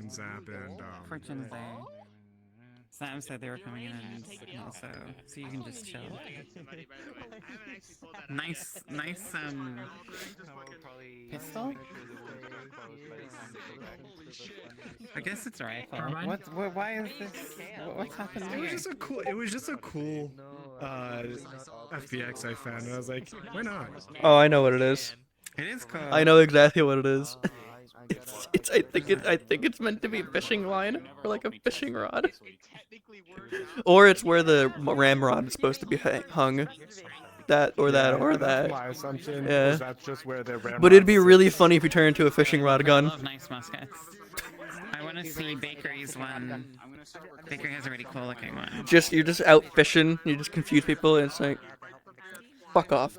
and Zap and Fortune's there. Sam said they were coming in and Signal, so you can just chill. Nice pistol? I guess it's a rifle. Why is this? What's happening it here? was just a cool FBX I found, and I was like, why not? Oh, I know what it is. It is cool. I know exactly what it is. I think it's meant to be a fishing line or like a fishing rod, or it's where the ramrod is supposed to be hung. That's my assumption. Yeah. That's just where the ramrod But it'd be sits. really funny if you turn into a fishing rod I gun. love nice muskets. I want to see Bakery's one. Bakery has a really cool looking one. You're just out fishing. You just confuse people, and it's like, fuck off.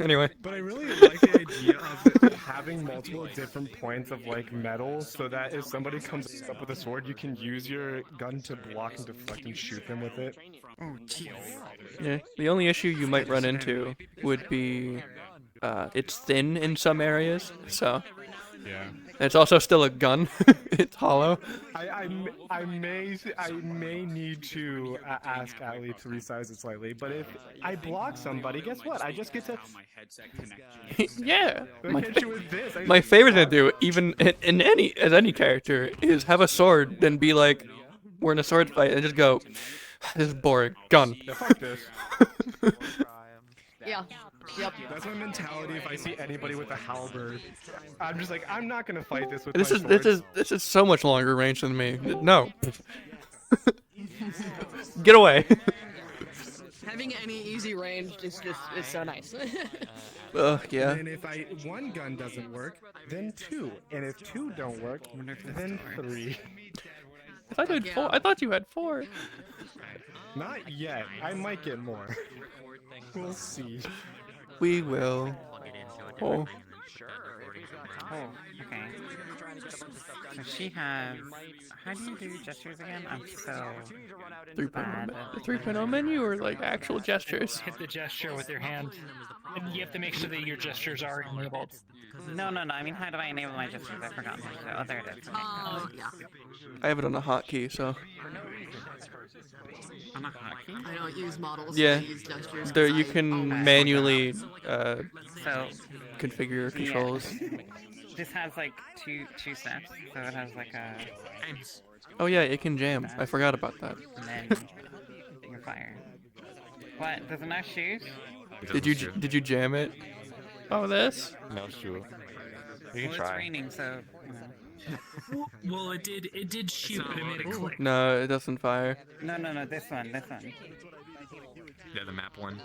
Anyway. But I really like the idea of having multiple different points of like metal, so that if somebody comes up with a sword, you can use your gun to block and deflect and shoot them with it. Oh, jeez. Yeah. The only issue you might run into would be, it's thin in some areas, so. Yeah. It's also still a gun. It's hollow. I may need to ask Ali to resize it slightly, but if I block somebody, guess what? I just get to. Yeah. Hit you with this. My favorite thing to do, even as any character, is have a sword, then be like, we're in a sword fight, and just go, this is boring. Gun. Yeah, fuck this. Yeah. Yep. That's my mentality. If I see anybody with a halberd, I'm just like, I'm not gonna fight this with This my swords. is so much longer range than me. No. Get away. Having any easy range is so nice. Yeah. And if one gun doesn't work, then two. And if two don't work, then three. I thought you had four. I thought you had four. Not yet. I might get more. We'll see. We will. Oh. Oh, okay. So she has. How do you do gestures again? I'm so 3.0 the 3.0 menu or like actual gestures? Hit the gesture with your hand, and you have to make sure that your gestures are enabled. No. I mean, how do I enable my gestures? I forgot. Oh, there it is. Oh, yeah. I have it on a hotkey, so. On a hotkey? I don't use models. Yeah. I use gestures. There you 'cause can manually So configure your controls. this has like two steps. So it has like a Oh yeah, it can jam. I forgot about that. and then you fire. What? Does it not shoot? Did you jam it? Oh, this? No, sure. You can Well, try. it's raining, so you know. Well, it did shoot, but it made it click. No, it doesn't fire. No. This one. Yeah, the map one.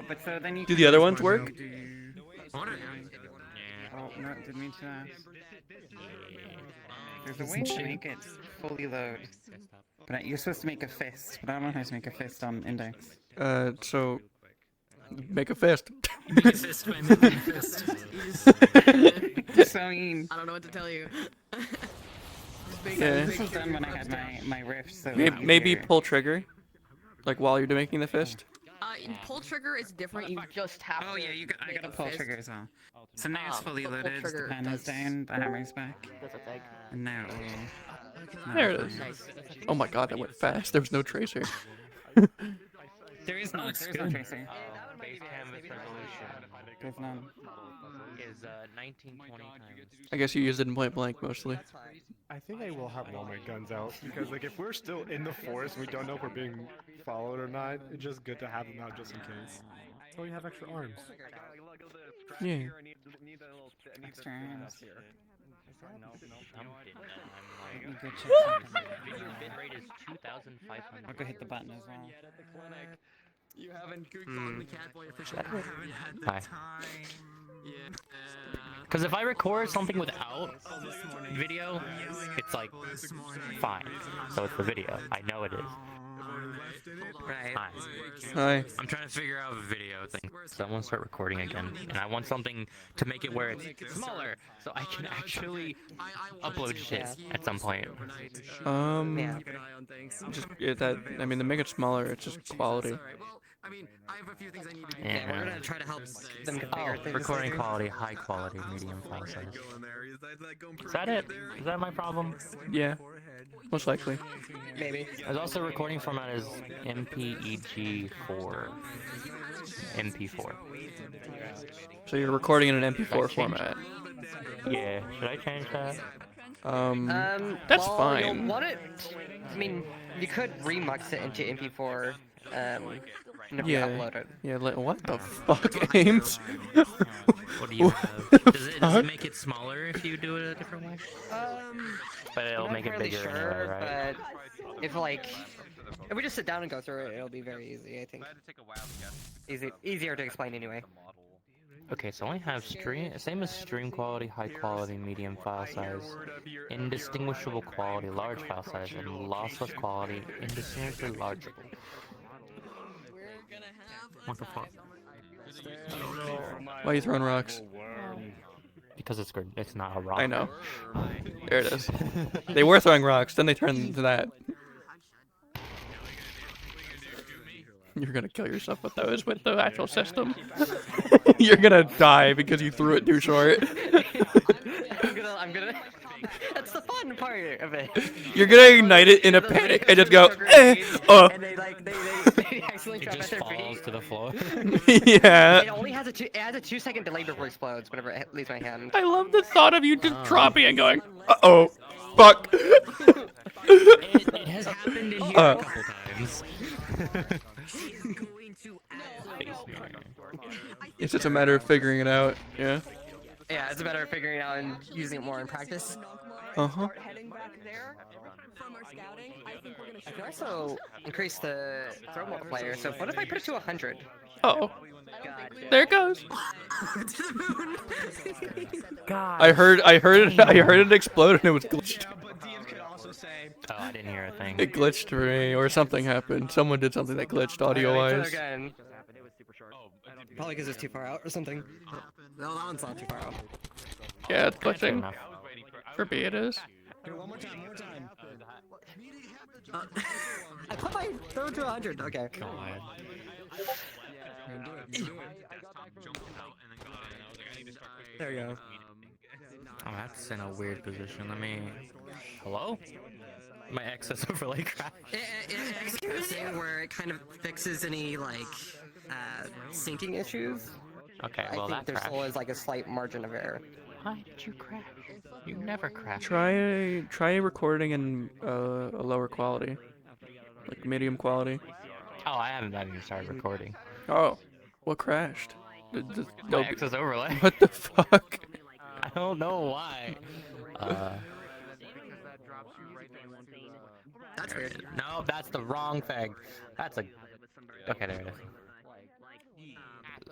But so then you. Do can the other just ones work? Oh no! Didn't mean to ask. There's a way to make it fully load. But you're supposed to make a fist, but I don't know how to make a fist on Index. So make a fist. Make a fist by making a fist. So I mean, I don't know what to tell you. Yeah. this was done when I had my rift, so Maybe easier. pull trigger, like while you're making the fist. In pull trigger is different. You just have Oh to. yeah, I make got a a pull fist. trigger as well. So now it's fully the pull loaded, the trigger pen is does- down, the hammer's back, That's a thing. and now it will... There it is. Nice. Oh my god, that went fast. There was no tracer. There is no tracer. Base canvas resolution There's none. is 1920 times. I guess you used it in point blank mostly. I think I will have all my guns out because, like, if we're still in the forest and we don't know if we're being followed or not, it's just good to have them out just in case. So we have extra arms. Yeah. Extra arms. I'm You could check something. Video bit rate is 2,500. I'll go hit the button as well. You haven't goofed on the cat boy officially. Hi. Because if I record something without video, it's like fine. So it's the video. I know it is. Right. Hi. Hi. I'm trying to figure out a video thing. So I want to start recording again, and I want something to make it where it's smaller, so I can actually upload shit at some point. Just that. I mean, to make it smaller, it's just quality. I mean, I have a few things I need to do. Yeah. We're gonna try to help them Oh, configure things. Recording quality, high quality, medium file size. Is that it? Is that my problem? Yeah, most likely. Maybe. There's also recording format is MPEG4. MP4. So you're recording in an MP4 Change format. Yeah, should I change that? That's well, fine. You'll want it. I mean, you could remux it into MP4. And if you Yeah. upload it. Yeah, what the fuck, Ames? What do you have? Does it make it smaller if you do it a different way? But it'll I'm make not it really bigger sure, anyway, right? but if if we just sit down and go through it, it'll be very easy. I think. Easier to explain anyway. Okay, so I only have same as stream quality, high quality, medium file size, indistinguishable quality, large file size, and lossless quality, indistinguishably largeable. What the fuck? Why are you throwing rocks? Because it's good. It's not a rock. I know. There it is. They were throwing rocks, then they turned into that. You're gonna kill yourself with those, with the actual system. You're gonna die because you threw it too short. I'm gonna. That's the fun part of it. You're gonna ignite it in a panic and just go, And they accidentally It drop just at their falls feet. to the floor. yeah. It only has it has a 2-second delay before it explodes whenever it leaves my hand. I love the thought of you just dropping and going, uh-oh, fuck. It has happened in here a couple times. It's just a matter of figuring it out, yeah. Yeah, it's a matter of figuring it out and using it more in practice. Uh-huh. I can also increase the throw multiplier. So what if I put it to 100? Uh-oh. There it goes. God. I heard it explode and it was glitched. Oh, I didn't hear a thing. It glitched for me, or something happened. Someone did something that glitched audio-wise. Again. Probably because it's too far out or something. No, that one's not too far out. Yeah, it's Good glitching. enough. For me, it is. One more time. I put my throw to 100. Okay. God. There you go. Oh, that's in a weird position. Let me. Hello? My excess overlay crap. It's kind of thing where it kind of fixes any syncing issues. Okay, I well think that there crashed. still is like a slight margin of error. Why did you crash? You never crash. Try recording in a lower quality, like medium quality. Oh, I haven't even started recording. Oh, what crashed? My excess overlay. What the fuck? I don't know why. That's weird. No, that's the wrong thing. That's a. Okay, there it is.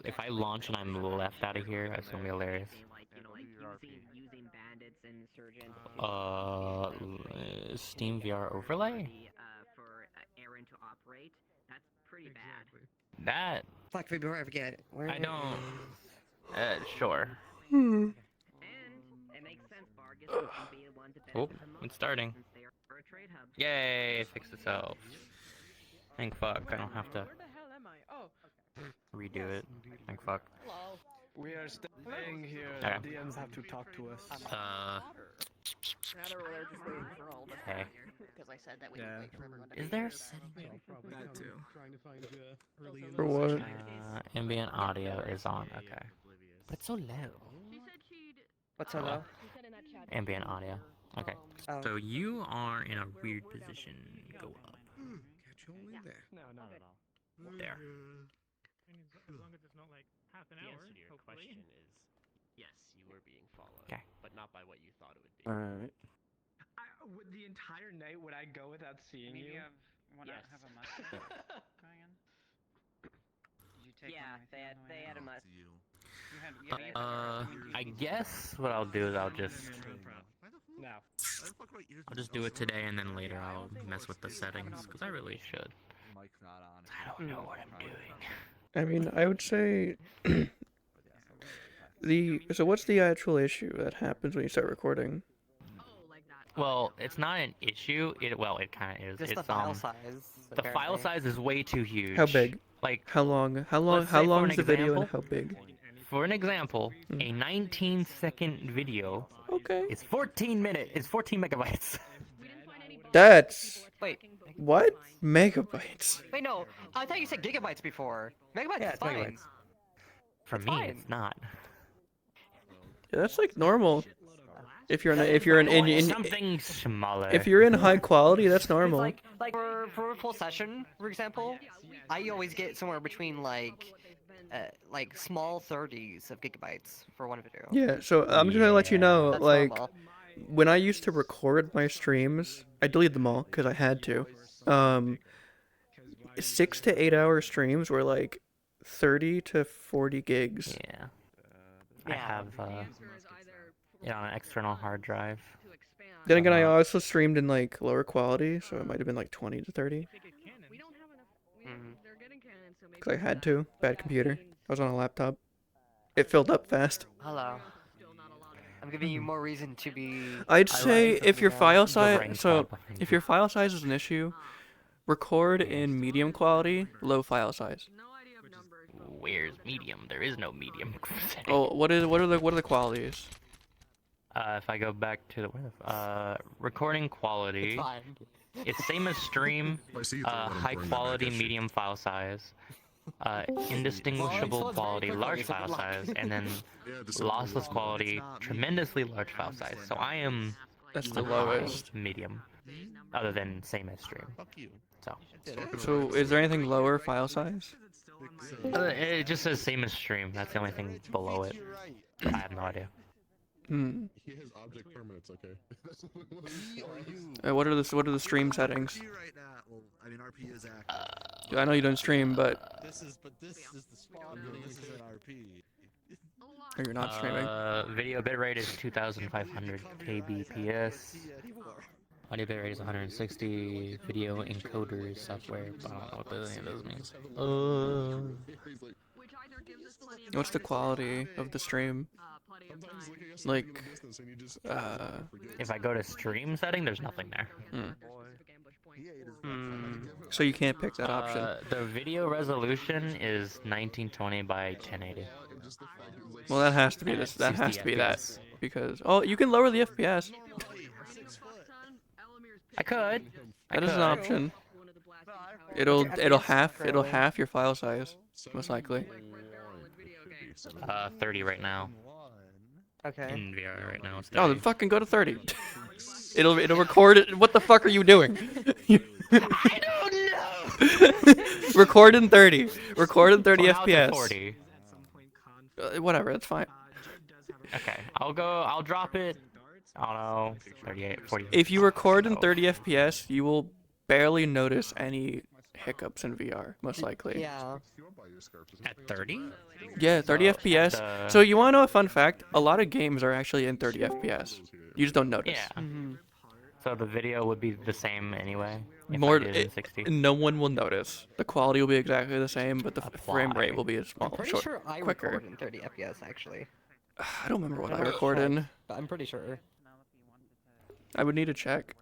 If I launch and I'm left out of here, that's gonna be hilarious. Steam VR overlay? That Fuck, before I forget. Where I don't. Sure. Oh, it's starting. Yay, it fixed itself. Thank fuck, I don't have to redo it. Thank fuck. We are staying here. Okay. DMs have to talk to us. Okay. Yeah. Is there a setting? That too. For what? Ambient audio is on, okay. But it's so low. What's so low? Ambient audio. Okay. Oh. So you are in a weird position. Go up. No. There. As long as it's not like half an hour. The answer to your question is yes, you were being followed, Okay. but not by what you thought it would be. Alright. Would the entire night would I go without seeing you? Yes. Have a must going in? Did you take Yeah, they had a must. I guess what I'll do is I'll just do it today and then later I'll mess with the settings because I really should. I don't know what I'm doing. I mean, I would say so what's the actual issue that happens when you start recording? Well, it's not an issue. It kind of is. Just It's the file size. the file apparently. size is way too huge. How big? Like, How long? How let's say for long an is the video and example- how big? for an example, a 19-second video Okay. is 14 megabytes. That's Wait, what? Megabytes. wait, no. I thought you said gigabytes before. Megabytes Yeah, is it's fine. megabytes. For It's me, fine. it's not. Yeah, that's like normal. If you're in, That if is you're in, normal. in Something smaller. if you're in high quality, that's It's normal. like for a full session, for example, I always get somewhere between like small 30s of gigabytes for one video. Yeah, so I'm just gonna let you know, That's like, normal. when I used to record my streams, I deleted them all because I had to. 6 to 8 hour streams were like 30 to 40 gigs. Yeah. I have it on an external hard drive. Then again, I not- also streamed in like lower quality, so it might have been like 20 to 30. Because I had to. Bad computer. I was on a laptop. It filled up fast. Hello. I'm giving you more reason to be. I'd I say like if your something file else. size, ring so pop behind if you. your file size is an issue, record in medium quality, low file size. Where's medium? There is no medium. setting. Oh, what are the qualities? If I go back to the recording quality, Fine. it's same as stream. High quality, medium file size. Indistinguishable quality, large file size, and then lossless quality, tremendously large file size. So I am That's the high, lowest. medium, other than same as stream. So So is there anything lower file size? it just says same as stream. That's the only thing below it. I have no idea. Hmm. He has object permanence, okay. What are the stream settings? Right now, well, I mean, RP is active. I know you don't stream, but This is the spawn. This is an RP. or you're not streaming. Video bitrate is 2,500 kbps. Audio bitrate is 160. Video encoder software. I don't know what any of those means. What's the quality of the stream? Like, If I go to stream setting, there's nothing there. so you can't pick that option. The video resolution is 1920 by 1080. Well, that has to be this. That has to be that because you can lower the FPS. I could. That is an option. It'll half your file size most likely. 30 right now. Okay. In VR right now, it's Oh, 30. then fucking go to 30. it'll record it. What the fuck are you doing? I don't know. Record in 30. Record in 30 Well, now it's at FPS. 40. Whatever, that's fine. Okay, I'll drop it. I don't know, 38, 40. If you record in So, 30 FPS, you will barely notice any hiccups in VR, most likely. Yeah. At 30? Yeah, 30 FPS. So you want to know a fun fact? A lot of games are actually in 30 FPS. You just don't notice. Yeah. So the video would be the same anyway. If More, I did it in 60. no one will notice. The quality will be exactly the same, but the frame Apply. rate will be a small, I'm pretty short, sure I quicker. record in 30 FPS actually. I don't remember what I Never record in. checked, but I'm pretty sure. I would need to check.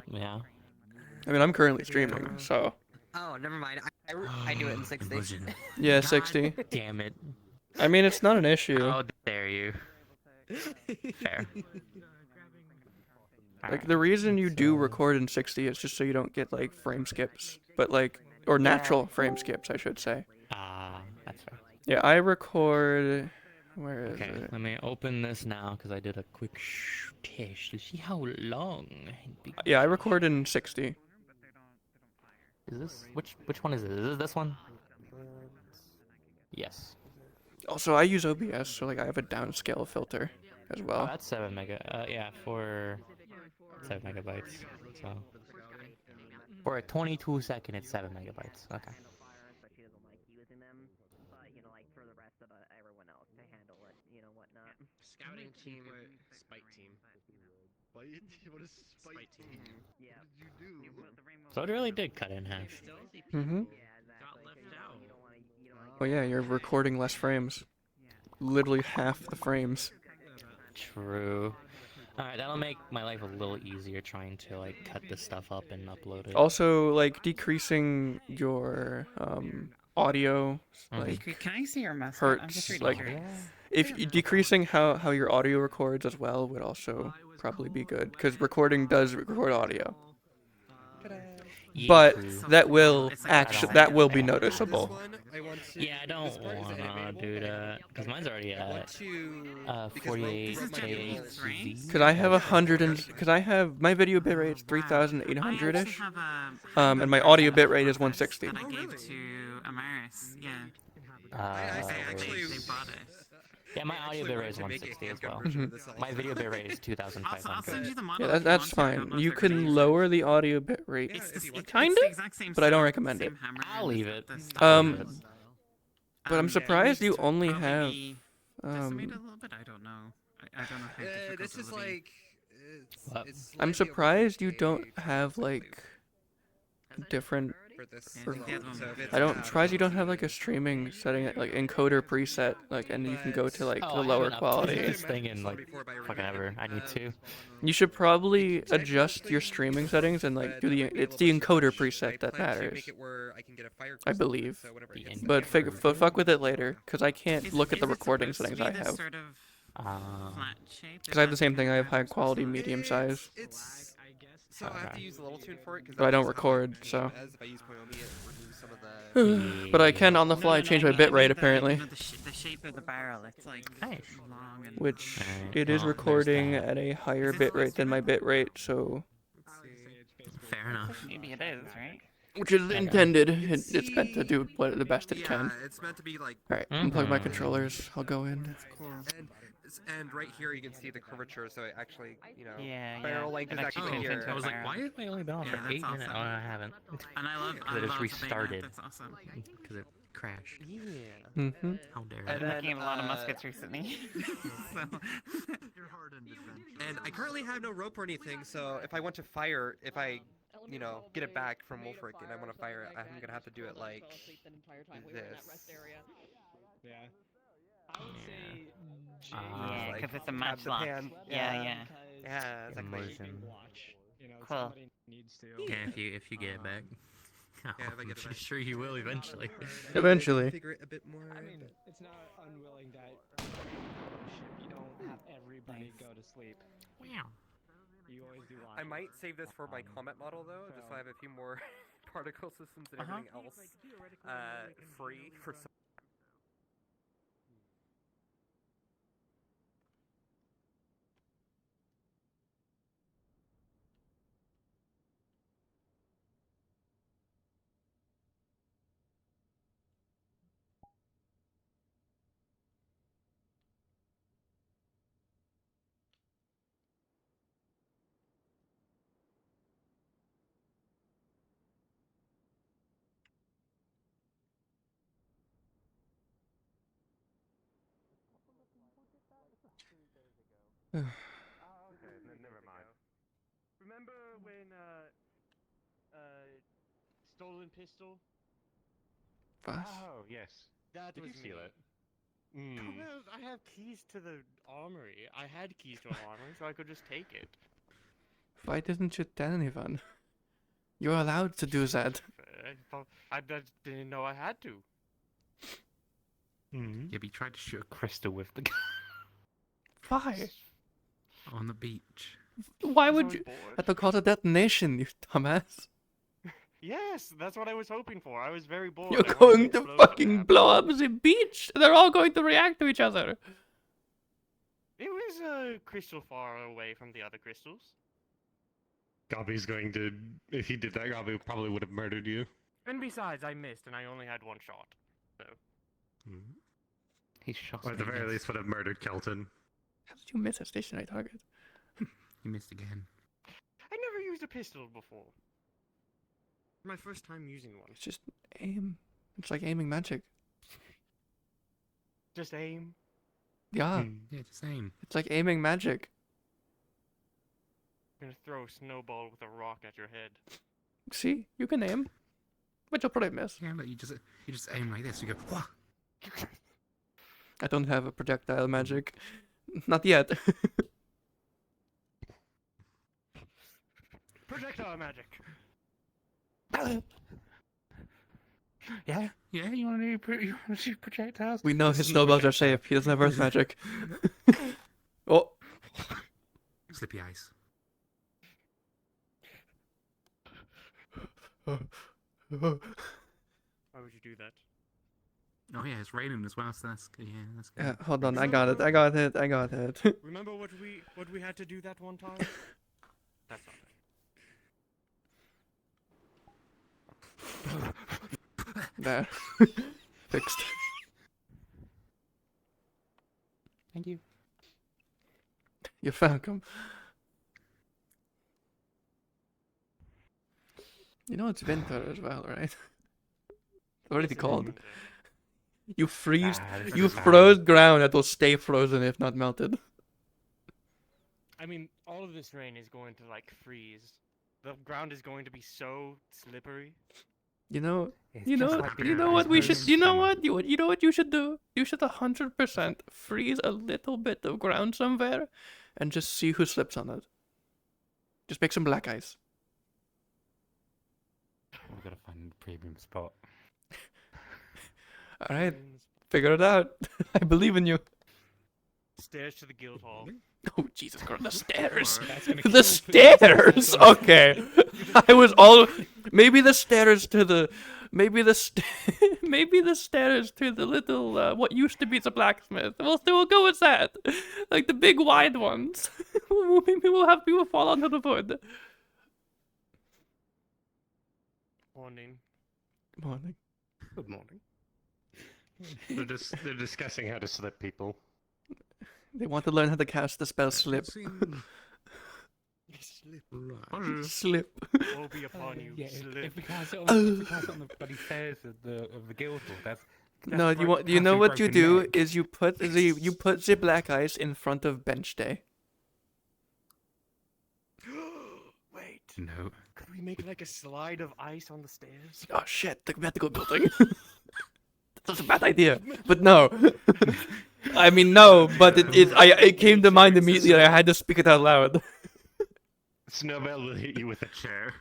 Yeah. I mean, I'm currently streaming, so Oh, never mind. I do it in 60. yeah, 60. Damn it. I mean, it's not an issue. How dare you. Fair. Like the reason you do record in 60 is just so you don't get like frame skips, but like or natural frame skips, I should say. That's fair. Yeah, I record. Where is Okay, it? let me open this now because I did a quick test to see how long. Yeah, I record in 60. Is this which one is it? Is it this one? Yes. Also, I use OBS, so like I have a downscale filter as Oh, well. that's 7 mega. Yeah, for 7 megabytes. So for a 22-second, it's 7 megabytes. Okay. Scouting team, spite team. What is spite team? Yeah. What did you do? So it really did cut in half. Mm-hmm. Got left out. Oh yeah, you're recording less frames. Literally half the frames. True. Alright, that'll make my life a little easier trying to like cut this stuff up and upload it. Also, like decreasing your audio, like Can I see your mustache? I'm just hurts. really Like curious. if decreasing how your audio records as well would also probably be good, because recording does record audio. Yeah, But true. that will It's like actually I that will be don't- noticeable. Yeah, I don't wanna do that because mine's already at 48 This is Japanese, right? Because I have 100 and because I have my video bitrate is 3,800 ish, and my audio bitrate is 160. That I gave to Amaris. Yeah. They bought it. Yeah, my audio bitrate is 160 as well. Mhm. My video bitrate is I'll send 2,500. you the model. Yeah, if you that's want to. I don't fine. know if You they're can gonna use it. lower the audio bitrate, It's the kinda, exact same but I don't setup, recommend it. same hammer I'll and leave it. the stuff. But I'm surprised you only have Decimate a little bit. I don't know. I don't know how difficult This it is will be. like. What? I'm surprised you don't have like different. For this. Yeah, I think the other one So if was- it's I don't. not- Surprised you don't have like a streaming setting, like encoder preset, like, and you can go to like Oh, the I lower haven't updated quality. this thing in like fucking ever. I need to. You should probably adjust your streaming settings and like do the. It's the encoder preset that matters, I believe. But fuck with it later, cause I can't look at the recording settings I have. Sort of flat shape. Cause I have the same thing. I have high quality, medium size, So I have to use a level tune for it. but I don't record, so. If I use Koyomi, it removes some of the. But I can on the fly change my bitrate apparently, The shape of the barrel. It's like Nice. long and. which Alright, it is well, there's recording that. at a higher bitrate than my bitrate, so. Fair enough. Maybe it is, right? Which is intended. It's meant to do what the best it can. It's meant to be like. Alright, unplug my Mhm. controllers. I'll go in. And right here you can see the curvature, so it actually, Yeah, barrel yeah. length It is actually actually fits here. into I a was like, barrel. why have I only been on Yeah, for that's 8 minutes? awesome. Oh, I haven't. And I love. Because it just restarted. That's awesome. Because it crashed. Yeah. Mm-hmm. How dare And you? I'm looking at a lot of uh, muskets recently. so. And I currently have no rope or anything, so if I want to fire, if I, get it back from Wolfric and I want to fire it, I'm gonna have to do it like this. Yeah. Yeah, like, because it's a tap match the lock. pan. Yeah, yeah. Yeah, exactly. Immersion. Cool. Yeah, if you get it back. Yeah, if I I'm get it back. sure you will eventually. Eventually. Figure it a bit more. I mean, it's not unwilling that you don't have everybody go to sleep. Wow. You always do I might save this for my combat model though, just so I have a few more particle systems and everything else free for some. Okay, never mind. Remember when stolen pistol? What? Oh, yes. That Did was you steal me. it? Well, I have keys to the armory. I had keys to an armory, so I could just take it. Why didn't you tell anyone? You're allowed to do that. I just didn't know I had to. Mm-hmm. Yeah, but you tried to shoot a crystal with the gun Why? on the beach. Why I was would you? bored. At the call of detonation, you dumbass. Yes, that's what I was hoping for. I was very bored. You're I wanted going an to explosion fucking happen. blow up the beach. They're all going to react to each other. It was crystal far away from the other crystals. Gobby's going to. If he did that, Gobby probably would have murdered you. And besides, I missed, and I only had one shot. So He shot Or at the me, very yes. least would have murdered Kelton. How did you miss a stationary target? You missed again. I never used a pistol before. My first time using one. It's just aim. It's like aiming magic. Just aim. Yeah, Yeah, just aim. it's like aiming magic. I'm gonna throw a snowball with a rock at your head. See, you can aim, but you'll probably miss. Yeah, but you just aim like this. You go, wah. I don't have a projectile magic. Not yet. snowball magic. Yeah, you want to shoot projectiles? We know his snowballs are safe. He doesn't have earth magic. Oh, Slippy ice. Why would you do that? Oh yeah, it's raining as well, so that's good. Yeah, that's good. yeah, hold on. I got it. I got it. I got it. Remember what we had to do that one time? That's not it. There. Fixed. Thank you. You're welcome. You know it's winter as well, right? It's already cold. You freeze. This You is bad. froze ground that will stay frozen if not melted. I mean, all of this rain is going to like freeze. The ground is going to be so slippery. You know. It's You know. just like You the know what we ice should. cream You know summer. what. You know what you should do. You should 100% freeze a little bit of ground somewhere, and just see who slips on it. Just make some black ice. We've got to find a premium spot. All right. Figure it out. I believe in you. Stairs to the guild hall. Oh Jesus Christ! The stairs. That's gonna The kill stairs. Okay. I was all. Maybe the stairs to the. Maybe the maybe the stairs to the little what used to be the blacksmith. We'll go with that, like the big wide ones. Maybe we'll have people fall onto the wood. Morning. Morning. Good morning. They're discussing how to slip people. They want to learn how to cast the spell slip. Slip. Slip. Woe be upon you. Yeah, Slip. if we cast it on the bloody stairs of the guild hall, that's No, you broke- you know passing what you broken do neck. is you put the black ice in front of bench day. Wait. No. Could we make like a slide of ice on the stairs? Oh shit! The medical building. That's a bad idea, but no. I mean no, but it came to mind immediately. And I had to speak it out loud. Snowbell will hit you with a chair.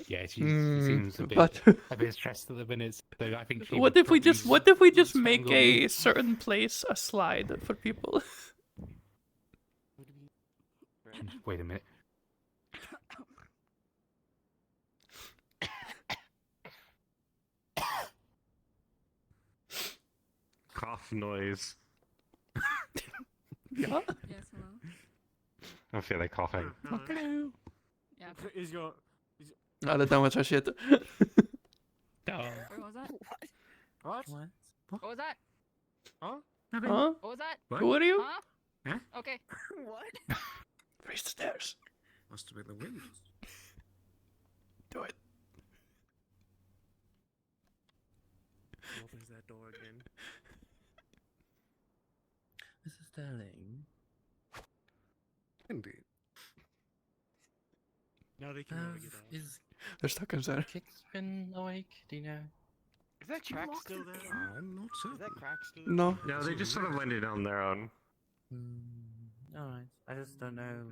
Yeah, she seems a But bit stressed at the minute. So I think she what would if we just probably make strangle a you. certain place a slide for people? Wait a minute. Cough noise. Yeah. Yes, hello. I feel like coughing. Yeah. Is your No, they're done with our shit. Where was that? what? What was that? Huh? What was that? Who are you? Huh? Huh? Okay. What? Raise the stairs. Must have been the wind. Do it. Opens that door again. Mrs. Sterling. Indeed. Now they can never get out. Is They're stuck inside. Kick's been awake? Do you know? Is that crack still there? I'm not Is certain. that crack still? No. No, they just sort of landed on their own. Alright. I just don't know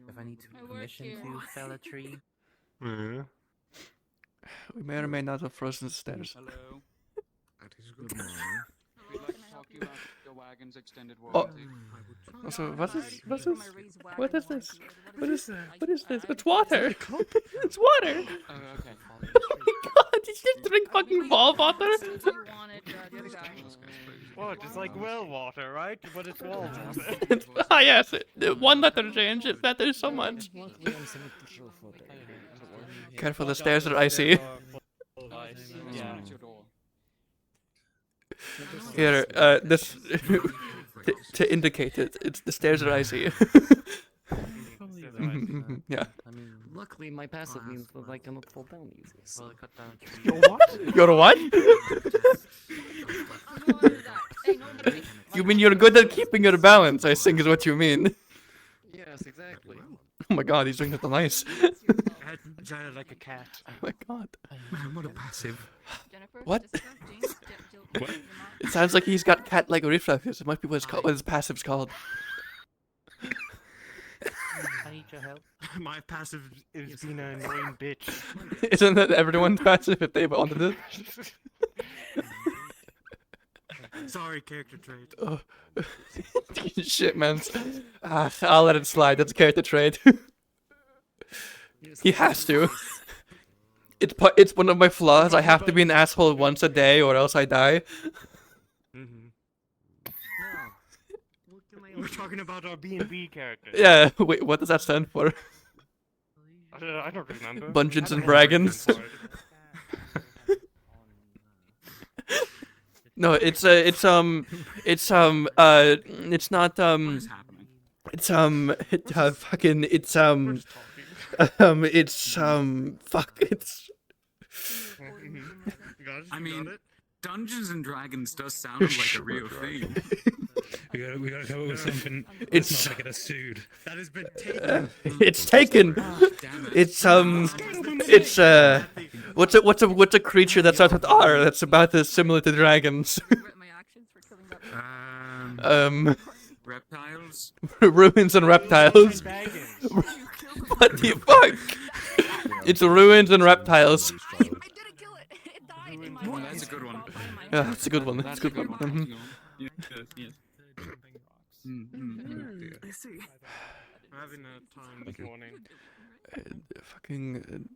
if I need to I work permission here. to fell a tree. Mm-hmm. We may or may not have frozen the stairs. Hello. That is good morning. We'd like to talk to you about the wagon's extended Oh. warranty. Also, what is this? What is What this? is What is that? What is this? It's water. It's water. Oh, okay. Oh my god! Did you just drink fucking ball water? What? It's like well water, right? But it's wall water. Ah yes, one letter change. It matters so much. Careful, the stairs are icy. Yeah. It's your door. Here, this to indicate it. It's the stairs are icy. Yeah. I mean, Luckily, my passive means that I cannot fall down easy. well, I cut down a tree. You're what? You're what? You mean you're good at keeping your balance? I think is what you mean. Yes, exactly. Oh my god, he's doing it on ice. Agile like a cat. Oh my god. Man, what a passive. What? It sounds like he's got cat-like reflexes. It might be what his passive's called. I need your help. My passive is being an annoying bitch. Isn't that everyone's passive if they wanted it? Sorry, character trait. Oh. Shit, man. I'll let it slide. That's a character trait. He has to. It's one of my flaws. I have to be an asshole once a day, or else I die. We're talking about our B&B character. Yeah. Wait, what does that stand for? I don't remember. Bungeons and Dragons. No, it's not it's fucking fuck it's. I mean, Dungeons and Dragons does sound like a real thing. we gotta come up with something. It's not like a sued. That has been taken. It's taken. What's a creature that starts with R that's about as similar to dragons? Reptiles. Ruins and reptiles. What the fuck? It's ruins and reptiles. That's a good one. Yeah, that's a good one. That's a good one. I see. I'm having a time this morning. Fucking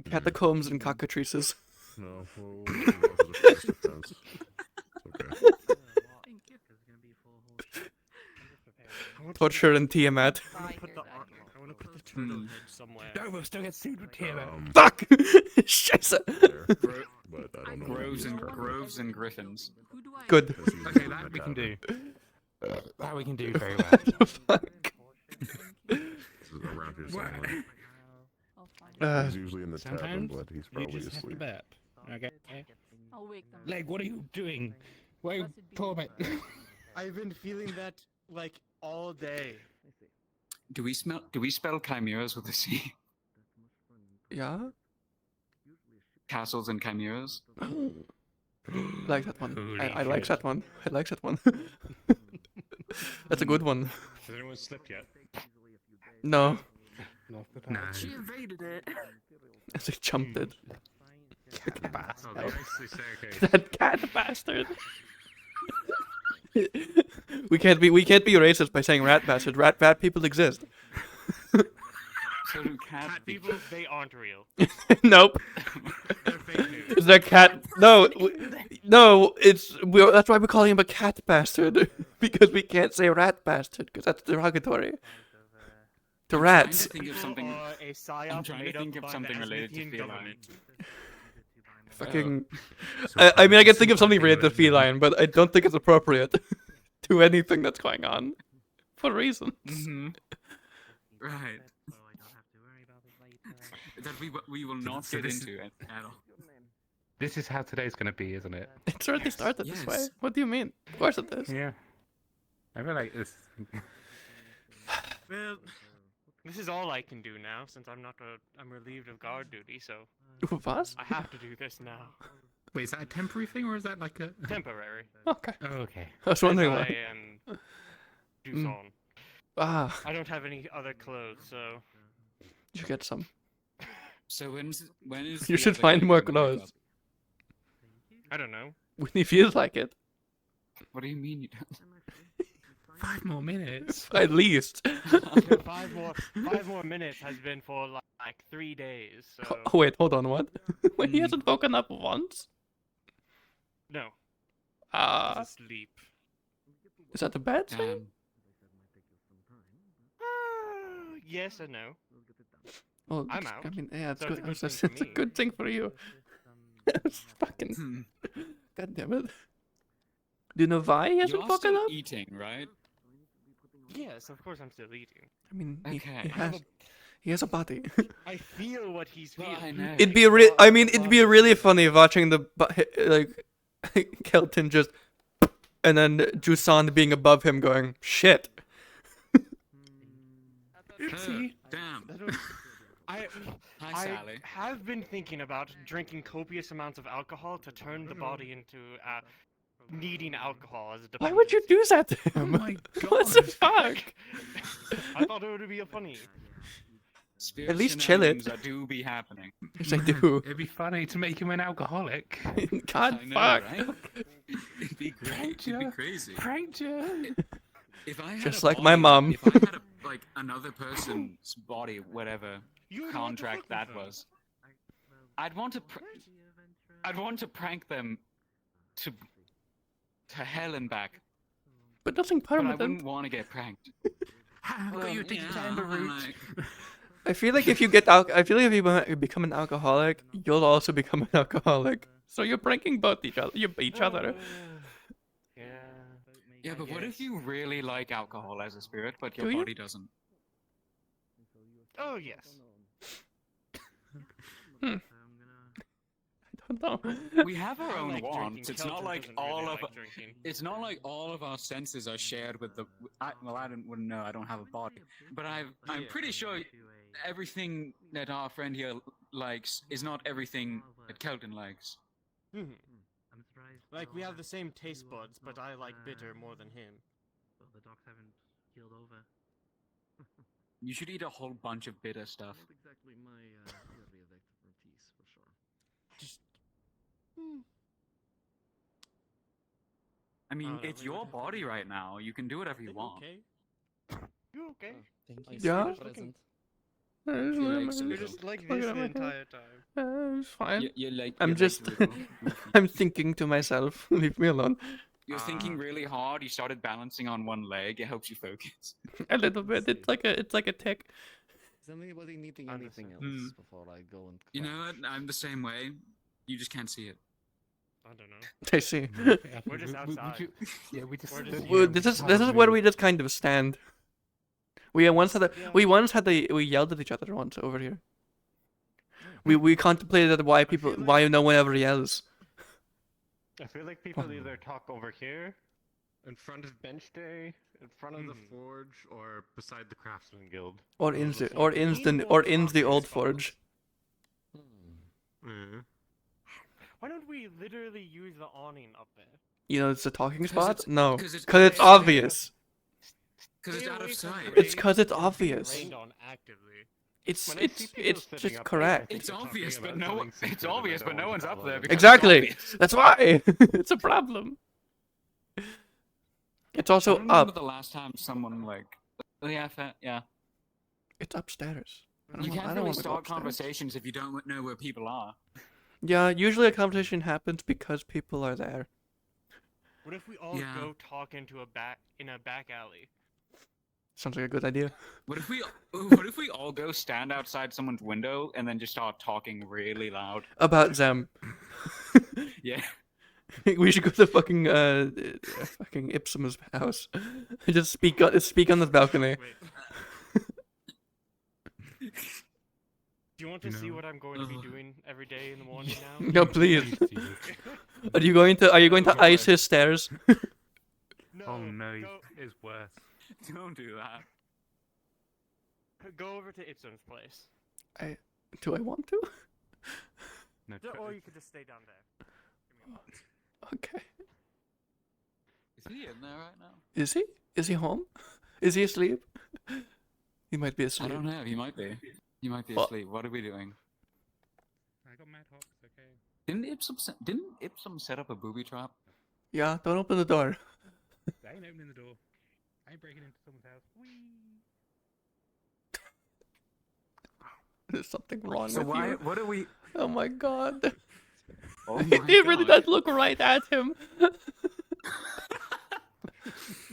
catacombs and cockatrices. No, Torture and Tiamat. I want to put the turtle head somewhere. No, we'll still get sued with Tiamat. Fuck! Scheiße! Groves and griffins. Good. Okay, that we can do. That we can do very well. Fuck. This is around here somewhere. He's usually in the tavern, Sometimes but he's you probably just have to asleep. burp. Okay. I'll wake them. Leg, what are you doing? Why are you torment? I've been feeling that like all day. Do we spell chimeras with a C? Yeah? Castles and chimeras? Like that one. I like that one. I like that one. That's a good one. Has anyone slipped yet? No. No. She evaded it. As I jumped it. Cat bastard. Oh, they actually say, okay. That cat bastard. we can't be racist by saying rat bastard. Rat people exist. So do Cat people, they aren't real. Nope. They're fake news. Is that cat? No, no. That's why we're calling him a cat bastard because we can't say rat bastard because that's derogatory to rats. I'm trying to think of something related to feline. Fucking. I mean, I can think of something related to feline, but I don't think it's appropriate to anything that's going on for reasons. Right. That we will not get into at all. This is how today's gonna be, isn't it? It's already started this way. What do you mean? Of course it is. Yeah. I feel like this. Well, this is all I can do now since I'm relieved of guard duty, so What? I have to do this now. Wait, is that a temporary thing or is that like a Temporary. Okay. Oh, okay. I was wondering I why. am Juson. Ah, I don't have any other clothes, so you should get some. So when is You the should other find guy more gonna wake clothes. up? I don't know. When he feels like it. What do you mean you don't? 5 more minutes. At least. 5 more minutes has been for like 3 days. So Oh, wait, hold on, what? When he hasn't woken up once? no, Ah, just sleep. is that the bad thing? Damn. Yes and no. Well, I'm I out, mean, yeah, it's so good. it's a good It's thing a for me. good thing for you. It's fucking. God damn it. Do you know why he You hasn't are woken still up? eating, right? Yes, of course I'm still eating. I mean, Okay. he has a body. I feel what he's Well, feeling. I know. It'd be it'd be really funny watching like Kelton just and then Jusan being above him going shit. Damn. I Sally. have been thinking about drinking copious amounts of alcohol to turn the body into needing alcohol as a Why would you do that to him? my What the fuck? I thought it would be a funny. At least chill it. That do be happening. Yes, I do. It'd be funny to make him an alcoholic. God, I know, fuck. right? It'd be great. It'd be crazy. Pranked If I had Just a like my body- mom. If I had like another person's body, whatever You would want to contract fuck that with them. was, I'd want to prank them to hell and back. But nothing But I permanent. wouldn't want to get pranked. Got your teeth down the root. I feel like if you get I feel like if you become an alcoholic, you'll also become an alcoholic. So you're pranking both each other. Each other. Yeah, but what if you really like alcohol as a spirit, but your Do you? body doesn't? Oh yes. I don't know. We have our I own like wants. drinking. It's not Kelton like doesn't really all of like drinking. it's not like all of our senses are shared with the. Wouldn't know. I don't have a body, but I'm pretty sure everything that our friend here likes is not everything that Kelton likes. Like we have the same taste buds, but I like bitter more than him. The docs haven't keeled over. You should eat a whole bunch of bitter stuff. Not exactly my area of expertise, for sure. Just. I mean, I don't know, it's we your would have to body right now. You can do whatever you want. Okay. You okay? Thank you. Yeah? For the present. You're just like this the entire time. It's fine. You're like, I'm you're just. like little goofy. I'm thinking to myself. Leave me alone. You're thinking really hard. You started balancing on one leg. It helps you focus. A little bit. It's like a tick. Is anybody needing anything else Hmm. before I go and? You know what? I'm the same way. You just can't see it. I don't know. I see. We're just outside. Yeah, we just. We're just Well, here. this is where we just kind of stand. We yelled at each other once over here. We contemplated why no one ever yells. I feel like people either talk over here, in front of bench day, in front of the forge, or beside the craftsman guild. Or in the old forge. Why don't we literally use the awning up there? You know, it's a talking 'Cause spot? it's- No. 'cause it's- 'Cause it's obvious. Because it's Stay out away of from sight. the It's 'cause it's rain. It's obvious. rained on actively. It's When I see people sitting just up there, I correct. think It's they're talking obvious, but about no something it's secret obvious, that but no one one's can up follow. there. Because Exactly. It's obvious. That's why. It's a problem. It's I also don't remember up. the last time someone like. Yeah. It's upstairs. I don't You want- I can't don't really wanna go start upstairs. conversations if you don't know where people are. Yeah, usually a conversation happens because people are there. What if we all Yeah. go talk into a back alley? Sounds like a good idea. What if we all go stand outside someone's window and then just start talking really loud? About them. Yeah. We should go to fucking Ipsum's house. Just speak on this balcony. Do you want to see what I'm going to be doing every day in the morning now? No, please. Are you going to ice his stairs? Oh no, it's worse. Don't do that. Go over to Ipsum's place. Do I want to? No, Or you could just stay down there. Okay. Is he in there right now? Is he? Is he home? Is he asleep? He might be I asleep. don't know. He might be. He might be What? asleep. What are we doing? I got mad hops, okay. Didn't Ipsum set up a booby trap? Yeah, don't open the door. I ain't opening the door. I ain't breaking into someone's house. Whee! There's something wrong So with why? you. What are we? Oh my god. Oh He my really God. does look right at him.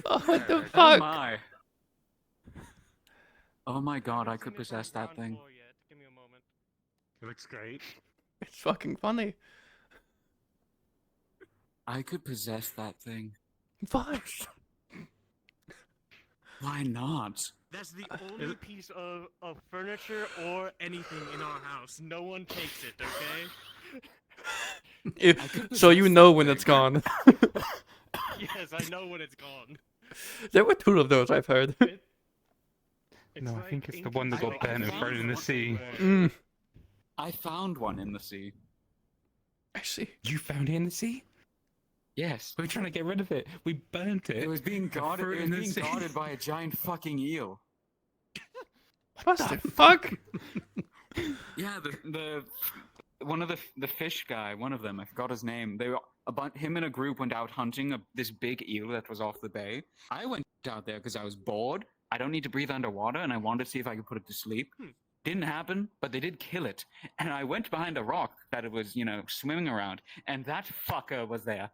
Oh, what the Oh fuck? my! Oh my God! I could possess that thing. Give me a moment. It looks great. It's fucking funny. I could possess that thing. Why? Why not? That's the only piece of furniture or anything in our house. No one takes it, okay? So you know when it's gone. Yes, I know when it's gone. There were 2 of those, I've heard. No, I think it's the one that got burnt and thrown in the sea. Mm, I found one in the sea. I see. You found it in the sea? Yes. We were trying to get rid of it. We burnt it. It was being guarded. threw it It in was the being sea. guarded by a giant fucking eel. What the fuck? Yeah, the one of the fish guy, one of them, I forgot his name. They were him and a group went out hunting this big eel that was off the bay. I went out there because I was bored. I don't need to breathe underwater, and I wanted to see if I could put it to sleep. Didn't happen, but they did kill it. And I went behind a rock that it was, swimming around, and that fucker was there.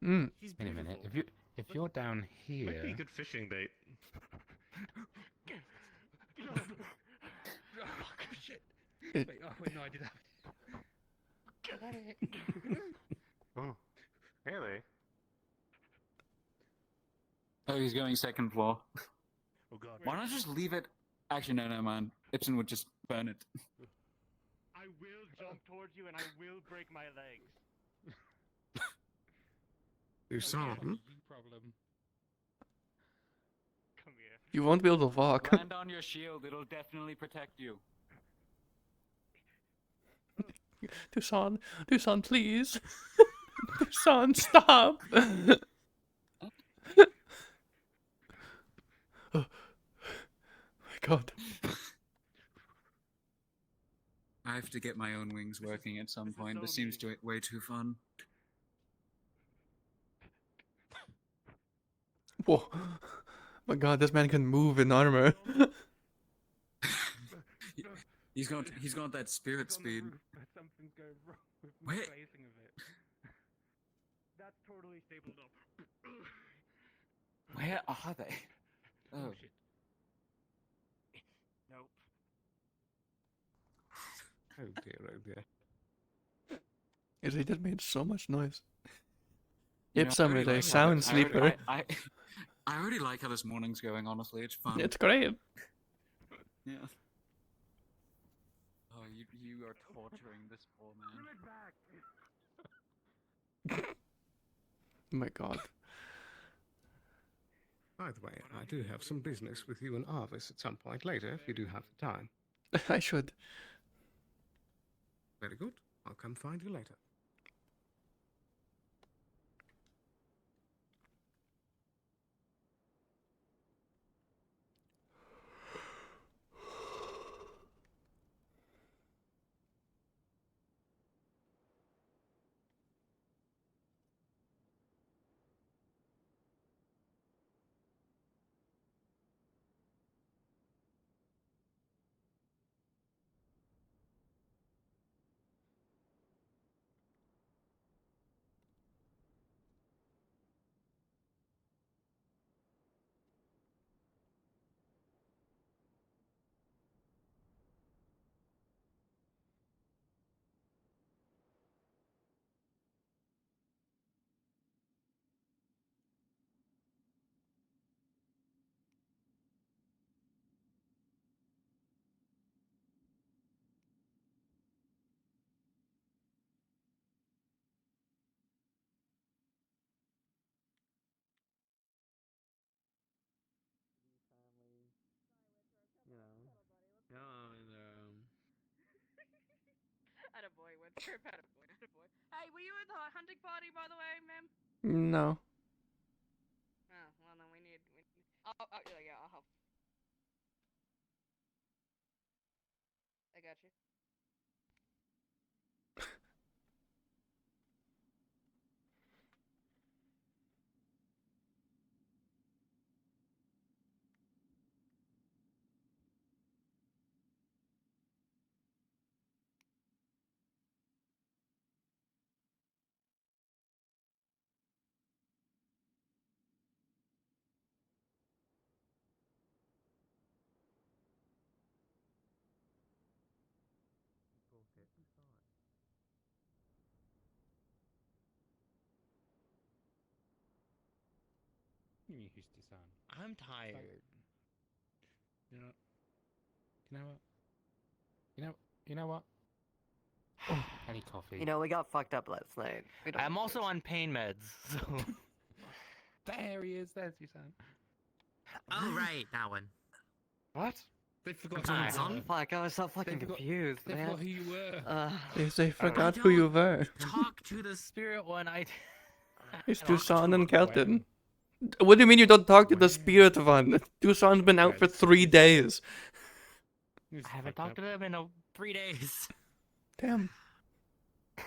Mm. Wait a minute. If you're down here, Might be a good fishing bait. Shit. It- Wait, no, I did that. Oh, really? Oh, he's going second floor. Oh god. Why not just leave it? Actually, no, man. Ibsen would just burn it. I will jump towards you and I will break my legs. Usan? problem. Come here. You won't be able to walk. Land on your shield. It'll definitely protect you. Dusan, please. Dusan, stop. Oh my god. I have to get my own wings working at some point. This seems way too fun. Whoa. My god, this man can move in armor. He's got that spirit speed. Something's going wrong with Where- the placing of it. That's totally stapled up. Where are they? Oh. Shit. Nope. Oh dear, oh dear. They just made so much noise. You know, Ipsum I is really a like sound how sleeper. I already like how this morning's going, honestly. It's fun. It's great. Yeah. Oh, you are torturing this poor man. Oh my god. By the way, I do have some business with you and Arvis at some point later, if you do have the time. I should. Very good. I'll come find you later. Attaboy, went trip, attaboy, attaboy. Hey, were you at the hunting party, by the way, ma'am? No. Oh, well then we need. Yeah, I'll help. I got you. I'm tired. You know what? I need coffee. You know, we got fucked up last night. I'm also on pain meds, so. There he is. There's your son. Oh, right, that one. What? They forgot who you were. Fuck, I was so fucking confused, They man. forgot who you were. They forgot who you were. Talk to the spirit one. It's Dusan and Kelton. What do you mean you don't talk to the spirit one? Dusan's been out for 3 days. I haven't talked to them in 3 days. Damn. Do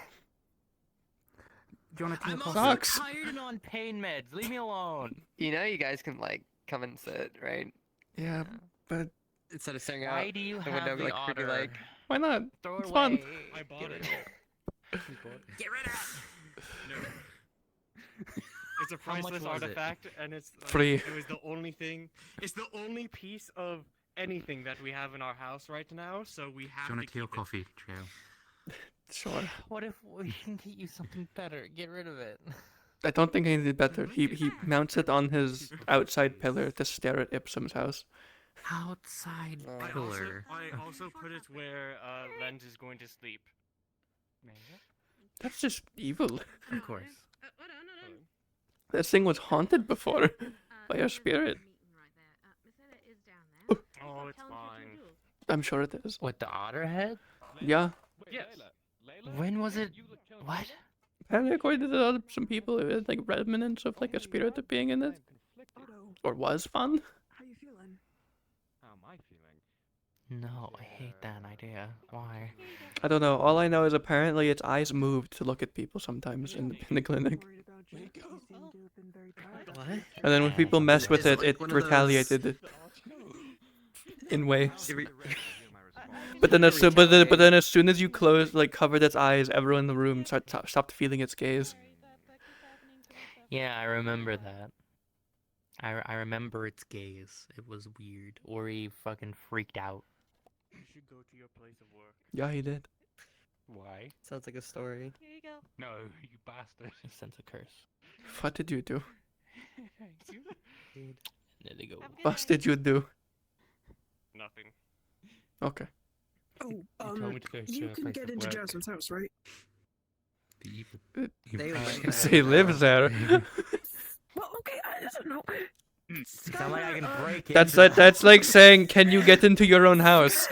you want to I'm take also Sucks. Tired and on pain meds. Leave me alone. You know you guys can like come and sit, right? Yeah, but instead of staring Why out do you the have window the like creepy otter? like. Why not? Throw it It's away. fun. I bought it. Get rid of it. No. It's a How much priceless was it? artifact, and it's like, Free. It was the only thing. It's the only piece of anything that we have in our house right now, so we have Do you want to a tea or keep it. coffee, Trio? Sure. What if we can get you something better? Get rid of it. I don't think he did better. He mounts it on his outside pillar to stare at Ipsum's house. Outside I also put it where Lens is going to sleep. That's just evil. Of course. This thing was haunted before by a spirit. Oh, it's fine. I'm sure it is. What, the otter head? Yeah. Yes. When was it? What? Apparently, according to some people, it had like remnants of like a spirit of being in it. Or was fun. How you feeling? How am I feeling? No, I hate that idea. Why? I don't know. All I know is apparently its eyes moved to look at people sometimes in the clinic. What? And then when people messed with it, like it one of those- retaliated in ways. But then, but then, as soon as you closed, like covered its eyes, everyone in the room stopped feeling its gaze. Yeah, I remember that. I remember its gaze. It was weird. Ori fucking freaked out. You should go to your place of work. Yeah, he did. Why? Sounds like a story. Here you go. No, you bastard. Sense a curse. What did you do? There they go. What did you do? Nothing. Okay. Oh, told me to go to you a can place get of into work. Jasmine's house, right? The evil. They live He lives there. Well, okay, I don't know. Sound like I can break it. That's like saying, can you get into your own house?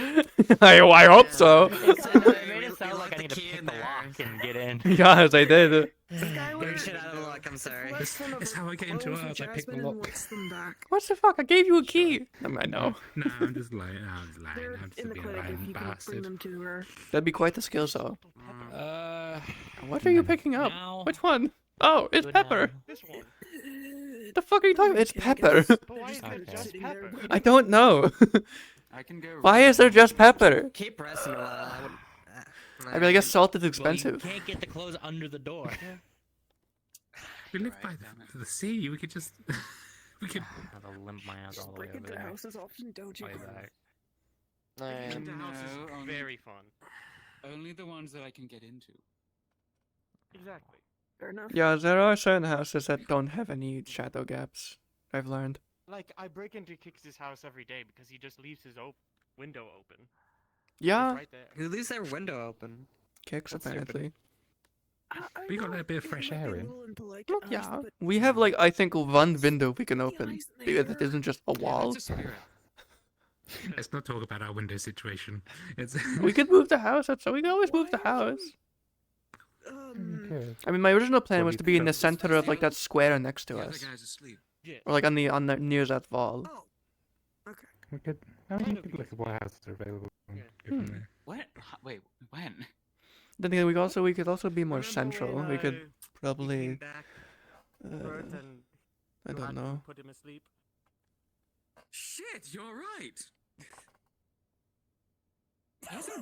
I hope so. It made it sound like I need to pick the lock and get in. Yes, I did. Get shit out of the luck, I'm sorry. That's how I get into ours. I pick the lock. What the fuck? I gave you a key. I know. No, I'm just lying. I'm just lying. They're I'm just in the being a clinic if lying you can bring bastard. them to her. That'd be quite the skill, though. Uh, What are you picking up? Now. Which one? Oh, it's Good Pepper. now. This one. The fuck are you talking about? It's Pepper. But why is Okay. it just pepper? I don't know. I can go. Why is there just Pepper? Keep pressing a while. I would. I mean, I guess salt is Well, you expensive. can't get the clothes under the door. we live by the sea. We could just. we could. I have to limp my ass all the way Break over into there. houses often, don't you? The house is No, very fun. only the ones that I can get into. Exactly. Fair enough. Yeah, there are certain houses that don't have any shadow gaps. I've learned. Like, I break into Kix's house every day because he just leaves his window open. Yeah, It's right there. Who leaves their window open? kicks That's stupid. apparently. We got a bit of fresh air in. Look, yeah, we have like I think one window we can open because it isn't just a wall. That's a spirit. Let's not talk about our window situation. It's. We could move the house, so we can always move the house. Okay. I mean, my original plan Well, was we to be in the felt- center of like that square next to The other us, guy's asleep. Yeah. or like on the near that wall. Oh, okay. We could. I mean, we could look at what houses are available. And go from there. What? Wait, when? Then again, we could also be more Remember central. when, We could he came probably. back, Uh, Bert, and I you don't had to know. Put him asleep. Shit, you're right.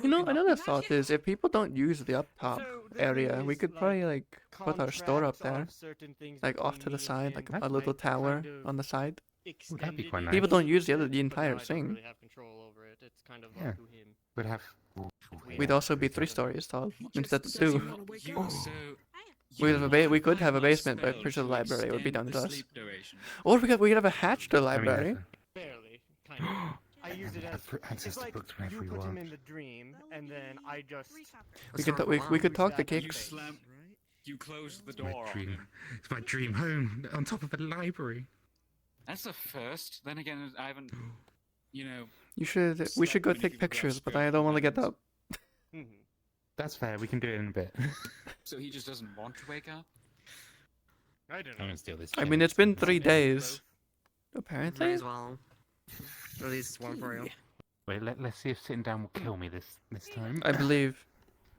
You know, another thought is if people don't use the up top So the area, thing we is, could like, probably like put our store up contracts there, of certain things like off to between the me side, and like him, a little I've tower kind of on the side. that'd be quite extended nice. People it don't a use the little bit, entire but I don't thing. really have control over it. It's kind of Yeah. up to him. We'd have. We'd also be 3 stories tall instead of 2. So We could have a basement, but pretty sure the library would be done to us. sleep duration. Or we could have a hatch to the I mean, library. Barely, kind of. I use it as access it's to like books whenever you you put him want. in the dream, and then I just We could talk to Exactly. You Cakes. slam. You close the It's my door on dream. him. It's my dream home on top of a library. That's a first. Then again, I haven't. you know. You should. We should go take pictures, but I don't want to get up. That's fair. We can do it in a bit. So he just doesn't want to wake up. I don't I'm know. gonna steal this. I mean, it's been 3 days. Apparently. Might as well. At least one for you. Wait, let's see if sitting down will kill me this time. I believe.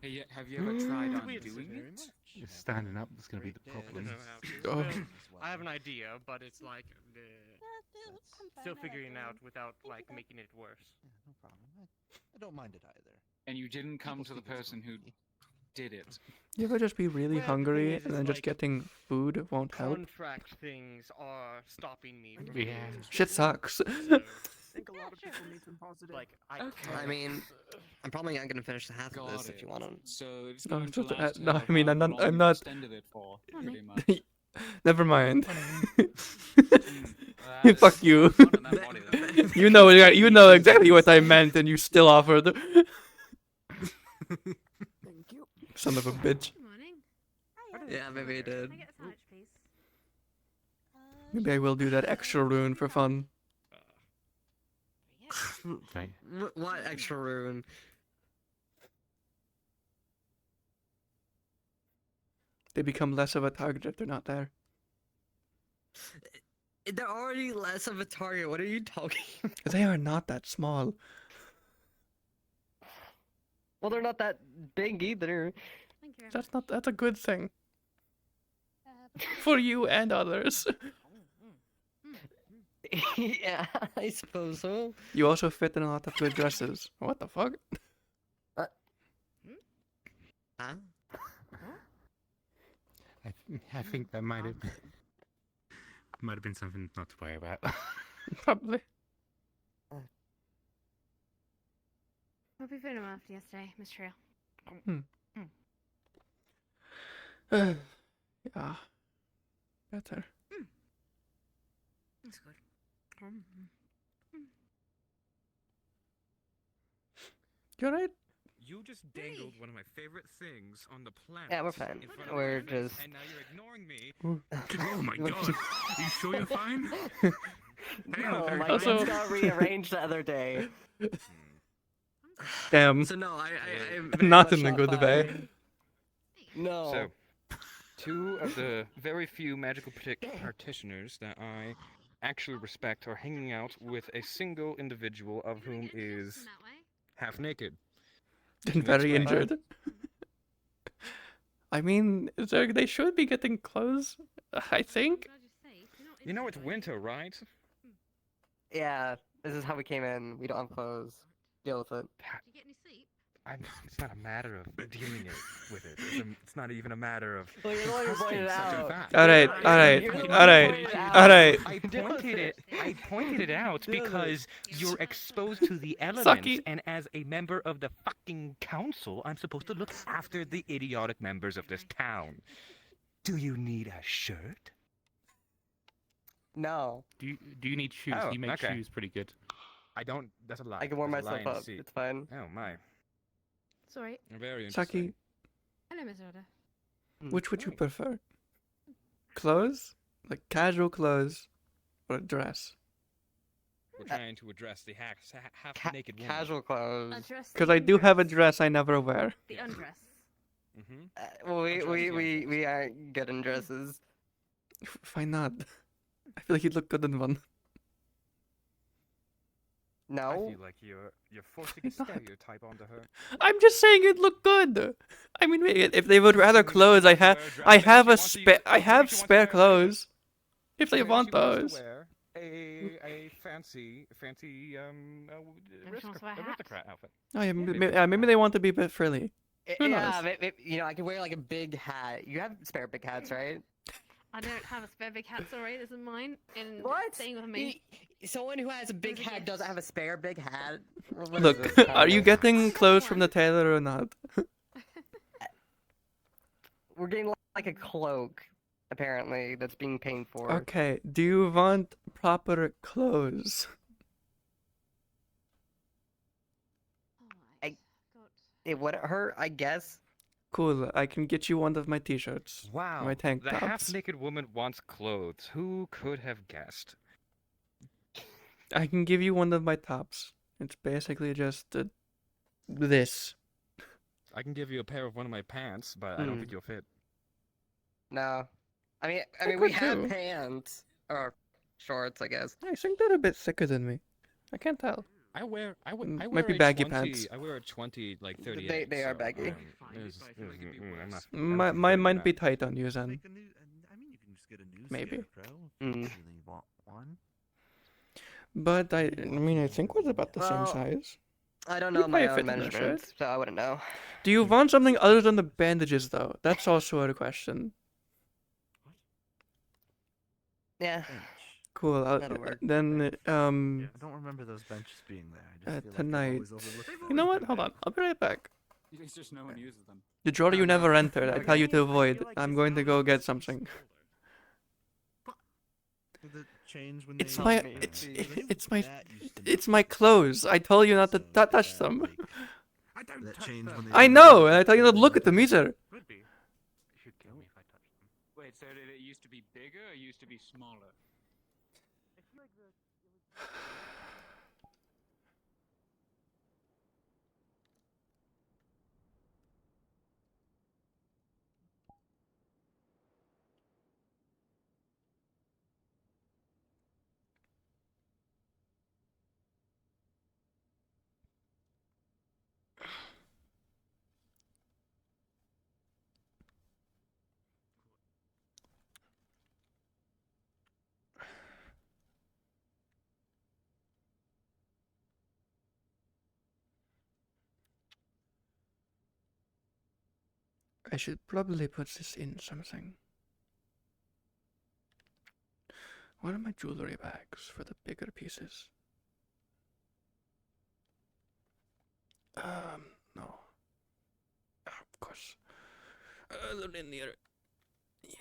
Hey, have you ever tried undoing it? Just standing up is gonna be the problem. Oh. I have an idea, but it's like still figuring out without like making it worse. No problem. I don't mind it either. And you didn't come to the person who did it. You ever just be really Well, the hungry thing is, and then it's just like getting food won't help? Contract things are stopping me from Yeah. doing this. Shit sucks. So, I think a lot of people need some positive. like I mean, I'm probably not gonna finish the half of this if you want to. So it's No, going it's to just, last no, I however mean, I'm long not. I'm you not. extended it for, pretty much. Never mind. That Fuck is you. not in that body, then. You know exactly what I meant, and you still offered. Thank you. Son of a bitch. Yeah, maybe I did. Can I get a sandwich, please? Maybe I will do that extra rune for fun. Right. What extra rune? They become less of a target if they're not there. They're already less of a target. What are you talking about? They are not that small. Well, they're not that big either. Thank you. That's a good thing. For you and others. Yeah, I suppose so. You also fit in a lot of good dresses. What the fuck? Huh? I think that might have been something not to worry about. Probably. Hope you're feeling well after yesterday, Miss Trio. Yeah. Better. That's good. You alright? You just dangled one of my favorite things on the planet. Yeah, we're fine. in front of We're my face, just. And now you're ignoring me. Oh my god. Are you sure you're fine? No, my Also- also... got rearranged the other day. Damn. So no, I'm Not very in a much good fine. way. No. So, two of the very few magical practitioners that I actually respect are hanging out with a single individual of whom is half naked. And very injured. I mean, they should be getting clothes, I think. You know it's winter, right? Yeah, this is how we came in. We don't have clothes. Deal with it. Did you get any sleep? It's not a matter of dealing with it. It's not even a matter of. Well, you're the one who pointed it out. Alright, alright, You're the one who alright, pointed it out. alright. I pointed it out because you're exposed to the elements, Sucky. and as a member of the fucking council, I'm supposed to look after the idiotic members of this town. Do you need a shirt? No. Do you need shoes? Oh, He makes okay. shoes pretty good. I don't. That's a lie. I can warm That's a lie myself in up. deceit. It's fine. Oh my. Sorry. Very interesting. Saki, Hello, Miss Order. which would you prefer? Clothes? Like casual clothes? Or a dress? We're trying to address the half-naked woman. Casual clothes. Undress. Because I do have a dress I never wear. The undress. Well, we aren't good in dresses. Why not? I feel like you'd look good in one. I No. feel like you're forcing a Why not? stereotype onto her. I'm just saying it'd look good. I mean, if they would rather clothes, I have spare clothes. If they want those. A fancy aristocrat outfit. Oh, yeah, maybe they want to be a bit frilly. Who Yeah, knows? you know, I could wear like a big hat. You have spare big hats, right? I don't have a spare big hat, sorry, this is mine. And What? staying with me. Someone who has a big hat doesn't have a spare big hat. What is Look, this are you kind of- getting clothes from the tailor or not? We're getting like a cloak, apparently, that's being paid for. Okay, do you want proper clothes? It wouldn't hurt, I guess. Cool, I can get you one of my t-shirts. Wow. My tank The tops. half-naked woman wants clothes. Who could have guessed? I can give you one of my tops. It's basically just this. I can give you a pair of one of my pants, but I don't think you'll fit. No. I mean, I we could have too. pants or shorts, I guess. I think they're a bit thicker than me. I can't tell. I wear Might be baggy 20, pants. I wear a 20 like 38. They are so, baggy. I'm not. Mine might be tight on you then. I mean, you can just get a new Maybe. Scarecrow if you really want one. But I mean, I think we're about the same Well, size. I don't You know probably my fit own in that measurements, shirt. so I wouldn't know. Do you want something other than the bandages, though? That's also a question. Yeah. Cool. That'll work. Then, I don't remember those benches being there. I just feel like tonight. they're always overlooked. You know what? Hold on. I'll be right back. It's just no one uses them. The drawer you never entered. I tell you to avoid. I'm going to go get something. Did it change when It's they my, made it's, it? it's my, That used to it's my clothes. I told you not to touch them. That changed when they I know, and I tell you not to look at them either. Would be. You should kill me if I touch them. Wait, so did it used to be bigger or used to be smaller? I should probably put this in something. One of my jewelry bags for the bigger pieces. No. Of course. A little in there. Yeah.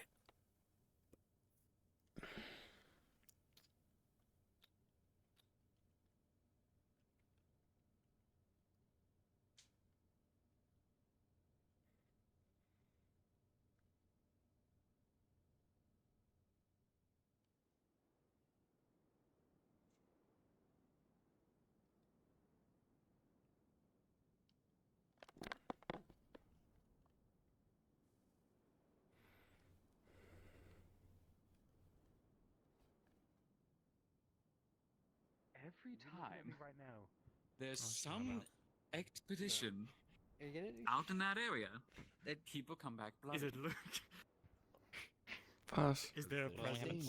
Every time there's some expedition out in that area, that people come back bloody. Is it Luke? Pass. Is there a present?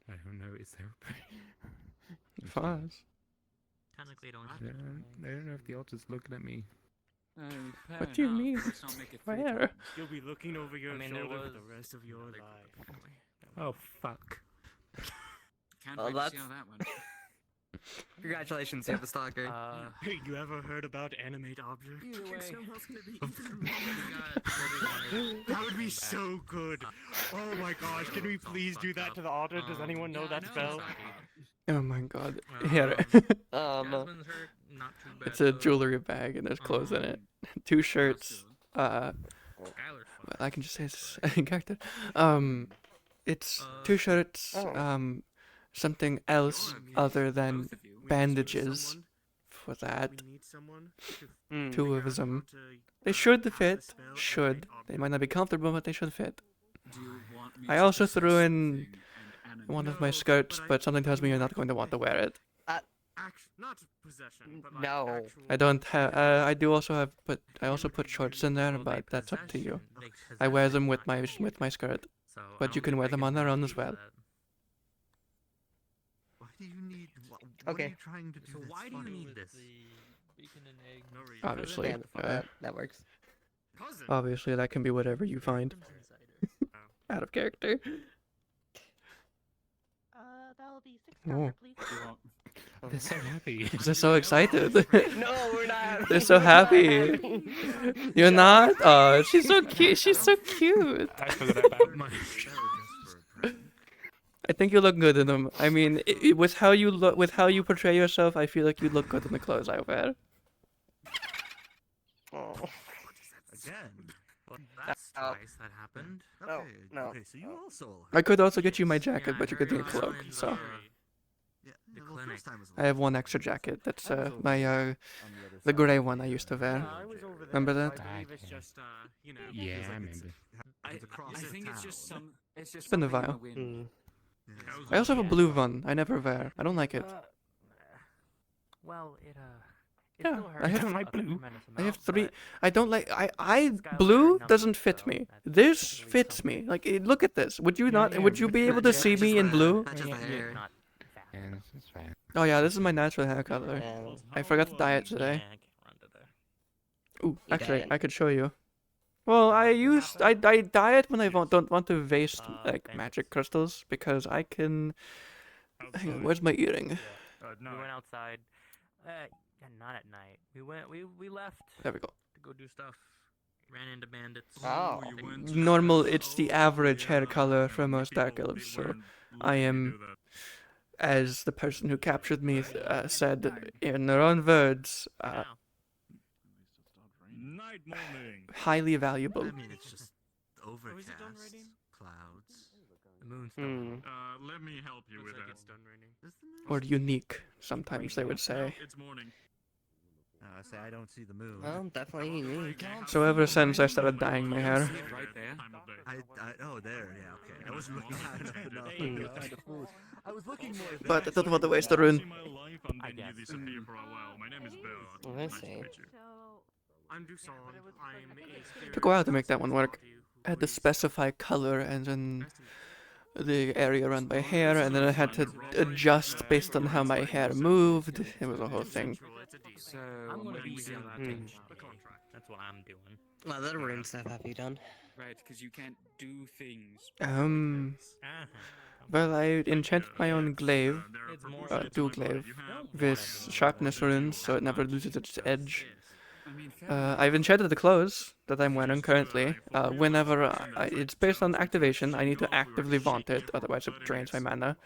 I don't know. Is there? Pass. Technically, don't. I don't know if the altar's looking at me. Fair What do you enough, mean? but let's not make it three Where? times. You'll be looking over your mean, there shoulder for was the rest of your life. Oh fuck. Can't Well, wait to see that's- how that went. Congratulations, you have a stalker. Hey, you ever heard about animate objects? Either way, That would be so good. Oh my gosh, can we please do that to the altar? Does anyone know that spell? Oh my god. Here. Jasmine's hurt, not too bad. It's a jewelry bag and there's clothes in it. 2 shirts. Skylar's Well, fine. I can just say it's a character. It's 2 shirts. Something else other than bandages for that. We need someone to 2 figure of out them. how to They should cast fit. the spell and Should. animate They might not be comfortable, but they should fit. Do you want me I to also possess threw the in thing and animate one of No, my skirts, but but something tells me you're not going to want to wear it. not possession, but like No. actual I don't have. I do also have. But I also put shorts in there, but that's up to you. I wear them with my skirt, So, I but don't you can think wear they them on their own as use well. that. Why do you need? What Okay. are you trying to do? So that's why do you funny? need this? Obviously, Yeah, that works. obviously that can be whatever you find. Out of character. That'll be Oh. $6, please. They're so happy. They're so excited. No, we're not. They're so happy. You're not? Oh, she's so cute. She's so cute. I forgot about my. I think you look good in them. I mean, with how you look, with how you portray yourself, I feel like you look good in the clothes I wear. Oh. Again. Well, that's twice that happened. Okay, no. Okay, so you also. I could also get you my jacket, but you're getting a cloak. So Yeah, clinic. I have one extra jacket. That's the gray one I used to wear. Remember that? Yeah, I remember. I think it's just some. It's just It's been a something in while. the wind. I also have a blue one. I never wear. I don't like it. Well, it Yeah, still I hurts have a tremendous I have amount, 3. but I don't like. Blue doesn't fit me. This fits me. Like, look at this. Would you not? Would you be able to see me in blue? not Yeah, that's fine. Oh yeah, this is my natural hair color. I forgot to dye it today. Ooh, actually, I could show you. Well, I dye it when I don't want to waste like magic crystals because I can. Hang on, where's my earring? we went outside. Not at night. We left. There we go. To go do stuff. Ran into bandits. Oh. Normal, it's the average hair color for most dark elves, so I am, as the person who captured me said in their own words, highly valuable. I mean, it's just overcast, clouds. The moon's done. Let me help you with that. It's done raining. Or unique, sometimes they would say. It's morning. I say I don't see the moon. Well, definitely unique. So ever since I started dyeing my hair. Right there. Oh, there. Yeah. Okay. I wasn't looking high enough. Kind of foolish. I was looking more. But I don't want to waste the rune. I guess. My name is Bill. I see. I'm Dusan. I'm Took a while to make that one work. I had to specify color and then the area around my hair, and then I had to adjust based on how my hair moved. It was a whole thing. So I'm gonna be maybe That's what I'm doing. What other rune stuff have you done? right, because you can't do things. Well, I enchanted my own glaive, dual glaive, with sharpness runes, so it never loses its edge. I've enchanted the clothes that I'm wearing currently. Whenever it's based on activation, I need to actively vaunt it, otherwise it drains my mana.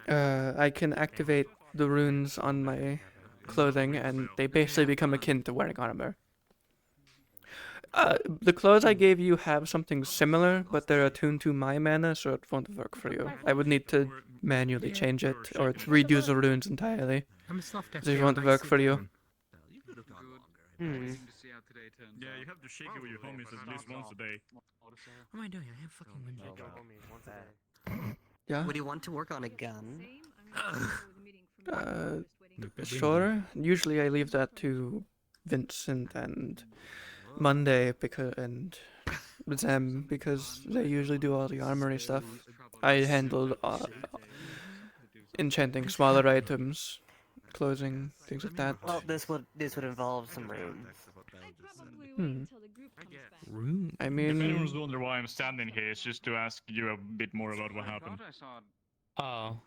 I can activate the runes on my clothing, and they basically become akin to wearing armor. The clothes I gave you have something similar, but they're attuned to my mana, so it won't work for you. I would need to manually change it, or to redo the runes entirely. So it won't work for you. Yeah, you have to shake it with your homies at least once a day. What am I doing? I have fucking wind. Yeah? Would you want to work on a gun? Sure. Usually I leave that to Vincent and Monday and Zem because they usually do all the armory stuff. I handle enchanting smaller items, clothing, things like that. Well, this would involve some runes. I If mean, anyone's wondering why I'm standing here, it's just to ask you a bit more about what happened. Oh,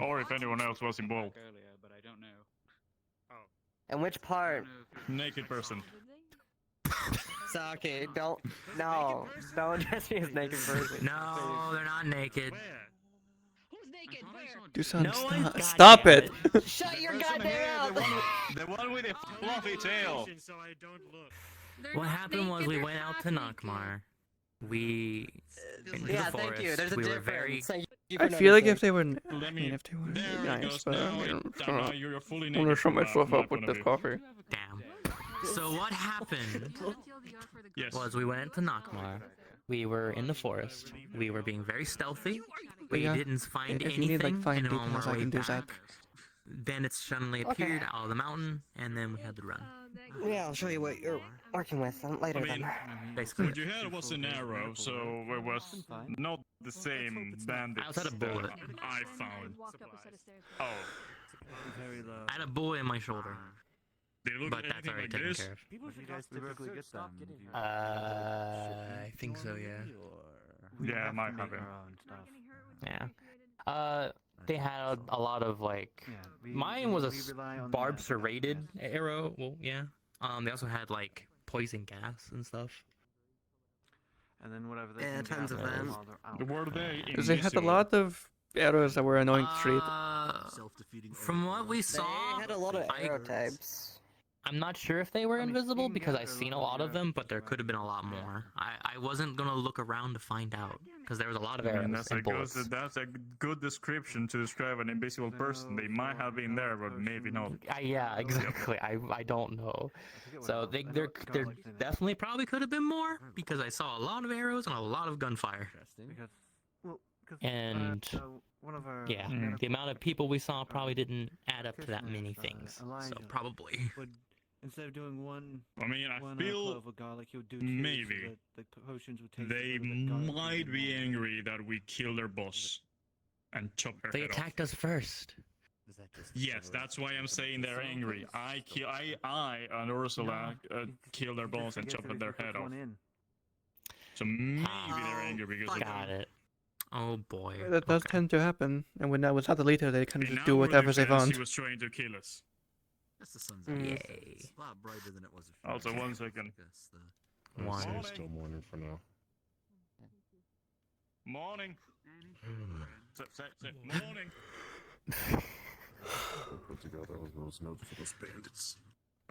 Or if anyone else was involved. Earlier, but I don't know. And which part? Naked person. Saki, don't address me as naked person. No, they're not naked. do something. No one's Stop it! Shut your goddamn mouth! The one with the fluffy tail. What happened was we went out to Nakmar. We into the forest. Thank you. There's a we were difference. very. Thank you I for feel like noticing. if they were, Let I me- mean, if they were There it nice, goes. but Now you're fully I'm naked. gonna show from myself my up with point this of view. coffee. Damn. So what happened Yes. was we went to Nakmar. we were in the forest. We were being very stealthy. We Yeah, didn't find if you anything. need, like, fine and on details, our I way can do that. back, bandits suddenly appeared out of the mountain, and then we had to run. Yeah, I'll show you what you're working with later I mean, then. Basically. what you had was an arrow, so it was not the same bandit I also had a bullet. that I found. Oh. Very low. I had a bullet in my shoulder, They look but that's anything already like taken this? care of. Where do you guys typically get them? Do you I think so, yeah. We Yeah, have might to have make it. our own stuff. Yeah. They had a lot of like. Mine was a rely on barbed the- serrated arrow. Well, yeah. They also had like poison gas and stuff. And then whatever they Yeah, can tons of gather them. while they're out. Were they Because they had a invisible? lot of arrows that were annoying to treat. Self-defeating From what we They saw, had a lot of I- arrow types. I'm not sure if they were invisible because I've seen a lot of them, but there could have been a lot more. I wasn't gonna look around to find out because there was a lot of arrows that's and bullets. that's a good description to describe an invisible person. They might have been there, but maybe not. Yeah, exactly. I don't know. So there definitely probably could have been more because I saw a lot of arrows and a lot of gunfire. And yeah, the amount of people we saw probably didn't add up to that many things. So probably. Instead of doing one, I mean, I one feel clove of garlic, he would do two, maybe so that the potions would taste they a little bit garlicky might and be more. angry that we killed their boss and chopped her They head attacked us first. off. Yes, that's why I'm saying they're angry. I and Ursula killed their boss and chopped their head off. So maybe they're angry because Got it. Oh boy. That does tend to happen, and when that was out later, they can just do In our whatever they defense, want. He was trying to kill us. That's the sun's Yay. It's a lot brighter than it was. a few Also, minutes 1 ago. second. I'd say it's still morning for now. Morning. Morning. Put together those notes for those bandits.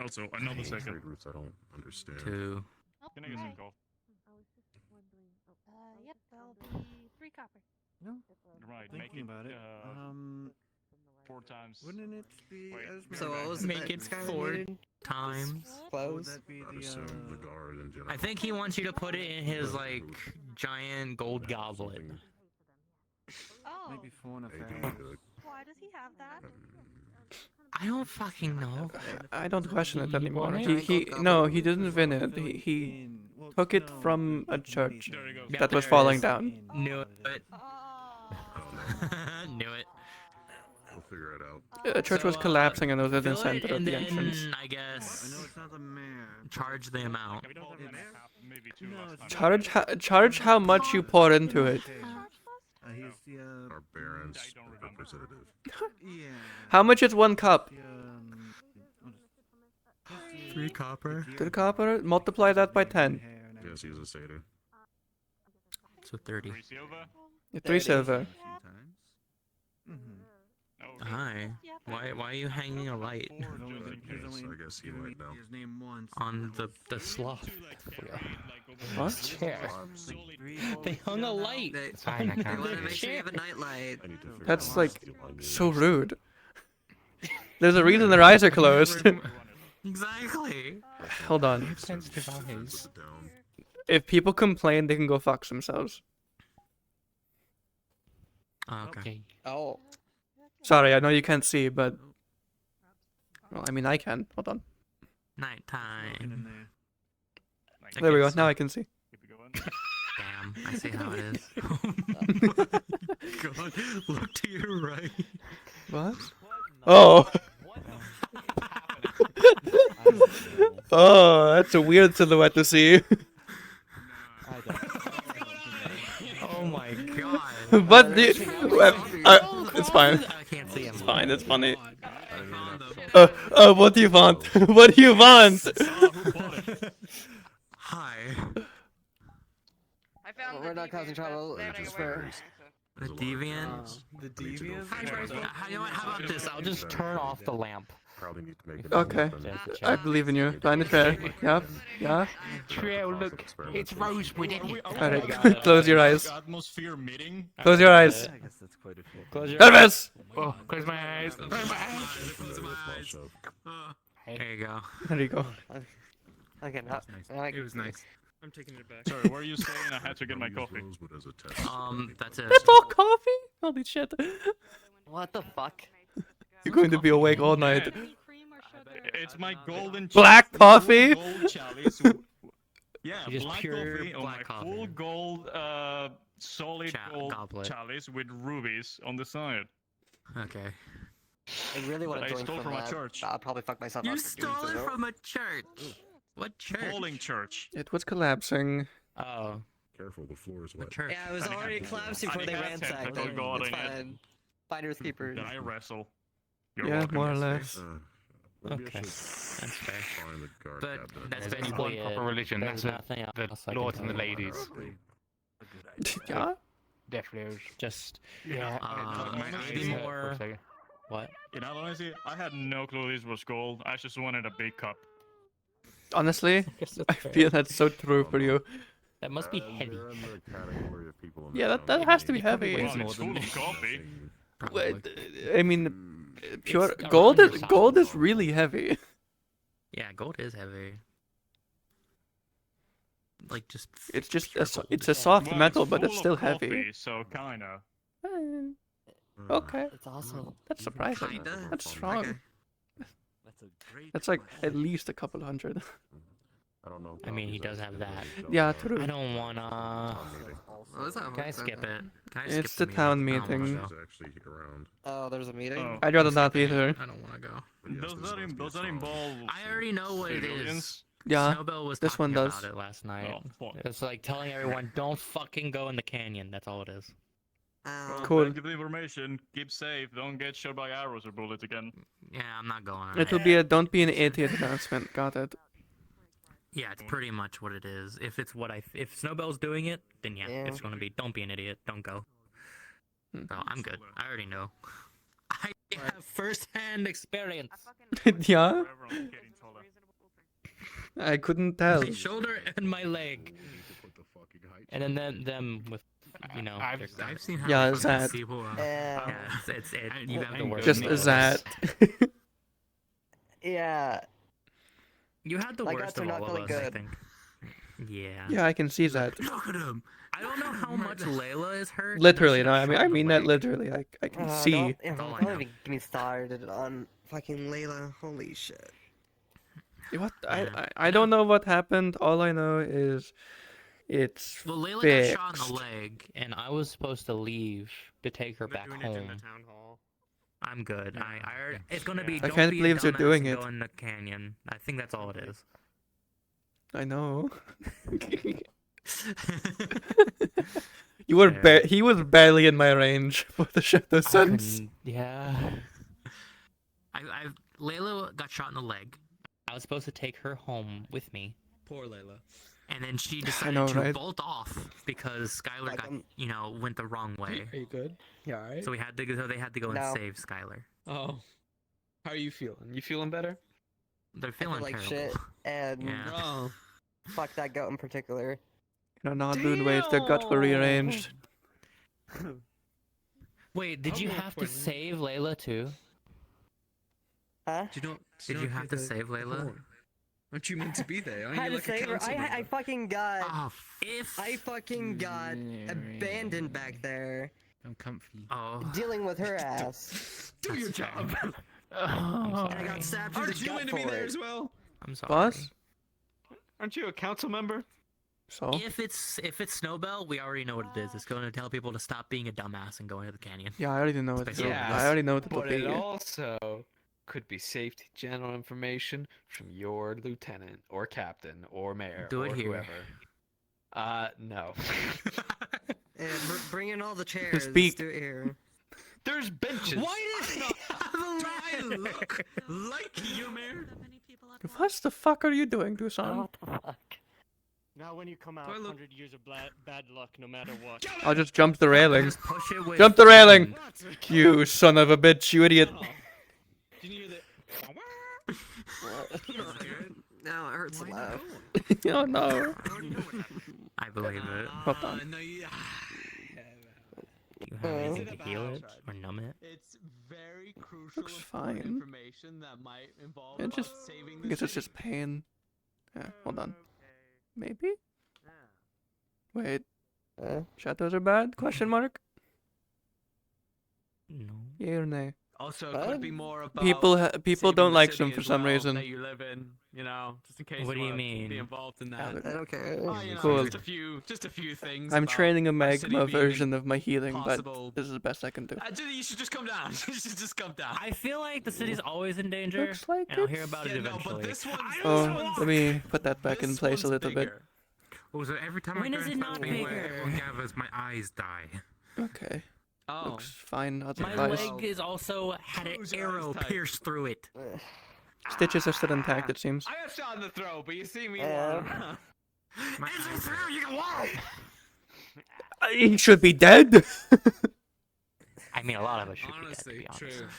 Also, another second. Trade routes I don't understand. 2. Can I get some coffee? Yep, that'll be 3 copper. No. Right, Thinking about it. 4 times. Wouldn't it be as So what was Make it 4 times. Close. That be I'd the assume the guard in general. I think he wants you to put it in his like giant gold goblet. Oh. maybe 4 and a They half. do good. Why does he have that? I don't fucking know. I don't question it anymore. won it? He no, he didn't win it. He took it from a church There you go. Yeah, that was there it falling is. down. Knew it. Oh. Knew it. We'll figure it out. The church was So, collapsing and there was a Fill it center at and the then, entrance. I guess, I know it's not the mayor. charge the amount. We don't have an half, maybe 2 last time. Charge how much you pour into it. He's the Our Baron's I don't remember. representative. yeah. How much is 1 cup? The, what is- 3 copper. 2 copper? Multiply that by 10. Yes, he's a satyr. So 30. 3 silver? 3 silver. Hi. Why are you hanging a light Yes, I guess he might know. His name once. on the sloth? What? Chair. They hung a light on They want to the make sure you chair. have a nightlight. I need to figure That's out like what steal I so need. rude. There's a reason their eyes are closed. Exactly. Hold on. Sensitive eyes. Put it down. If people complain, they can go fuck themselves. Okay. Oh. Sorry, I know you can't see, but... Well, I mean, I can. Hold on. Nighttime. There we go. Now I can see. Damn, I see how it is. God, look to your right. What? Oh! Oh, that's a weird silhouette to see. Oh my god. But it's fine. I can't see him. It's fine. It's funny. What do you want? What do you want? Hi. I found We're not causing trouble. Just for. The deviant. The deviant? You know what? How about this? I'll just turn off the lamp. Probably need to make it. Okay. I believe in you. Find a chair. Yep. Yeah. Trail, look, it's rosewood. Alright, close your eyes. Atmosphere meeting. Close your eyes. I guess that's quite a few. Close your Elvis! Oh, close my eyes. Close my eyes. There you go. There you go. Okay, not. It was nice. I'm taking it back. Sorry, where are you saying I had to get my coffee? That's it. That's all coffee? Holy shit. What the fuck? You're going to be awake all night. It's my golden Black coffee? Gold chalice. Yeah, Just black pure coffee on my black coffee. full gold, solid gold goblet. chalice with rubies on the side. Okay. I really want That to I join stole from a that. church. I'll probably fuck myself You up for doing stole it so. from a church. What church? Falling church. It was collapsing. Oh. Careful, the floor is wet. Church. Yeah, it was And it already had- collapsing and before it they had ransacked it. tentacle guarding It's it. fine. Finders keepers. Then I wrestle. You're Yeah, welcome. more or less. Maybe Okay. I should That's fair. find the guard But cabinet. that's There's basically one it. proper religion. There's That's nothing the else I can lords and the tell you. ladies. Yeah? Definitely. Just Yeah. maybe more. What? In all honesty, I had no clue this was gold. I just wanted a big cup. Honestly, I feel that's so true for you. That must be heavy. They're in the category of people in the Yeah, that has to be heavy. Well, it's full of coffee. Wait, I mean, pure It's gold around is your gold size. is really heavy. Yeah, gold is heavy. Like just. It's just pure a, gold. it's a soft Well, metal, it's but it's full still of heavy. coffee, so kinda. Okay, It's awesome. that's surprising. Kinda. That's strong. Okay. That's like at least a couple hundred. I don't know. I mean, he does have that. Yeah, true. I don't wanna. Oh, is that Can I work? skip Okay. it? Can I It's skip the town meeting? I don't wanna meeting. go. She's actually around. Oh, there's a meeting? Oh. I'd rather not either. I don't want to go. Does that involve? I already know what it is. civilians? Yeah, Snowbell was this one talking does. about it last night. Right. Oh, fuck. It's like telling everyone, don't fucking go in the canyon. That's all it is. Oh. Cool. Thank you for the information. Keep safe. Don't get shot by arrows or bullets again. Yeah, I'm not going. It'll be a don't be an idiot announcement. Got it. Yeah, it's pretty much what it is. If it's what if Snowbell's doing it, then yeah, Yeah. it's gonna be don't be an idiot, don't go. Hmm. So I'm good. I already know. I have first-hand experience. Yeah, Everyone's getting taller. I couldn't tell. My shoulder and my leg. And then them with, you know. I've their- seen how Yeah, fucking Zad. people. Yeah. Yeah, you have the word. Just Nicholas. that. Yeah. You had the My worst guts are of not all of feeling us, I good. think. Yeah. Yeah, I can see that. Look at him. I don't know how much Layla is hurt. Literally, She no. got I mean, shot I in the mean that leg. literally. I can see. Don't That's all I don't know. even get me started on. Fucking Layla. Holy shit. What? Yeah. I don't know what happened. All I know is it's Well, Layla fixed. got shot in the leg. And I was supposed to leave to take her They're back doing it in the home. town hall. I'm good. I already, it's gonna be. I Don't can't be a believe they're dumbass doing and it. Go in the canyon. I think that's all it is. I know. You were he was barely in my range for the Shadow Suns. Yeah. Layla got shot in the leg, I was supposed to take her home with me. Poor Layla. and then she decided know, to right? bolt off because Skylar Like, got, went the wrong way. Are you good? Yeah, alright? So they had to go No. and save Skylar. Oh. How are you feeling? You feeling better? They're I feel feeling like terrible. shit, and Yeah. Oh. fuck that goat in particular. In an odd mood ways, their gut were rearranged. Wait, did you have to save Layla too? Huh? Did you have to save Layla? Aren't you meant to be there? Aren't I had you to like a save her. council I member? fucking got. Oh, I fucking got abandoned back there, I'm comfy. Oh. dealing with her ass. Do your job. And I got stabbed through Aren't the you gut going to be for there it. as well? I'm sorry. Boss? Aren't you a council member? So? If it's Snowbell, we already know what it is. It's going to tell people to stop being a dumbass and go into the canyon. Yeah, I already know what Basically, I already know what it'll But be. it also could be safety general information from your lieutenant or captain or mayor Do it or here. whoever. No. And bring in all the chairs. Speak. Let's do it here. There's benches. Why does he have a I look like you, Mayor? What the fuck are you doing, Dusan? Now when you come out, 100 years of bad luck, no matter what. I'll just jump the railing. Just push it with Jump the railing! You son of a bitch, you idiot. Did you hear Now it hurts to laugh. Oh no. I believe it. Hold on. Do you have anything to heal it or numb it? It's very crucial Looks fine. information that might involve It just, saving I guess it's just pain. Yeah, hold on. Maybe? Wait. Shadows are bad? Question mark? No. Yay or nay? Also, it could be more about People saving don't the like city them for as some well reason. That you live in, just in case. What do you wanna mean? Be involved in that. I don't care. Cool. Just a few things. I'm about training a our city magma being version of my healing, possible- but this is the best I can do. You should just come down. You should just come down. I feel like the city's always in danger, Looks like and I'll it's- hear about it Yeah, no, but eventually. this one's- Oh, let me put that back in This place a one's little bit. bigger. Also, every time When I go is it into not that thing where bigger? everyone gathers, my eyes die. Okay. Oh. Looks fine My otherwise. leg is also had an Close your eyes arrow tight. pierced through it. Stitches are still intact, it seems. I got shot in the throat, but you see me. My eyes are- You can walk. He should be dead! I mean, a lot of us should Honestly, be dead, to be true. honest.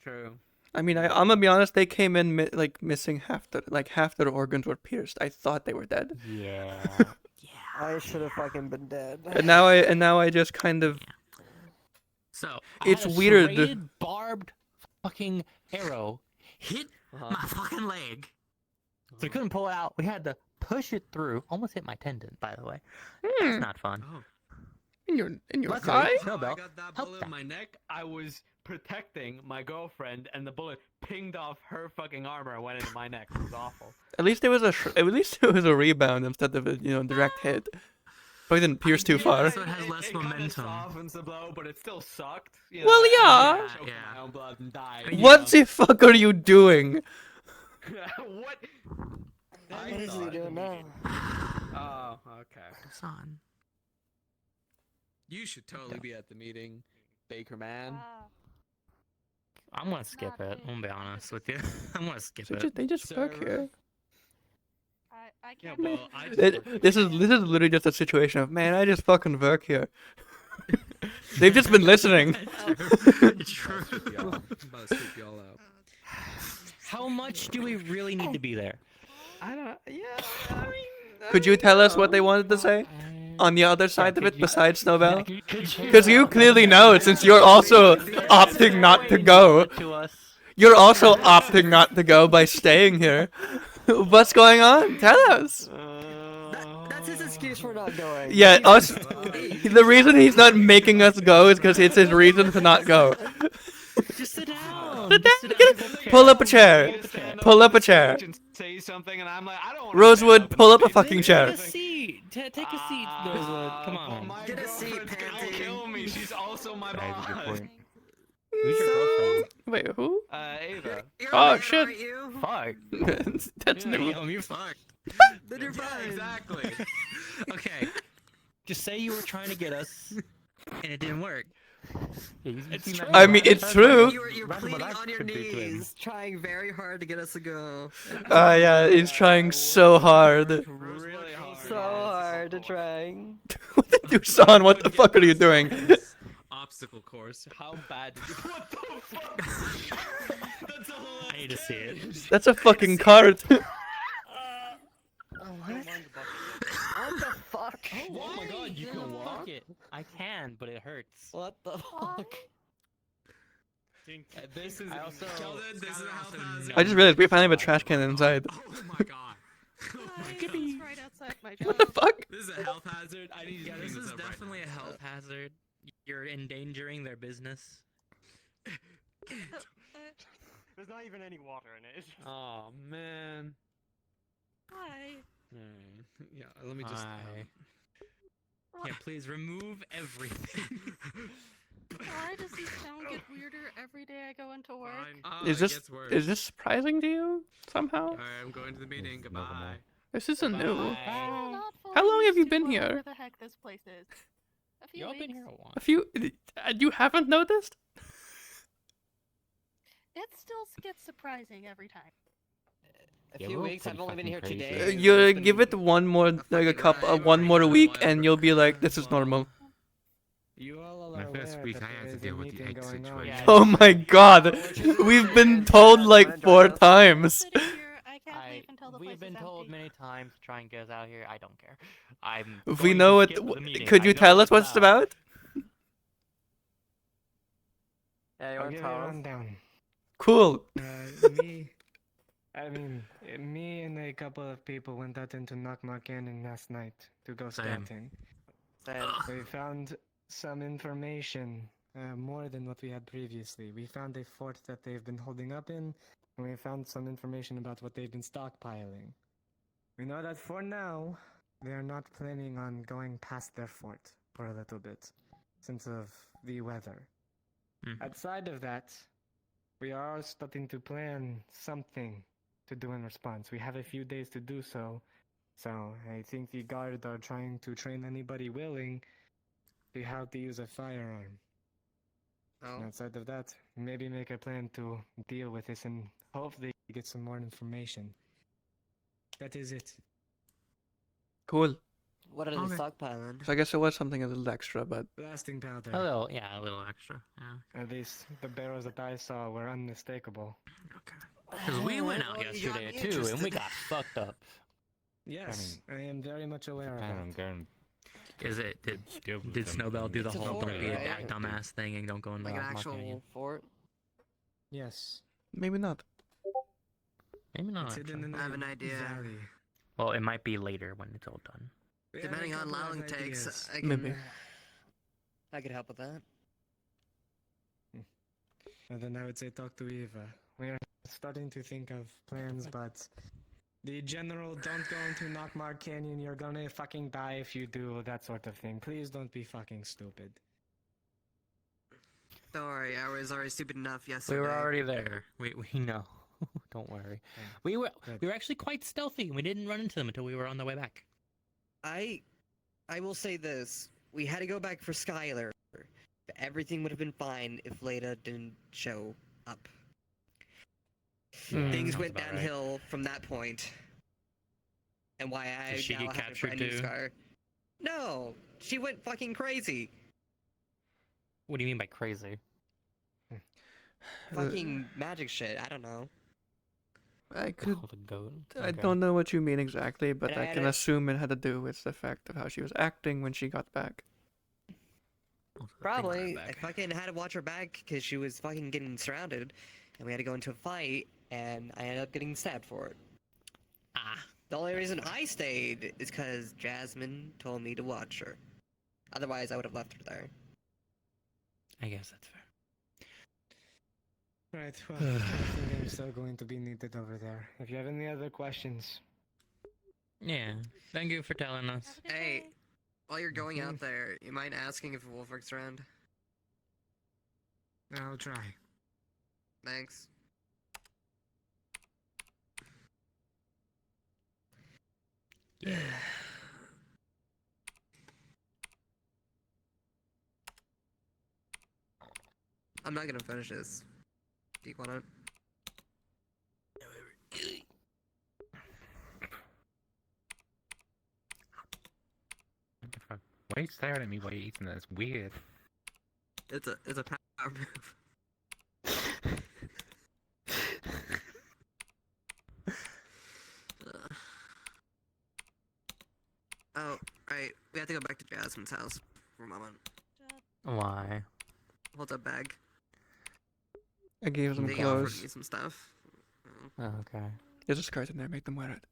True. I mean, I'm gonna be honest. They came in like missing half their organs were pierced. I thought they were dead. Yeah. I should have fucking been dead. And now I just kind of. So It's I had a weird. serrated, barbed fucking arrow hit my fucking leg. So we couldn't pull it out. We had to push it through. Almost hit my tendon, by the way. Hmm. That's not fun. In your Luckily, thigh? Snowbell I got that helped bullet that. in my neck. I was protecting my girlfriend, and the bullet pinged off her fucking armor and went into my neck. It was awful. At least it was a rebound instead of a direct hit. Probably didn't pierce too far. So it has less momentum. Softens the blow, but it still sucked. You Well, know, yeah. I choked on my own blood and died. What the fuck are you doing? What? What is he doing now? Oh, okay. Son. You should totally be at the meeting, Baker man. I'm gonna skip it. I'm gonna be honest with you. I'm gonna skip So it. they just work here. I can't. This is literally just a situation of, man, I just fucking work here. They've just been listening. True. I'm about to sweep y'all out. How much do we really need to be there? I don't. Yeah. I mean. Could you tell us what they wanted to say on the other side of it besides Snowbell? Because you clearly know it, since you're also opting not to go. You're also opting not to go by staying here. What's going on? Tell us. That's his excuse for not going. Yeah, us. The reason he's not making us go is because it's his reason to not go. Just sit down. Pull up a chair. Pull up a chair. Say something, and I'm like, I don't want. Rosewood, pull up a fucking chair. Take a seat. Take a seat, Rosewood. Come on. Get a seat, Panty. Kill me. She's also my boss. Who's your girlfriend? Wait, who? Ava. Oh shit. Fuck. That's new. Damn, you're fucked. Then you're fine. Exactly. Okay. Just say you were trying to get us. And it didn't work. It's true. I mean, it's true. You're pleading on your knees, trying very hard to get us to go. Yeah, he's trying so hard. Really hard. So hard to trying. Dusan, what the fuck are you doing? Obstacle course. How bad did you? What the fuck? That's a whole. I need to see it. That's a fucking cart. What the fuck? Oh my god, you can walk it. I can, but it hurts. What the fuck? This is also. Sheldon, this is a health hazard. I just realized we finally have a trash can inside. Oh my god. Oh my god. It's right outside my What the fuck? This is a health hazard. I need you to Yeah, clean this is up right definitely a health hazard. You're endangering their business. There's not even any water in it. Oh man. Hi. Yeah, let me just. Hi. Yeah, please remove everything. Why does this sound get weirder every day I go into work? Is this surprising to you somehow? Alright, I'm going to the meeting. Goodbye. This isn't new. How How long have you been here? Where the heck this place is? A few Y'all weeks. been here a while. A few. You haven't noticed? It still gets surprising every time. A Yeah, few we're all weeks. I've pretty only been here fucking 2 crazy. days. You give it one more, like one more week, and you'll be like, this is normal. You all My are first aware week, that I there had to is a deal with the meeting egg going on. situation. Oh my god, we've been told like 4 times. Sitting here, I can't leave until the We've place been is told empty. many times to try and get us out of here. I don't care. I'm. If we going know to what, skip the meeting. could I you know tell us what it's about? Yeah, you I'll want give to you a tell us? rundown. Cool. Me and a couple of people went out into Knockmar Canyon last night to go Same. scouting. Same. We found some information, more than what we had previously. We found a fort that they've been holding up in, and we found some information about what they've been stockpiling. We know that for now, they are not planning on going past their fort for a little bit, since of the weather. Outside of that, we are starting to plan something to do in response. We have a few days to do so, so I think the guard are trying to train anybody willing to how to use a firearm. Oh. Outside of that, maybe make a plan to deal with this and hopefully get some more information. That is it. Cool. What are they stockpiling? So I guess it was something a little extra, but Blasting powder. A little, yeah, a little extra. Yeah. At least the barrels that I saw were unmistakable. Because we went out yesterday too, and we got fucked up. Yes, I am very much aware of that. Is it? Did Snowbell do the whole "don't be a dumbass" thing and don't go in the Like an Lockmart actual Canyon? fort? Yes. maybe not. Maybe not. It's hidden actually. in I have an a idea. valley. Well, it might be later when it's all done. We have a Depending on couple how of long it takes, ideas. I can. Maybe. I could help with that. And then I would say talk to Eva. We are starting to think of plans, but the general don't go into Knockmart Canyon, you're gonna fucking die if you do, that sort of thing. Please don't be fucking stupid. Don't worry, I was already stupid enough yesterday. We were already there. We know. Don't worry. We were actually quite stealthy. We didn't run into them until we were on the way back. I will say this. We had to go back for Skylar. But everything would have been fine if Leda didn't show up. Things sounds went about right. downhill from that point. And why I Did she now get have a captured brand new too? scar. No! She went fucking crazy. What do you mean by crazy? Fucking magic shit, I don't know. I could. Oh, the goat. I Okay. don't know what you mean exactly, but And I I had can a- assume it had to do with the fact of how she was acting when she got back. Probably. I fucking had to watch her back because she was fucking getting surrounded. And we had to go into a fight, and I ended up getting stabbed for it. Ah. The only reason I stayed is because Jasmine told me to watch her. Otherwise, I would have left her there. I guess that's fair. Right, well, I think I'm still going to be needed over there. If you have any other questions. Yeah. Thank you for telling us. Hey, while you're going out there, you mind asking if Wolfrick's around? I'll try. Thanks. Yeah. I'm not gonna finish this. Do you wanna? Why are you staring at me while you're eating that? It's weird. It's a power move. Oh, right. We have to go back to Jasmine's house for a moment. Why? Hold up, bag. I gave them They offered clothes. me some stuff. Oh, okay. There's a skirt in there. Make them wear it.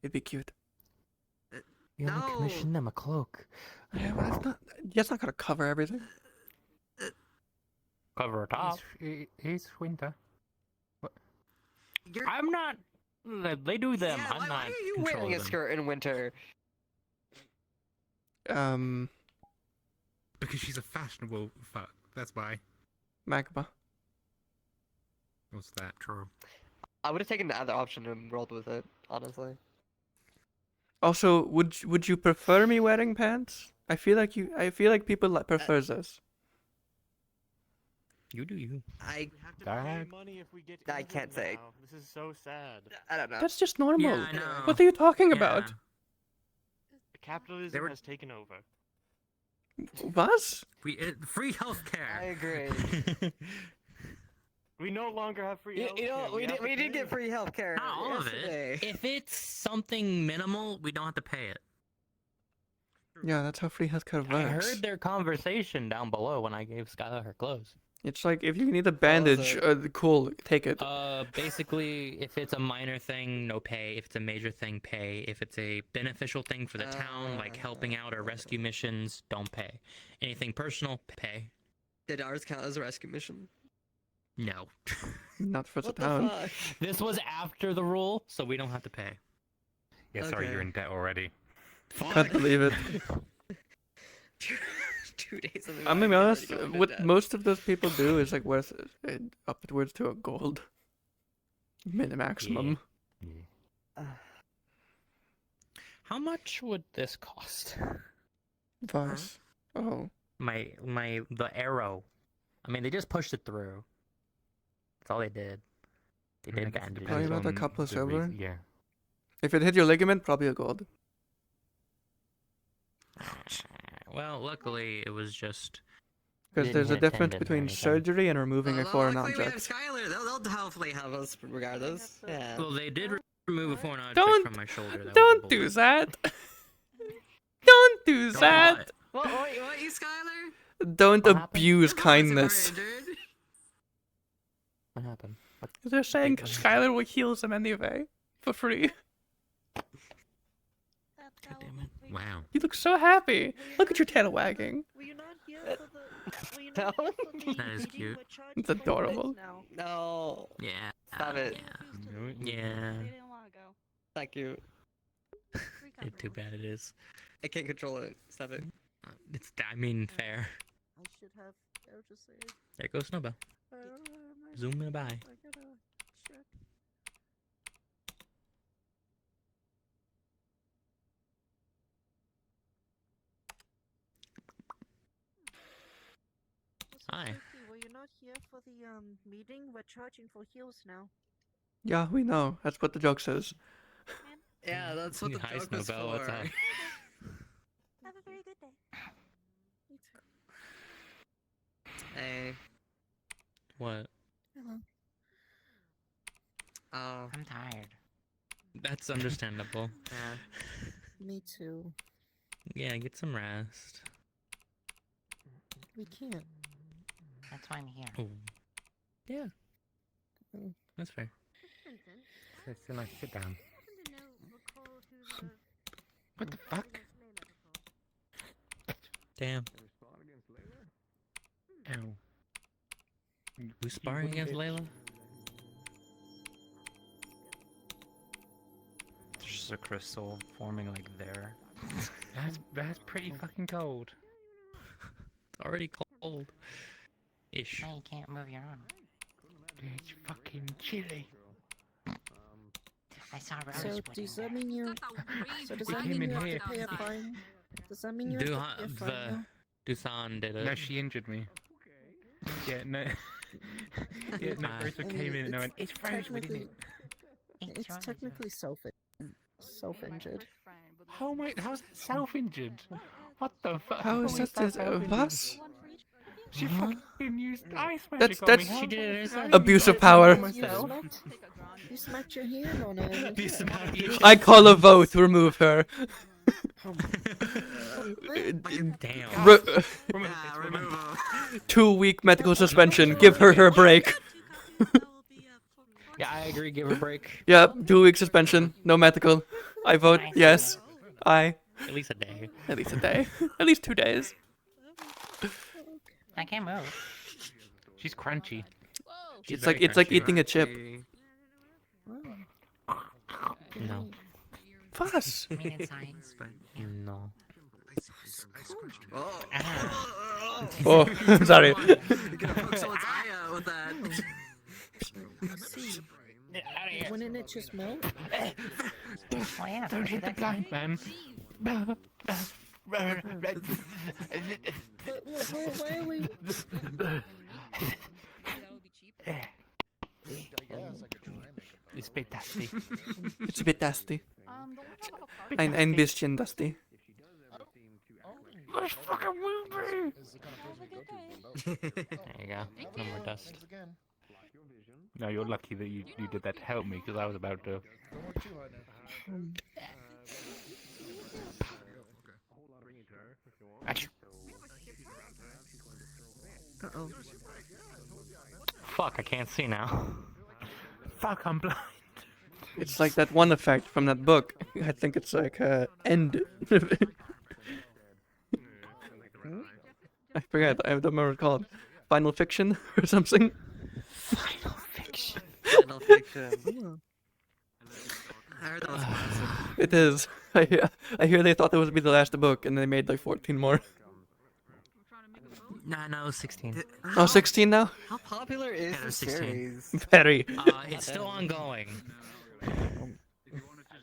It'd be cute. You only No! commissioned them a cloak. Yeah, well, that's not. That's not gonna cover everything. Cover it up. It's winter. I'm not. They do them. Yeah, I'm why not. are you controlling wearing a them. skirt in winter? Because she's a fashionable fuck. That's why. Magma. What's that? True. I would have taken the other option and rolled with it, honestly. Also, would you prefer me wearing pants? I feel like you. I feel like people prefers this. You do you. I money if we get I can't say. now. This is so sad. I don't know. That's just normal. Yeah, I know. What are you talking Yeah. about? Capitalism has taken over. What? Free healthcare. I agree. We no longer have free healthcare. You know, we have did to pay. get free healthcare. Not all of yesterday. it. If it's something minimal, we don't have to pay it. Yeah, that's how free healthcare I works. heard their conversation down below when I gave Skylar her clothes. It's like if you need a bandage, cool, take it. Basically, if it's a minor thing, no pay. If it's a major thing, pay. If it's a beneficial thing for the town, like helping out or rescue missions, don't pay. Anything personal, pay. Did ours count as a rescue mission? No. Not for the What the town. fuck? This was after the rule, so we don't have to pay. Yeah, sorry, Okay. you're in debt already. Can't believe it. 2 days. In the I'm gonna be ride, honest. already going to What debt. most of those people do is like worth upwards to a gold. Maximum. How much would this cost? Vice. Oh. The arrow. I mean, they just pushed it through. That's all they did. They did bandage. Probably about a couple of silver. Yeah. If it hit your ligament, probably a gold. Well, luckily it was just. Because there's a hit difference tendon or between anything. surgery and removing a foreign Luckily we have object. Skylar. They'll hopefully help us regardless. Yeah. Well, they did remove a foreign object Don't- from my shoulder. That Don't was a do bullet. that. Don't do that. What, you Skylar? Don't What happened? abuse kindness. What happened? What? They're saying Skylar will heal them anyway. For free. Wow. You look so happy. Look at your tail wagging. No. That is cute. It's adorable. No. Yeah. Stop it. Yeah. Thank you. It's too bad it is. I can't control it. Stop it. It's. I mean, fair. I should have. I was just saying. There goes Snowbell. Zooming by. I gotta check. Hi. Were you not here for the meeting? We're charging for heals now. Yeah, we know. That's what the joke says. Yeah, that's what the Hi, joke was Snowbell. What's for. up? Have a very good day. You too. Hey. What? Hello. Oh. I'm tired. That's understandable. Yeah. Me too. Yeah, get some rest. We can't. That's why I'm here. Oh. Yeah. That's fair. It's a nice sit down. What the fuck? Damn. Ow. Who's sparring against Layla? There's just a crystal forming like there. That's pretty fucking cold. It's already cold. Ish. No, you can't move your arm. It's fucking chilly. I saw Rose So putting does that mean you? So does We that came mean in you have here. to pay a fine? Does that mean you have to pay a fine now? Dusan did it. No, she injured me. Yeah, no. Yeah, no, Rachel came in and I went, it's French, we didn't. It's technically self-injured. How's that self-injured? What the fuck? How is that self-injured? She fucking used ice That's magic on me. that's She did it herself. abuse of power. You smacked your hand on it. I call a vote. Remove her. Damn. Remove her. 2-week medical suspension. Give her break. Yeah, I agree. Give her a break. Yep, 2-week suspension. No medical. I vote yes. Aye. At least a day. At least a day. At least 2 days. I can't move. She's crunchy. It's like eating a chip. No. Fuss. I mean, it's science, but No. Oh, sorry. You're gonna poke someone's eye out with that. See, wouldn't it just melt? oh yeah. Don't hit the blind man. But why are we? It's a bit dusty. It's a bit dusty. Ein bisschen dusty. Let's fucking move me! There you go. No more dust. No, you're lucky that you did that to help me, because I was about to... Uh-oh. Fuck, I can't see now. Fuck, I'm blind. It's like that one effect from that book. I think it's like end. I forget. I don't remember what it's called. Final Fiction or something. Final Fiction. Final Fiction. I heard that was classic. It is. I hear they thought that was be the last book, and they made like 14 more. No, 16. Oh, 16 now? How popular is Yeah, this 16. series? Very. It's still ongoing.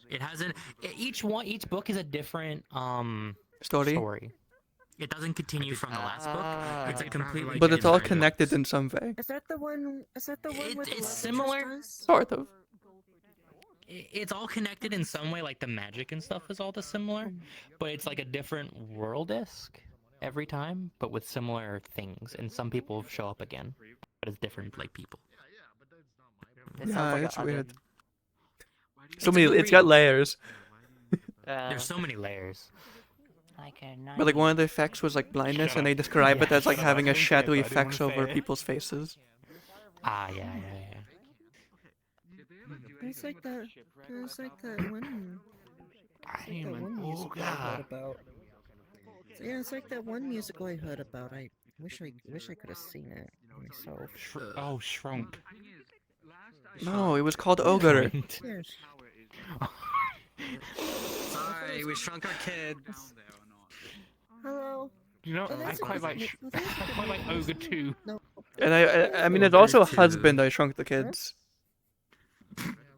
It hasn't. Each book is a different Story. It doesn't continue from the last book. It's a completely. But it's all different- connected in some way. Is that the one? Is that the one with It's the love similar. interest? Sort of. it's all connected in some way. Like the magic and stuff is all the similar, but it's like a different world-esque every time, but with similar things. And some people show up again, but it's different like people. Yeah, it's weird. It's So a many. good It's got read. layers. There's so many layers. But like one of the effects was like blindness, and they describe it as like having a shadowy effects over people's faces. Ah, yeah. There's like that one. It's like that one musical I heard about. So, yeah, it's like that one musical I heard about. I wish I could have seen it myself. Shrunk. No, it was called Ogre. Yes. Sorry, we shrunk our kids. Hello. You know, Oh, I that's quite a- like well, that's I quite like Ogre 2. No. And I mean, it's also Husband. I Shrunk the Kids.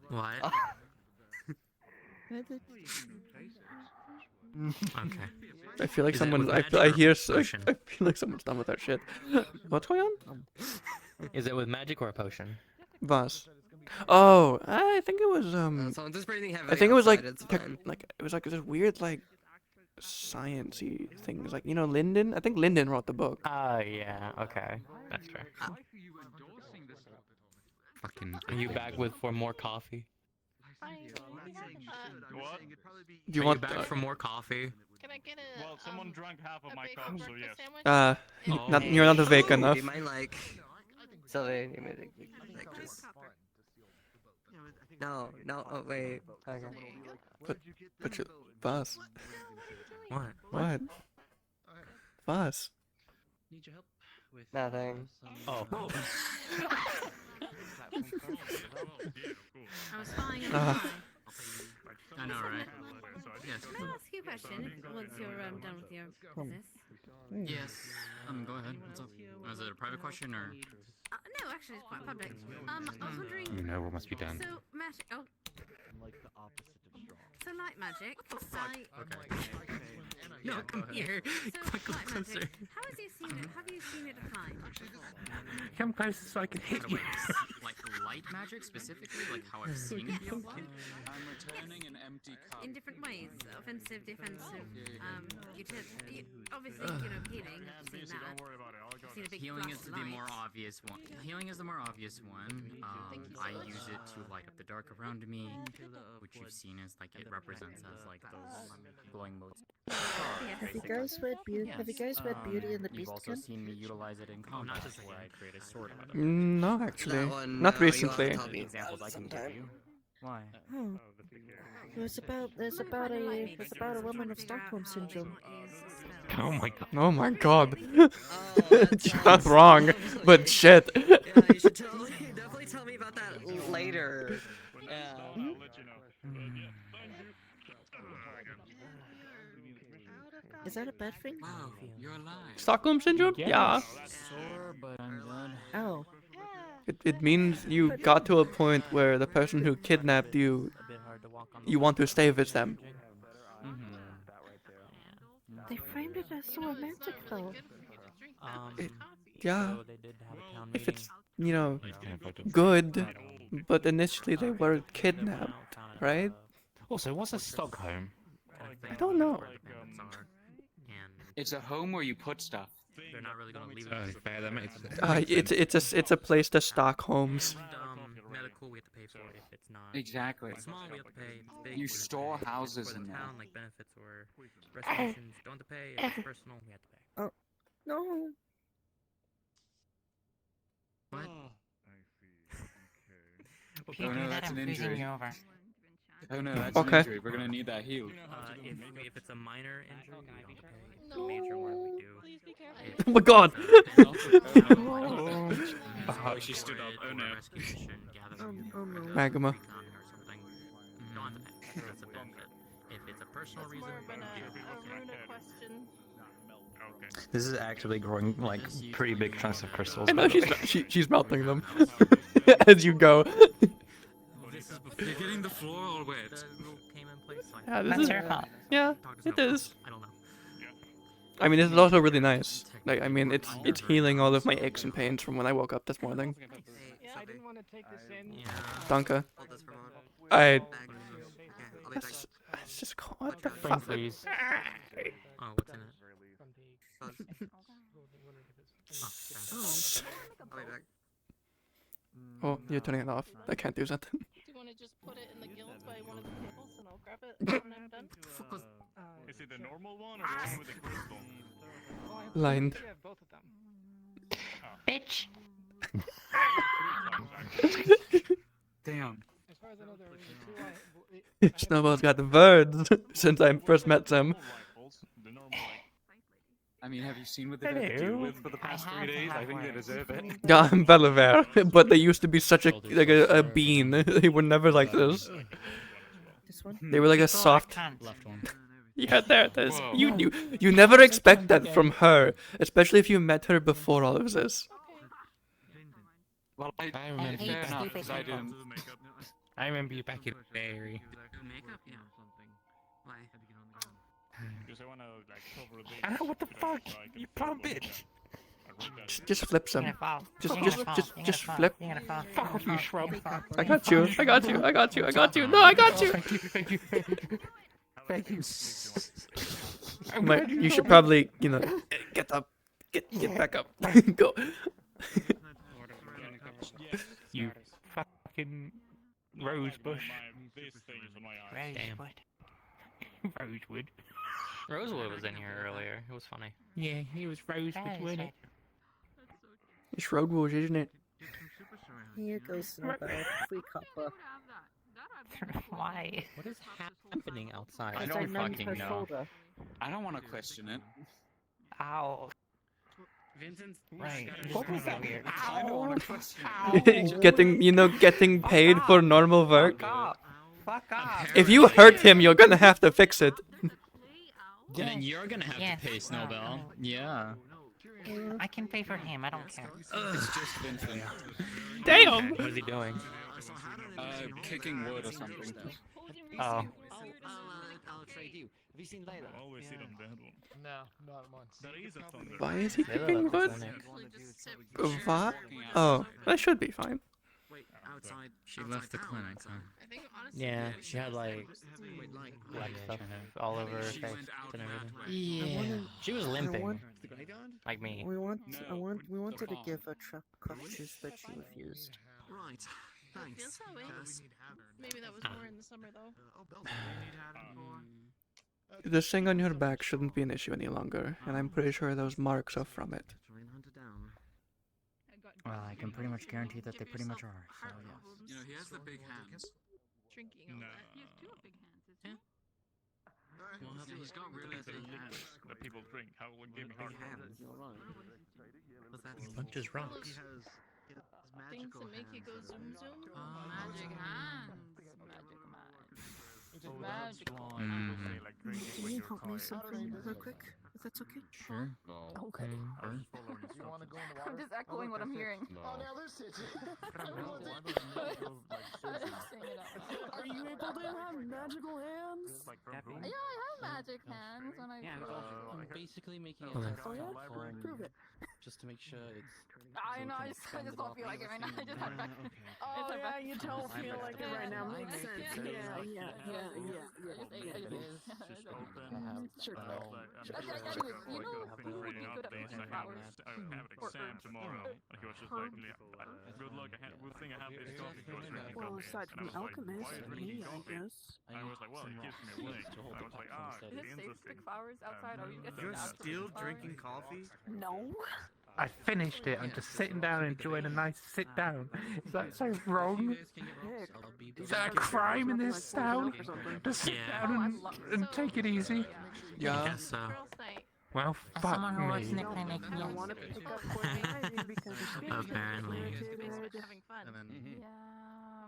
What? Okay. I feel like Is it someone. with I magic feel, I or hear. potion? I feel like someone's done with that shit. What's going on? Is it with magic or a potion? Voss. Oh, I think it was Someone's just breathing I heavily think it was like outside, it's tech- fine. like it was like this weird like sciencey things. Like Lyndon. I think Lyndon wrote the book. Yeah. Okay. That's fair. Fucking. Are you back with for more coffee? What? Do you Are want? you back for more coffee? Can I get a? Well, someone drank half of my cup, so yes. You're not awake enough. Do you mind like? Sylvie, you mind like just. No. Oh wait. Okay. But you, Voss. What? Voss. Need your help with nothing. Oh. I was flying in the Ah. sky. I know, right? Yes. Can I ask you a question once you're done with your business? Yes. Go ahead. What's up? Was it a private question or? No, actually, it's quite public. I was wondering. You know what must be done. So magic. Oh. So light magic. No, come here. So light magic. How have you seen it? Have you seen it applied? Come close so I can hit you. Like light magic specifically, like how I've seen it be applied? I'm returning an empty cup. In different ways, offensive, defensive, utility. Obviously, healing. I've seen that. I've seen a big Healing is flash of the light. more obvious one. Healing is the more obvious one. I use it to light up the dark around me, which you've seen as like it represents as like those glowing motes. Have you guys read Beauty? Have you guys read Beauty and the You've Beast also again? seen me utilize it in combat, where I create a sword out of it. No, actually, That one, not no, you recently. have to tell me Examples I can give sometime. you. Why? Oh. It's about a woman with Stockholm syndrome. Oh my god. Oh my god. You're not wrong, but shit. Yeah, you should definitely tell me about that later. Yeah. Is that a bad thing? Wow, you're alive. Stockholm syndrome? Yeah. Sore, but I'm good. Oh. It means you got to a point where the person who kidnapped you, you want to stay with them. They framed it as so romantic, though. Yeah. If it's, good, but initially they were kidnapped, right? Also, what's a Stockholm? I don't know. It's a home where you put stuff. They're not really gonna leave it. Oh, fair. That makes sense. It's a place to stock homes. Medical, we have to pay for it. If it's not Exactly. small, we have to pay. If it's big, You we have to store pay. houses for in the there. town, like benefits or restorations, don't have to pay. If it's personal, we have to pay. Oh, no. What? Oh no, that's an injury. Oh no, that's Okay. an injury. We're gonna need that healed. If it's a minor injury, we don't pay. If it's a major one, we do. Oh my god! Oh, she stood up. Oh no. Oh no. Magma. Don't have to pay. That's a benefit. If it's a personal reason, we do. This is actually growing like pretty big chunks of crystals. I know by the way. she's melting them as you go. You're getting the floor all wet. Yeah, this That's is. your fault. Yeah, it is. I don't know. I mean, this is also really nice. Like, I mean, it's healing all of my aches and pains from when I woke up this morning. Yeah, I didn't want to take this in. Danke. Hold this for a moment. I. I'll be back. It's just what the Phone fuck. freeze. Oh, what's in it? I'll be back. Oh, you're turning it off. I can't do that. Do you want to just put it in the guild by one of the tables and I'll grab it when I'm done? Is it the normal one or the one with the crystal? Lined. Yeah, both of them. Bitch. Damn. As far as I know, there are two. Snowball's got the birds since I first met them. I mean, have you seen what they've had to deal with for the past 3 days? I think they deserve it. Yeah, I'm Bellevere, but they used to be such a bean. They were never like this. This one? They were like a soft. Left one. Yeah, there it is. You never expect that from her, especially if you met her before all of this. Well, I remember fair enough, 'cause I didn't. I remember you back in the area. Makeup? Yeah. Why? Because I want to like cover the. Ah, what the fuck? You plump bitch. Just flip some. Just flip. Fuck off, you shrub. I got you. I got you. I got you. I got you. No, I got you. Thank you. Thank you. You should probably, get up. Get back up. Go. You fucking rosebush. Damn. Rosewood. Rosewood was in here earlier. It was funny. Yeah, he was rosewood, wasn't it? It's Roadwood, isn't it? Here goes Snowball. Free copper. Why? What is happening outside? I don't fucking know. I don't want to question it. Ow. Vincent, Right. What was that weird? I don't want to question it. getting paid for normal work. Fuck off. If you hurt him, you're gonna have to fix it. And then you're gonna have to pay Snowball. Yeah. I can pay for him. I don't care. It's just Vincent. Damn. What is he doing? Kicking wood or something. Oh. I'll trade you. Have you seen Layla? Always see them dead one. No, not once. There is a thunder. Why is he Layla kicking wood? looks What? Oh, that should be fine. Wait, outside. She left the clinic, huh? Yeah, she had like black stuff all over her face and everything. Yeah. She was limping. Like me. We wanted to give her truck cuff shoes, but she refused. Right. Thanks. Feels that way. Maybe that was more in the summer though. The thing on your back shouldn't be an issue any longer, and I'm pretty sure those marks are from it. Well, I can pretty much guarantee that they pretty much are. So yes. You know, he has the big hands. Drinking all that. He has two big hands. Well, he's got really big hands. That people drink. How would give me hard hands? Punches rocks. Things that make you go zoom zoom. Magic hands. Magic mind. Magic. Can you help me something real quick, if that's okay? Sure. Okay. I'm just echoing what I'm hearing. Oh, now there's Stitch. Are you able to have magical hands? Yeah, I have magic hands when I. I'm basically making Oh, it Prove it. just to make sure it's. I know, I just don't feel like it right now. I just have back. Oh, yeah, you don't feel like it right now. Makes sense. Yeah. Sure. You know who would be good at making flowers? I have an exam tomorrow. And he was just like, good luck. We'll sing a happy coffee because we're drinking Well, coffee. aside And I from was like, alchemist, why are you me, drinking I coffee? guess. I was like, well, it gives me a link. And I was like, Is it safe to interesting. pick flowers outside? Or you get You're stabbed for still picking drinking flowers? coffee? No. I finished it. I'm just sitting down enjoying a nice sit down. Is that so wrong? Is that a crime in this town? To sit down and take it easy? Yeah. I guess so. Well, fuck Someone who works in me. the clinic, I don't want to pick up poison ivy because it's big. Apparently. Having fun. Yeah,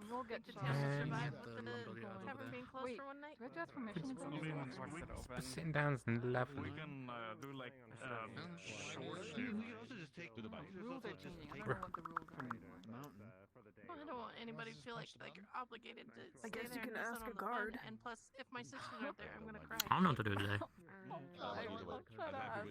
we'll get to Did you survive survive up for to the tavern being closed for one night? We have to ask permission. But sitting down's lovely. We can do like short. We also just take the rules are changing. I don't want the rules on the mountain. Well, I don't want anybody to feel like you're obligated to I stay guess there you can and ask listen a on the guard. phone, and plus, if my sisters are there, I'm gonna cry. I don't know what to do today. I will try to ask.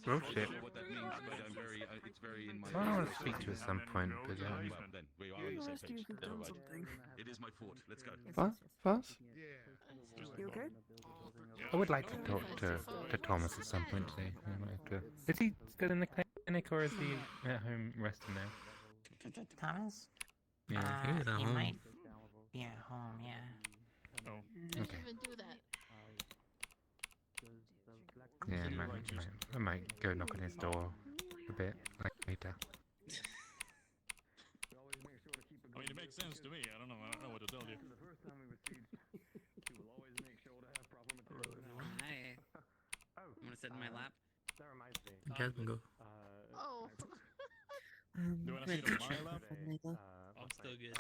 Oh shit. What that means, but I'm very, it's very in my. I want to speak to you at some point, but Then we are on the same page. Never mind. It is my fault. Let's go. What? You okay? I would like to talk to Thomas at some point today. Is he still in the clinic or is he at home resting now? Thomas? Yeah, he might be at home, yeah. Oh, Didn't okay. even do that. Yeah, I might go knock on his door a bit later. I mean, it makes sense to me. I don't know what to tell you. Hi. I'm gonna sit in my lap. Jasmine, go. Oh. Do you wanna sit on my lap? I'm still good.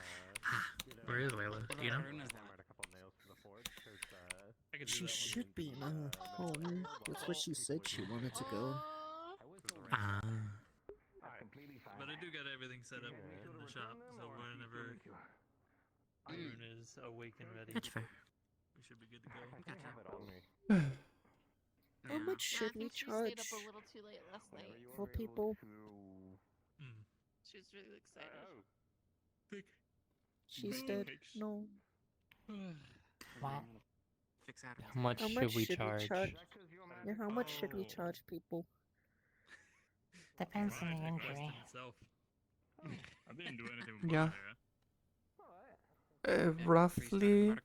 Where is Layla? Do you know? She should be in her home. That's what she said she wanted to go. Ah. But I do got everything set up in the shop, so whenever Arun is awake and ready, That's fair. we should be good to go. How much should we charge Stayed up a little too late last night. for people? She was really excited. She's dead. No. Wow. Fix that. How much should we charge? Yeah, how much should we charge people? Depends on the injury. I didn't do anything Yeah. there. Roughly,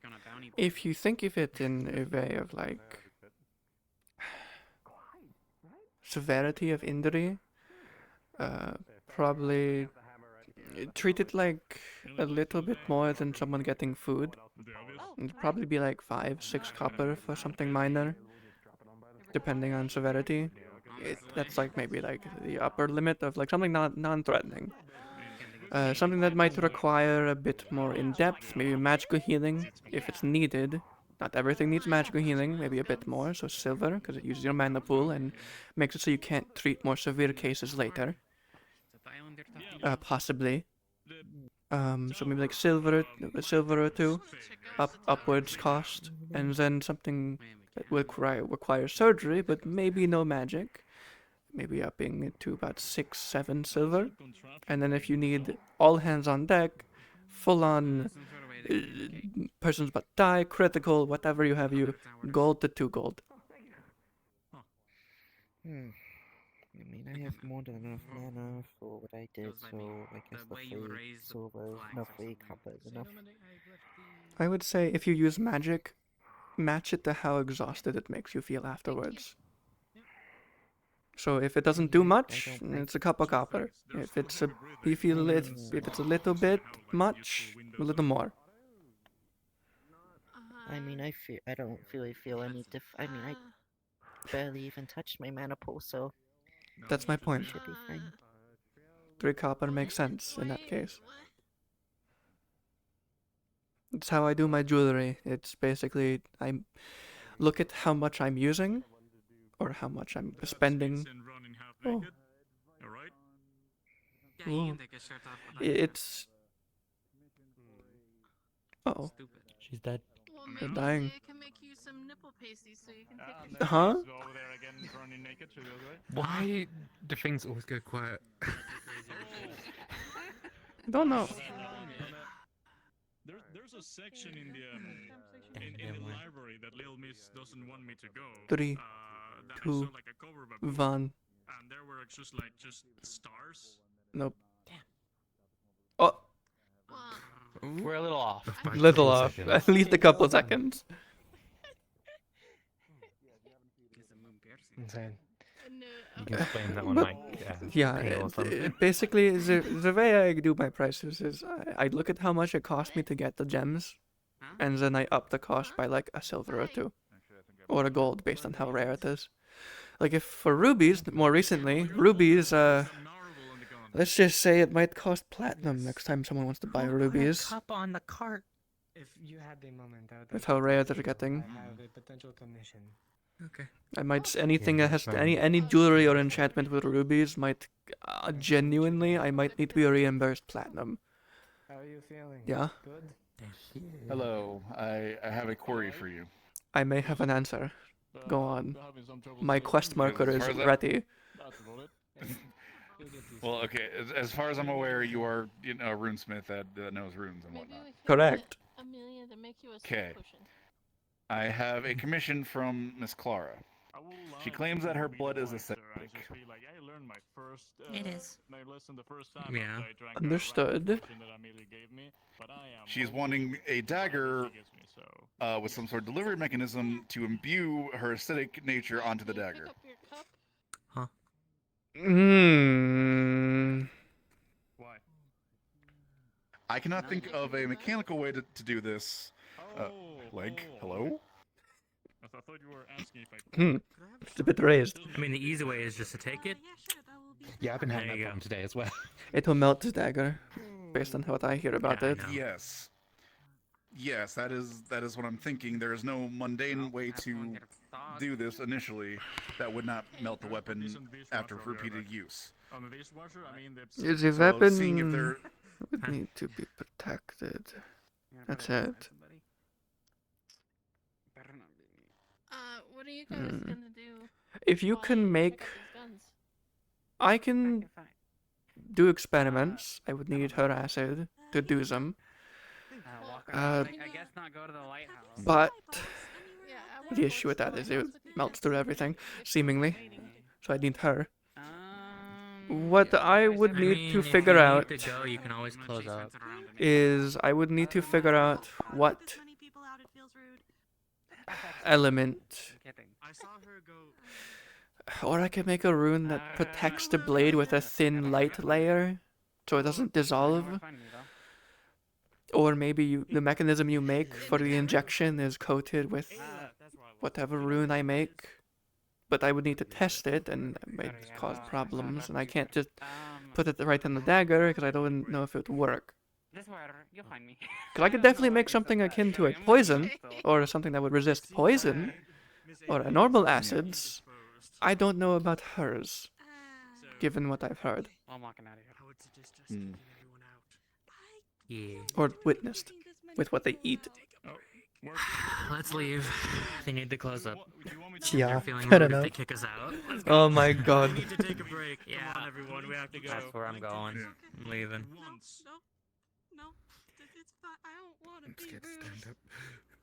if you think of it in a way of like severity of injury, probably treat it like a little bit more than someone getting food. It'd probably be like 5-6 copper for something minor, depending on severity. That's like maybe like the upper limit of like something non-threatening. Something that might require a bit more in-depth, maybe magical healing if it's needed. Not everything needs magical healing, maybe a bit more, so silver, because it uses your mana pool and makes it so you can't treat more severe cases later. Possibly. So maybe like silver or two, upwards cost, and then something that will require surgery, but maybe no magic. Maybe upping it to about 6-7 silver, and then if you need all hands on deck, full on person's about to die, critical, whatever you have, you gold to 2 gold. I mean, I have more than enough mana for what I did, so I guess the 3 silver, no 3 copper is enough. I would say if you use magic, match it to how exhausted it makes you feel afterwards. So if it doesn't do much, it's a cup of copper. If it's if it's a little bit much, a little more. I mean, I don't really feel any I mean, I barely even touched my mana pool, so That's my point. should be fine. 3 copper makes sense in that case. It's how I do my jewelry. It's basically I look at how much I'm using, or how much I'm spending. Oh. Ooh. It's. Uh-oh. She's dead. Well, I'm maybe dying. I can make you some nipple pasties so you can take a Huh? Why do things always go quiet? Don't know. There's a section in the library that Lil Miss doesn't want me to go. 3, that 2, is like a cover of a book, 1. and there were just stars. Nope. Oh, We're a little off. little off. At least a couple seconds. Insane. You can explain that one, But- like, Yeah, Pale or something. basically, the way I do my prices is I look at how much it cost me to get the gems, and then I up the cost by like a silver or 2, or a gold based on how rare it is. Like if for rubies, more recently, rubies, let's just say it might cost platinum next time someone wants to buy rubies. Cup on the cart. If you had a moment, I would With like how to rare let they're you know getting. I have a potential commission. Okay. I might anything that has that's any jewelry or enchantment with rubies might genuinely I might need to be reimbursed platinum. How are you feeling? Yeah. Good? Hello, I have a query for you. I may have an answer. Go on. My quest marker is As far as ready. Well, okay. As far as I'm aware, you are a runesmith that knows runes and whatnot. Correct. Amelia to make you a Okay. potion. I have a commission from Miss Clara. She claims that her blood is acidic. It is. Yeah. Understood. She's wanting a dagger with some sort of delivery mechanism to imbue her acidic nature onto the dagger. Why? I cannot think of a mechanical way to do this. Leg, hello? I thought you were asking if I It's a bit raised. I mean, the easy way is just to take it. Yeah, I've been having that problem today as well. It will melt the dagger, based on what I hear about it. Yes. Yes, that is what I'm thinking. There is no mundane way to do this initially that would not melt the weapon after repeated use. on the dishwasher. I mean, The weapon would need to be protected. That's it. What are you guys gonna do? If you can make... I can do experiments. I would need her acid to do them. I guess not go to the lighthouse. But the issue with that is it melts through everything, seemingly. So I need her. What I would need to figure out If you need to go, you can always close up. is I would need to figure out what element, or I could make a rune that protects the blade with a thin light layer so it doesn't dissolve. Or maybe the mechanism you make for the injection is coated with whatever rune I make. But I would need to test it, and it might cause problems, and I can't just put it right in the dagger, because I don't know if it would work. You'll find me. Because I could definitely make something akin to a poison, or something that would resist poison, or a normal acids. I don't know about hers, given what I've heard. I'm walking out of here. Yeah. Or witnessed, with what they eat. Let's leave. They need to close up. Yeah, They're feeling I rude don't if know. they kick us out. Oh my god. We need to take a break. Yeah. Come on, everyone. We have to go. That's where I'm going. I'm leaving.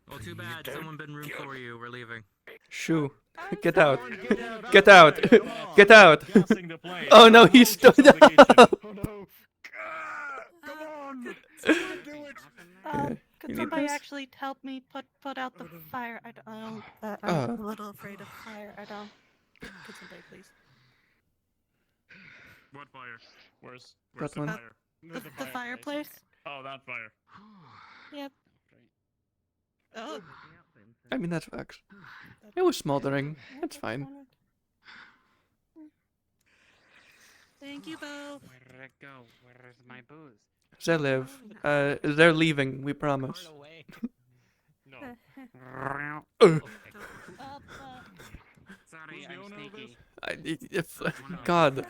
Well, too bad. Someone been room for you. We're leaving. Shoo. Get out. Get out. Get out. Oh no, he stood up. Could somebody actually help me put out the fire? I'm a little afraid of fire. Could somebody please? What fire? Where's What the one? fire? The fireplace? Oh, that fire. Yep. Oh. I mean, that works. It was smoldering. That's fine. Thank you both. Where did it go? Where's my booze? They live. They're leaving, we promise. No. Sorry, I'm sneaky. God.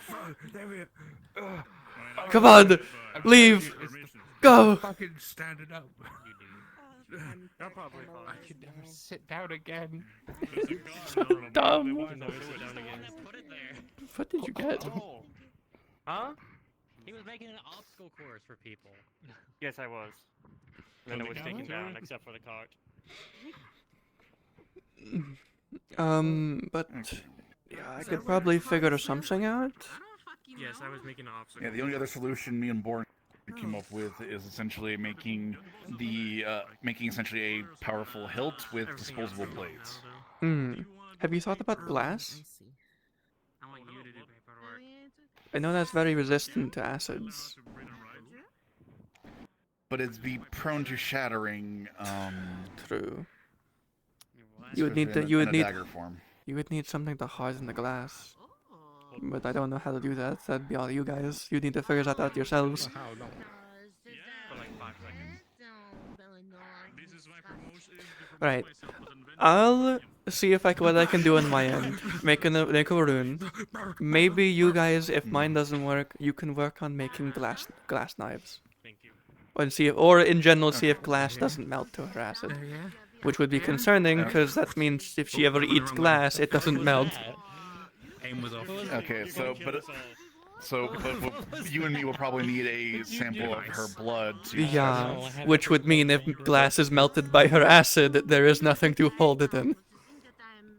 Come on! Leave! Go! Fucking standing up. You're probably fine. I can never sit down again. So dumb. You can never sit down again. What did you get? Huh? He was making an obstacle course for people. Yes, I was. Then it was taken down, except for the cart. But yeah, I could probably figure something out. Yes, I was making an obstacle. Yeah, the only other solution me and Born came up with is essentially making essentially a powerful hilt with disposable blades. Have you thought about glass? I want you to do paperwork. I know that's very resistant to acids. But it'd be prone to shattering. True. You would need especially to. You in would a need. dagger form. You would need something to harden the glass. But I don't know how to do that. That'd be all you guys. You need to figure that out yourselves. For like 5 seconds. Right. I'll see if what I can do on my end. Make a rune. Maybe you guys, if mine doesn't work, you can work on making glass knives. Thank you. Or see if, or in general, see if glass doesn't melt to her acid. which would be concerning because that means if she ever eats glass, it doesn't melt. Aim was off. Okay, but you and me will probably need a sample of her blood to Yeah, test. which would mean if glass is melted by her acid, there is nothing to hold it in.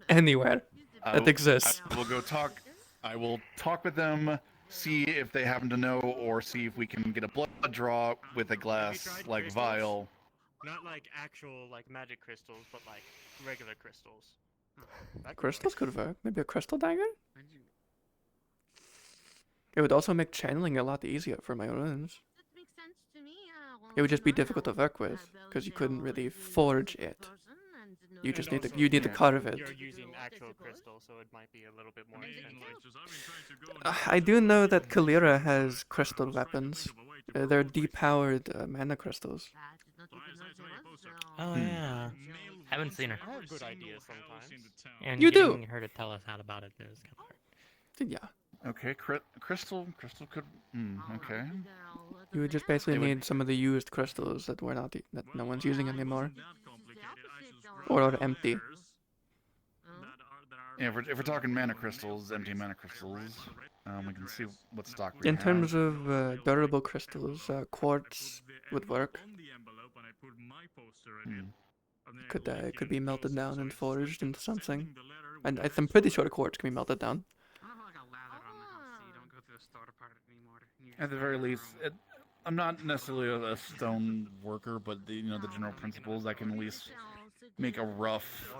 Anywhere that exists. I will talk with them, see if they happen to know, or see if we can get a blood draw with a glass like vial. Not like actual like magic crystals, but like regular crystals. Crystals could work. Maybe a crystal dagger? It would also make channeling a lot easier for my runes. It would just be difficult to work with, because you couldn't really forge it. You just need to carve it. You're using actual crystal, so it might be a little bit more expensive. I do know that Kalira has crystal weapons. They're depowered mana crystals. Oh yeah. Haven't seen her. I have good ideas sometimes. And You do. getting her to tell us how about it is kind of hard. Yeah. Okay, crystal could. Okay. You would just basically need some of the used crystals that that no one's using anymore, or are empty. Yeah, if we're talking mana crystals, empty mana crystals, we can see what stock we In have. terms of durable crystals, quartz would work. It could be melted down and forged into something. And I'm pretty sure quartz can be melted down. At the very least, I'm not necessarily a stone worker, but the general principles. I can at least make a rough,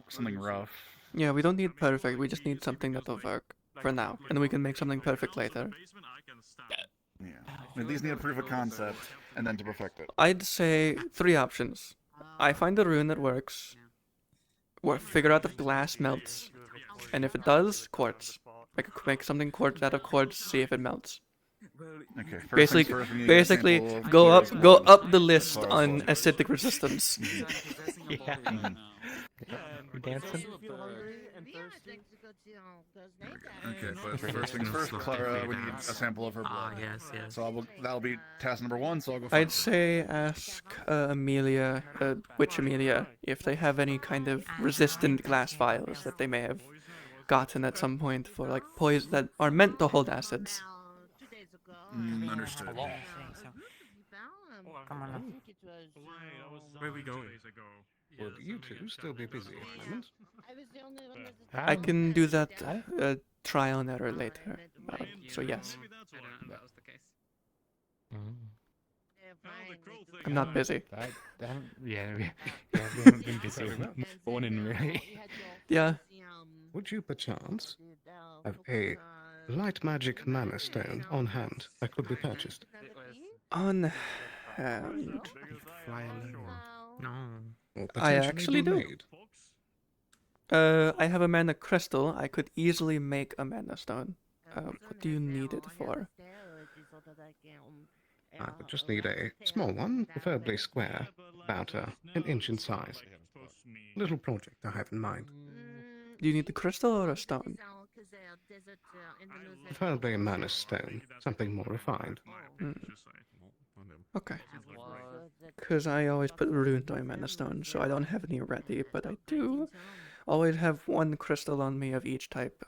something rough. Yeah, we don't need perfect. We just need something that'll work for now, and then we can make something perfect later. Yeah, we at least need a proof of concept, and then to perfect it. I'd say 3 options. I find a rune that works, or figure out if glass melts, and if it does, quartz. I could make something quartz out of quartz, see if it melts. Okay. Basically, go up the list on acidic resistance. Yeah. We're dancing. Okay, but first things first, Clara, we need a sample of her blood. Yes. So that'll be task number 1. So I'll go first. I'd say ask Amelia, Witch Amelia, if they have any kind of resistant glass vials that they may have gotten at some point for like poison that are meant to hold acids. Understood. Come on. Where are we going? Would you two still be busy at the moment? I can do that trial and error later. So yes. I'm not busy. We haven't been busy with morning, really. Yeah. Would you perchance have a light magic mana stone on hand that could be purchased? On hand. No. Or I potentially actually be do. made? I have a mana crystal. I could easily make a mana stone. What do you need it for? I would just need a small one, preferably square, about an inch in size. Little project I have in mind. Do you need the crystal or a stone? Preferably a mana stone, something more refined. Okay. Because I always put runes on my mana stone, so I don't have any ready, but I do always have 1 crystal on me of each type.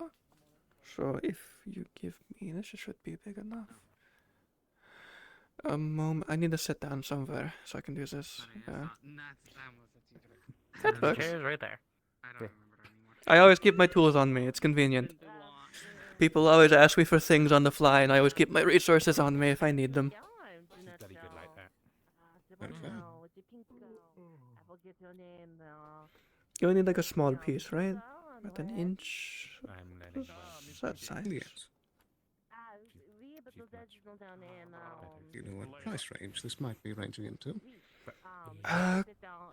So if you give me, this should be big enough. A moment, I need to sit down somewhere so I can do this. That works. Chair's right there. I always keep my tools on me, it's convenient. People always ask me for things on the fly, and I always keep my resources on me if I need them. You only need like a small piece, right? About an inch. What's that size? Yes. Do you know what price range this might be ranging into?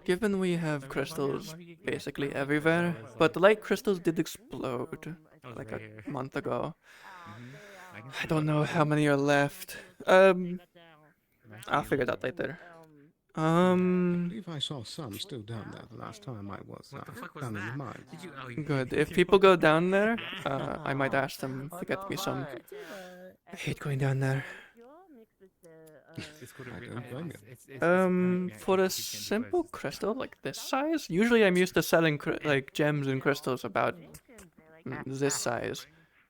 Given we have crystals basically everywhere, but the light crystals did explode like a month ago. I don't know how many are left. I'll figure it out later. I believe I saw some still down there the last time I was down in the mines. Good. If people go down there, I might ask them to get me some. I hate going down there. I don't blame you. For a simple crystal like this size, usually I'm used to selling like gems and crystals about this size,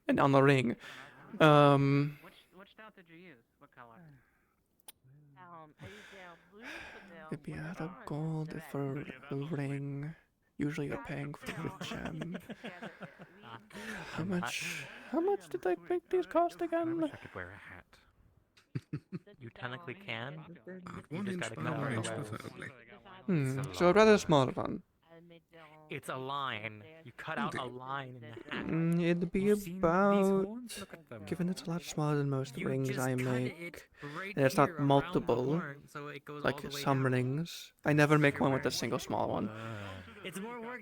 and on the ring. Which stone did you use? What color? I used blue, Maybe out of gold for the ring. Usually you're paying for the gem. How much did I make these cost again? I could wear a hat. You technically can. You 1 just inch gotta by cut 1 out inch, the webs. preferably. So a rather small one. It's a line. You cut out a line in the hat. It'd be about, given it's a lot smaller than most rings I make, and it's not multiple, like some rings. I never make one with a single small one.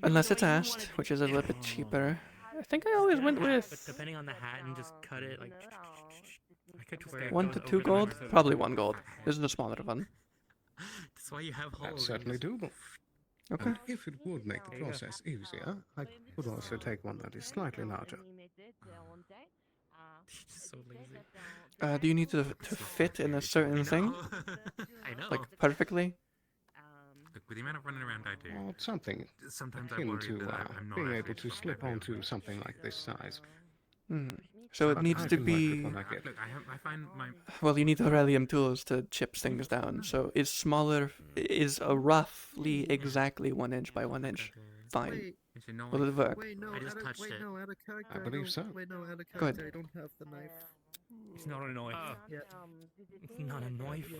Unless it's asked, which is a little bit cheaper. I think I always went with Depending on the hat and just cut it like. 1 to 2 gold, probably 1 gold. This is the smaller one. That's why you have holes. That's certainly doable. Okay. And if it would make the process easier, I could also take one that is slightly larger. So lazy. Do you need to fit in a certain thing? I know. Like perfectly? Look, with the amount of running around I do, Or something sometimes I akin worry to that I'm not being actually able to slip onto something like this size. So it But needs I to can work be. with what I get. Look, I find my Well, you need Aurelium tools to chip things down. So is smaller, is a roughly exactly 1 inch by 1 inch fine? Will it work? I just touched it. No, out of character. I believe so. Wait, no, out of Good. character. I don't have the knife. It's not a knife. Yeah. It's not a knife.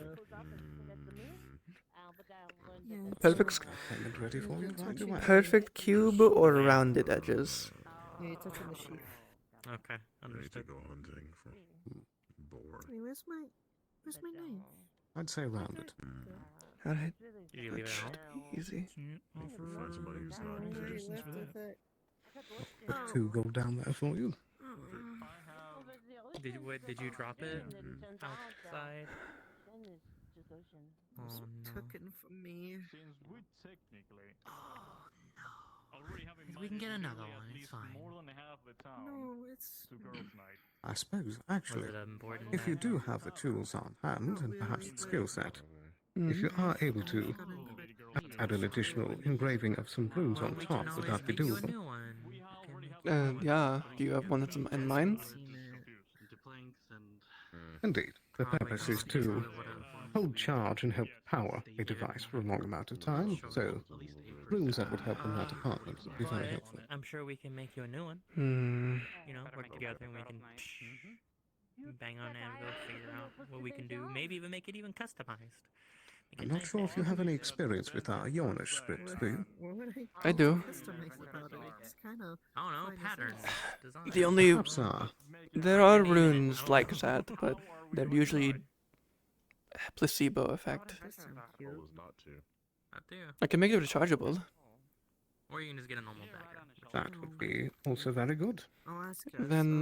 Perfect, Payment ready for you right away. perfect cube or rounded edges? Yeah, it's up in the sheep. Okay, understood. Wait, where's my knife? I'd say rounded. Alright. You leave it at home? Easy. Find somebody who's not I already left with it. Put 2 gold down there for you. Did you drop it outside? Oh no. Took it from me. We can get another one. It's fine. No, it's. I suppose, actually, Was it important if you that- do have the tools on hand and perhaps the skill set, if you are able to add an additional engraving of some runes on top, would that be doable? Yeah. Do you have one in mind? Indeed. The purpose is to hold charge and help power a device for a long amount of time, so runes that would help in that department would be very helpful. I'm sure we can make you a new one. You know, work together and we can bang on Anvil, figure out what we can do. Maybe even make it even customized. I'm not sure if you have any experience with our Yornish scripts, do you? I do. Customized about it. It's kind of. I don't know, patterns, design. The only Perhaps are. there are runes like that, but they're usually placebo effect. I can make it rechargeable. Or you can just get a normal dagger. That would be also very good. I'll ask Then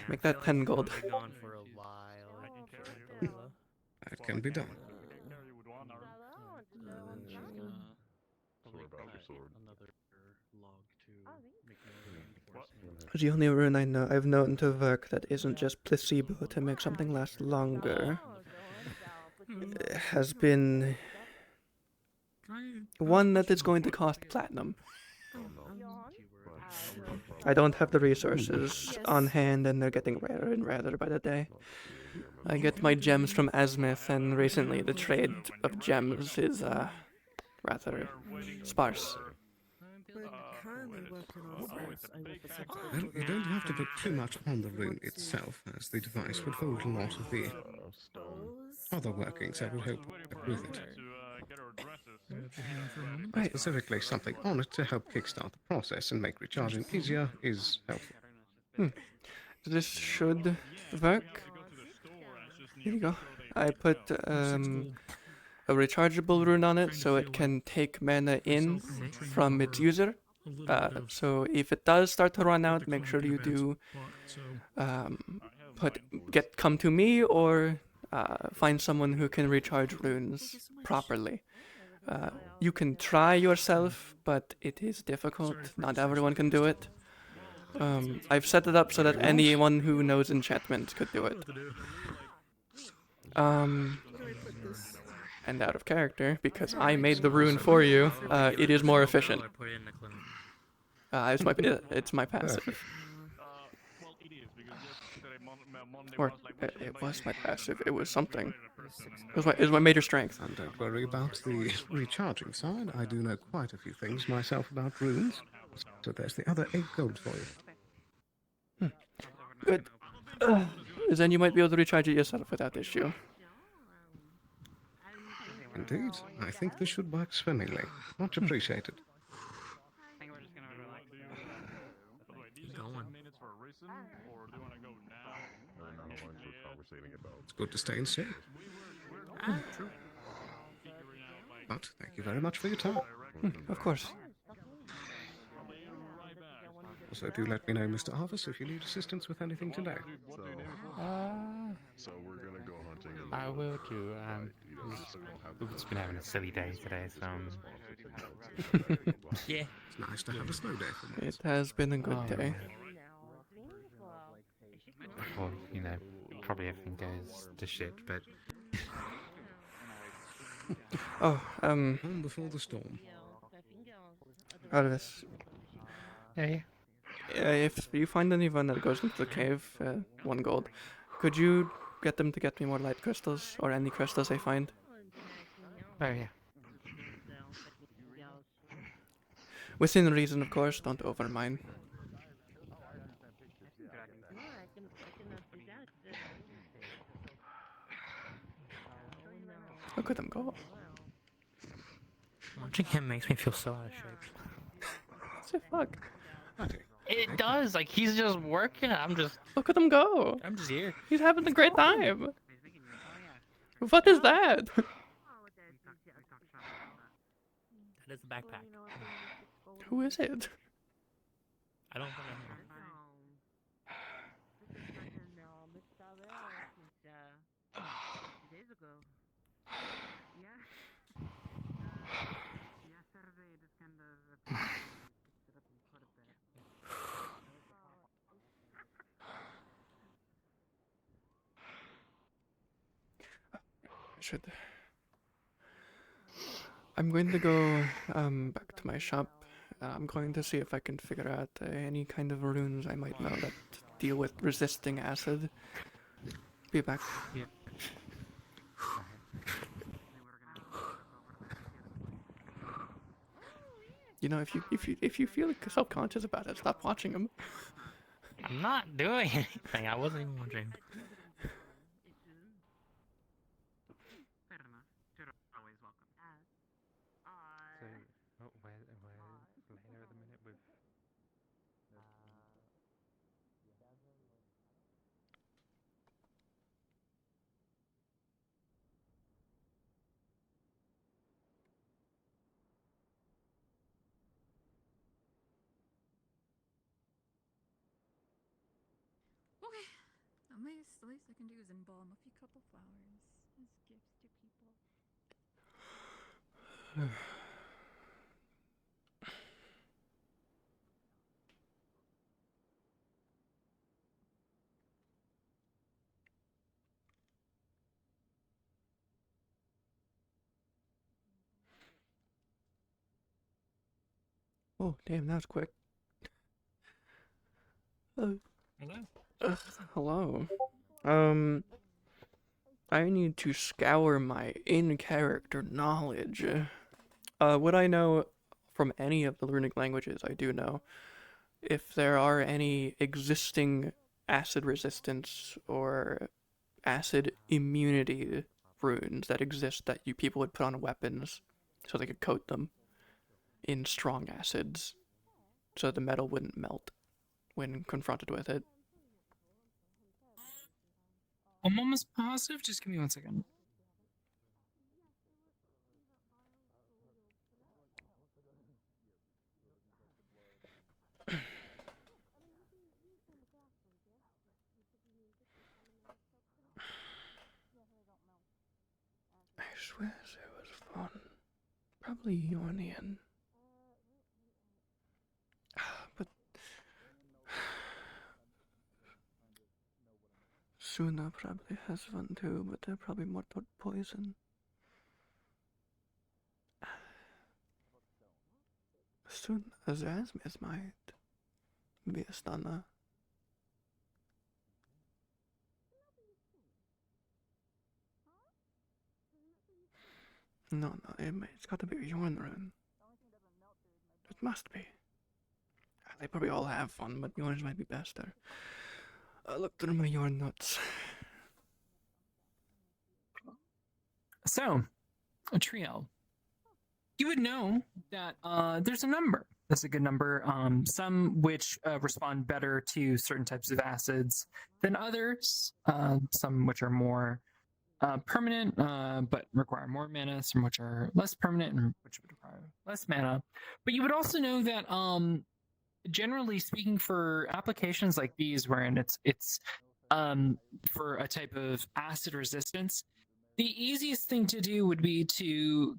make that 10 gold. Been gone for a while. That can be done. The only rune I've known to work that isn't just placebo to make something last longer has been one that is going to cost platinum. I don't have the resources on hand, and they're getting rarer and rarer by the day. I get my gems from Azmith, and recently the trade of gems is rather sparse. Well, you don't have to put too much on the rune itself, as the device would hold a lot of the other workings that would help with it. Right. Specifically, something on it to help kickstart the process and make recharging easier is helpful. This should work. Here you go. I put a rechargeable rune on it so it can take mana in from its user. So if it does start to run out, make sure you do come to me or find someone who can recharge runes properly. You can try yourself, but it is difficult. Not everyone can do it. I've set it up so that anyone who knows enchantment could do it. And out of character, because I made the rune for you, it is more efficient. It's my passive. Or it was my passive. It was something. It was my major strength. And don't worry about the recharging side. I do know quite a few things myself about runes. So there's the other 8 gold for you. Good. Then you might be able to recharge it yourself without issue. Indeed. I think this should work swimmingly. Much appreciated. It's good to stay in sync. True. But thank you very much for your time. Of course. Also, do let me know, Mr. Harvest, if you need assistance with anything today. So we're gonna go hunting. I will do. We've just been having a silly day today, so. Yeah. It's nice to have a snow day for once. It has been a good day. Well, you know, probably everything goes to shit, but. Calm before the storm. Arvis. Hey. If you find anyone that goes into the cave, 1 gold, could you get them to get me more light crystals, or any crystals they find? Oh, yeah. Within reason, of course, don't overmine. Look at them go. Watching him makes me feel so out of shape. What the fuck? It does, like he's just working. I'm just. Look at him go. I'm just here. He's having a great time. What is that? That is a backpack. Who is it? I don't know. I'm going to go back to my shop. I'm going to see if I can figure out any kind of runes I might know that deal with resisting acid. Be back. Yeah. You know, if you feel self-conscious about it, stop watching him. I'm not doing anything. I wasn't even watching. Okay. The least I can do is embalm a few couple flowers as gifts to people. Oh, damn, that was quick. Hello. Hello. I need to scour my in-character knowledge. What I know from any of the runic languages, I do know. If there are any existing acid resistance or acid immunity runes that exist that people would put on weapons so they could coat them in strong acids so the metal wouldn't melt when confronted with it. I'm almost positive. Just give me 1 second. I swear it was fun. Probably Yornian. But Suna probably has one too, but they're probably more toward poison. Suna Zasmis might be a stunner. No, it's got to be a Yorn rune. It must be. They probably all have fun, but Yorns might be best there. Look through my Yorn notes. So, a trio. You would know that there's a number. That's a good number. Some which respond better to certain types of acids than others. Some which are more permanent but require more mana. Some which are less permanent and which would require less mana. But you would also know that generally speaking, for applications like these, wherein it's for a type of acid resistance, the easiest thing to do would be to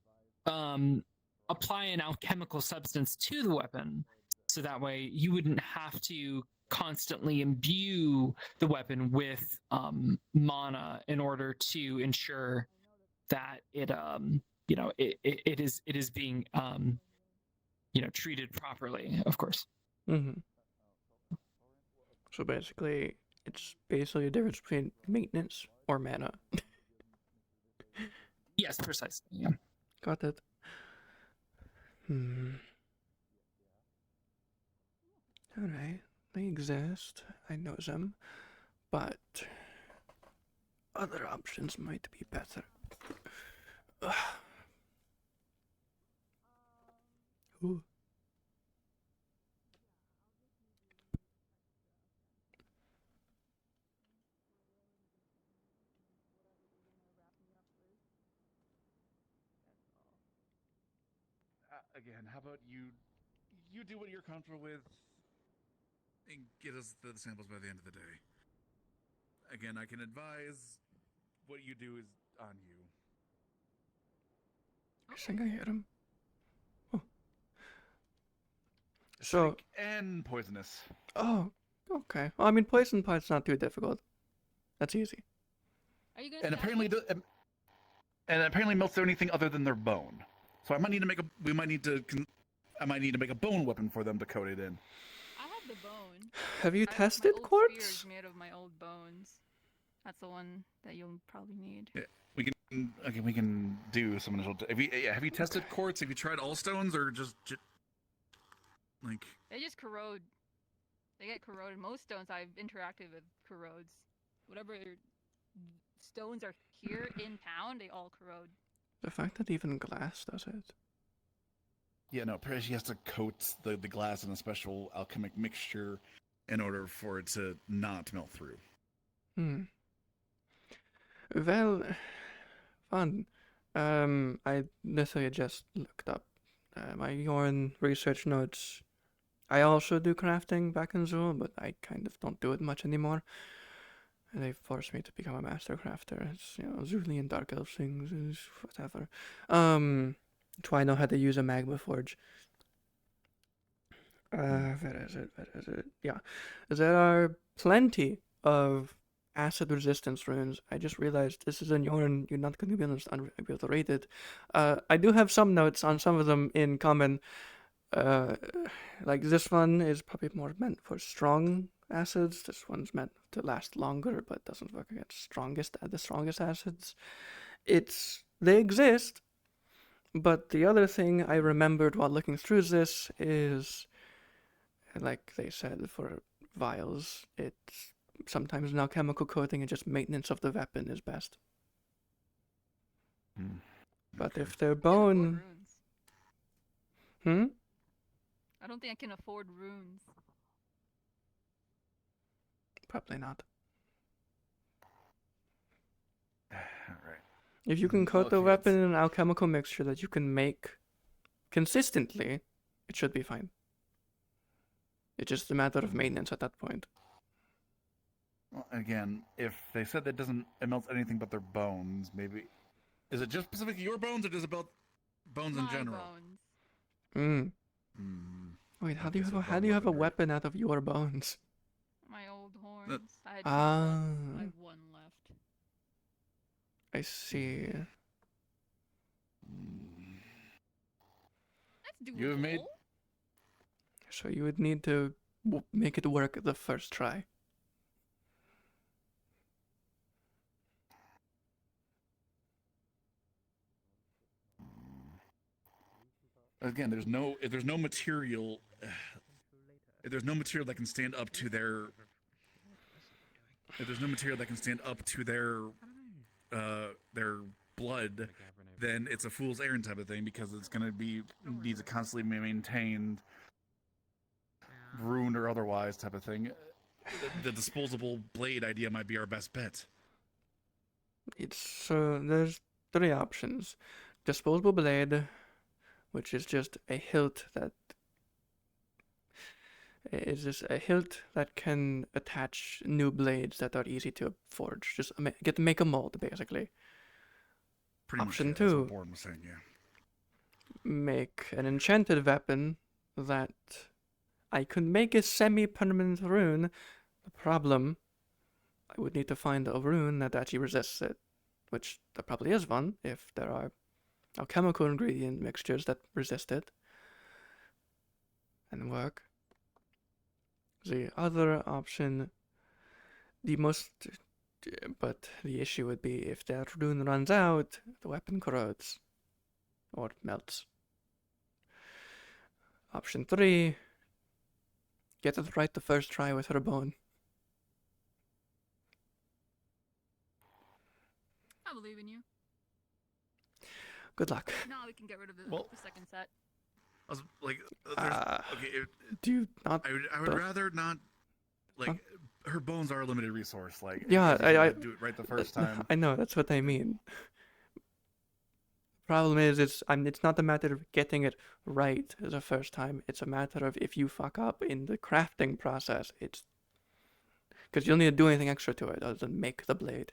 apply an alchemical substance to the weapon, so that way you wouldn't have to constantly imbue the weapon with mana in order to ensure that it is being treated properly, of course. Mm-hmm. So basically, it's basically a difference between maintenance or mana. Yes, precisely. Yeah. Got it. Alright, they exist. I know them, but other options might be better. Ooh. Again, how about you do what you're comfortable with and get us the samples by the end of the day. Again, I can advise what you do is on you. I think I hit him. Oh. So and poisonous. Oh, okay. Well, I mean, poison part's not too difficult. That's easy. Are you gonna And apparently, melts through anything other than their bone. So I might need to make I might need to make a bone weapon for them to coat it in. I have the bone. Have you tested my old quartz? Spear is made of my old bones. That's the one that you'll probably need. Yeah, we can do some initial. Have you tested quartz? Have you tried all stones or just like? They just corrode. They get corroded. Most stones I've interacted with corrodes. Whatever stones are here in town, they all corrode. The fact that even glass does it. Yeah, no, she has to coat the glass in a special alchemic mixture in order for it to not melt through. Well, fun. I literally just looked up my Yorn research notes. I also do crafting back in Zool, but I kind of don't do it much anymore. And they forced me to become a master crafter. It's, Zoolian Dark Elf things, is whatever. That's why I know how to use a magma forge. Where is it? Yeah. There are plenty of acid resistance runes. I just realized this is in Yorn. You're not going to be able to rate it. I do have some notes on some of them in common. Like this one is probably more meant for strong acids. This one's meant to last longer, but doesn't work against the strongest acids. They exist, but the other thing I remembered while looking through this is, like they said, for vials, it's sometimes an alchemical coating and just maintenance of the weapon is best. But if they're bone... I don't think I can afford runes. Probably not. Alright. If you can coat the weapon in an alchemical mixture that you can make consistently, it should be fine. It's just a matter of maintenance at that point. Well, again, if they said that it melts anything but their bones, maybe... Is it just specific to your bones, or does it melt bones in general? Bones. Wait, how do you have a weapon out of your bones? My old horns. I had one I see. You have made. So you would need to make it work the first try. Again, there's no material. If there's no material that can stand up to their. If there's no material that can stand up to their blood, then it's a fool's errand type of thing because it's gonna be needs to constantly be maintained, ruined or otherwise type of thing. The disposable blade idea might be our best bet. There's 3 options: disposable blade, which is just a hilt that can attach new blades that are easy to forge. Just make a mold, basically. Option 2. That's what Wardens was saying, yeah. Make an enchanted weapon that I could make a semi-permanent rune. The problem, I would need to find a rune that actually resists it, which there probably is one if there are alchemical ingredient mixtures that resist it and work. The other option, but the issue would be if that rune runs out, the weapon corrodes or melts. Option 3, get it right the first try with her bone. I believe in you. Good luck. Now we can get rid of the second set. I was like, do you not? I would rather not. Like, her bones are a limited resource. Like, yeah, I do it right the first time. I know, that's what I mean. Problem is, it's not a matter of getting it right the first time. It's a matter of if you fuck up in the crafting process, it's because you don't need to do anything extra to it other than make the blade.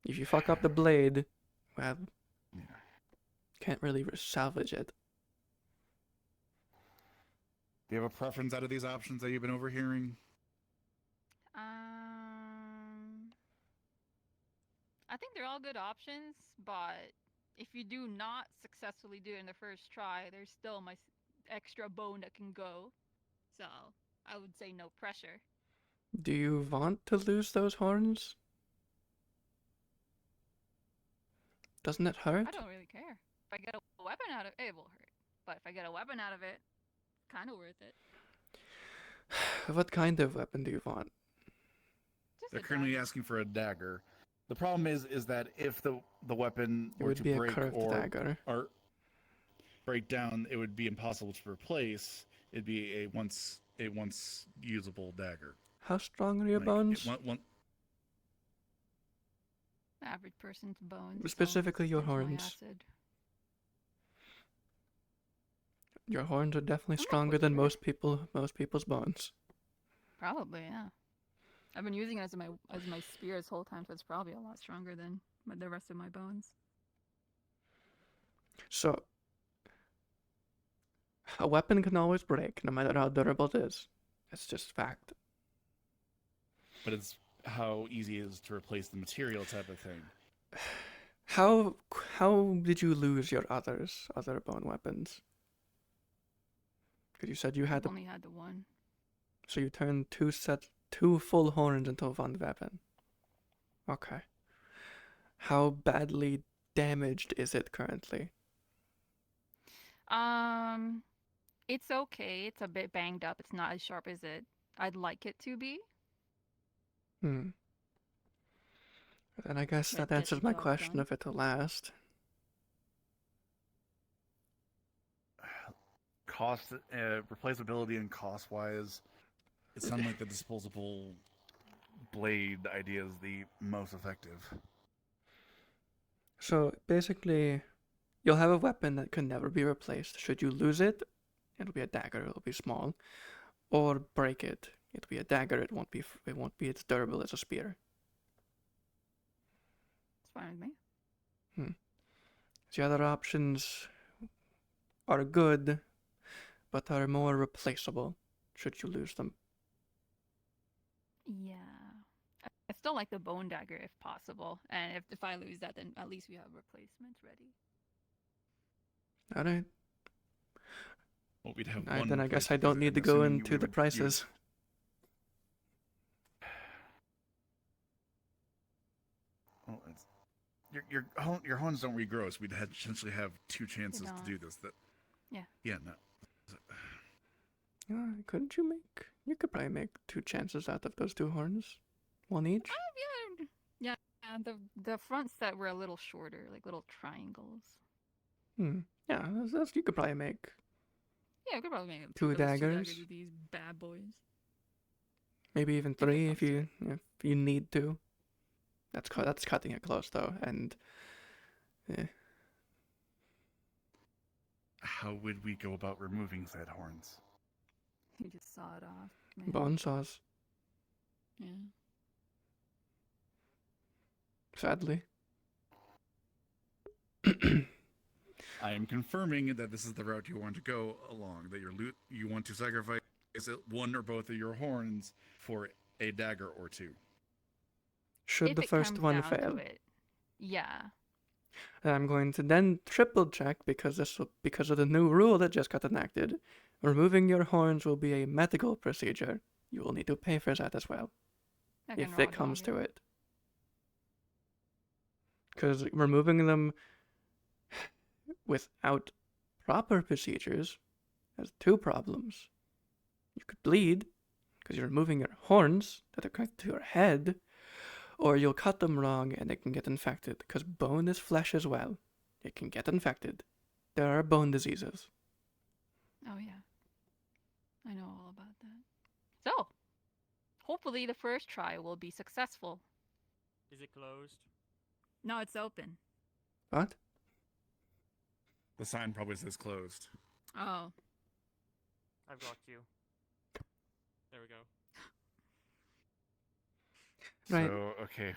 If you fuck up the blade, well, can't really salvage it. Do you have a preference out of these options that you've been overhearing? I think they're all good options, but if you do not successfully do it in the first try, there's still my extra bone that can go. So I would say no pressure. Do you want to lose those horns? Doesn't it hurt? I don't really care. If I get a weapon out of it, it will hurt. But if I get a weapon out of it, kind of worth it. What kind of weapon do you want? They're currently asking for a dagger. The problem is that if the weapon were to break or break down, it would be impossible to replace. It'd be a once usable dagger. How strong are your bones? Average person's bones. Specifically your horns. Your horns are definitely stronger than most people's bones. Probably, yeah. I've been using it as my spear this whole time, so it's probably a lot stronger than the rest of my bones. So, a weapon can always break, no matter how durable it is. It's just fact. But it's how easy it is to replace the material type of thing. How did you lose your other bone weapons? Because you said you had only had the one. So you turned two full horns into one weapon. Okay. How badly damaged is it currently? It's okay. It's a bit banged up. It's not as sharp as I'd like it to be. And I guess that answers my question of it to last. Cost, replaceability and cost-wise, it sounds like the disposable blade idea is the most effective. So basically, you'll have a weapon that can never be replaced. Should you lose it, it'll be a dagger. It'll be small, or break it. It'll be a dagger. It won't be as durable as a spear. It's fine with me. The other options are good, but are more replaceable should you lose them. Yeah. I still like the bone dagger if possible. And if I lose that, then at least we have replacements ready. Alright. Well, we'd have Alright, one then I guess I replacement, don't need to go assuming into the prices. Well, your horns don't regrow, so we'd essentially have 2 chances to do this. Yeah. Yeah, no. Couldn't you make? You could probably make 2 chances out of those 2 horns, 1 each. Yeah. The front set were a little shorter, like little triangles. Yeah, you could probably make. Yeah, we could probably make 2 those daggers. with these bad boys. Maybe even 3 if you need to. That's cutting it close though, and. How would we go about removing said horns? You just saw it off. Man. Bone saws. Yeah. Sadly. I am confirming that this is the route you want to go along. That you want to sacrifice one or both of your horns for a dagger or 2. Should the first one fail? Yeah. I'm going to then triple check because of the new rule that just got enacted. Removing your horns will be a medical procedure. You will need to pay for that as well, if it comes to it. Because removing them without proper procedures has 2 problems. You could bleed because you're removing your horns that are connected to your head, or you'll cut them wrong and it can get infected, because bone is flesh as well. It can get infected. There are bone diseases. Oh, yeah. I know all about that. So, hopefully the first try will be successful. Is it closed? No, it's open. What? The sign probably says closed. Oh. I've got you. There we go. Right. So, okay,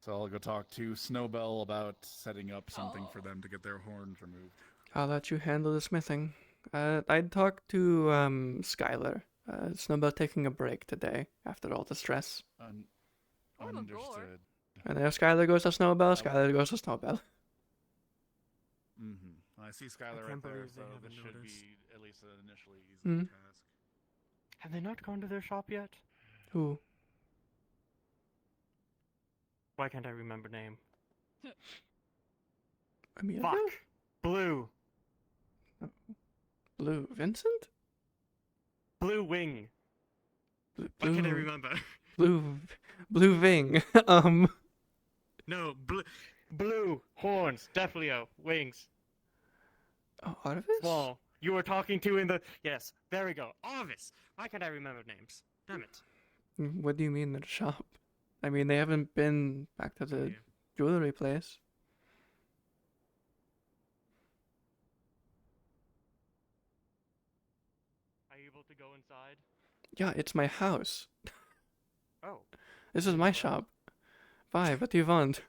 so I'll go talk to Snowbell about setting up something for them to get their horns removed. I'll let you handle the smithing. I'd talk to Skylar. Snowbell taking a break today after all the stress. Understood. And if Skylar goes to Snowbell, Skylar goes to Snowbell. I see Skylar right there, so this should be at least an initially easy task. Have they not gone to their shop yet? Who? Why can't I remember name? Amelia? Fuck! Blue! Blue Vincent? Blue Wing! Why can't I remember? Blue Ving. No, blue horns, Defleo, wings. Oh, Arvis? Small. You were talking to in the... Yes, there we go. Arvis! Why can't I remember names? Damn it. What do you mean the shop? I mean, they haven't been back to the jewelry place. Are you able to go inside? Yeah, it's my house. Oh. This is my shop. Bye, what do you want?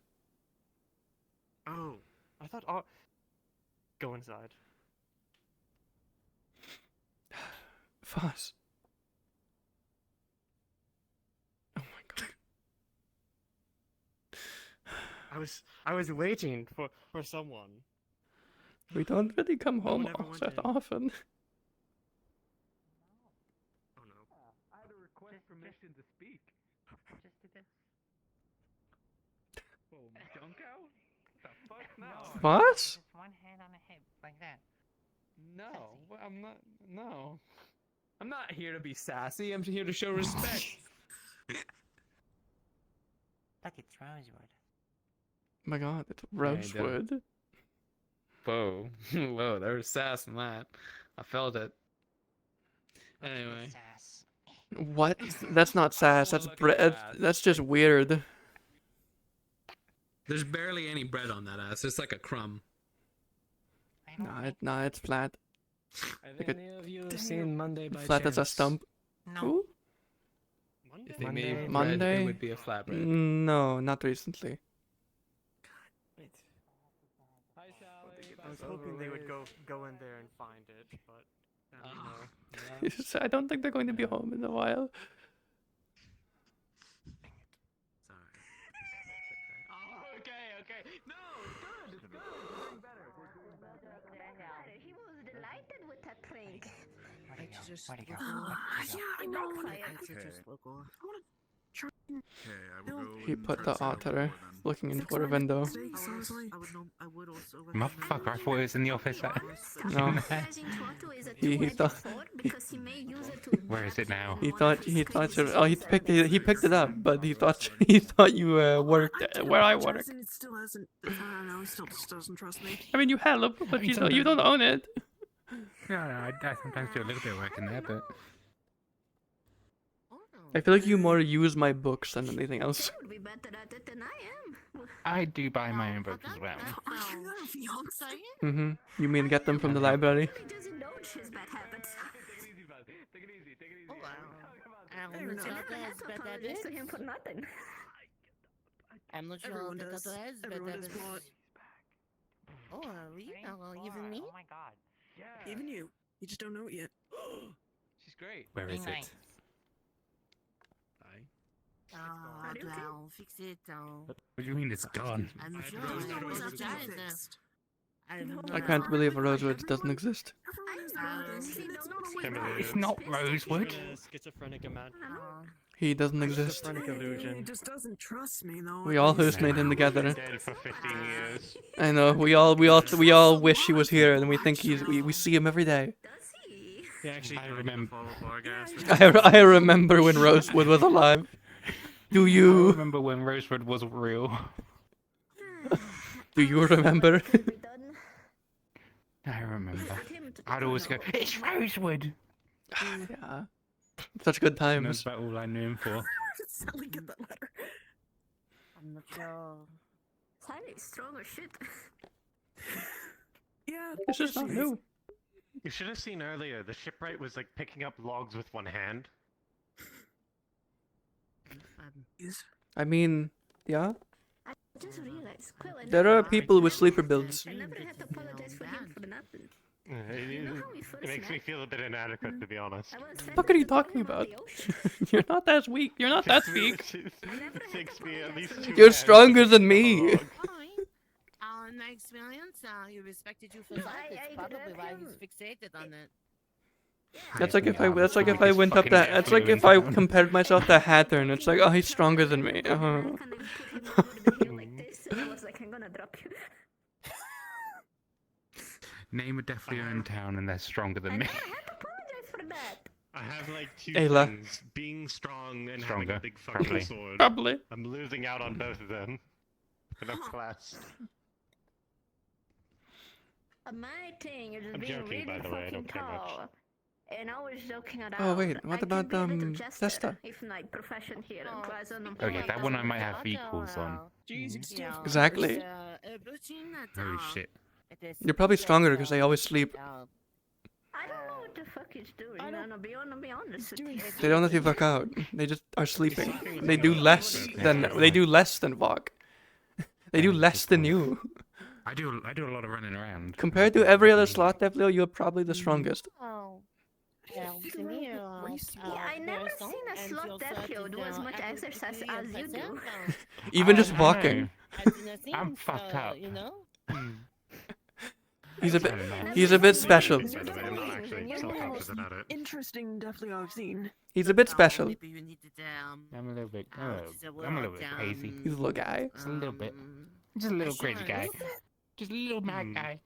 Oh. I thought... Go inside. Foss. Oh my god. I was waiting for someone. We don't really come home all that often. Oh no. I had to request permission to speak. Just do this. Oh, junk out? What the fuck? No. What? Just one hand on the hip, like that. No, I'm not. No. I'm not here to be sassy. I'm here to show respect. Look, it's rosewood. Oh my god, it's rosewood. Whoa. Whoa, there was sass in that. I felt it. Anyway. Sass. What? That's not sass. That's bread. That's just weird. There's barely any bread on that ass. It's like a crumb. Nah, it's flat. Have any of you seen Monday by Flat chance? as a stump. No. Ooh? If they made bread, Monday? it would be a flatbread. No, not recently. I was hoping they would go in there and find it, but no. I don't think they're going to be home in a while. just Where'd he go? local. Where'd he go? Yeah, I know. It's Okay. just local. He put the otter looking into a window. I would also Motherfucker, I thought it was in the office. No. He thought. Where is it now? He thought. Oh, he picked it up, but he thought you worked where I work. It still hasn't. I don't know. He still just doesn't trust me. I mean, you help, but you don't own it. No, I sometimes do a little bit of work in there, but I feel like you more use my books than anything else. I do buy my own books as well. Mm-hmm. You mean get them from the library? Everyone does. Oh, even me? Oh my god. Even you. You just don't know it yet. She's great. where is it? I'll fix it. What do you mean it's gone? I'm sure I can't believe Rosewood doesn't exist. It's not Rosewood. Schizophrenic amount. He doesn't exist. Schizophrenic He illusion. just doesn't trust me, though. We all hallucinate him together. Dead for 15 years. I know. We all wish he was here, and we think we see him every day. Yeah, actually, I remember. I remember when Rosewood was alive. Do I you? remember when Rosewood wasn't real. Do you remember? I remember. I'd always go, it's Rosewood! Yeah. Such good And times. that's about all I knew him for. Sally, get that letter. I'm not sure. Sally's strong as shit. Yeah. It's just not new. You should have seen earlier. The shipwright was like picking up logs with one hand. I mean, yeah. I just realized. Quill, I There never are had people to with sleeper builds. I never had to apologize for him for nothing. It makes me feel a bit inadequate, to be honest. What the fuck are you talking about? You're not that weak. You're not that weak. It takes me at least 2 You're hands stronger to than pick up a me. log. In my experience, he respected you for that. That's probably why he's fixated on it. That's like if I went up that. That's like if I compared myself to Hatter, and it's like, oh, he's stronger than me. I was like, I'm gonna drop you. Name a definitely in town and they're stronger than me. I have like 2 Ayla. things: being strong and having Stronger, a big fucking probably. sword. Probably. I'm losing out on both of them. And I'm classed. My thing is I'm being joking, really by the way, I fucking don't care much. tall. And I was joking around. Oh, wait, what I can about, be a little Jester? jester, if my profession here in Quazon. Okay, that one I might have equals on. Exactly. Holy shit. You're probably stronger because they always sleep. I don't know what the fuck he's doing. I'm gonna be honest with you. They don't let you fuck out. They just are sleeping. They do less than walk. They do less than you. I do a lot of running around. Compared to every other slot dev, Leo, you're probably the strongest. Oh. Well, to me, I never seen a slot dev hero do as much exercise as you do. Even just walking. I'm fucked up. You know? He's a bit special. By the way, I'm not actually self-conscious about it. Interesting, definitely I've seen. He's a bit special. I'm a little bit. I'm a little bit crazy. He's a little guy. Just a little bit. Just a little crazy guy. Just a little mad guy.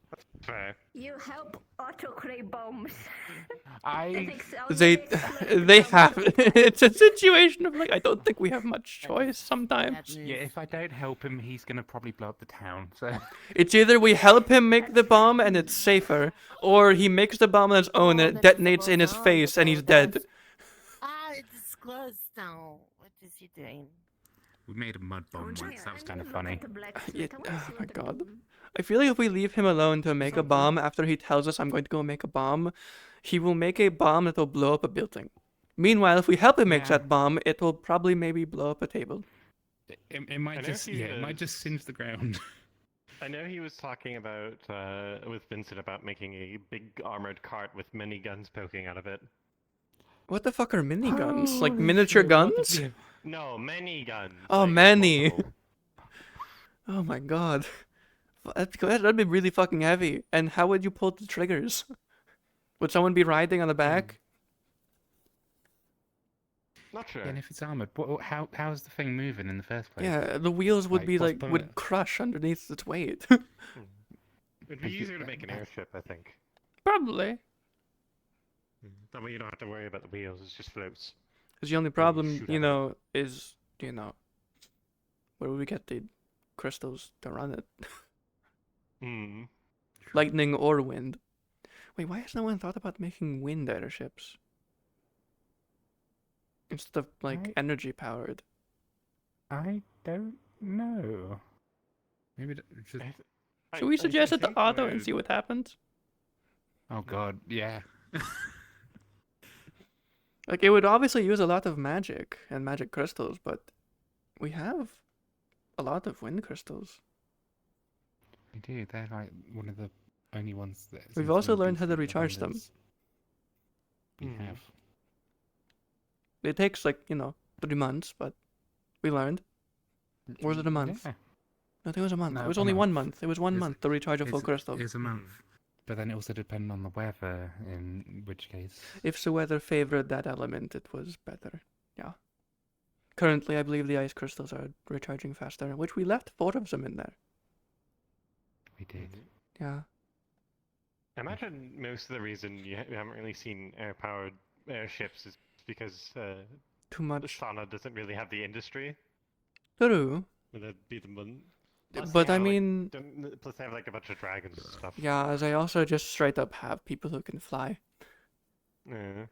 Fair. You help auto-create bombs. They have. It's a situation of like, I don't think we have much choice sometimes. Yeah, if I don't help him, he's gonna probably blow up the town. So It's either we help him make the bomb and it's safer, or he makes the bomb on his own and it detonates in his face and he's dead. It's closed now. What is he doing? we made a mud bomb once. That was kind of funny. Yeah, oh my god. I feel like if we leave him alone to make a bomb after he tells us I'm going to go make a bomb, he will make a bomb that will blow up a building. Meanwhile, if we help him make that bomb, it will probably maybe blow up a table. It might just singe the ground. I know he was talking about with Vincent about making a big armored cart with many guns poking out of it. What the fuck are miniguns? Like miniature guns? No, many guns. Oh, like, many. multiple. Oh my god. That'd be really fucking heavy. And how would you pull the triggers? Would someone be riding on the back? Not sure. And if it's armored, how's the thing moving in the first place? Yeah, the wheels would be what's like would crush underneath its weight. It'd be easier to make an airship, I think. Probably. That way you don't have to worry about the wheels, it just floats. Because the only problem, you know, is, you know, where would we get the crystals to run it? Lightning or wind. Wait, why has no one thought about making wind airships? Instead of, like, energy powered. I don't know. Maybe just... Should we suggest it to Otto and see what happens? Oh god, yeah. Like, it would obviously use a lot of magic and magic crystals, but we have a lot of wind crystals. We do, they're like one of the only ones that... We've also learned how to recharge them. We have. It takes, like, you know, 3 months, but we learned. Or was it a month? Yeah. No, I think it was a month. No, it was a only month. 1 month. It was 1 month to recharge a full crystal. It's a month. But then it also depended on the weather, in which case... If the weather favored that element, it was better. Yeah. Currently, I believe the ice crystals are recharging faster, which we left 4 of them in there. We did. Yeah. I imagine most of the reason you haven't really seen air-powered airships is because Too much. Sana doesn't really have the industry. True. That'd be the one. But I mean... Plus they have like a bunch of dragons and stuff. Yeah, as I also just straight up have people who can fly. Yeah.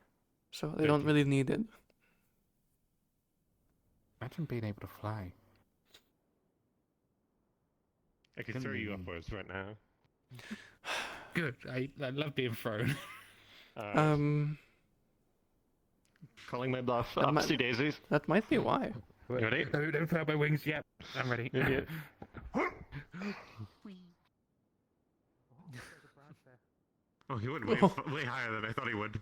So they don't really need it. Imagine being able to fly. I could throw you upwards right now. Good. I love being thrown. Calling my bluff. That Upsy daisies. That might be why. You ready? Don't throw out my wings yet. I'm ready. Yeah. Oh, he went way higher than I thought he would.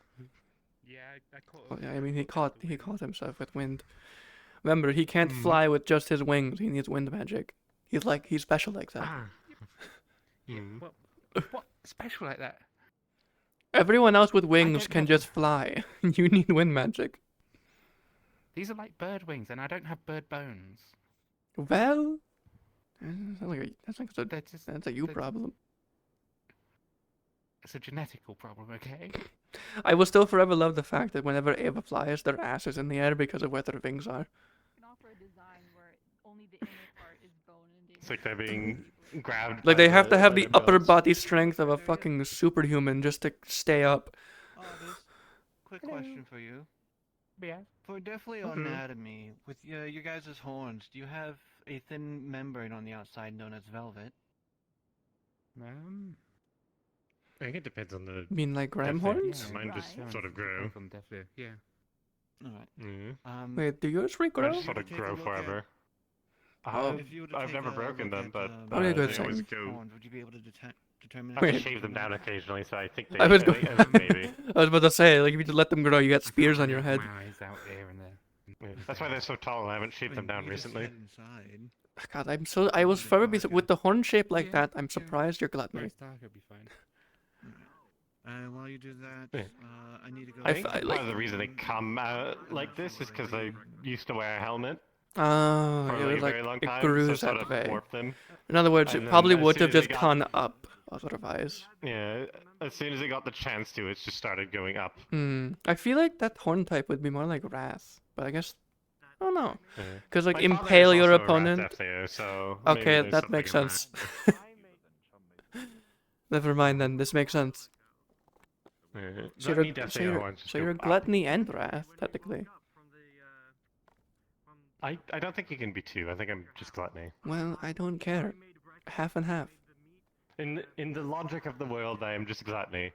Yeah, I caught Oh, yeah, I mean, he caught himself with wind. Remember, he can't fly with just his wings. He needs wind magic. He's special like that. Yeah. What special like that? Everyone else with wings can just fly. You need wind magic. These are like bird wings, and I don't have bird bones. Well, that's a you problem. It's a genetical problem, okay? I will still forever love the fact that whenever Ava flies, their ass is in the air because of where their wings are. It's like they're being grabbed. Like, they have to have by the their upper bills. body strength of a fucking superhuman just to stay up. Quick question for you. Yeah. For definitely on anatomy, with your guys' horns, do you have a thin membrane on the outside known as velvet? I think it depends on the. You mean like ram death horns? thing. Mine just sort of grow. From death, yeah. Alright. Wait, do yours regrow? They just sort of grow forever. Oh. I've never broken them, but Probably a good they always thing. go. Would you be able to determine? I have to shave them down occasionally, so I think they. I was maybe. I was about to say, like, if you just let them grow, you got spears on your head. My eyes out there and there. Yeah, that's why they're so tall. I haven't shaved them down recently. God, I was forever with the horn shape like that. I'm surprised you're gluttony. It'll be fine. While you do that, I need to go. I think part of the reason they come out like this is because they used to wear a helmet. Oh, for it a was like very long it time, grew so it sort that of way. warped them. In other words, And it then probably as would soon have as they just got- gone up otherwise. Yeah, as soon as it got the chance to, it just started going up. I feel like that horn type would be more like wrath, but I guess I don't know. Yeah. Because like My father is impale your also a wrath opponent. FAO, so maybe Okay, there's that makes something in sense. Never mind then. This makes sense. Yeah. So Not you're, me death so FAO you're, ones just so go you're up. gluttony and wrath technically. I don't think you can be two. I think I'm just gluttony. Well, I don't care. Half and half. In the logic of the world, I am just gluttony.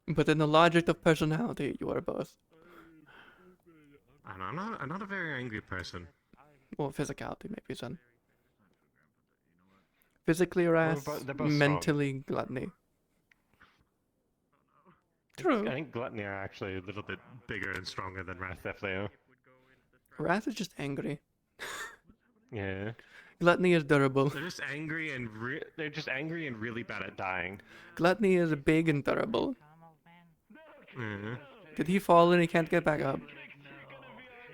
But in the logic of personality, you are both. I'm not a very angry person. Well, physicality maybe then. Physically wrath, they're both strong. mentally gluttony. True. I think gluttony are actually a little bit bigger and stronger than wrath FAO. Wrath is just angry. Yeah. Gluttony is durable. They're just angry and really bad at dying. Gluttony is big and durable. Yeah. Did he fall and he can't get back up?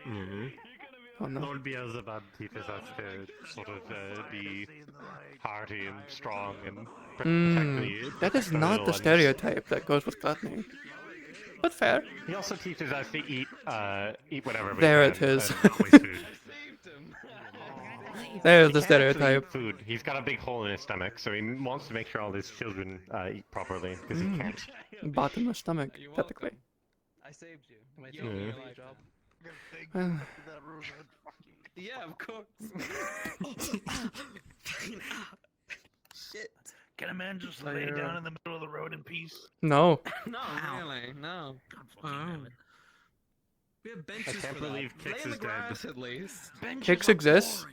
Oh no. Lord Beelzebub teaches us to sort of be hearty and strong and That is protect the not little the ones. stereotype that goes with gluttony. But fair. He also teaches us to eat whatever we There can it is. and not waste food. There's He the can't actually stereotype. eat food. He's got a big hole in his stomach, so he wants to make sure all his children eat properly because he can't. Bottomless stomach, technically. I saved you. Am I Yeah. taking your job? Well, Yeah, of course. Shit. Can a man just lay down in the middle of the road in peace? no. No, really, no. We have benches I can't for that. believe Kix Lay in the is dead. grass at least. Kix exists?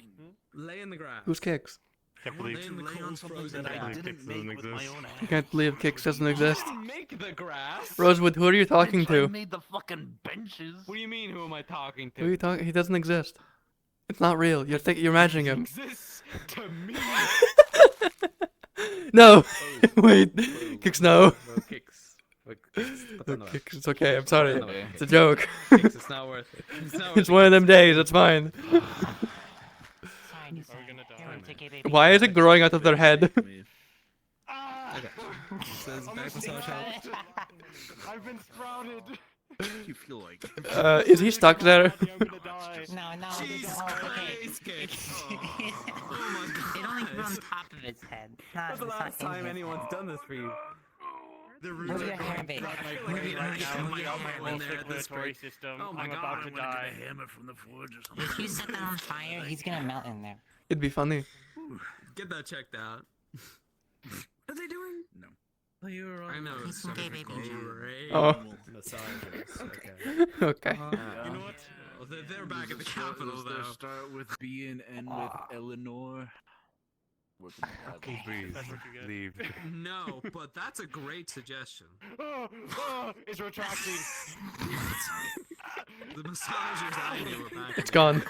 Lay in the grass. Who's Kix? Can't believe Lay on something that I I didn't didn't make with my own I can't believe Kix doesn't exist. make the grass. Rosewood, who are you talking I to? made the fucking benches. What do you mean? Who am I talking to? Who are you talking? He doesn't exist. It's not real. You're imagining him. Exists to me. No. Wait. Kix, no. Kicks. No, Kix, it's okay. I'm sorry. Anyway. It's a joke. Kicks, it's not worth it. It's not worth It's one of them days. It's fine. Why is it growing out of their head? Okay. Says back massage help. I've been sprouted. You feel like? Is he stuck there? No, no. Jesus Christ, Kicks. It only grew on top of its head. When's the last time anyone's done this for you? Move your hair, babe. Right now, my whole circulatory system. I'm about to die. If you set that on fire, he's gonna melt in there. It'd be funny. Get that checked out. What are they doing? No. Oh, you were on. I know. He's some gay baby. Oh. Massages. Okay. Okay. You know what? Well, they're back at the capital though. Start with B and end with Eleanor. Okay. Please leave. No, but that's a great suggestion. It's retracting. The massagers I knew were back. It's gone.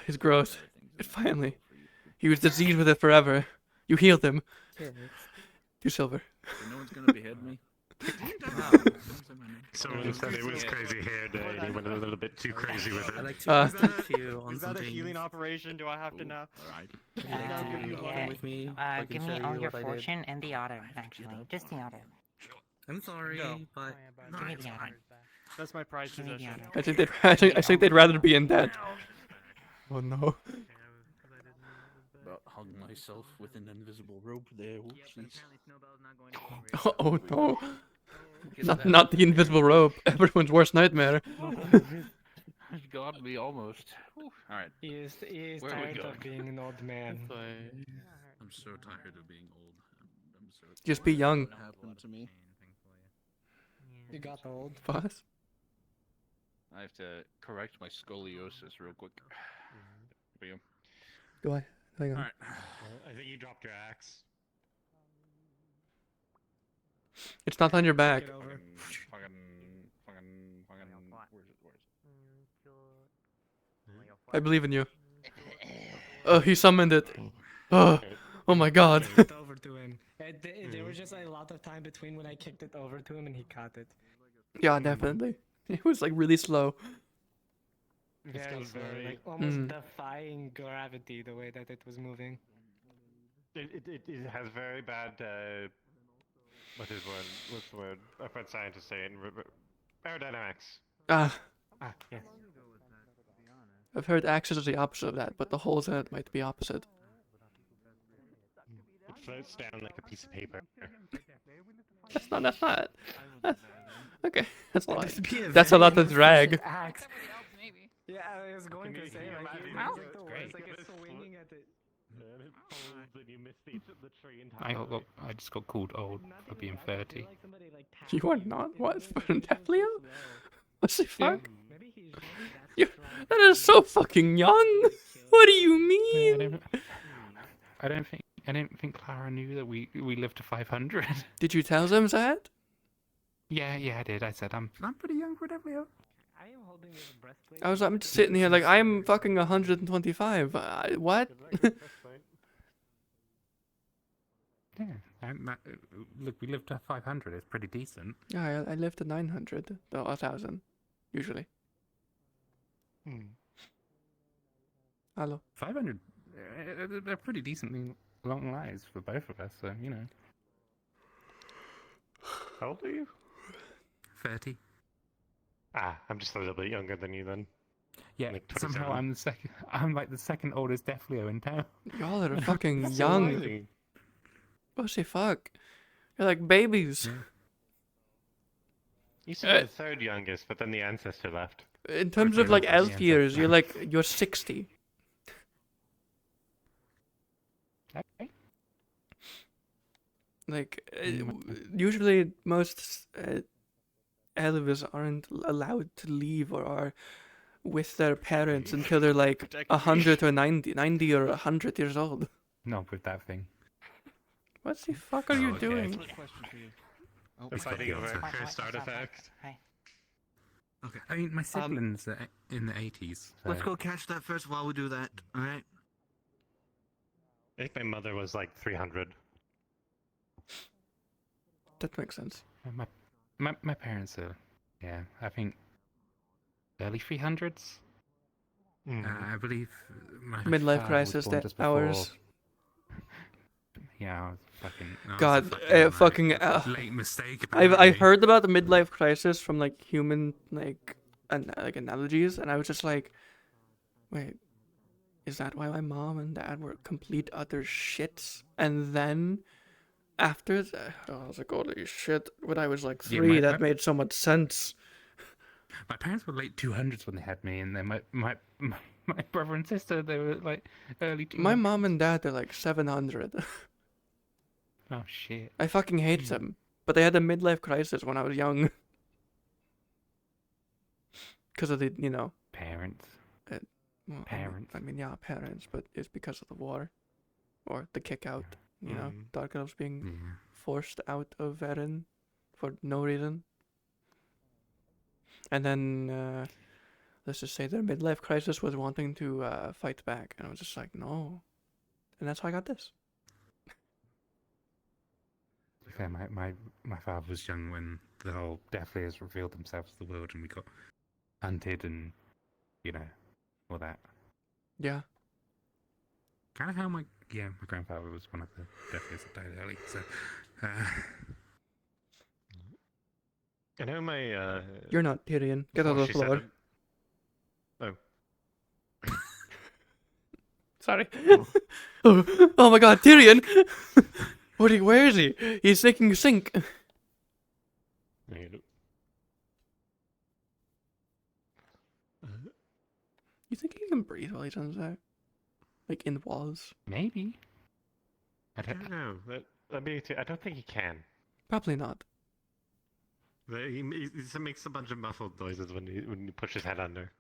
His growth. It finally. He was diseased with it forever. You healed him. 2 silver. No one's gonna behead me. Someone said it was crazy hair day, and he went a little bit too crazy with it. Is that a healing operation? Do I have to know? Give me all your fortune and the auto, actually. Just the auto. I'm sorry, but Give me the auto. That's my prized possession. I think they'd rather be in debt. Oh no. About hung myself with an invisible rope there. Whoopsies. Oh no. Not the invisible rope. Everyone's worst nightmare. Got me almost. Alright. He is Where are we tired going? of being an old man. I'm so tired of being old. I'm so Just be young. What happened to me? You got old. Boss. I have to correct my scoliosis real quick. For you. Do I? Hang on. Alright. I think you dropped your axe. It's not on your back. I believe in you. Oh, he summoned it. Oh, oh my god. Kicked over to him. There was just a lot of time between when I kicked it over to him and he caught it. Yeah, definitely. It was like really slow. Very slow, like almost defying gravity the way that it was moving. It has very bad. What's the word? I've heard scientists say it. Aerodynamics. Yes. I've heard axis is the opposite of that, but the holes in it might be opposite. It floats down like a piece of paper. That's not. Okay, that's a lot. That's a lot to drag. Yeah, I was going to say like it was like the worst, like it's swinging at it. I just got called old for being 30. You are not? What? Deathly? What the fuck? That is so fucking young. What do you mean? I don't think Clara knew that we lived to 500. Did you tell them that? Yeah, I did. I said I'm pretty young for Deathly. I am holding this breastplate. I'm just sitting here like I'm fucking 125. What? Yeah, look, we lived to 500. It's pretty decent. Yeah, I lived to 900. No, 1,000. usually. Hello. 500. They're pretty decently long lives for both of us, so you know. How old are you? 30. Ah, I'm just a little bit younger than you then. Yeah, Like somehow 27. I'm the second. I'm like the second oldest Death Leo in town. Y'all are fucking That's young. surprising. What the fuck? You're like babies. You used to be the third youngest, but then the ancestor left. In terms of like elf years, you're 60. Like usually most elves aren't allowed to leave or are with their parents until they're like 100 or 90 or 100 years old. Not with that thing. What the fuck are you doing? They're fighting over a cursed artifact. Okay, I mean my siblings are in the 80s. Let's go catch that first while we do that. All right. I think my mother was like 300. That makes sense. My parents are, yeah, I think early 300s. I believe my Midlife father crisis, was born that just before- ours. Yeah, I was fucking. God, late mistake. I heard about the midlife crisis from like human like analogies, and I was just like, wait, is that why my mom and dad were complete utter shits? And then after that, I was like, holy shit! When I was like 3, that made so much sense. My parents were late 200s when they had me, and then my brother and sister, they were like early 200s. My mom and dad are like 700. Oh shit! I fucking hate them, but they had a midlife crisis when I was young. Because of the, you know, parents. Well, Parents. I mean, yeah, parents, but it's because of the war, or the kick out. You know, Dark Elves being forced out of Varen for no reason. And then, let's just say their midlife crisis was wanting to fight back, and I was just like, no. And that's how I got this. Yeah, my father was young when the whole Death Layers revealed themselves to the world, and we got hunted, and you know, all that. Yeah. Kind of how my grandfather was one of the Death Layers that died early. So, I know my. You're not Tyrion. Get on the floor. Oh. Sorry. Oh my God, Tyrion! Where is he? He's taking a sink. You think he can breathe while he does that? Like in walls? Maybe. I don't know. I don't think he can. Probably not. He makes a bunch of muffled noises when you push his head under.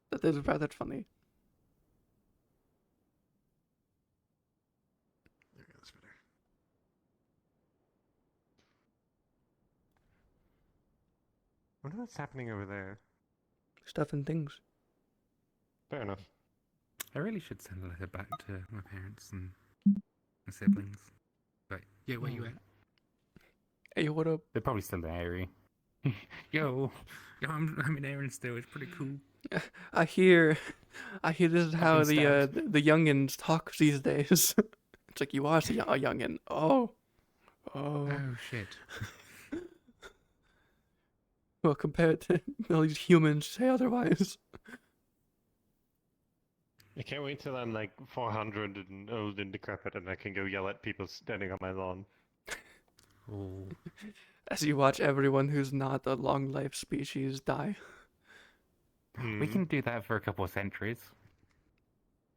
That is rather funny. There we go, that's better. I wonder what's happening over there. Stuff and things. Fair enough. I really should send a letter back to my parents and my siblings. But yeah, where you at? Hey, what up? They're probably still in Airy. Yo, I'm in Aaron still. It's pretty cool. I hear this is how been the youngins talk these days. It's like you are a youngin. Oh. Oh shit. Well, compared to all these humans say otherwise. I can't wait till I'm like 400 and old and decrepit and I can go yell at people standing on my lawn. Oh. As you watch everyone who's not a long life species die. We can do that for a couple of centuries.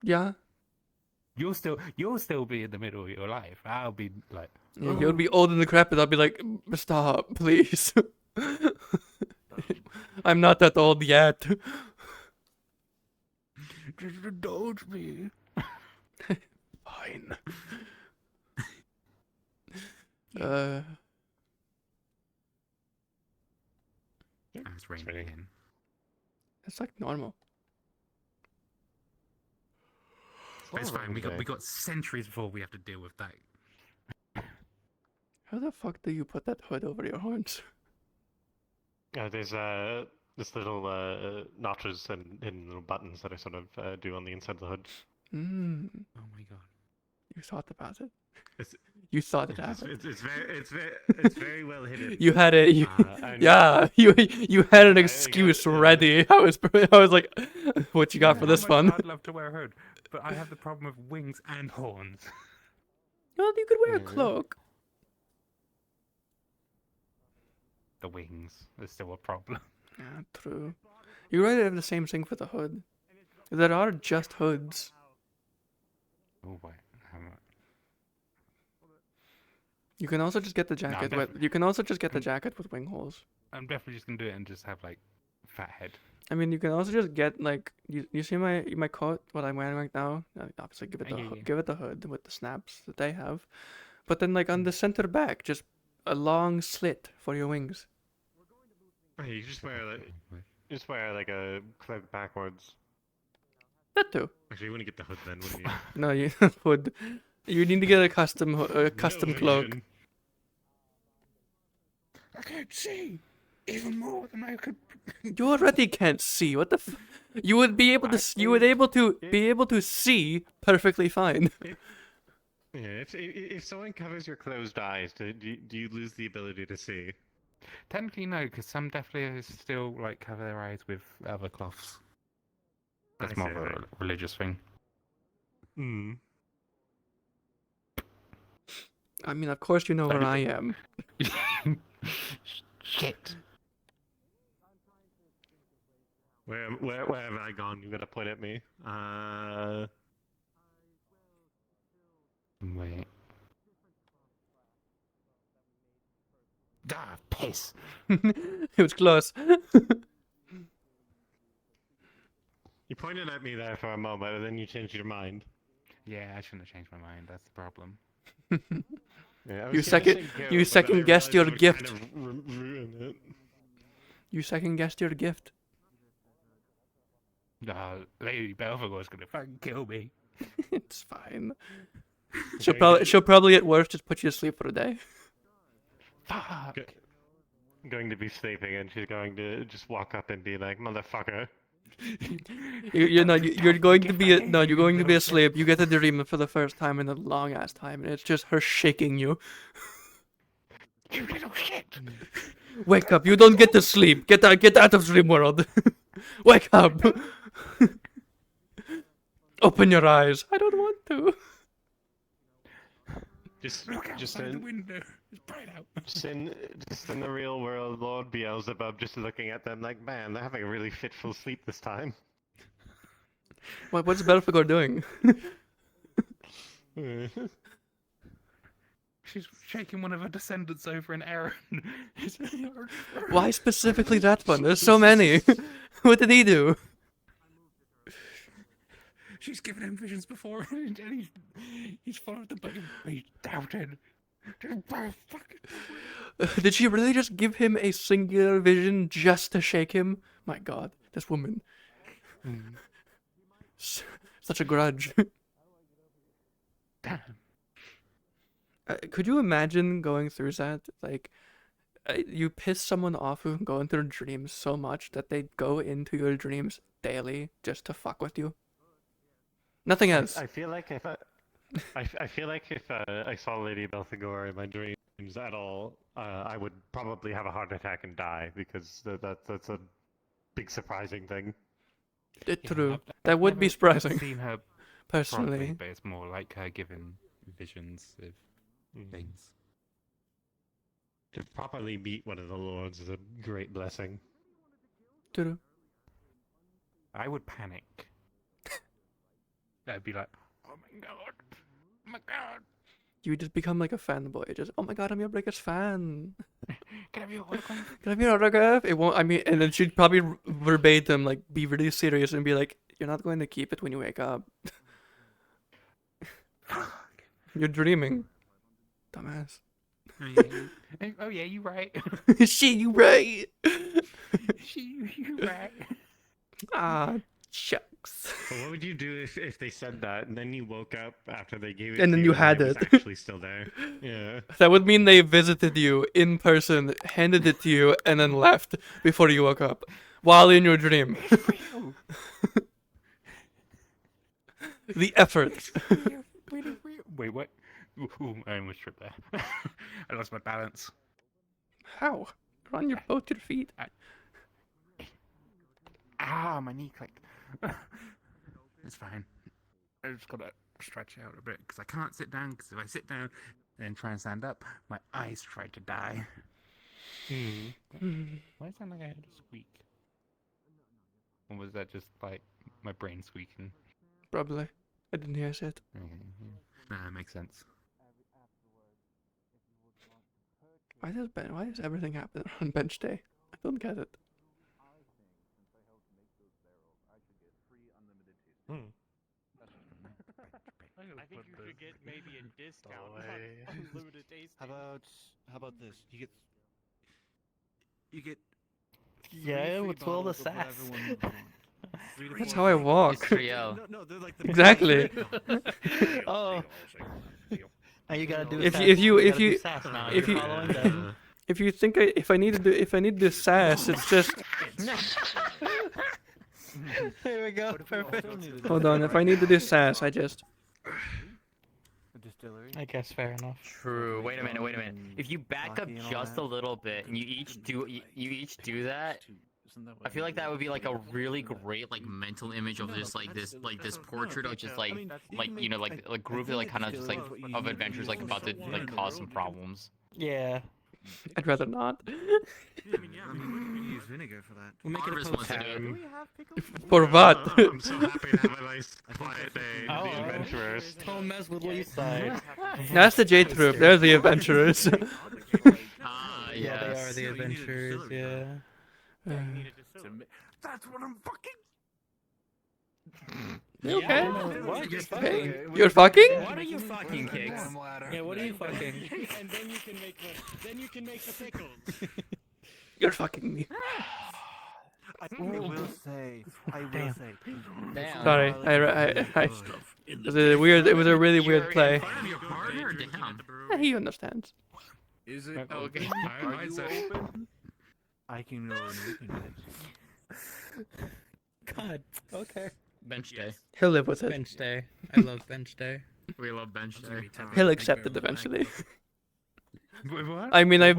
Yeah. You'll still be in the middle of your life. I'll be like. Yeah, you'll be old and decrepit. I'll be like, stop, please. I'm not that old yet. Just indulge me. Fine. It's raining again. It's like normal. It's fine. We got centuries before we have to deal with that. How the fuck do you put that hood over your horns? There's a This little notches and little buttons that I sort of do on the inside of the hood. Mm. Oh my god. You thought about it. It's, You thought it happened. It's very well hidden. You had it. And- Yeah, you had an excuse ready. I was like, what you got for this one? I'd love to wear a hood, but I have the problem of wings and horns. Well, you could wear a cloak. The wings is still a problem. Yeah, true. You really have the same thing for the hood. There are just hoods. Oh boy. You can also just get the jacket. You can also just get the jacket with wing holes. I'm definitely just gonna do it and just have like fat head. I mean, you can also just get like you see my coat, what I'm wearing right now. Obviously, give it the give it the hood with the snaps that they have, but then like on the center back, just a long slit for your wings. You just wear like a cloak backwards. That too. Actually, you wouldn't get the hood then, wouldn't you? No, you hood. You need to get a custom cloak. I can't see even more than I could. You already can't see. What the? You would be able to. You would be able to see perfectly fine. Yeah, if someone covers your closed eyes, do you lose the ability to see? Technically, no, because some definitely still like cover their eyes with other cloths. That's more of a religious thing. Hmm. I mean, of course you know where I am. Shit. Where have I gone? You gotta point at me. Wait. Ah, piss. It was close. You pointed at me there for a moment, and then you changed your mind. Yeah, I shouldn't have changed my mind. That's the problem. Yeah, You second guessed your gift. You second guessed your gift. Lady Belphegor's gonna fucking kill me. It's fine. She'll probably at worst just put you to sleep for a day. Fuck. Going to be sleeping, and she's going to just walk up and be like, "Motherfucker." You're going to be asleep. You get to dream it for the first time in a long ass time, and it's just her shaking you. You little shit. Wake up! You don't get to sleep. Get out of dream world. Wake up. Open your eyes. I don't want to. Just outside the window. It's bright out. Just in the real world, Lord Beelzebub just looking at them like, man, they're having a really fitful sleep this time. What's Belphegor doing? She's shaking one of her descendants over an errand. Why specifically that one? There's so many. What did he do? She's given him visions before, and he's followed the book. He's doubted. Did she really just give him a singular vision just to shake him? My God, this woman. Such a grudge. Damn. Could you imagine going through that? Like, you piss someone off who can go into their dreams so much that they go into your dreams daily just to fuck with you. Nothing else. I feel like if I saw Lady Belphegor in my dreams at all, I would probably have a heart attack and die, because that's a big surprising thing. True. That would be surprising. I've seen her personally, properly, but it's more like her giving visions of things. To properly meet one of the lords is a great blessing. True. I would panic. I'd be like, oh my god, oh my god. You would just become like a fanboy. Just, oh my god, I'm your biggest fan. Can I have your autograph? Can I have your autograph? It won't. I mean, and then she'd probably verbatim like be really serious and be like, "You're not going to keep it when you wake up. You're dreaming, dumbass." Oh yeah, you right. You right. You right. Ah, shucks. But what would you do if they said that and then you woke up after they gave it And to then you had and it. was actually still there? Yeah. That would mean they visited you in person, handed it to you, and then left before you woke up. while in your dream. The effort. Wait, what? Ooh, I almost tripped there. I lost my balance. How? You're on your both your feet. My knee clicked. It's fine. I just gotta stretch out a bit because I can't sit down. Because if I sit down and then try and stand up, my eyes try to die. Why does it sound like I heard a squeak? Or was that just like my brain squeaking? Probably. I didn't hear shit. Nah, that makes sense. Why does everything happen on bench day? I don't get it. I think you should get maybe a discount, not unlimited taste. How about this? You get Yeah, what's all the sass? That's how I walk. It's trio. No, they're like Exactly. Oh. Now you gotta do If sass. you gotta do sass now. if You're you following them. if you think if I need to do sass, it's just There we go. Perfect. hold on. If I need to do sass, I just I guess fair enough. True. Wait a minute. If you back up just a little bit and you each do that, I feel like that would be like a really great like mental image of just like this portrait of just like you know like a group of like kind of just like of adventures like about to like cause some problems. Yeah. I'd rather not. we can use vinegar for that. We'll make it a post. For what? I'm so happy to have a nice quiet day. The adventurers. Don't mess with Lee's side. That's the J troop. They're the adventurers. Yeah, they are the adventurers. Yeah. That's what I'm fucking. You okay? What? You're Hey, fucking. you're fucking? What are you fucking, Kicks? Yeah, what are you fucking? And then you can make the pickles. You're fucking me. I will say. Damn. Sorry, it was a weird. It was a really weird play. Your partner? Damn. Yeah, he understands. Is it Okay. Are you open? I can go and open it. God. Okay. Bench day. He'll live with it. Bench day. I love bench day. We love bench day. He'll accept it eventually. What? I mean, I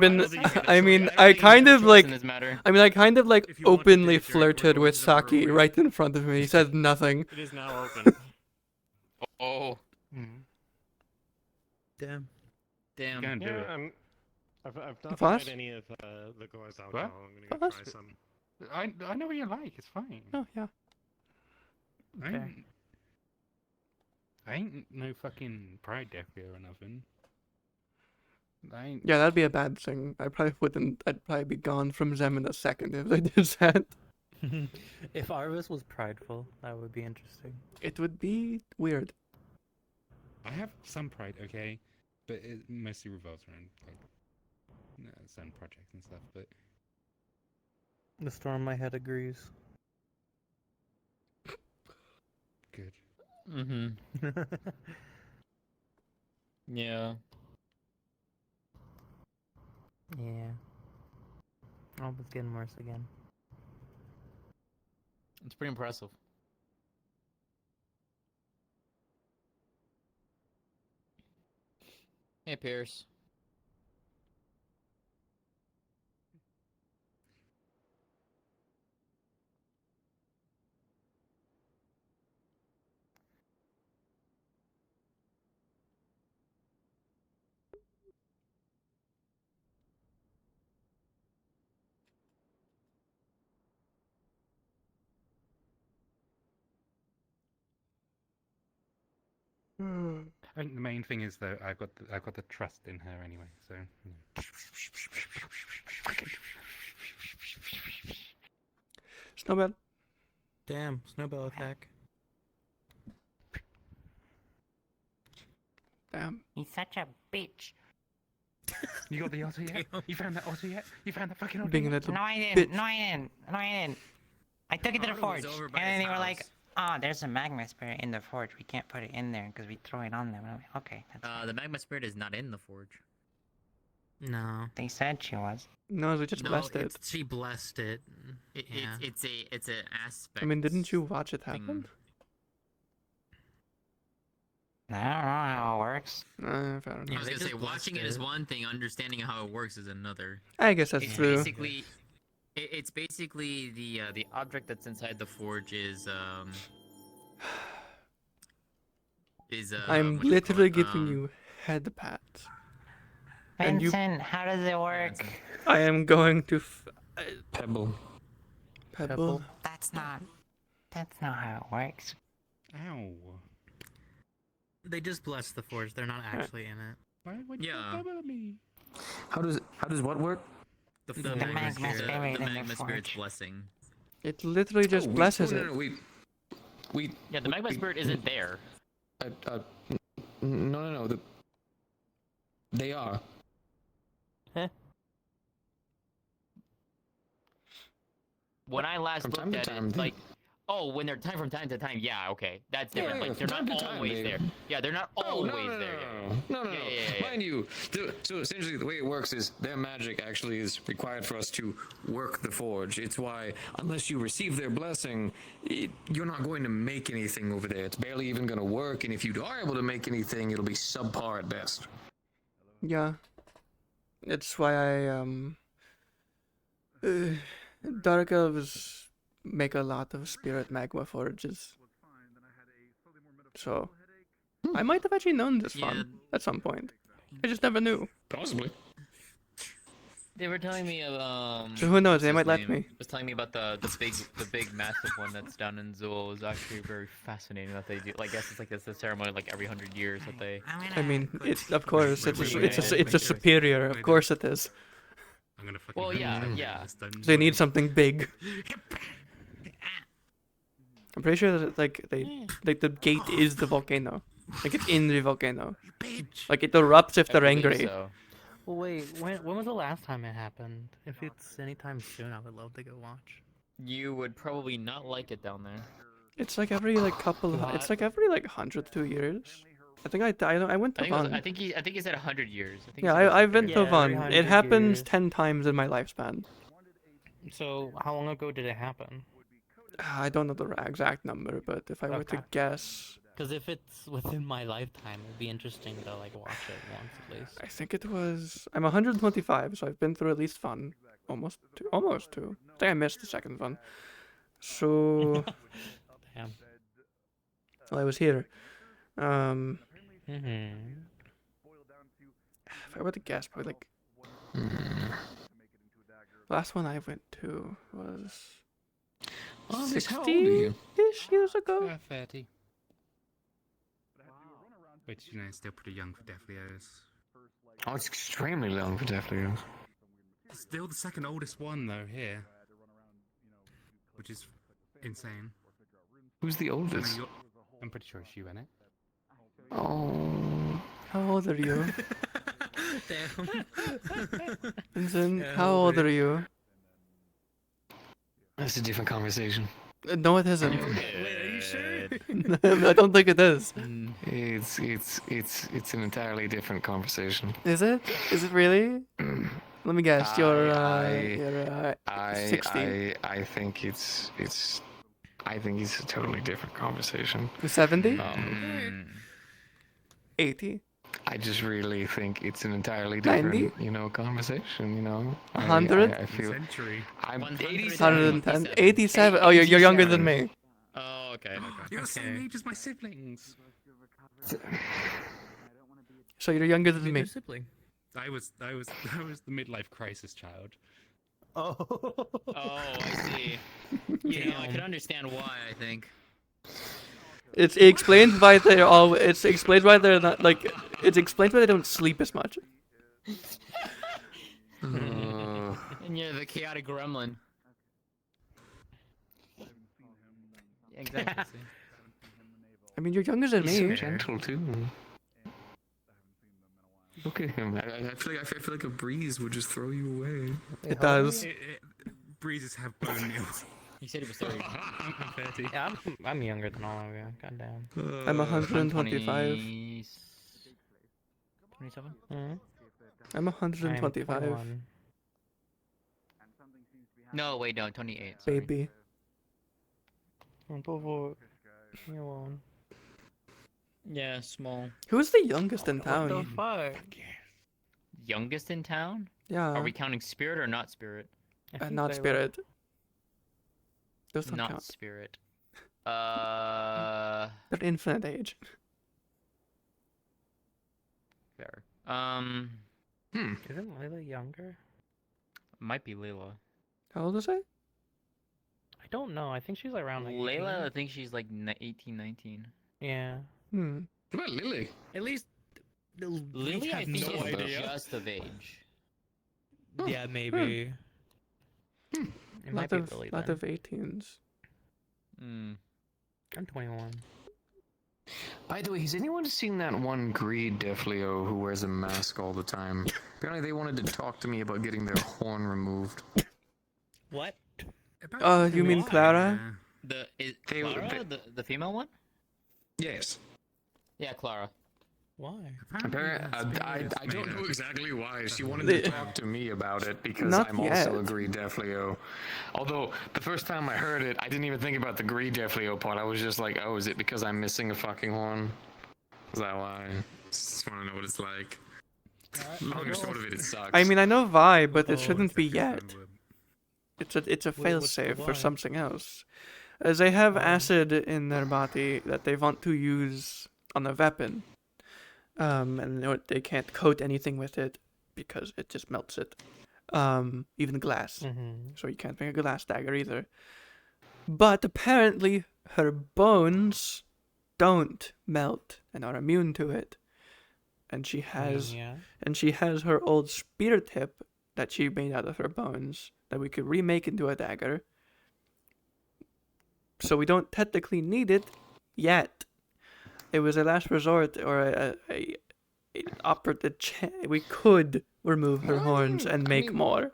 kind of like openly flirted with Saki right in front of me. He said nothing. It is now open. Oh. Damn. Can't do it. I've not Fast? tried any of the Gore's What? alcohol. I'm gonna go try Fast? some. I know what you like. It's fine. Oh yeah. I ain't no fucking pride decker or nothing. I ain't. Yeah, that'd be a bad thing. I probably wouldn't. I'd probably be gone from Zem in a second if I did that. If Arvis was prideful, that would be interesting. It would be weird. I have some pride, okay, but it mostly revolves around like certain projects and stuff. But The storm in my head agrees. good. Mm-hmm. Yeah. Yeah. Oh, it's getting worse again. It's pretty impressive. Hey, Pierce. And the main thing is that I've got the trust in her anyway. So. Snowbell. Damn, snowball attack. Damn. He's such a bitch. You got the otter yet? You found that otter yet? You found that fucking otter Being a yet? little No, I bitch. didn't. No, I didn't. I took it to the forge, and then they were like, "Oh, there's a magma spirit in the forge. We can't put it in there because we throw it on them." And I'm like, "Okay." That's The magma spirit is not in the forge. No. They said she was. No, they just blessed it. She blessed it. It's an aspect. I mean, didn't you watch it happen? I don't know how it works. Fair enough. I was gonna say watching it is one thing, understanding how it works is another. I guess that's true. Basically, it's basically the object that's inside the forge is I'm what do you call literally it? giving you head pats. And you- Vincent, how does it work? I am going to Pebble. Pebble. That's not how it works. Ow. They just bless the forge. They're not actually in it. Why would you Yeah. pebble me? How does what work? The magma spirit in the magma spirit's forge. blessing. It literally just blesses it. Yeah, the magma spirit isn't there. No. They are. Huh? When I last From time looked to at time, it, like, from time to time, yeah, okay, that's different. Yeah, like, they're from not time to time, always baby. there. Yeah, they're not always there. No. Yeah. Mind you, so essentially the way it works is their magic actually is required for us to work the forge. It's why, unless you receive their blessing, you're not going to make anything over there. It's barely even going to work, and if you are able to make anything, it'll be subpar at best. Yeah. It's why Dark Elves make a lot of spirit magma forges. So, I might have actually known this fun at some point. I just never knew. Possibly. They were telling me of So who knows? They what's might his let name? me. Was telling me about the big massive one that's down in Zool. Is actually very fascinating that they do. Like, I guess it's a ceremony like every 100 years that they. I mean, of course, it's a superior. Of course it is. I'm gonna fucking. Well, yeah. They need something big. I'm pretty sure that the gate is the volcano. Like it's in the volcano. Like it erupts if they're angry. So. Well, wait. When was the last time it happened? If it's anytime soon, I would love to go watch. You would probably not like it down there. It's like every It's like every 102 years. I think I went to Van. I think he said 100 years. Yeah, I've been to Van. It happens 10 times in my lifespan. So how long ago did it happen? I don't know the exact number, but if I were to guess, because if it's within my lifetime, it'd be interesting to watch it once at least. I think it was. I'm 125, so I've been through at least Van. Almost two. I think I missed the second one. So. Damn. Well, I was here. If I were to guess, probably last one I went to was 60-ish years ago. 30. Which, is still pretty young for Deathlios. Oh, it's extremely long for Deathlios. Still the second oldest one, though, here. Which is insane. Who's the oldest? I'm pretty sure it's you, innit? Oh. How old are you? Damn. Vincent, how old are you? That's a different conversation. No, it isn't. Wait, are you sure? I don't think it is. It's an entirely different conversation. Is it? Is it really? Let me guess. You're 60. I think it's a totally different conversation. 70? 80? I just really think it's an entirely different, 90? Conversation, 100? I feel I'm 110? 87? Oh, you're younger than me. Oh, okay. You're the same age as my siblings. So you're younger than me. Sibling. I was the midlife crisis child. Oh, I see. I can understand why, I think. It explains why they're all. It's explains why they're not It explains why they don't sleep as much. And you're the chaotic gremlin. Exactly. I mean, you're younger than He's me. so gentle too. Look at him. I feel like a breeze would just throw you away. It does. Breezes have bone nails. You said he was 30. I'm 30. Yeah, I'm younger than all of you. Goddamn. I'm 125. 27? I'm 125. 21. No, wait, no, 28. Baby. Por favor, me alone. Yeah, small. Who's the youngest in What town? the fuck? Youngest in town? Yeah. Are we counting spirit or not spirit? Not spirit. Those don't Not count. spirit. They're infinite age. Fair. Isn't Layla younger? Might be Layla. How old is I? I don't know. I think she's around like Layla, 18. I think she's like 18, 19. Yeah. Hmm. What about Lily? At least Lily, I think no is idea. just of age. Yeah, maybe. It might be Lily lot then. of 18s. Mm. I'm 21. By the way, has anyone seen that one greed Defleo who wears a mask all the time? Apparently they wanted to talk to me about getting their horn removed. What? You mean Clara? Clara, the female one? Yes. Yeah, Clara. Why? Apparently, I don't know exactly why. She wanted They- to talk to me about it because Not I'm also a yet. greed Defleo. Although, the first time I heard it, I didn't even think about the greed Defleo part. I was just like, oh, is it because I'm missing a fucking horn? Is that why? Just want to know what it's like. Long and short of it, it sucks. I mean, I know why, but it shouldn't be yet. It's a what's the failsafe for why? something else. As they have acid in their body that they want to use on a weapon. And they can't coat anything with it because it just melts it. Even glass. So you can't make a glass dagger either. But apparently her bones don't melt and are immune to it. And she has yeah. and she has her old spear tip that she made out of her bones that we could remake into a dagger. So we don't technically need it yet. It was a last resort or a operative we could remove her horns and make more.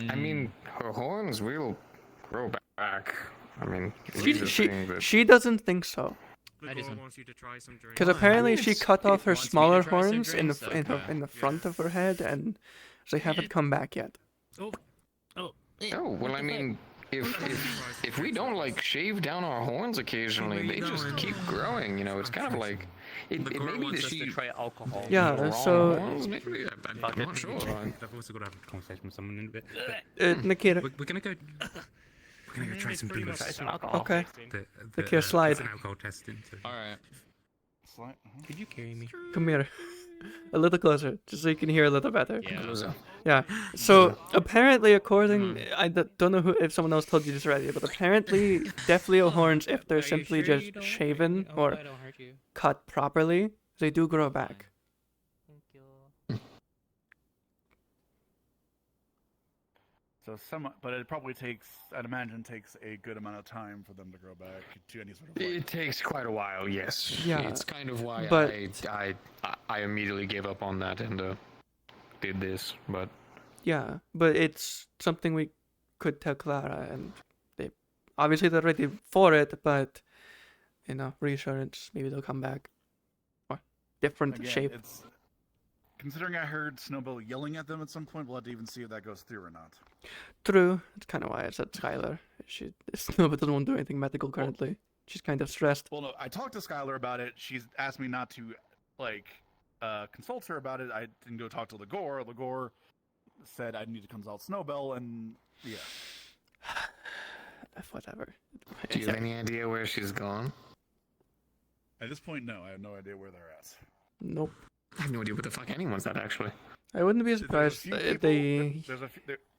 I mean, her horns will grow back. I mean, She doesn't think so. Because apparently she cut off her smaller horns in the front of her head, and they haven't come back yet. Oh, well, I mean, if we don't like shave down our horns occasionally, they just keep growing. You know, it's kind of like it may be that she try alcohol. Yeah, so horns, maybe. I'm not sure. I've also got to have a conversation with someone in a bit. Nikita. We're gonna go. We're gonna go try some booze. Try some alcohol. Okay. Nikita, slide. An alcohol testing. All right. Could you carry me? Come here. A little closer, just so you can hear a little better. Closer. Yeah. So apparently, according, I don't know if someone else told you this already, but apparently, Defleo horns, if they're simply just shaven or cut properly, they do grow back. So but it probably takes, I'd imagine, takes a good amount of time for them to grow back to any sort of. It takes quite a while, yes. Yeah, It's kind of why but- I immediately gave up on that and did this, but. Yeah, but it's something we could tell Clara, and they're ready for it, but reassurance, maybe they'll come back, or different Again, shape. Considering I heard Snowbell yelling at them at some point, we'll have to even see if that goes through or not. True. That's kind of why I said Skylar. But doesn't want to do anything medical currently. She's kind of stressed. Well, no, I talked to Skylar about it. She's asked me not to, consult her about it. I didn't go talk to Ligor. Ligor said I need to consult Snowbell, and yeah. Whatever. Do you have any idea where she's gone? At this point, no. I have no idea where they're at. Nope. I have no idea what the fuck anyone's at, actually. I wouldn't be surprised if they.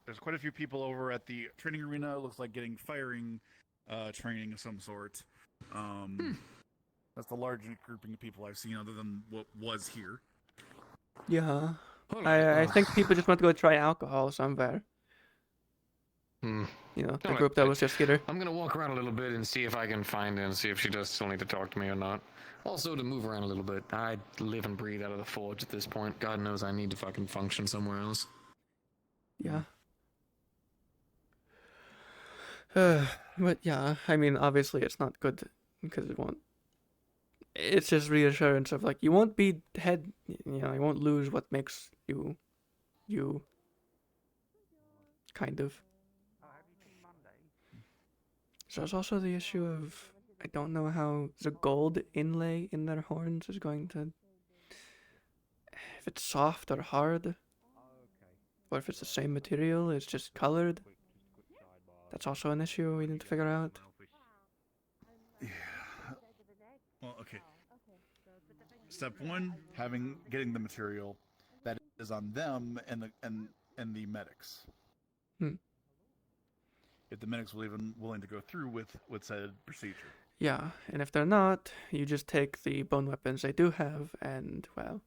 There's quite a few people over at the training arena. It looks like getting firing training of some sort. That's the largest grouping of people I've seen other than what was here. Yeah. I think people just want to go try alcohol somewhere. The group that was just here. I'm gonna walk around a little bit and see if I can find her and see if she does still need to talk to me or not. Also, to move around a little bit. I live and breathe out of the forge at this point. God knows I need to fucking function somewhere else. Yeah. But yeah, I mean, obviously it's not good because it won't it's just reassurance of like you won't be head, you know, you won't lose what makes you, you. Kind of. So there's also the issue of I don't know how the gold inlay in their horns is going to, if it's soft or hard, or if it's the same material, it's just colored. That's also an issue we need to figure out. Yeah. Well, okay. Step one, getting the material. That is on them and the medics. If the medics will even willing to go through with said procedure. Yeah, and if they're not, you just take the bone weapons they do have, and well,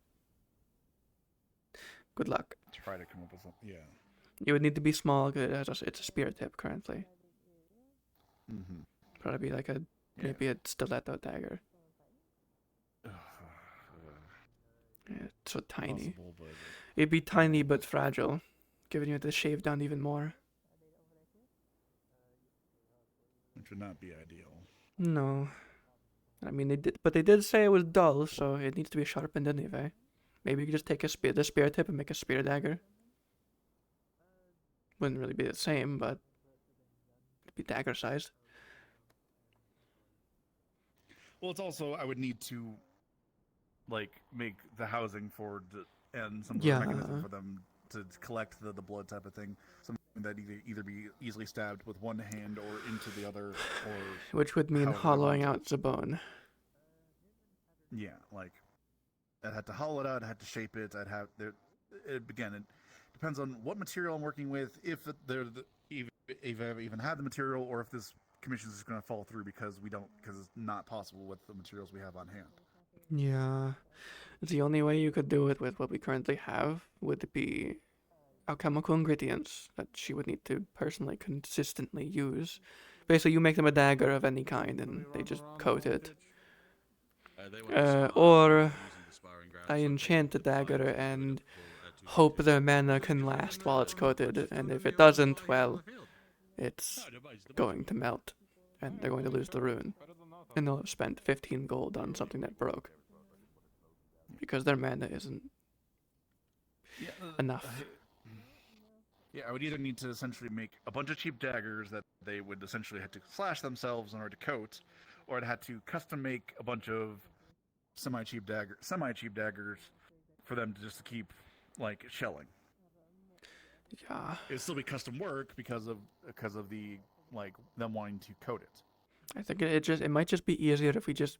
good luck. Try to come up with something. Yeah. You would need to be small because it's a spear tip currently. Mm-hmm. Probably be like maybe a stiletto dagger. Yeah, it's so tiny. Possible, but... It'd be tiny but fragile, giving you to shave down even more. Which would not be ideal. No. I mean, they did say it was dull, so it needs to be sharpened anyway. Maybe you could just take the spear tip and make a spear dagger. Wouldn't really be the same, but it'd be dagger sized. Well, it's also I would need to like make the housing for and some sort of mechanism for them to collect the blood type of thing. Something that either be easily stabbed with one hand or into the other, or which would mean hollowing out the bone. Yeah, like I'd have to hollow it out. I'd have to shape it. I'd have there. Again, it depends on what material I'm working with. If I've even had the material, or if this commission is just going to fall through because it's not possible with the materials we have on hand. Yeah, the only way you could do it with what we currently have would be alchemical ingredients that she would need to personally consistently use. Basically, you make them a dagger of any kind and they just coat it. Or I enchant the dagger and hope their mana can last while it's coated, and if it doesn't, well, it's going to melt, and they're going to lose the rune. And they'll have spent 15 gold on something that broke. Because their mana isn't enough. Yeah, I would either need to essentially make a bunch of cheap daggers that they would essentially have to slash themselves in order to coat, or I'd have to custom make a bunch of semi-cheap daggers for them to just keep like shelling. Yeah. It'd still be custom work because of the like them wanting to coat it. I think it might just be easier if we just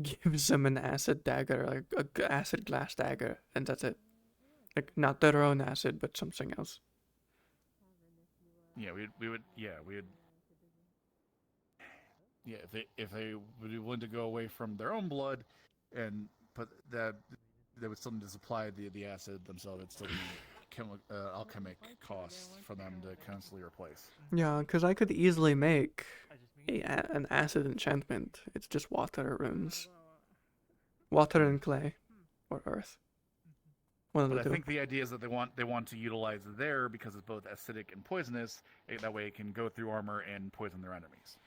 give them an acid dagger, like a acid glass dagger, and that's it. Like not their own acid, but something else. Yeah, we would. Yeah, if they would be willing to go away from their own blood, and put that, they would still need to supply the acid themselves. It'd still be alchemic costs for them to constantly replace. Yeah, because I could easily make an acid enchantment. It's just water runes. Water and clay. Or earth. One of the two. I think the idea is that they want to utilize there because it's both acidic and poisonous. That way it can go through armor and poison their enemies.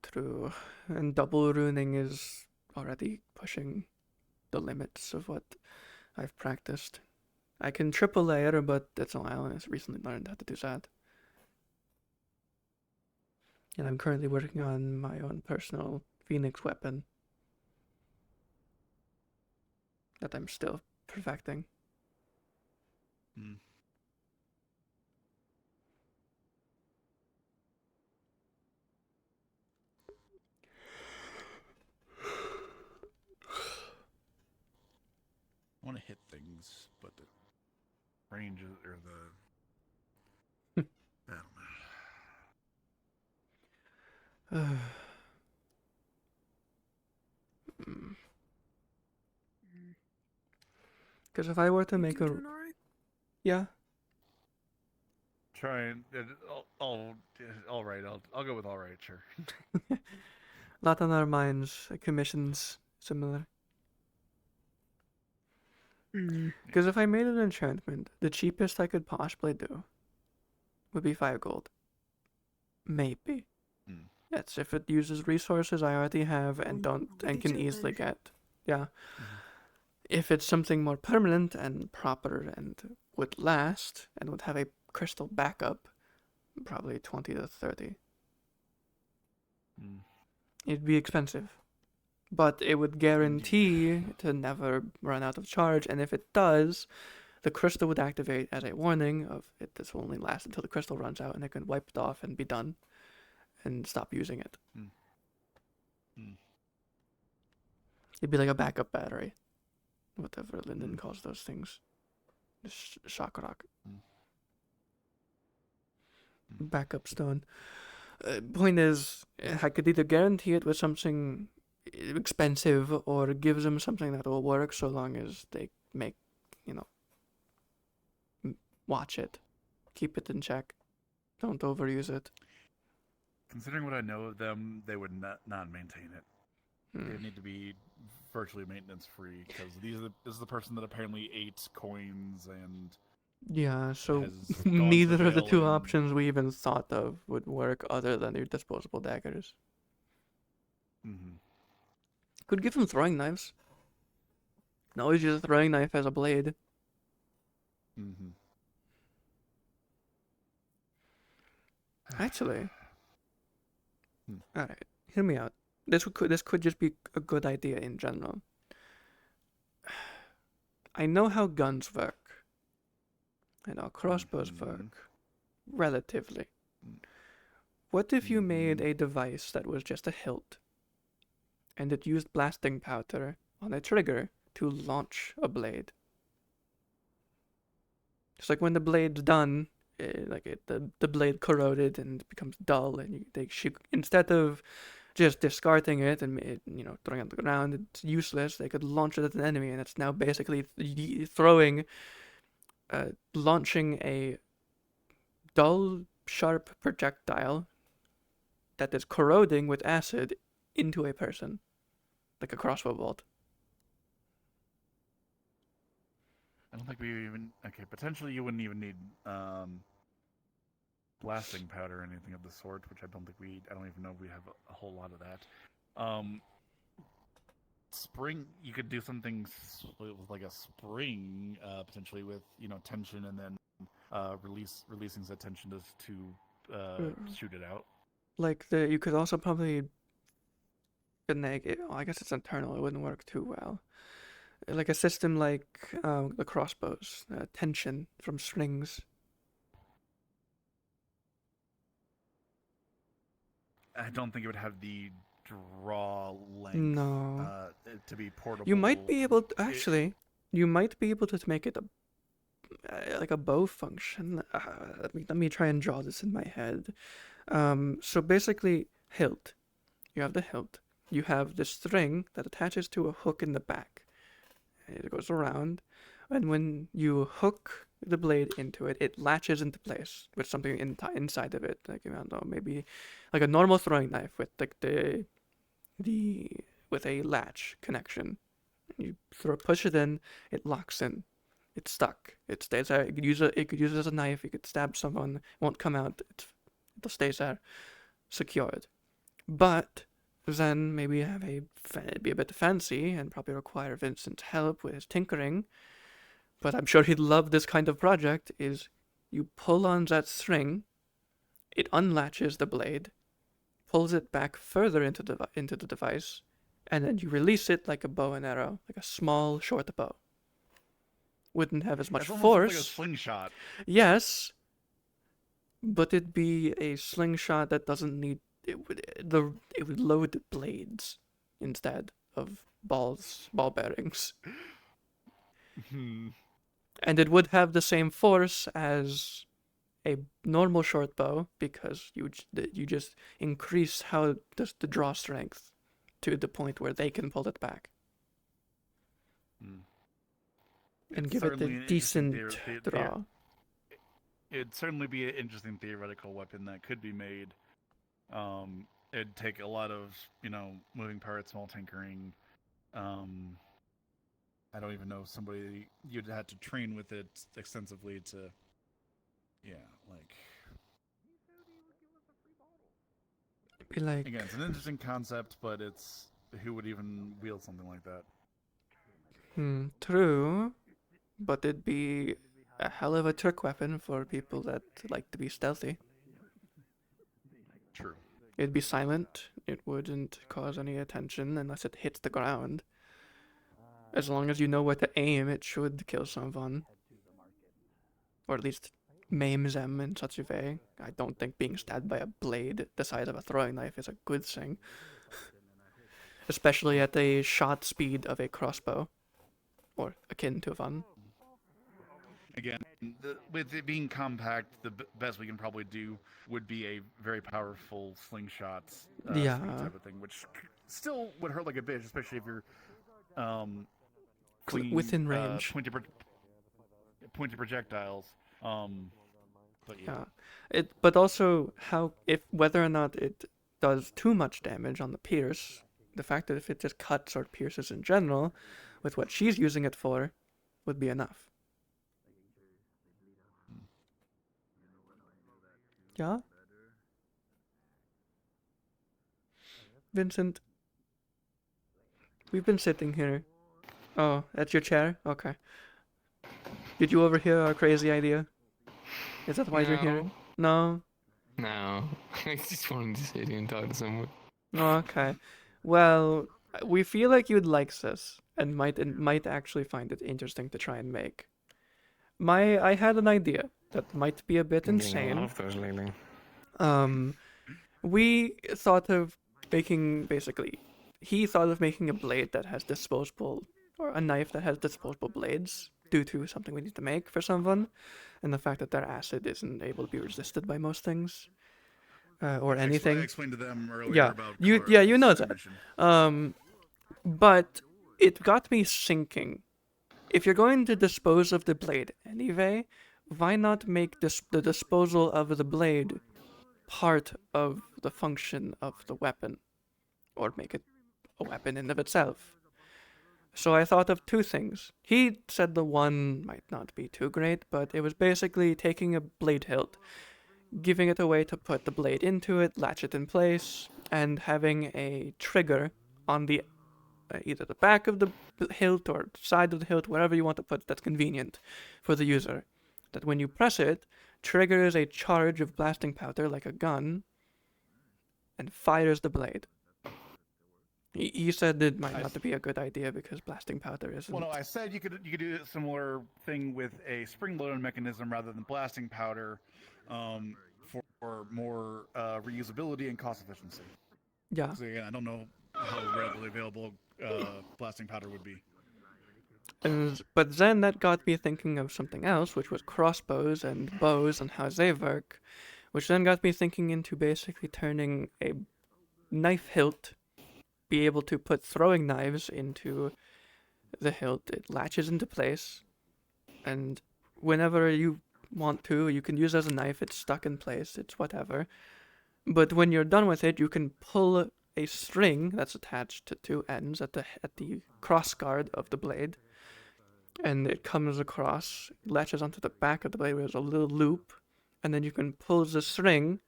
True. And double runing is already pushing the limits of what I've practiced. I can triple layer, but that's all I only recently learned how to do that. And I'm currently working on my own personal Phoenix weapon that I'm still perfecting. I want to hit things, but the range or the I don't know. Because if I were to make yeah. Try and all right. I'll go with all right. Sure. Lot on our minds. Commissions similar. Because if I made an enchantment, the cheapest I could possibly do would be 5 gold. Maybe. Yes, if it uses resources I already have and can easily get. Yeah. If it's something more permanent and proper and would last and would have a crystal backup, probably 20 to 30. It'd be expensive. But it would guarantee to never run out of charge, and if it does, the crystal would activate as a warning of this will only last until the crystal runs out, and it can wipe it off and be done and stop using it. It'd be like a backup battery. Whatever Lyndon calls those things. Shock rock. Backup stone. Point is, I could either guarantee it with something expensive or give them something that will work so long as they make, watch it. Keep it in check. Don't overuse it. Considering what I know of them, they would not maintain it. They need to be virtually maintenance free because this is the person that apparently ate coins and yeah. So has neither of the two and... options we even thought of would work other than your disposable daggers. Could give them throwing knives. No, always use a throwing knife as a blade. Actually, all right. Hear me out. This could just be a good idea in general. I know how guns work. I know crossbows work. Relatively. What if you made a device that was just a hilt, and it used blasting powder on a trigger to launch a blade? Just like when the blade's done, the blade corroded and becomes dull, and instead of just discarding it and throwing it on the ground, it's useless. They could launch it at an enemy, and it's now basically launching a dull, sharp projectile that is corroding with acid into a person, like a crossbow bolt. I don't think we even... Okay, potentially you wouldn't even need blasting powder or anything of the sort, which I don't even know if we have a whole lot of that. Spring, you could do something with like a spring, potentially with, tension and then releasing that tension to shoot it out. Like you could also probably finagle it. I guess it's internal. It wouldn't work too well. Like a system like the crossbows, tension from strings. I don't think it would have the draw length to be portable. You might be able to, actually. You might be able to make it like a bow function. Let me try and draw this in my head. So basically, hilt. You have the hilt. You have the string that attaches to a hook in the back. It goes around, and when you hook the blade into it, it latches into place with something inside of it. Like, I don't know, maybe like a normal throwing knife with like with a latch connection. You push it in, it locks in. It's stuck. It stays there. You could use it as a knife. You could stab someone. It won't come out. It'll stay there, secured. But then maybe be a bit fancy and probably require Vincent's help with his tinkering. But I'm sure he'd love this kind of project. Is you pull on that string, it unlatches the blade, pulls it back further into the device, and then you release it like a bow and arrow, like a small short bow. Wouldn't have as much force. Like a slingshot. Yes, but it'd be a slingshot that doesn't need. It would load blades instead of ball bearings. And it would have the same force as a normal short bow because you just increase the draw strength to the point where they can pull it back. And give it a decent draw. It'd certainly be an interesting theoretical weapon that could be made. It'd take a lot of, moving parts, small tinkering. I don't even know somebody you'd have to train with it extensively to, Be like, again, it's an interesting concept, but it's who would even wield something like that? True, but it'd be a hell of a trick weapon for people that like to be stealthy. True. It'd be silent. It wouldn't cause any attention unless it hits the ground. As long as you know where to aim, it should kill someone. Or at least maim them in such a way. I don't think being stabbed by a blade the size of a throwing knife is a good thing. Especially at a shot speed of a crossbow. Or akin to one. Again, with it being compact, the best we can probably do would be a very powerful slingshot speed type of thing, which still would hurt like a bitch, especially if you're within range. Pointed projectiles. But yeah. But also whether or not it does too much damage on the pierce, the fact that if it just cuts or pierces in general, with what she's using it for, would be enough. Yeah? Vincent, we've been sitting here. Oh, that's your chair? Okay. Did you overhear our crazy idea? Is that why you're here? No? No. I just wanted to sit here and talk to someone. Oh, okay. Well, we feel like you'd like this, and might actually find it interesting to try and make. I had an idea that might be a bit insane. I love those lately. We thought of making, he thought of making a blade that has disposable, or a knife that has disposable blades, due to something we need to make for someone, and the fact that their acid isn't able to be resisted by most things. Or anything. I explained to them earlier about you know that. But it got me thinking. If you're going to dispose of the blade anyway, why not make the disposal of the blade part of the function of the weapon? Or make it a weapon in of itself? So I thought of two things. He said the one might not be too great, but it was basically taking a blade hilt, giving it a way to put the blade into it, latch it in place, and having a trigger on the either the back of the hilt or side of the hilt, wherever you want to put it, that's convenient for the user. That when you press it, triggers a charge of blasting powder like a gun, and fires the blade. He said it might not be a good idea because blasting powder isn't. Well, no, I said you could do a similar thing with a spring-loaded mechanism rather than blasting powder, for more reusability and cost efficiency. Yeah. So again, I don't know how readily available blasting powder would be. But then that got me thinking of something else, which was crossbows and bows and how they work, which then got me thinking into basically turning a knife hilt, be able to put throwing knives into the hilt. It latches into place, and whenever you want to, you can use it as a knife. It's stuck in place. It's whatever. But when you're done with it, you can pull a string that's attached to two ends at the cross guard of the blade, and it comes across, latches onto the back of the blade where there's a little loop, and then you can pull the string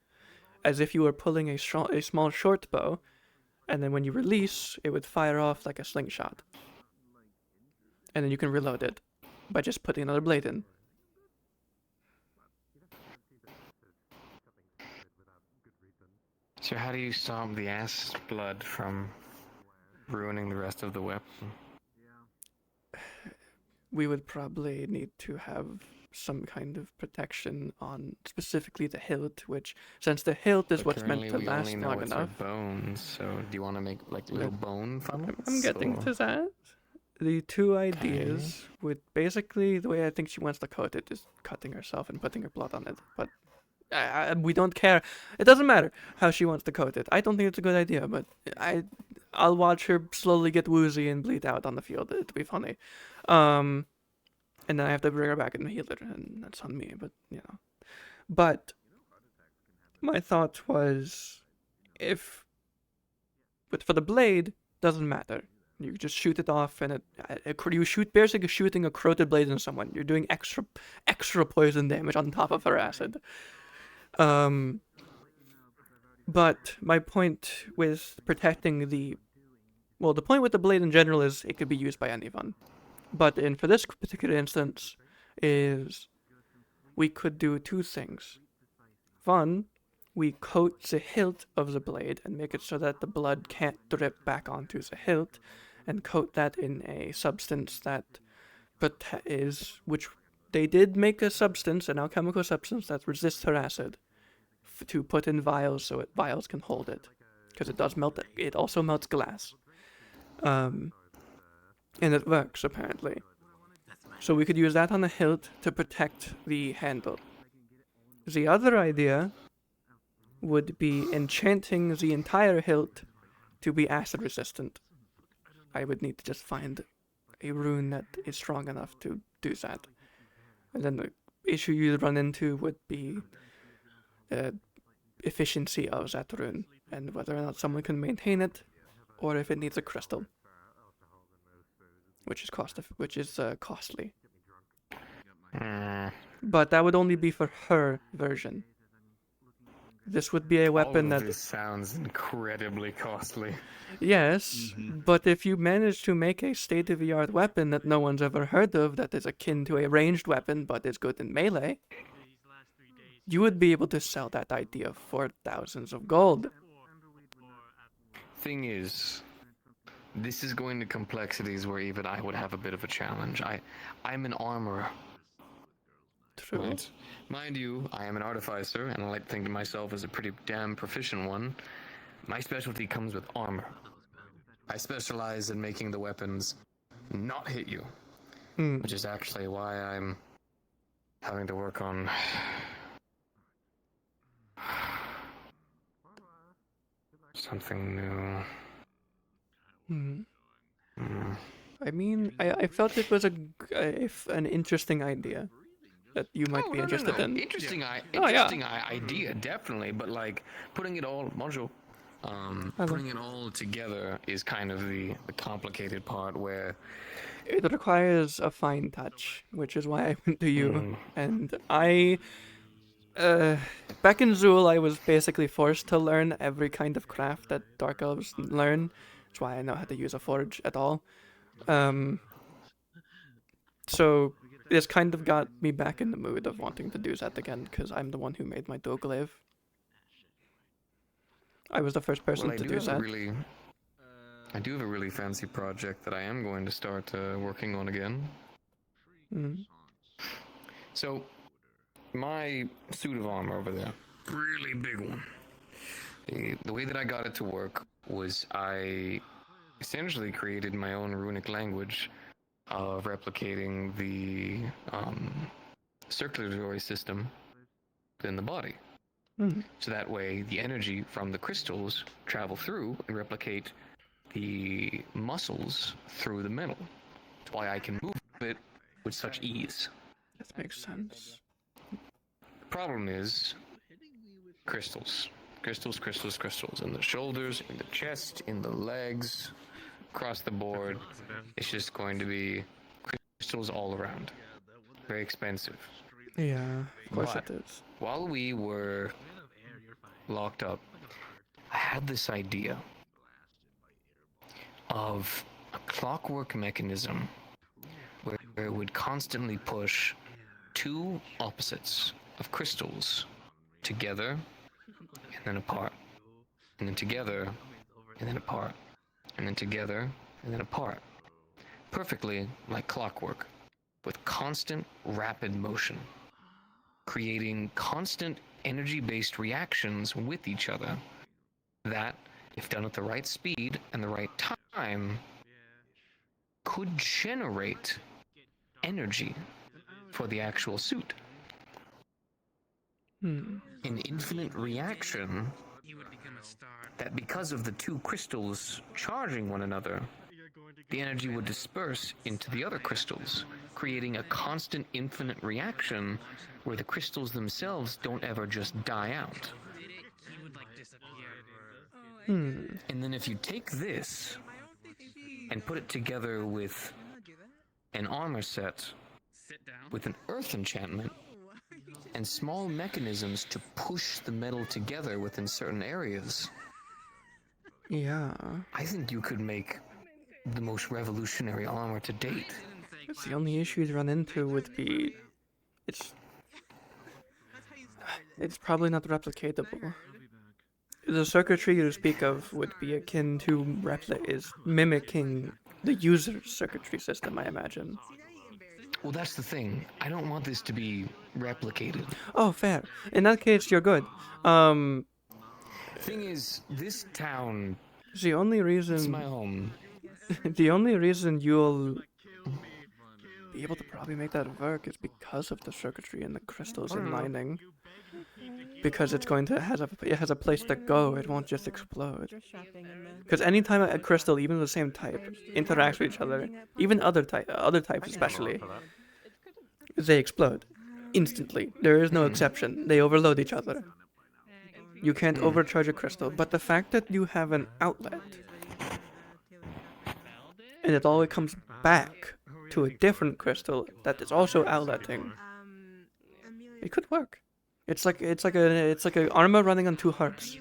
as if you were pulling a small short bow, and then when you release, it would fire off like a slingshot. And then you can reload it by just putting another blade in. So how do you stop the ass blood from ruining the rest of the weapon? We would probably need to have some kind of protection on specifically the hilt, which, since the hilt is what's meant to last long enough. Bones, so do you want to make like little bone funnels? I'm getting to that. The two ideas would basically, the way I think she wants to coat it is cutting herself and putting her blood on it, but we don't care. It doesn't matter how she wants to coat it. I don't think it's a good idea, but I'll watch her slowly get woozy and bleed out on the field. It'll be funny. And then I have to bring her back and heal her, and that's on me, but, you know. But my thought was, but for the blade, doesn't matter. You just shoot it off, and you shoot basically shooting a corroded blade in someone. You're doing extra poison damage on top of her acid. But my point with protecting the point with the blade in general is it could be used by anyone. But for this particular instance, is we could do two things. One, we coat the hilt of the blade and make it so that the blood can't drip back onto the hilt, and coat that in a substance that which they did make a substance, an alchemical substance that resists her acid, to put in vials so vials can hold it, because it does melt. It also melts glass, and it works apparently. So we could use that on the hilt to protect the handle. The other idea would be enchanting the entire hilt to be acid resistant. I would need to just find a rune that is strong enough to do that. And then the issue you'd run into would be the efficiency of that rune, and whether or not someone can maintain it, or if it needs a crystal, which is costly. But that would only be for her version. This would be a weapon that... This sounds incredibly costly. Yes, but if you manage to make a state-of-the-art weapon that no one's ever heard of, that is akin to a ranged weapon but is good in melee, you would be able to sell that idea for thousands of gold. Thing is, this is going to complexities where even I would have a bit of a challenge. I'm an armorer. True. Right? Mind you, I am an artificer, and I like to think of myself as a pretty damn proficient one. My specialty comes with armor. I specialize in making the weapons not hit you, which is actually why I'm having to work on something new. I mean, I felt it was an interesting idea that you might be interested in. Interesting idea, definitely. But like putting it all, putting it all together is kind of the complicated part where it requires a fine touch, which is why I went to you. And I, back in Zool, I was basically forced to learn every kind of craft that Dark Elves learn. That's why I know how to use a forge at all. So this kind of got me back in the mood of wanting to do that again, because I'm the one who made my Dogglaive. I was the first person to do that. I do have a really fancy project that I am going to start working on again. So, my suit of armor over there, really big one. The way that I got it to work was I essentially created my own runic language of replicating the circulatory system in the body. So that way the energy from the crystals travel through and replicate the muscles through the metal. That's why I can move it with such ease. That makes sense. The problem is crystals. Crystals in the shoulders, in the chest, in the legs, across the board. It's just going to be crystals all around. Very expensive. Yeah, of course it is. While we were locked up, I had this idea of a clockwork mechanism where it would constantly push two opposites of crystals together and then apart, and then together and then apart, and then together and then apart. Perfectly like clockwork, with constant rapid motion, creating constant energy-based reactions with each other that, if done at the right speed and the right time, could generate energy for the actual suit. An infinite reaction that, because of the two crystals charging one another, the energy would disperse into the other crystals, creating a constant infinite reaction where the crystals themselves don't ever just die out. And then if you take this and put it together with an armor set with an earth enchantment, and small mechanisms to push the metal together within certain areas. Yeah. I think you could make the most revolutionary armor to date. The only issue you'd run into would be it's probably not replicatable. The circuitry you speak of would be akin to mimicking the user's circuitry system, I imagine. Well, that's the thing. I don't want this to be replicated. Oh, fair. In that case, you're good. Thing is, this town. The only reason. It's my home. The only reason you'll be able to probably make that work is because of the circuitry and the crystals and lining. Because it's going to it has a place to go. It won't just explode. Because anytime a crystal, even of the same type, interacts with each other, even other types especially, they explode instantly. There is no exception. They overload each other. You can't overcharge a crystal, but the fact that you have an outlet and it always comes back to a different crystal that is also outletting, it could work. It's like a armor running on 2 hearts.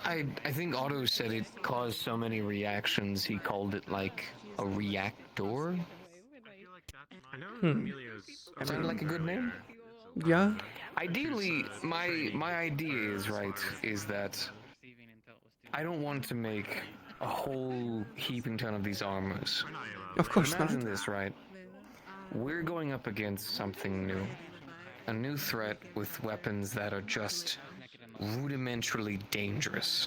I think Otto said it caused so many reactions. He called it like a reactor. Sounded like a good name. Yeah. Ideally, my idea is that I don't want to make a whole heaping ton of these armors. Of course Imagine not. this, right? We're going up against something new. A new threat with weapons that are just rudimentarily dangerous.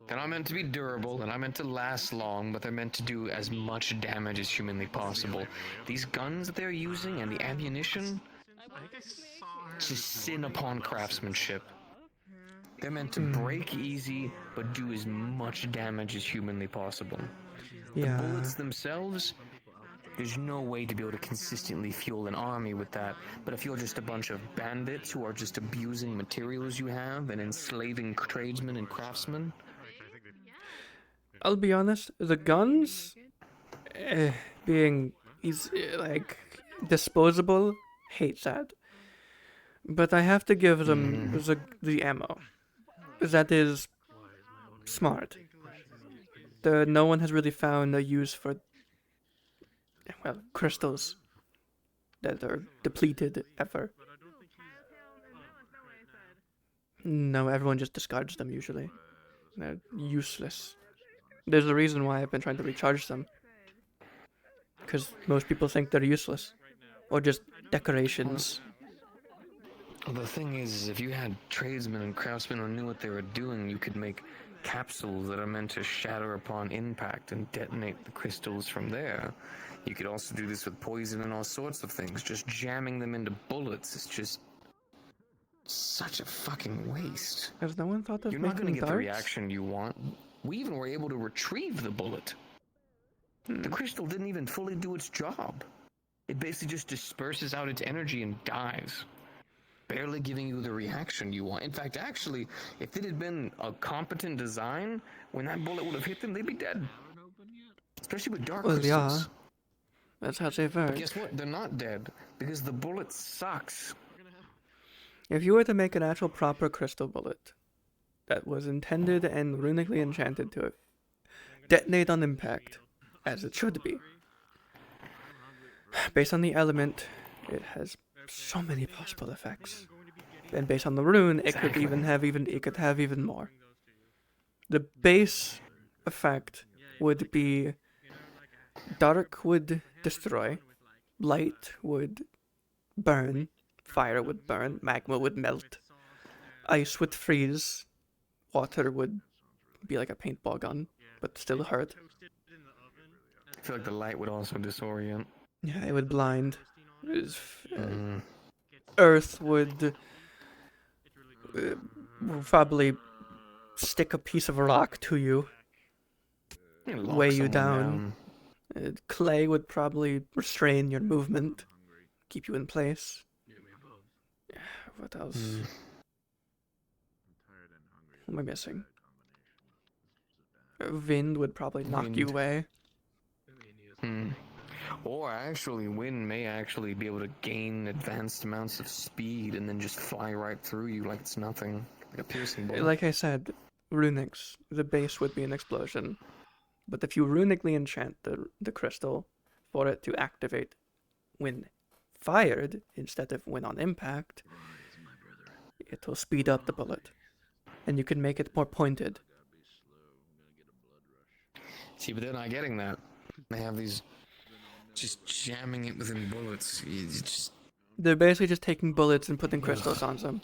They're not meant to be durable, they're not meant to last long, but they're meant to do as much damage as humanly possible. These guns that they're using and the ammunition, just sin upon craftsmanship. They're meant to break easy, but do as much damage as humanly possible. Yeah. The bullets themselves, there's no way to be able to consistently fuel an army with that. But if you're just a bunch of bandits who are just abusing materials you have and enslaving tradesmen and craftsmen. I'll be honest, the guns being disposable, hate that. But I have to give them the ammo. That is smart. No one has really found a use for crystals that are depleted ever. No, everyone just discards them usually. They're useless. There's a reason why I've been trying to recharge them. Because most people think they're useless. Or just decorations. Well, the thing is, if you had tradesmen and craftsmen who knew what they were doing, you could make capsules that are meant to shatter upon impact and detonate the crystals from there. You could also do this with poison and all sorts of things. Just jamming them into bullets is just such a fucking waste. Has no one thought of You're not going to making get the darts? reaction you want. We even were able to retrieve the bullet. The crystal didn't even fully do its job. It basically just disperses out its energy and dies, barely giving you the reaction you want. In fact, actually, if it had been a competent design, when that bullet would have hit them, they'd be dead. Especially with dark crystals. Yeah. That's how they work. But guess what? They're not dead, because the bullet sucks. If you were to make an actual proper crystal bullet that was intended and runically enchanted to detonate on impact, as it should be, based on the element, it has so many possible effects. And based on the rune, it could have even more. The base effect would be dark would destroy, light would burn, fire would burn, magma would melt, ice would freeze, water would be like a paintball gun, but still hurt. I feel like the light would also disorient. Yeah, it would blind. Earth would probably stick a piece of rock to you, weigh you down. Clay would probably restrain your movement, keep you in place. What else? What am I missing? Wind would probably knock you away. Or actually, wind may actually be able to gain advanced amounts of speed and then just fly right through you like it's nothing. Like a piercing bullet. Like I said, runics, the base would be an explosion. But if you runically enchant the crystal for it to activate when fired instead of when on impact, it will speed up the bullet. And you can make it more pointed. See, but they're not getting that. They have these... just jamming it within bullets. They're basically just taking bullets and putting crystals on them.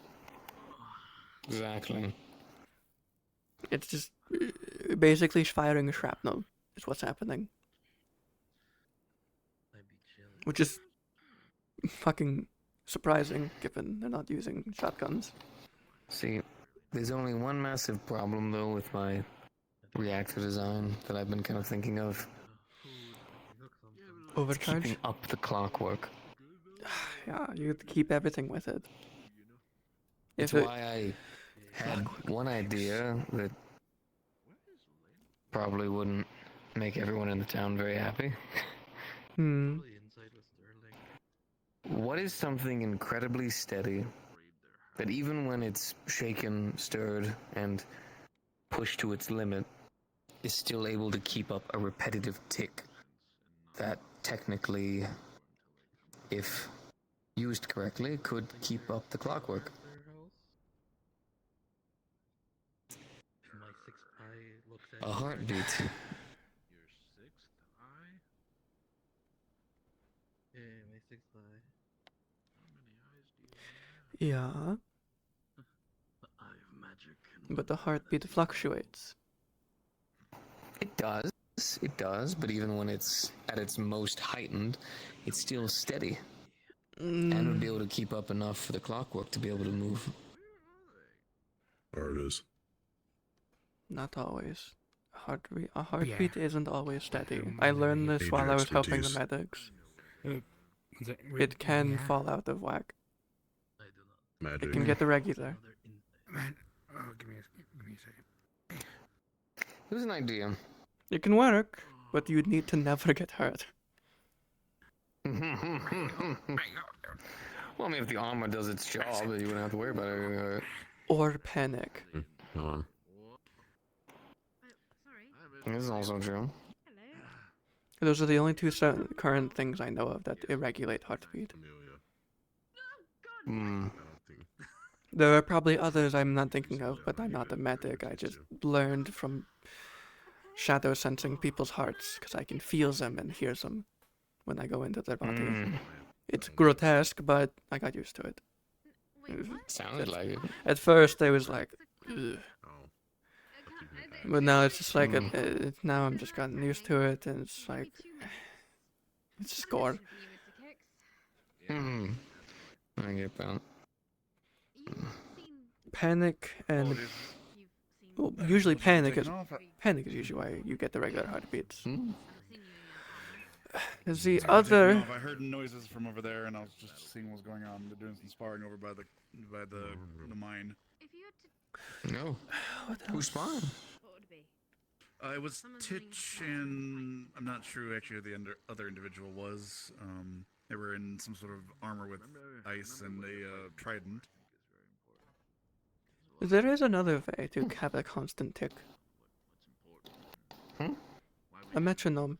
Exactly. It's just basically firing a shrapnel is what's happening. Which is fucking surprising, given they're not using shotguns. See, there's only one massive problem, though, with my reactor design that I've been kind of thinking of. Overcharge? Keeping up the clockwork. Yeah, you have to keep everything with it. That's why I had one idea that probably wouldn't make everyone in the town very happy. What is something incredibly steady that even when it's shaken, stirred, and pushed to its limit, is still able to keep up a repetitive tick that technically, if used correctly, could keep up the clockwork? A heartbeat. Yeah. But the heartbeat fluctuates. It does, but even when it's at its most heightened, it's still steady. And would be able to keep up enough for the clockwork to be able to move. There it is. Not always. A heartbeat isn't always steady. I learned this while I was helping the medics. It can fall out of whack. Magic. It can get irregular. Man, give me a second. Here's an idea. It can work, but you'd need to never get hurt. Well, I mean, if the armor does its job, then you wouldn't have to worry about it. Or panic. Come on. This is also true. Those are the only two current things I know of that irregulate heartbeat. There are probably others I'm not thinking of, but I'm not a medic. I just learned from shadow sensing people's hearts, because I can feel them and hear them when I go into their body. It's grotesque, but I got used to it. Sounded like it. At first, I was like, ugh. But now it's just like, now I'm just gotten used to it, and it's like, it's just gore. I get that. Panic and... Well, usually panic is usually why you get the regular heartbeats. There's the other... I heard noises from over there, and I was just seeing what was going on. They're doing some sparring over by the mine. No. Who's sparring? It was Titch, and I'm not sure actually who the other individual was. They were in some sort of armor with ice and a trident. There is another way to have a constant tick. A metronome.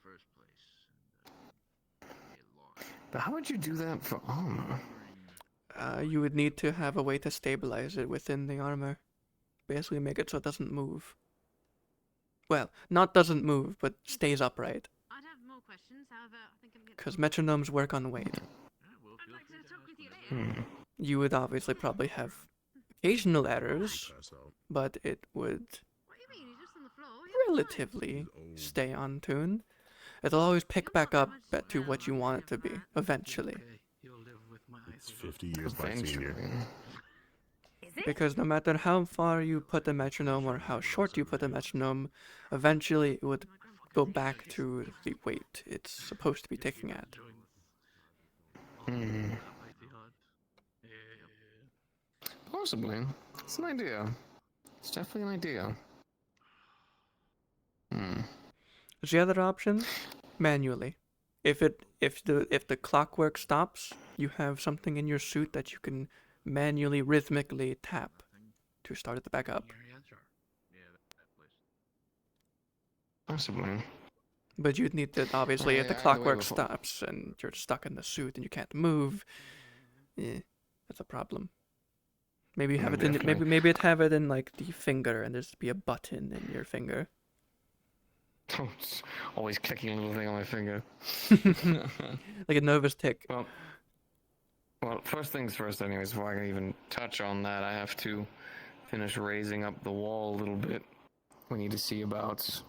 But how would you do that for armor? You would need to have a way to stabilize it within the armor. Basically make it so it doesn't move. Well, not doesn't move, but stays upright. I'd have more questions, however, I think I'm Because metronomes work on weight. You would obviously probably have occasional errors, but it would relatively stay on tune. It'll always pick back up to what you want it to be, eventually. It's 50 years by senior. Because no matter how far you put the metronome or how short you put the metronome, eventually it would go back to the weight it's supposed to be ticking at. Possibly. It's an idea. It's definitely an idea. The other option? Manually. If the clockwork stops, you have something in your suit that you can manually, rhythmically tap to start it back up. Possibly. But you'd need to, obviously, if the Either way, clockwork stops and you're stuck in the suit and you can't move, that's a problem. Maybe have it in, maybe it have it in like the finger, and there's be a button in your finger. Always clicking a little thing on my finger. Like a nervous tick. Well, first things first, anyways. Before I can even touch on that, I have to finish raising up the wall a little bit. We need to see about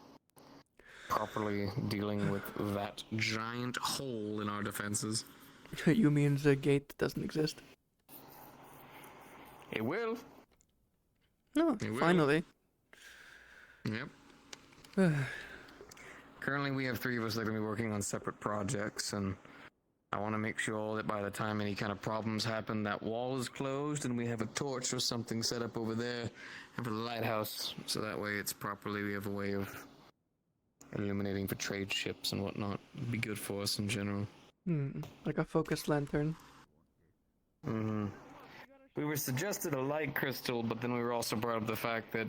properly dealing with that giant hole in our defenses. You mean the gate doesn't exist? It will. No, finally. Yep. Currently, we have 3 of us that are going to be working on separate projects, and I want to make sure that by the time any kind of problems happen, that wall is closed and we have a torch or something set up over there and for the lighthouse, so that way it's properly, we have a way of illuminating for trade ships and whatnot. It'd be good for us in general. Like a focused lantern. We were suggested a light crystal, but then we were also brought up the fact that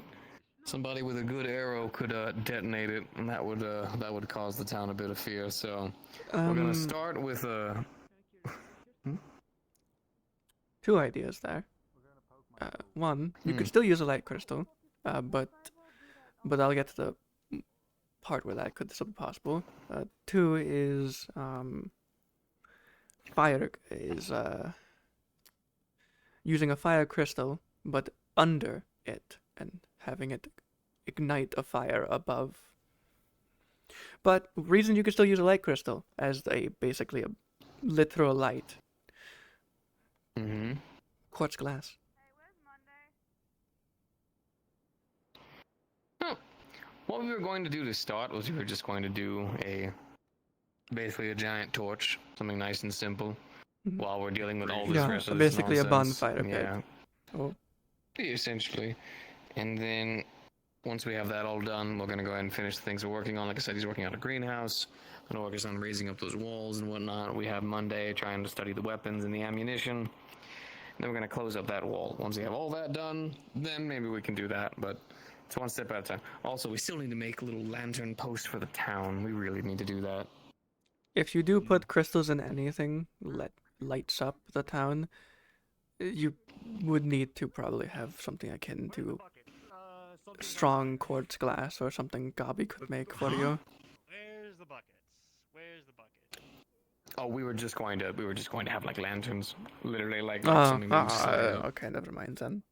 somebody with a good arrow could detonate it, and that would cause the town a bit of fear. So we're gonna start with a 2 ideas there. One, you could still use a light crystal, but I'll get to the part where that could still be possible. 2 is using a fire crystal, but under it, and having it ignite a fire above. But reason you could still use a light crystal as basically a literal light. Quartz glass. What we were going to do to start was we were just going to do basically a giant torch, something nice and simple, while we're dealing with all this rest of this basically nonsense. A bonfire pit. Oh. Essentially. And then once we have that all done, we're going to go ahead and finish the things we're working on. Like I said, he's working on a greenhouse. I'm going to work on raising up those walls and whatnot. We have Monday trying to study the weapons and the ammunition. And then we're going to close up that wall. Once we have all that done, then maybe we can do that. But it's one step at a time. Also, we still need to make a little lantern post for the town. We really need to do that. If you do put crystals in anything that lights up the town, you would need to probably have something akin to strong quartz glass or something Gabi could make for you. Where's the buckets? Where's the bucket? Oh, we were just going to have like lanterns, literally like. Okay, never mind then.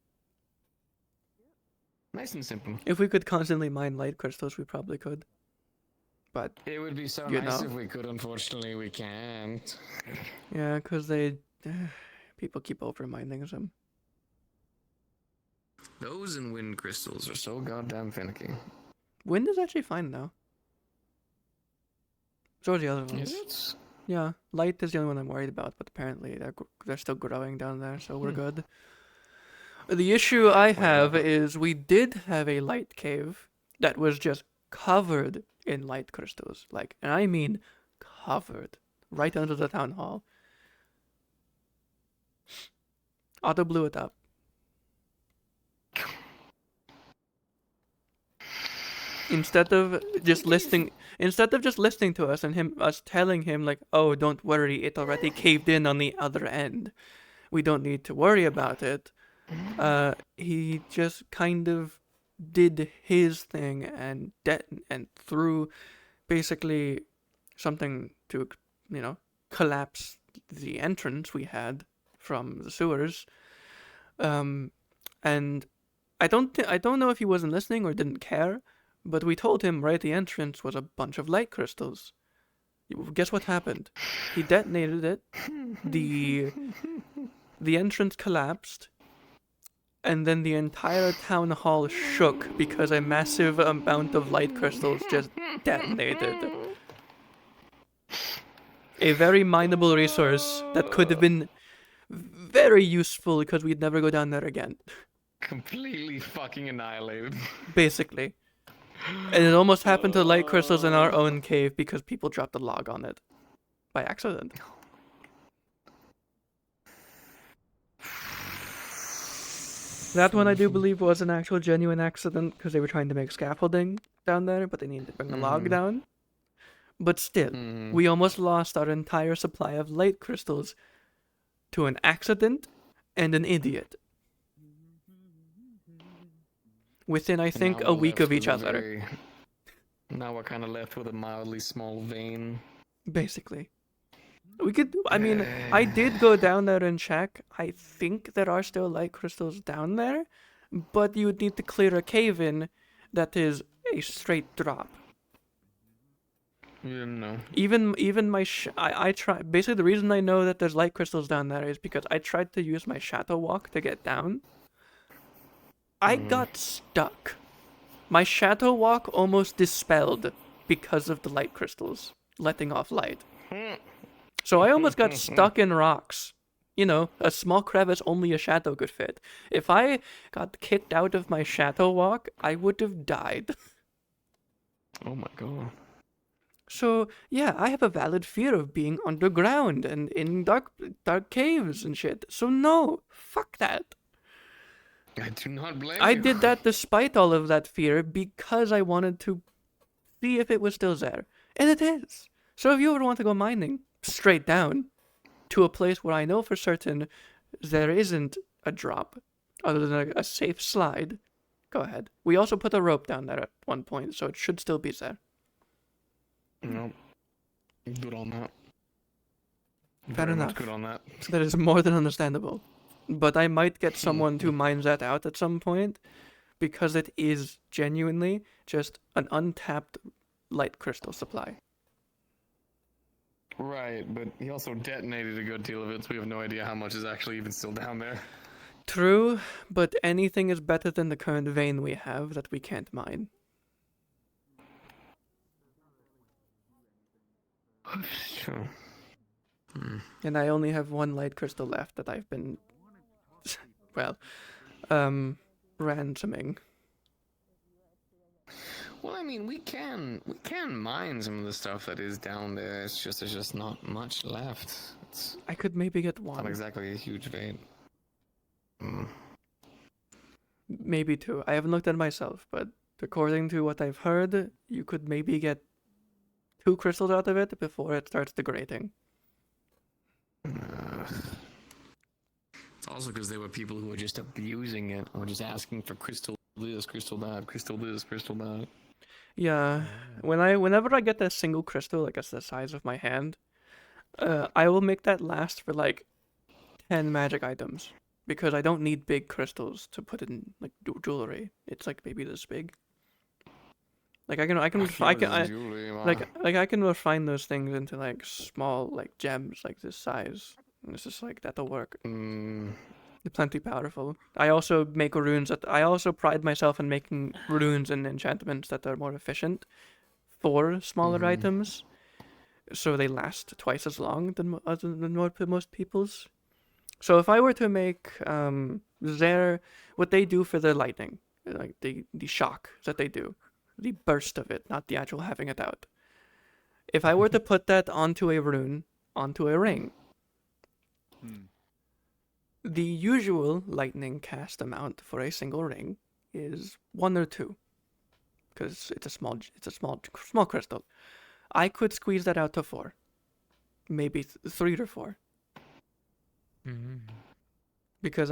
Nice and simple. If we could constantly mine light crystals, we probably could. But it would be so nice if we could. Unfortunately, we can't. Yeah, because people keep over-mining them. Those and wind crystals are so goddamn finicky. Wind is actually fine now. So are the other ones. Is it? Yeah, light is the only one I'm worried about, but apparently they're still growing down there, so we're good. The issue I have is we did have a light cave that was just covered in light crystals, and I mean covered, right under the town hall. Otto blew it up. Instead of just listening to us and us telling him oh, don't worry, it already caved in on the other end. We don't need to worry about it. He just kind of did his thing and threw basically something to collapse the entrance we had from the sewers. And I don't know if he wasn't listening or didn't care. But we told him right at the entrance was a bunch of light crystals. Guess what happened? He detonated it. The entrance collapsed. And then the entire town hall shook because a massive amount of light crystals just detonated. A very mineable resource that could have been very useful because we'd never go down there again. Completely fucking annihilated. Basically. And it almost happened to light crystals in our own cave because people dropped a log on it. by accident. That one I do believe was an actual genuine accident because they were trying to make scaffolding down there, but they needed to bring a log down. But still, we almost lost our entire supply of light crystals to an accident and an idiot. Within, I think, a week of each other. Now we're kind of left with a mildly small vein. Basically. We could, I mean, I did go down there and check. I think there are still light crystals down there, but you would need to clear a cave in that is a straight drop. You didn't know. Even my I tried. Basically, the reason I know that there's light crystals down there is because I tried to use my shadow walk to get down. I got stuck. My shadow walk almost dispelled because of the light crystals letting off light. So I almost got stuck in rocks. You know, a small crevice only a shadow could fit. If I got kicked out of my shadow walk, I would have died. Oh my god. So, yeah, I have a valid fear of being underground and in dark caves and shit. So no, fuck that. I do not blame I you. did that despite all of that fear because I wanted to see if it was still there. And it is. So if you ever want to go mining, straight down, to a place where I know for certain there isn't a drop, other than a safe slide, go ahead. We also put a rope down there at one point, so it should still be there. No. Good on that. Fair Very enough. much good on that. That is more than understandable. But I might get someone to mine that out at some point, because it is genuinely just an untapped light crystal supply. Right, but he also detonated a good deal of it, so we have no idea how much is actually even still down there. True, but anything is better than the current vein we have that we can't mine. Sure. And I only have one light crystal left that I've been, well, ransoming. Well, I mean, we can mine some of the stuff that is down there. It's just there's just not much left. It's I could maybe get one. not exactly a huge vein. Maybe two. I haven't looked at it myself, but according to what I've heard, you could maybe get 2 crystals out of it before it starts degrading. It's also because there were people who were just abusing it, or just asking for crystal this, crystal that, crystal this, crystal that. Yeah, whenever I get a single crystal, like it's the size of my hand, I will make that last for like 10 magic items, because I don't need big crystals to put in like jewelry. It's like maybe this big. Like I can refine those things into like small like gems like this size. And it's just like that'll work. They're plenty powerful. I also make runes I also pride myself in making runes and enchantments that are more efficient for smaller items, so they last twice as long than most people's. So if I were to make what they do for the lightning, like the shock that they do, the burst of it, not the actual having it out. If I were to put that onto a rune, onto a ring, the usual lightning cast amount for a single ring is 1 or 2, because it's a small crystal. I could squeeze that out to 4, maybe 3 or 4, because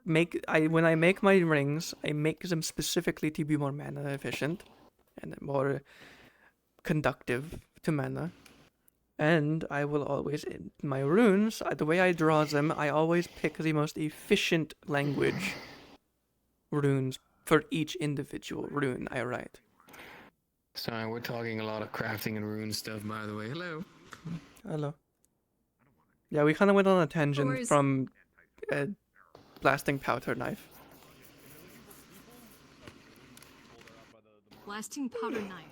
when I make my rings, I make them specifically to be more mana efficient and more conductive to mana. And I will always, in my runes, the way I draw them, I always pick the most efficient language runes for each individual rune I write. Sorry, we're talking a lot of crafting and rune stuff, by the way. Hello. Hello. Yeah, we kind of went on a tangent from blasting powder knife. Blasting powder knife.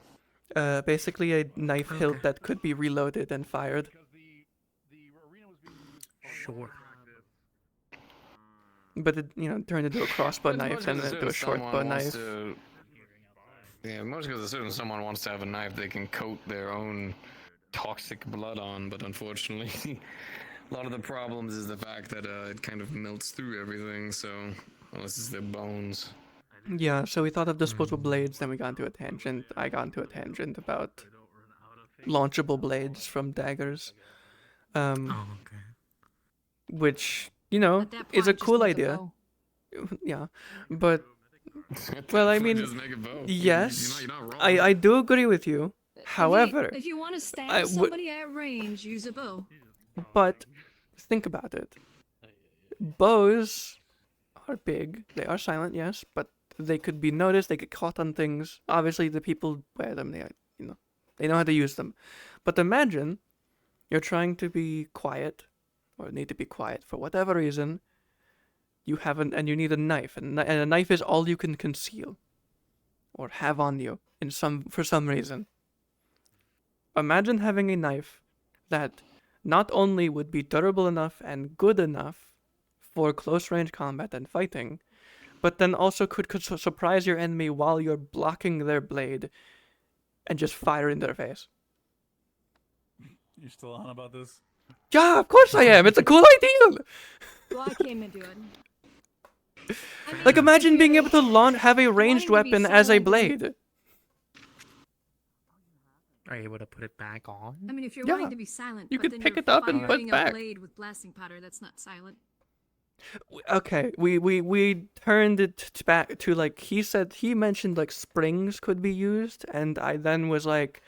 Basically a knife hilt that could be reloaded and fired. Sure. But it, turned into a crossbow knife and then into a short bow knife. Yeah, most because as soon as someone wants to have a knife, they can coat their own toxic blood on, but unfortunately, a lot of the problems is the fact that it kind of melts through everything. So unless it's their bones. Yeah, so we thought of disposable blades, then we got into a tangent. I got into a tangent about launchable blades from daggers. Which, you know, is a cool idea. Yeah, but well, I mean, yes, I do agree with you. However, if you want to stab somebody at range, use a bow. But think about it. Bows are big. They are silent, yes, but they could be noticed. They get caught on things. Obviously, the people wear them. They, they know how to use them. But imagine you're trying to be quiet, or need to be quiet for whatever reason. You haven't, and you need a knife, and a knife is all you can conceal, or have on you for some reason. Imagine having a knife that not only would be durable enough and good enough for close range combat and fighting, but then also could surprise your enemy while you're blocking their blade and just fire in their face. You still on about this? Yeah, of course I am. It's a cool idea. Well, I came into it. Like, imagine being able to have a ranged weapon as a blade. Are you able to put it back on? I mean, if you're wanting to be silent, you but could then pick you're it up and put firing back. a blade with blasting powder, that's not silent. Okay, we turned it back to, like, he mentioned like springs could be used, and I then was like,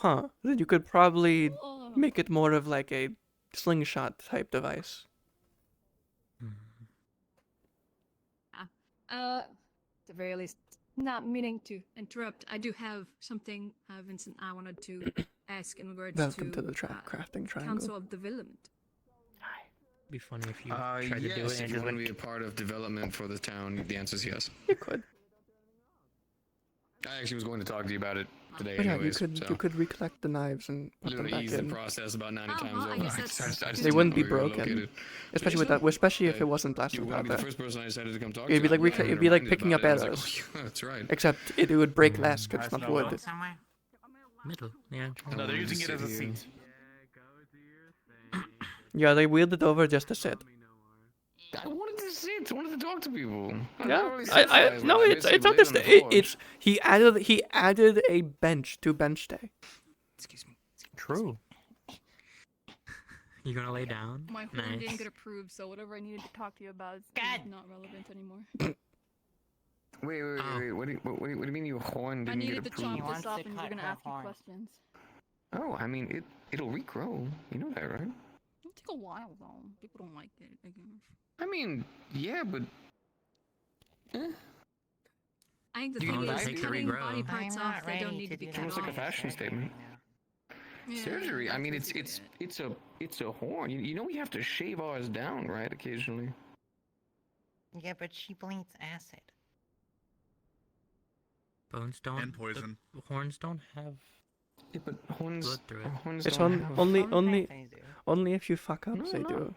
then you could probably make it more of like a slingshot type device. At the very least, not meaning to interrupt, I do have something, Vincent, I wanted to ask in regards Welcome to the crafting triangle. Council of Development. It'd be funny if you tried to do it Yes, and if you just want to went, be a part of development for the town, the answer is yes. You could. I actually was going to talk to you about it today But yeah, anyways. you could recollect the knives and put them Literally back ease in. the process about 90 times over. I just They wouldn't be didn't know where you were broken, located. especially with that. Especially if it wasn't You blasting were going to be powder. the first person I decided to come talk It'd be to. like it'd be like picking up arrows. I was like, oh, yeah, that's right. Except it would break less because it's not wood. middle, yeah. No, they're using it as a seat. Yeah, they wheeled it over just to sit. I wanted to sit. I wanted to talk to people. Yeah, no, it's understand. It's he added a bench to bench day. Excuse me. True. You gonna lay down? My horn Nice. didn't get approved, so whatever I needed to talk to you about is not relevant anymore. Wait. What do you mean your horn I didn't needed get to approved? chop this off and we're gonna ask you questions. Oh, I mean it'll regrow. You know that, right? It'll take a while though. People don't like it. I guess. I mean, yeah, but. I think the You thing know, is, take the cutting regrow. body parts off, they don't need to be It's cut almost like a off. fashion statement. Yeah, Surgery. I mean, it's a horn. You know we have to shave ours down, right? Occasionally. Yeah, but she bleeds acid. Bones don't. And poison. The horns don't have. Yeah, but horns. Blood through it. Horns It's don't have- only if you fuck up No, they no. do.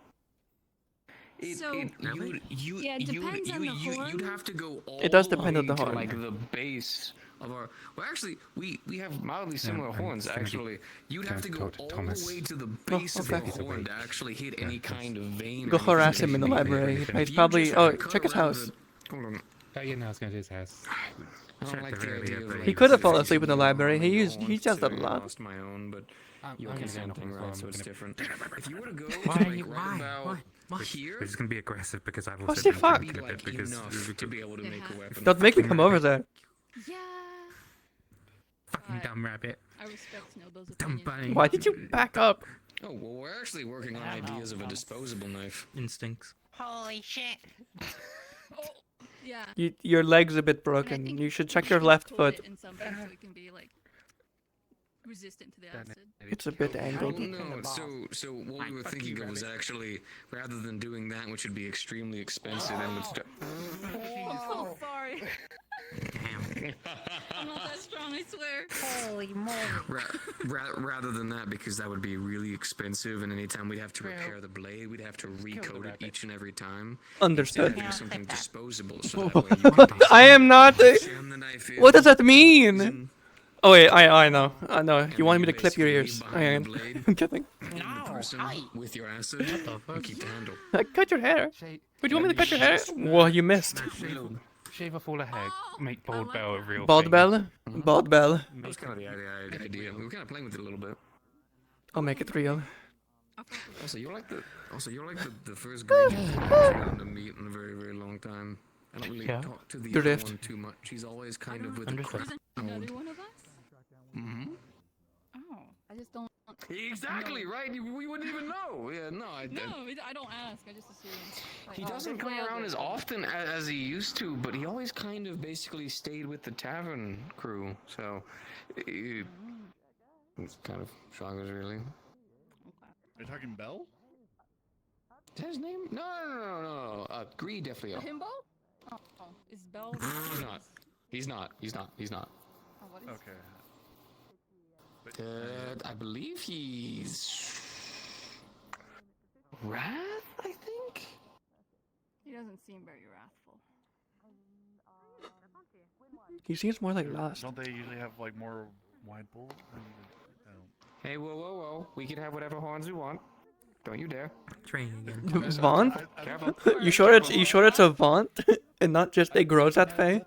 Yeah, it depends on the horn. You'd have to go all It does the depend on way the to, horn. like the base of our. Well, actually, we have mildly similar horns. Actually, you'd have to go all the way to the base of okay. the horn to actually hit any kind of vein. Go or harass anything. him in the library. If He's you probably just, like, check his cut around house. Hold on. Oh, yeah, no, I was going to his house. I don't like the idea of, He could have fallen asleep in the library. He does that a I lot. lost my own, but you I'm can gonna same go thing, home, right? so So I'm it's gonna- different. If you were to go Why to are like you- right about We're here, just going to be aggressive because I've What also the been fuck? drinking a bit because enough to be able to make a weapon. Don't make me come over there. Yeah. fucking dumb rabbit. I respect those Dumb opinions. bunny. Why did you back up? Oh well, we're actually working on ideas of a disposable knife. Instincts. Holy shit. Yeah. Your leg's a bit broken. You should check your left Coat foot. it in something so it can be like resistant to the acid. It's a bit angled. Well, no, so what we were thinking of was actually rather than doing that, which would be extremely expensive and would start. Oh, sorry. I'm not that strong, I swear. Holy moly. Rather than that, because that would be really expensive, and anytime we'd have to repair the blade, we'd have to recoat it each and every time. Understood. Instead of something disposable, so that way you I am not. jam the knife in, What does that mean? Oh wait, I know. You wanted me to clip your ears. I'm kidding. With your acid, keep the handle. I cut your hair. Would you want me to cut your hair? Well, you missed. Shave off all the hair. Make Bald Bell a real Bald thing. Bell? Bald Bell. That was kind of the idea. We were kind of playing with it a little bit. I'll make it real. Also, you're like the first green I've gotten to meet in a very, very long time. I don't really talk to the other one too much. He's always kind of with the crowd. Another one of us? Mm-hmm. Oh, I just don't. Exactly, right? We wouldn't even know. Yeah, no, I don't ask. I just assume. Like, he doesn't come around as often as he used to, but he always kind of basically stayed with the tavern crew. So it's kind of shocking, really. Are you talking Bell? Is that his name? No. Gree definitely. Himbo? Oh, is Bell? He's not. Oh, what is okay. I believe he's Wrath, I think? He doesn't seem very wrathful. He seems more like Lost. Don't they usually have like more wide bull? Hey, whoa. We can have whatever horns we want. Don't you dare. Training again. Vaughn? Careful. You sure it's a Vaunt and not just a Grozat Fae?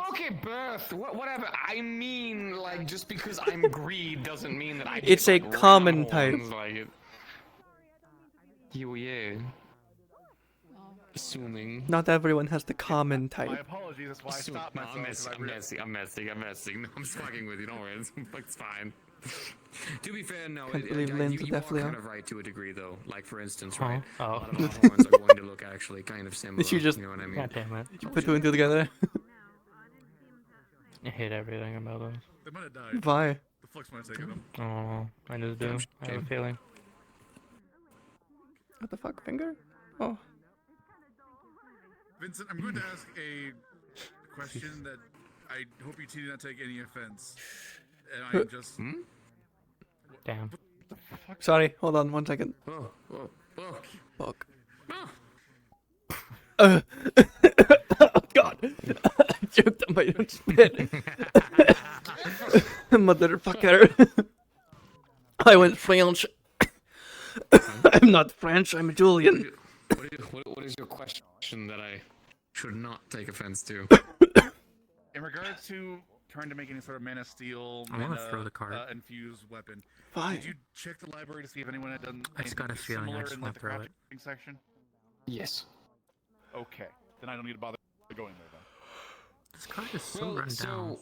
Okay, Beth. Whatever. I mean, like, just because I'm greed doesn't mean that I. It's a common type. Like, yeah. Assuming. Not everyone has the common type. My apologies. That's why I stopped myself. I'm messing. I'm just fucking with you. Don't worry. It's fine. To be fair, no. Can't believe Lynn's you are definitely kind on. of right to a degree, though. Like, for instance, right? Oh. A lot of our horns are going to look actually kind of similar. Did you just? You know what I mean? God damn it. You put two and two together. I hate everything about those. They might have died. Why? The flux might have taken them. Oh, I just do. I have a feeling. What the fuck, finger? Oh. Vincent, I'm going to ask a question that I hope you two do not take any offense. And I am just. Damn. Sorry, hold on 1 second. Whoa. Fuck. Oh God. I choked on my own spit. Motherfucker. I went French. I'm not French, I'm Julian. What is your question that I should not take offense to? In regards to trying to make any sort of mana steel, I want to throw the card. Infused weapon. Why? Did you check the library to see if anyone had done I just got a anything feeling I similar just in want like to the throw it. crafting section? Yes. Okay, then I don't need to bother going there then. This card is so run down.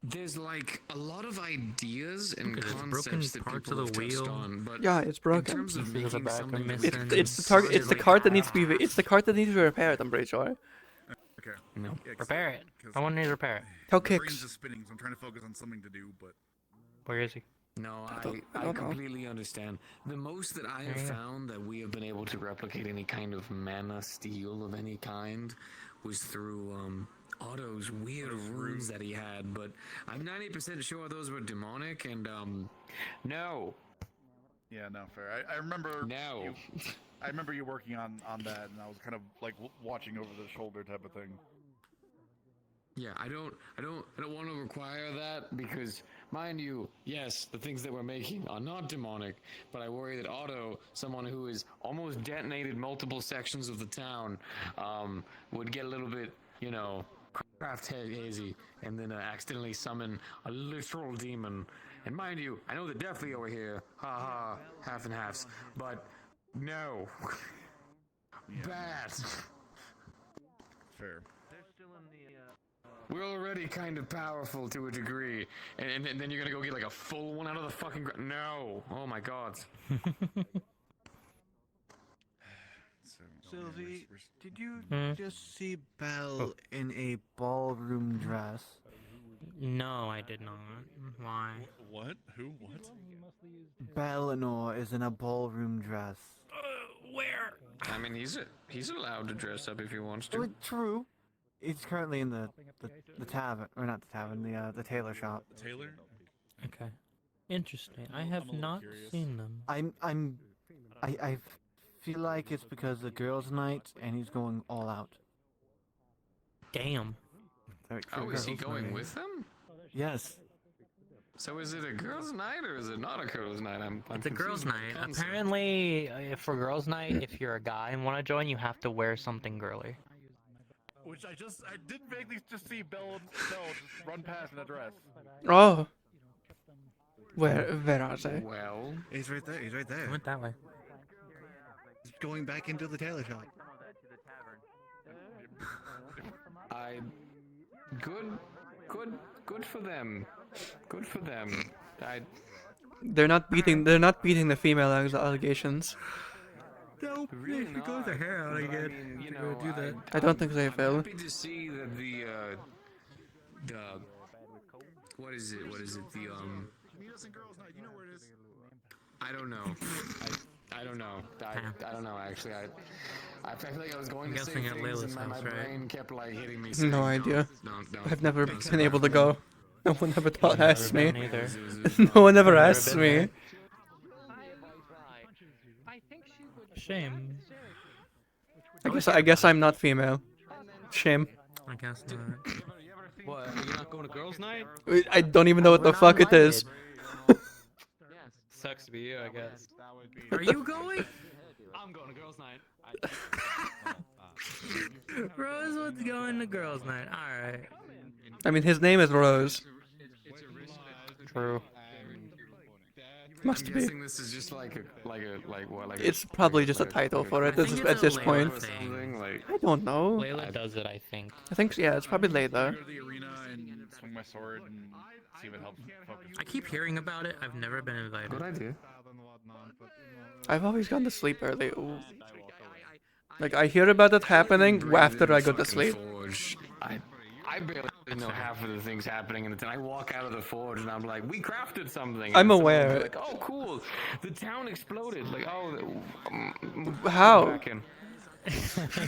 There's like a lot of ideas and Look at it, it's broken concepts that parts people of the have touched wheel. on, but Yeah, it's broken. in terms of Pieces of making the back are something missing. It's the target. It's the card that needs to be. It's the card that needs to be repaired. I'm pretty sure. Okay. No. Yeah, 'cause- Repair it. 'cause I want to repair it. How my brain's kicks? just spinning, so I'm trying to focus on something to do, but. Where is he? No, I I don't know. completely understand. The most that I have found that we have been able to replicate any kind of mana steel of any kind was through Otto's weird runes that he had, but I'm 90% sure those were demonic and no. Yeah, no, fair. I remember. No. I remember you working on that, and I was kind of like watching over the shoulder type of thing. Yeah, I don't want to require that because, mind you, yes, the things that we're making are not demonic, but I worry that Otto, someone who has almost detonated multiple sections of the town, would get a little bit, craft hazy, and then accidentally summon a literal demon. And mind you, I know the Deathly over here, haha, half and halves, but no, bad. Fair. We're already kind of powerful to a degree, and then you're gonna go get like a full one out of the fucking no! Oh my god! Sylvie, did you Hmm? just see Belle in a ballroom dress? No, I did not. Why? What? Who? What? Bellinor is in a ballroom dress. Where? I mean, he's allowed to dress up if he wants to. Oh, true. He's currently in the tavern, or not the tavern, the tailor shop. The tailor? Okay. Interesting. I have not seen them. I feel like it's because the girls' night, and he's going all out. Damn. Oh, is he going with them? Yes. So is it a girls' night or is it not a girls' night? I'm It's a girls' confused by the night. concept. Apparently, for girls' night, if you're a guy and want to join, you have to wear something girly. Which I did vaguely just see Bell just run past in a dress. Oh. Where are they? Well, he's right there. He's right there. Went that way. He's going back into the tailor shop. Good for them. Good for them. They're not beating the female allegations. No, Really they should grow their hair out again. I mean, you to know, go do that. I don't think they I'm will. happy to see that the what is it? The I don't know. I don't know. I don't know. Actually, I feel like I was going to say guessing at things, Layla's and my house, right? brain kept like hitting me. No saying, idea. Don't, I've never don't been able to go. No one ever asked me. Either. No one ever asked me. Shame. I guess I'm not female. Shame. I guess not. What? Are you not going to girls' night? I don't even know what the fuck it is. Sucks to be you, I guess. Are you going? I'm going to girls' night. Rose wants going to girls' night. All right. I mean, his name is Rose. True. Must I'm be. guessing this is just like what? It's probably just a title for it at this point. I don't know. Layla does it, I think. I think yeah, it's probably Layla. Go to the arena and swing my sword and see what helps focus. I keep hearing about it. I've never been invited. Good idea. I've always gone to sleep early. Ooh. Like I hear about it happening after I go to sleep. I barely know half of the things happening, and then I walk out of the forge, and I'm like, "We crafted something." I'm And someone will aware. be like, "Oh, cool! The town exploded!" Like, "Oh, How? back in."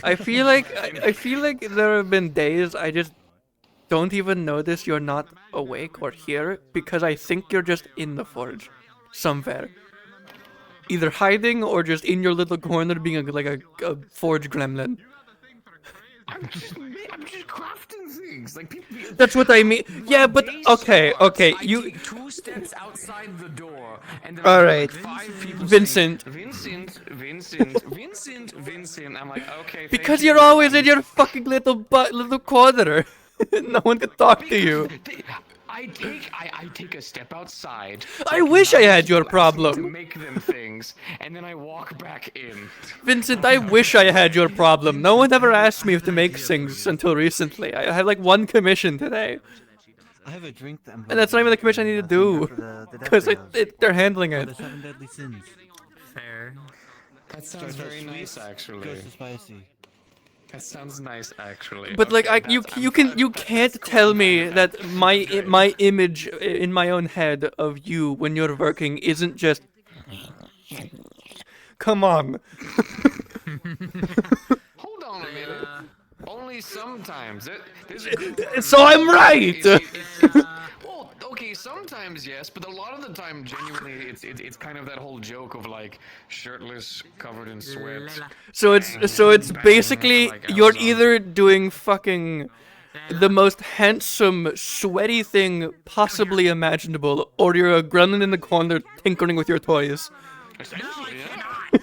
I feel like there have been days I just don't even notice you're not awake or here because I think you're just in the forge somewhere. Either hiding or just in your little corner being a forge gremlin. I'm just crafting things. Like people. That's what I mean. Yeah, but okay. You. Take 2 steps outside the door, and All right, like 5 people Vincent. saying, Vincent. I'm like, okay. Because you're always in your fucking little corner. No one can talk to you. I take a step outside. I wish I had your To problem. make them things, and then I walk back in. Vincent, I wish I had your problem. No one ever asked me to make things until recently. I had like 1 commission today. I have a drink that I'm And that's not even the commission I need to do. Because they're handling it. The 7 deadly sins. Fair. That sounds very nice, actually. Goes to spicy. That sounds nice, actually. But like you can't tell me that my image in my own head of you when you're working isn't just. Come on. Hold on a minute. Only sometimes. So I'm right. Well, okay, sometimes yes, but a lot of the time, genuinely, it's kind of that whole joke of like shirtless, covered in sweat. So it's basically you're either doing fucking the most handsome, sweaty thing possibly imaginable, or you're a gremlin in the corner tinkering with your toys.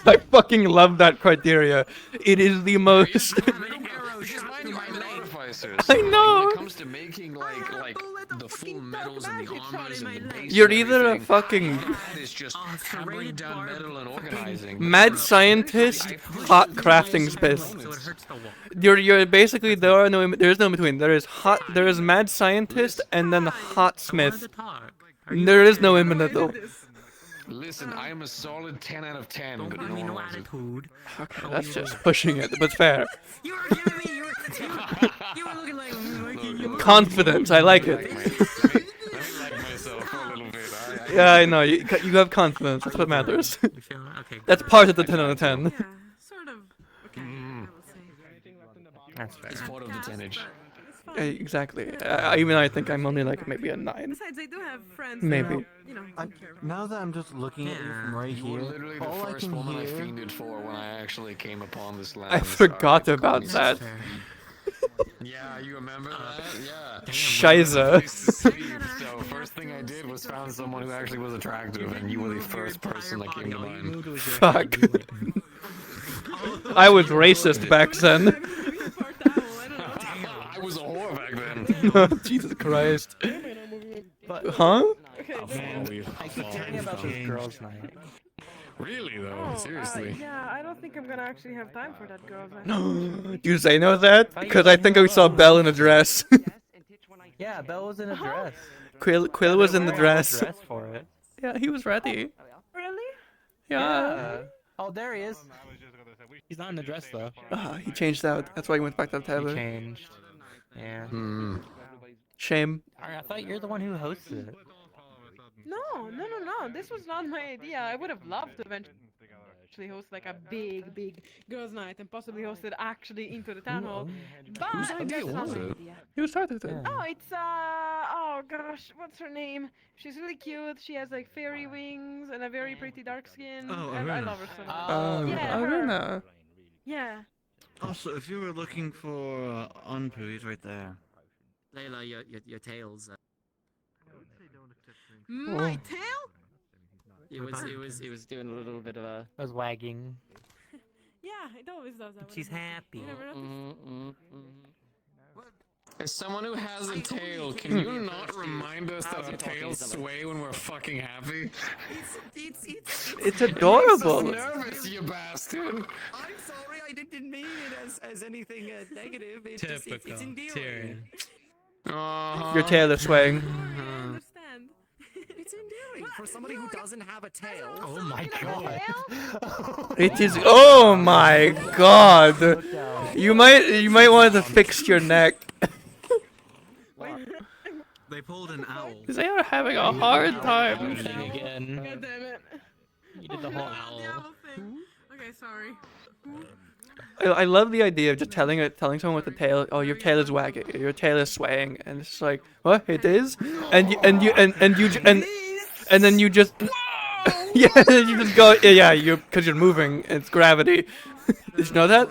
I fucking love that criteria. It is the most. I know. When it comes to making like the full metals and the armors and the base You're and either a everything, fucking that is just hammering down metal and organizing. mad scientist, hot crafting smith. You're basically there is no in between. There is mad scientist and then hot smith. There is no in the middle. Listen, I am a solid 10 out of 10, but no one wants it. Okay, that's just pushing it, but fair. You were giving me. You were looking like. Confidence, I like it. Yeah, I know. You have confidence. That's what matters. That's part of the 10 out of 10. Sort of. Okay, I will say. That's fair. It's part of the 10-inch. Exactly. I think I'm only like maybe a 9. Besides, I do have friends. Maybe. That, you know, Now that I'm just looking at you from right You were here, literally the all I first can woman I hear. fiended for when I actually came upon this land. I forgot about that. Yeah, you remember that? Yeah. Shiza. So first thing I did was was found someone who actually was attractive, and you were the first person that came to mind. Fuck. I was racist back then. I was a whore back then. Jesus Christ. But, huh? I keep hearing about this girls' night. Really though? Seriously? Yeah, I don't think I'm gonna actually have time for that girls' night. Do you say no to that? Because I think I saw Belle in a dress. Yeah, Belle was in a dress. Quill was in the dress. Dress for it. Yeah, he was ready. Really? Yeah. Oh, there he is. He's not in the dress though. He changed out. That's why he went back to the He tavern. changed. Yeah. Shame. I thought you're the one who hosted it. No. This was not my idea. I would have loved to eventually host like a big girls' night and possibly host it actually into the town hall. But Whose idea that's not was my it? idea. He started it. Oh, it's oh gosh, what's her name? She's really cute. She has like fairy wings and a very pretty dark skin. Oh, and I Aruna. love her so much. Yeah, her. Aruna. Yeah. Also, if you were looking for Anpu, he's right there. Layla, your tails. My tail? It was doing a little bit of a. I was wagging. Yeah, it always does that. She's happy. You never noticed? As someone who has a tail, can you not remind us that our tails sway when we're fucking happy? It's adorable. I'm so nervous, you bastard. I'm sorry, I didn't mean it as anything negative. It's just, it's Typical endearing. Your tail is swaying. Understand. It's endearing for somebody who doesn't have a tail. Oh my god. It is. Oh my god. You might want to fix your neck. They pulled an owl. They are having a hard time. Again. God damn it. You did the whole owl. Okay, sorry. I love the idea of just telling someone with a tail, oh, your tail is wagging, your tail is swaying, and it's like, what? It is, and then you just, yeah, you just go, yeah, because you're moving, it's gravity. Did you know that?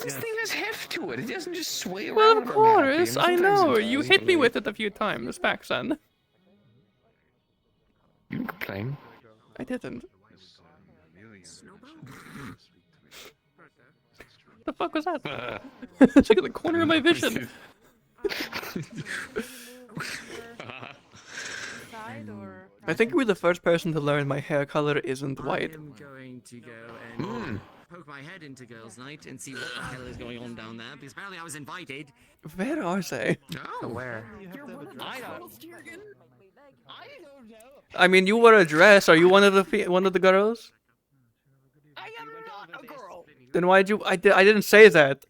This thing has heft to it. It doesn't just sway around. Well, of course, I know. You hit me with it a few times back then. You can complain. I didn't. The fuck was that? It's like in the corner of my vision. I think you were the first person to learn my hair color isn't white. I'm going to go and poke my head into girls' night and see what the hell is going on down there, because apparently I was invited. Where are they? Oh, where? I don't. I mean, you wore a dress. Are you one of the girls? I am not a girl. Then why'd you? I didn't say that.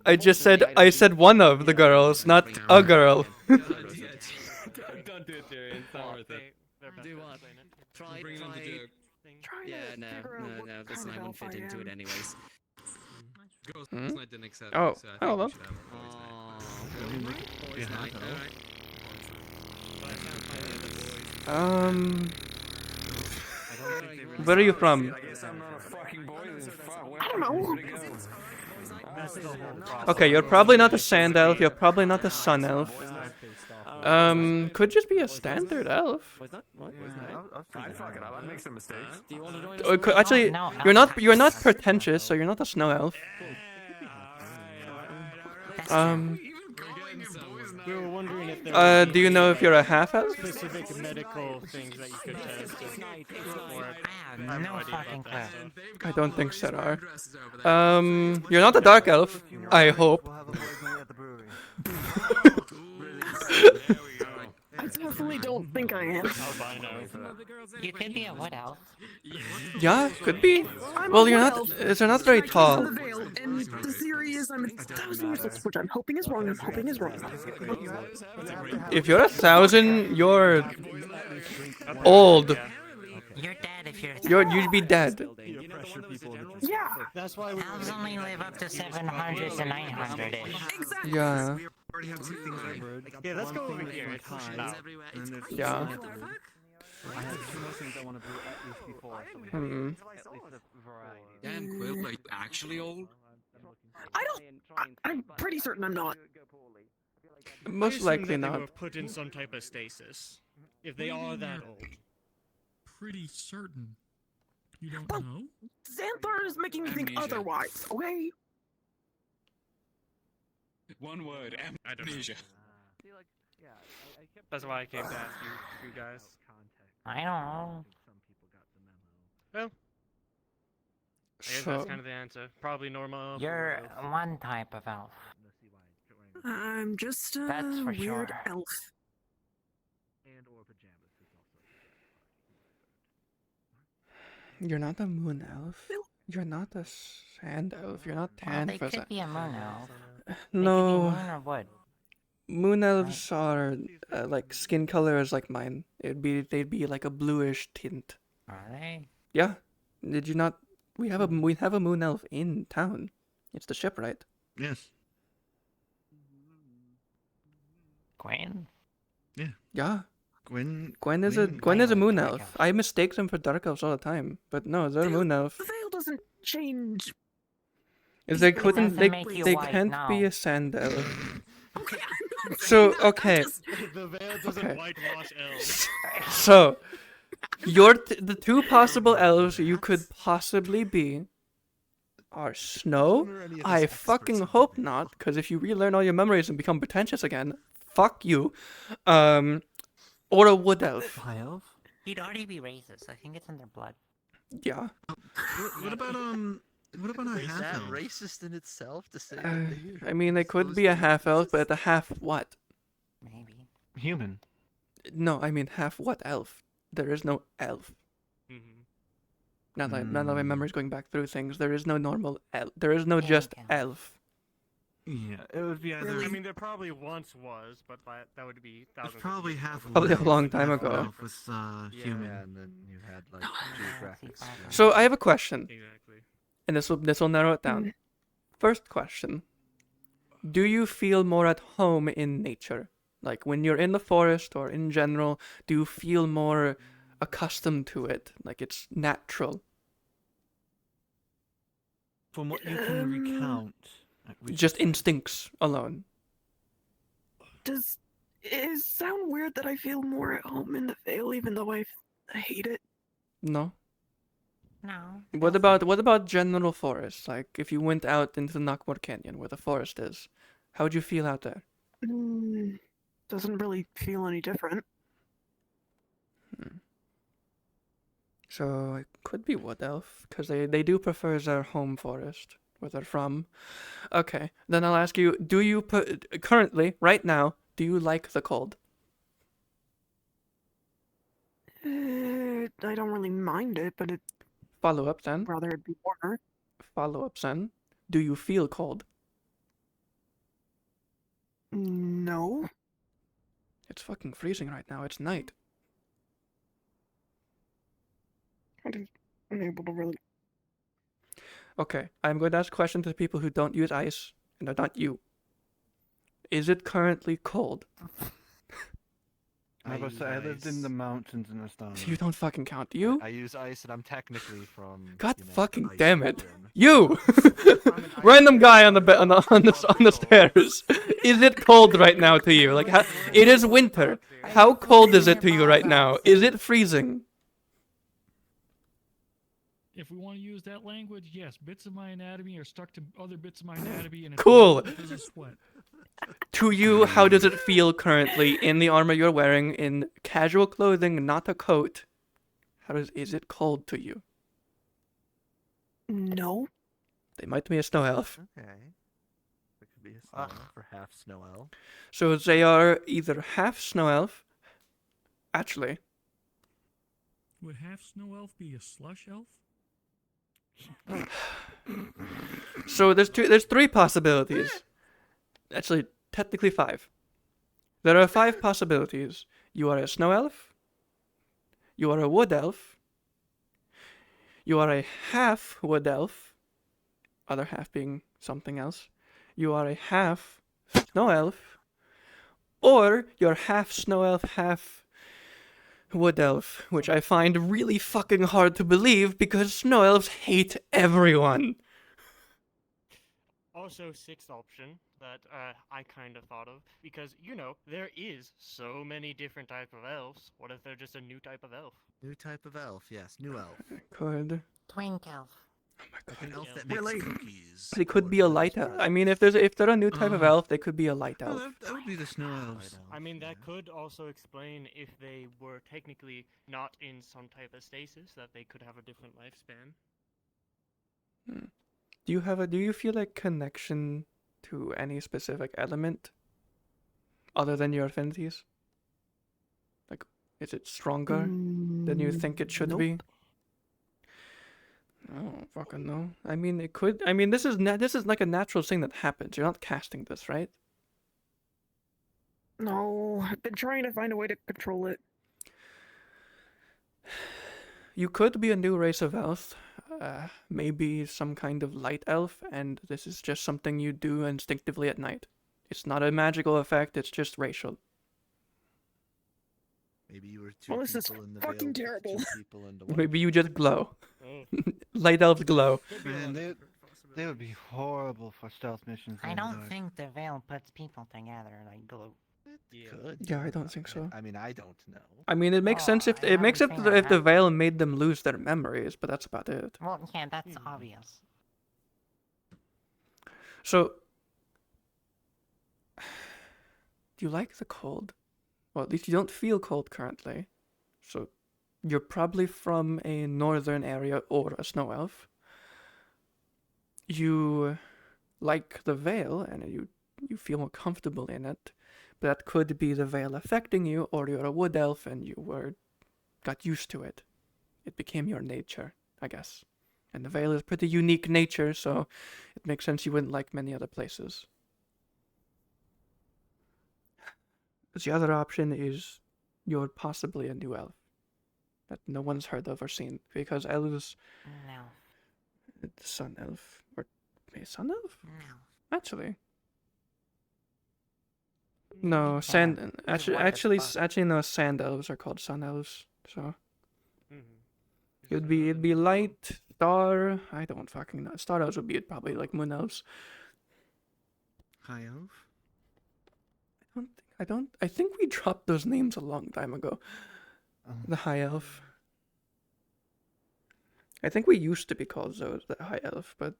I just said one of the girls, not a girl. Don't do it, Jerry. It's not worth it. Do what? Try. Yeah, no. Listen, I won't fit into it anyways. Girls' night didn't accept. Oh, so I hello. think we should have it. Where are you from? I guess I'm not a fucking boy. I don't know. Okay, you're probably not a sand elf. You're probably not a sun elf. Could just be a standard elf. I'd fuck it up. I'd make some mistakes. Actually, you're not pretentious, so you're not a snow elf. We were wondering if there Do you know if you're a half elf? specific medical things that you could test. No fucking clue. I don't think there are. You're not a dark elf. I hope. I definitely don't think I am. You could be a wood elf. Yeah, could be. Well, you're not. They're not very tall. And the theory is I'm 1,000 years old, which I'm hoping is wrong. If you're 1,000, you're old. You're dead if you're. You'd be dead. Yeah. That's why elves only live up to 700 to 900 ish. Exactly. Yeah. Yeah, let's go over here. Yeah. I have two more things I want to do at least before. Damn, Quill, are you actually old? I'm pretty certain I'm not. Most I assume likely that not. They were put in some type of stasis. If they are that old. Pretty certain. You don't Well, know? Xanthar is making me think Amnesia. otherwise, okay? One word, I don't know. amnesia. That's why I came to ask you guys. I don't know. Well, I guess So that's kind of the answer. Probably Norma. You're one type of elf. I'm just a That's for weird sure. elf. you're not a moon elf. You're not a sand elf. You're not Well, tan they for could that. be a moon elf. No. They could be moon or wood. Moon elves are like skin color is like mine. They'd be like a bluish tint. Are they? Yeah. Did you not? We have a moon elf in town. It's the shipwright. Yes. Gwen? Yeah. Yeah. Gwen is a moon elf. I mistake them for dark elves all the time, but no, they're a moon elf. The veil doesn't change. Is they It couldn't doesn't they make you they white, can't no. be a sand elf. Okay, I'm not So saying that, I'm okay. just- The veil doesn't Okay. whitewash elves. So the two possible elves you could possibly be are snow. I fucking hope not, because if you relearn all your memories and become pretentious again, fuck you. Or a wood elf. High elf? He'd already be racist. I think it's in their blood. Yeah. What about a Is half that elf? racist in itself to say that they I mean, they could be a half elf, but a half what? Maybe. Human. No, I mean half what elf? There is no elf. Now that my memory's going back through things, there is no normal elf. There is no just elf. Yeah, it would be either. I mean, there probably once was, but that would be thousands. Probably half. Probably a long time half ago. elf with human. Yeah, and then you had like geographic. So I have a question. Exactly. And this will narrow it down. First question. Do you feel more at home in nature? Like when you're in the forest or in general, do you feel more accustomed to it? Like it's natural? From what you can recount. Just instincts alone. Does it sound weird that I feel more at home in the Vale, even though I hate it? No. No. What about general forest? Like if you went out into the Knockmore Canyon where the forest is, how would you feel out there? Doesn't really feel any different. So it could be wood elf, because they do prefer their home forest, where they're from. Okay, then I'll ask you, do you currently, right now, do you like the cold? I don't really mind it, but it. Follow up then. Rather it be warmer. Follow up then. Do you feel cold? No. It's fucking freezing right now. It's night. I'm unable to really. Okay, I'm going to ask a question to the people who don't use ice, and are not you. Is it currently cold? I lived in the mountains in Estonia. You don't fucking count, do you? I use ice, and I'm technically from. God you know, fucking ice damn it! region. You, random guy on the stairs. Is it cold right now to you? Like, it is winter. How cold is it to you right now? Is it freezing? If we want to use that language, yes, bits of my anatomy are stuck to other bits of my anatomy, and it's Cool. because of sweat. To you, how does it feel currently in the armor you're wearing, in casual clothing, not a coat? Is it cold to you? No. They might be a snow elf. Okay. It could be a snow elf or half snow elf. So they are either half snow elf. Actually, Would half snow elf be a slush elf? so there's three possibilities. Actually, technically 5. There are 5 possibilities. You are a snow elf. You are a wood elf. You are a half wood elf. Other half being something else. You are a half snow elf. Or you're half snow elf, half wood elf, which I find really fucking hard to believe because snow elves hate everyone. also sixth option that I kind of thought of, because, you know, there is so many different types of elves. What if they're just a new type of elf? New type of elf, yes, new elf. Could. Twink elf. Like an elf that Really? makes cookies. They could be a light elf. I mean, if they're a new type of elf, they could be a light Well, elf. that would be the snow elves. I mean, that could also explain if they were technically not in some type of stasis, that they could have a different lifespan. Do you feel a connection to any specific element other than your affinities? Like, is it stronger than you think it should be? I don't fucking know. I mean, it could. I mean, this is like a natural thing that happens. You're not casting this, right? No, I've been trying to find a way to control it. You could be a new race of elf, maybe some kind of light elf, and this is just something you do instinctively at night. It's not a magical effect, it's just racial. Maybe you were two Well, this is people in the fucking veil, terrible. two people into one. Maybe you just glow. Light elves glow. Man, they would be horrible for stealth missions. I in the don't dark. think the veil puts people together like glue. Could. Yeah, I don't think so. I mean, I don't know. I mean, it makes sense if the veil made them lose their memories, but that's about it. Well, yeah, that's obvious. So, do you like the cold? Well, at least you don't feel cold currently. So, you're probably from a northern area or a snow elf. You like the veil and you feel more comfortable in it. But that could be the veil affecting you, or you're a wood elf and you got used to it. It became your nature, I guess. And the veil is pretty unique nature, so it makes sense you wouldn't like many other places. The other option is you're possibly a new elf that no one's heard of or seen, because elves... No. Sun elf, or a sun elf? No. Actually... No, actually, no. Sand elves are called sun elves. So it'd be light star. I don't fucking know. Star elves would be probably like moon elves. High elf. I think we dropped those names a long time ago. The high elf. I think we used to be called those the high elf, but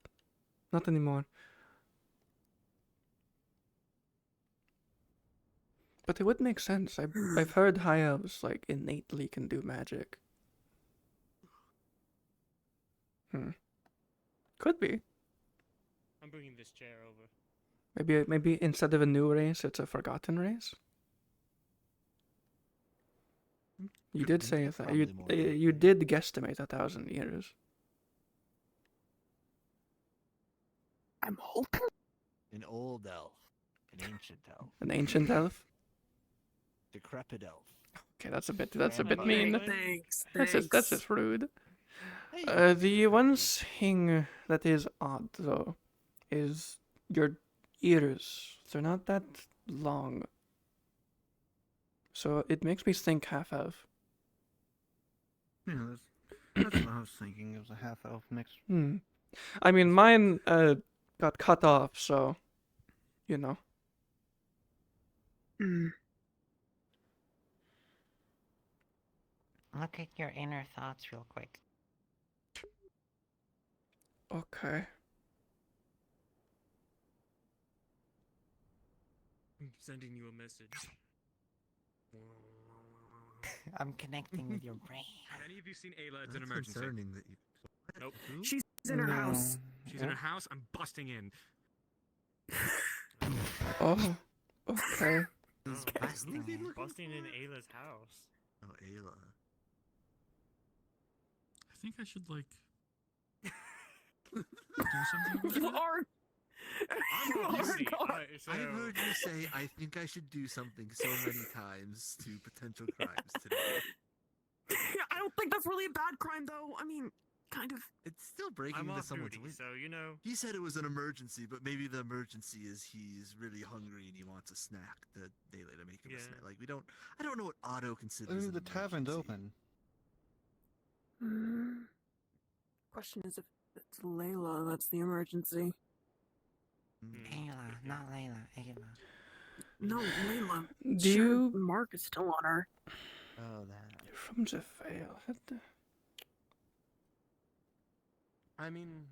not anymore. But it would make sense. I've heard high elves like innately can do magic. Could be. I'm bringing this chair over. Maybe instead of a new race, it's a forgotten race. You did say that. You did guesstimate 1,000 years. I'm hoping. An old elf. An ancient elf. An ancient elf? Decrepit elf. Okay, that's a bit mean. Thanks. That's just rude. The one thing that is odd though is your ears. They're not that long. So it makes me think half elf. Yeah, that's what I was thinking. It was a half elf mix. I mean, mine got cut off, so you know. Look at your inner thoughts real quick. Okay. I'm sending you a message. I'm connecting with your brain. Have any of you seen Ayla? It's an That's emergency. concerning that you... Nope. She's in her house. She's in her house. I'm busting in. Oh. Okay. Busting in Ayla's house. Oh, Ayla. I think I should like do something. You are. I've heard you say, I think I should do something so many times to potential crimes today. I don't think that's really a bad crime, though. I mean, kind of. It's still breaking I'm into off someone's duty, window. so you know. He said it was an emergency, but maybe the emergency is he's really hungry and he wants a snack that they later make him a snack. Like I don't know what Otto considers. The tavern's open. Question is if it's Layla that's the emergency. Ayla, not Layla. Ayla. No, Layla. Do Sure, you... Mark is still on her. Oh, that. You're from the Vale. I mean,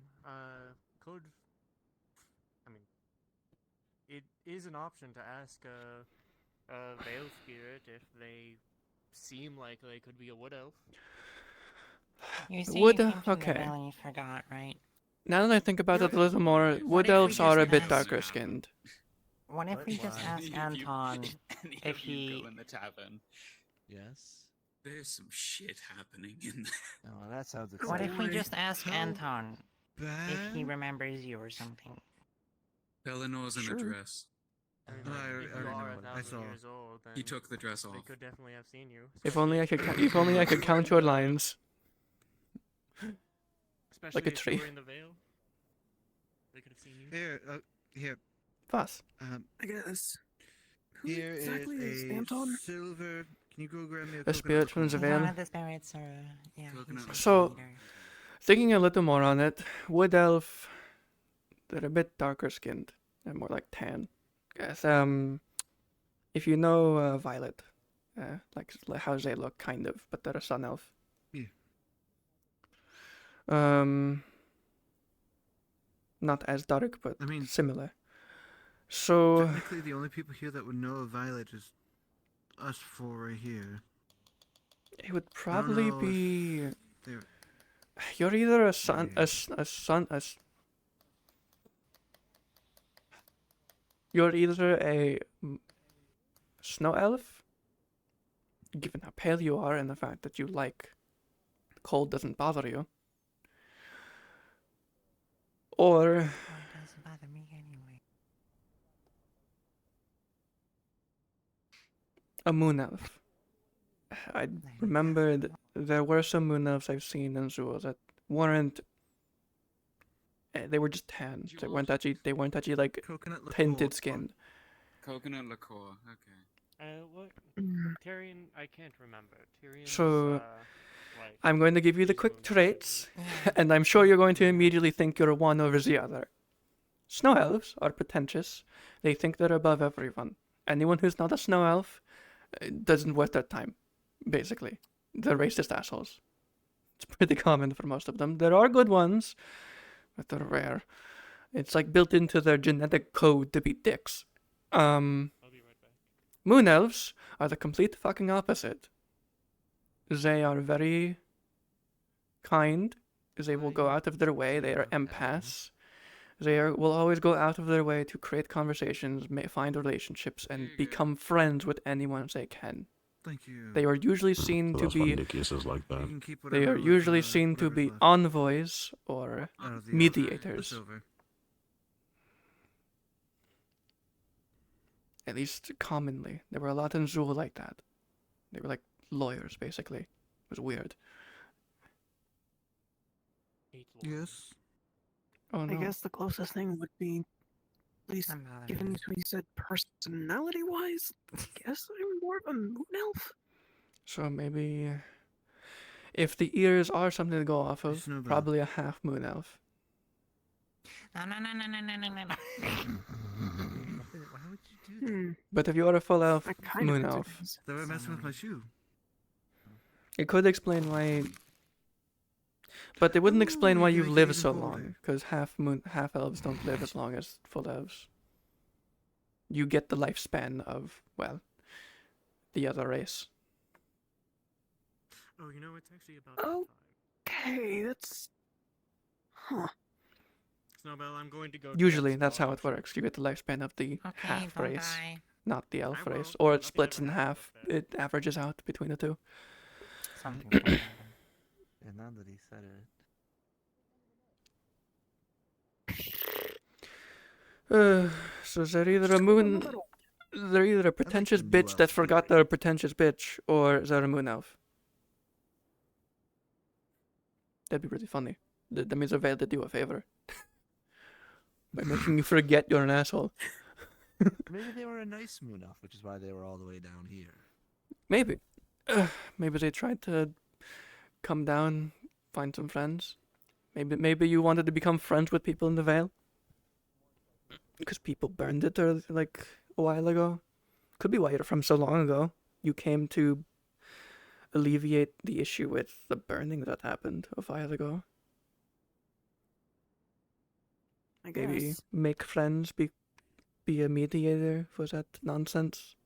could. I mean, it is an option to ask a Veil Spirit if they seem like they could be a Wood Elf. You say Wood... you came from the Okay. Vale and you forgot, right? Now that I think about it a little more, Wood Elves are a bit darker skinned. What if we just ask Anton if he... go in the tavern? Yes? There's some shit happening in there. Oh, that sounds What exciting. if we just ask Anton if bad? he remembers you or something? Eleanor's in a dress. I mean, I if you already are know what I 1,000 saw. years old, then He took the dress they off. could definitely have seen you. If only I could count your lines. Especially Like a if tree. you were in the Vale. They could have seen you. Here. Was? I guess. Who Here exactly is a Anton? silver. Can you go grab me a The spirit from the He's Vale. one of the spirits, or yeah. he's So, the leader. thinking a little more on it, Wood Elf, they're a bit darker skinned. They're more like tan. Yes, if you know Violet, like how they look, kind of, but they're a Sun Elf. Yeah. Not as dark, but I mean, similar. So technically, the only people here that would know of Violet is us four right here. it would I don't probably know if be. they're- You're either a sun, You're either a snow elf, given how pale you are and the fact that you like cold doesn't bother you, or It doesn't bother me anyway. a moon elf. I remembered there were some moon elves I've seen in Zoo that weren't. They were just tan. They weren't actually like Coconut liqueur. tinted skin. Coconut liqueur. Okay. What? Tyrion, I can't remember. Tyrion's, So, like, I'm going to give you the quick traits, and I'm sure you're going to immediately think you're one over the other. Snow elves are pretentious. They think they're above everyone. Anyone who's not a snow elf doesn't waste their time, basically. They're racist assholes. It's pretty common for most of them. There are good ones, but they're rare. It's like built into their genetic code to be dicks. Moon elves are the complete fucking opposite. They are very kind. They will go out of their way. They are empaths. Will always go out of their way to create conversations, find relationships, and become friends with anyone they can. Thank you. They are usually seen to be. like that. You can keep They are whatever usually was, seen to whatever's be left. envoys or Out of the mediators. silver. At least commonly. There were a lot in Zool like that. They were like lawyers, basically. It was weird. Yes. Oh no. I guess the closest thing would be, at least given what you said personality-wise, I guess I'm more of a moon elf. So maybe if the ears are something to go off of, Snowball. probably a half moon elf. No. Why would you do that? But if you are a full elf, I kind moon of elf, They were messing with my shoe. it could explain why. But it wouldn't explain why you've lived so long, because half elves don't live as long as full elves. You get the lifespan of, well, the other race. Oh, you know, it's actually about that time. Okay, that's... Huh. Snowbell, I'm going to go. Usually, that's how it works. You get the lifespan of the half don't race, die. not the elf I race. won't. Or it Nothing splits ever in happens half. up there. It averages out between the two. Something will happen. And now that he said it. So they're either a moon... They're either a pretentious new bitch elf that forgot they're a pretentious bitch, or they're a moon elf. That'd be really funny. That means Veil did you a favor. By making you forget you're an asshole. Maybe they were a nice moon elf, which is why they were all the way down here. Maybe. Maybe they tried to come down, find some friends. Maybe you wanted to become friends with people in the Vale. Because people burned it like a while ago. Could be why you're from so long ago. You came to alleviate the issue with the burning that happened a while ago. I Maybe guess. make friends, be a mediator for that nonsense.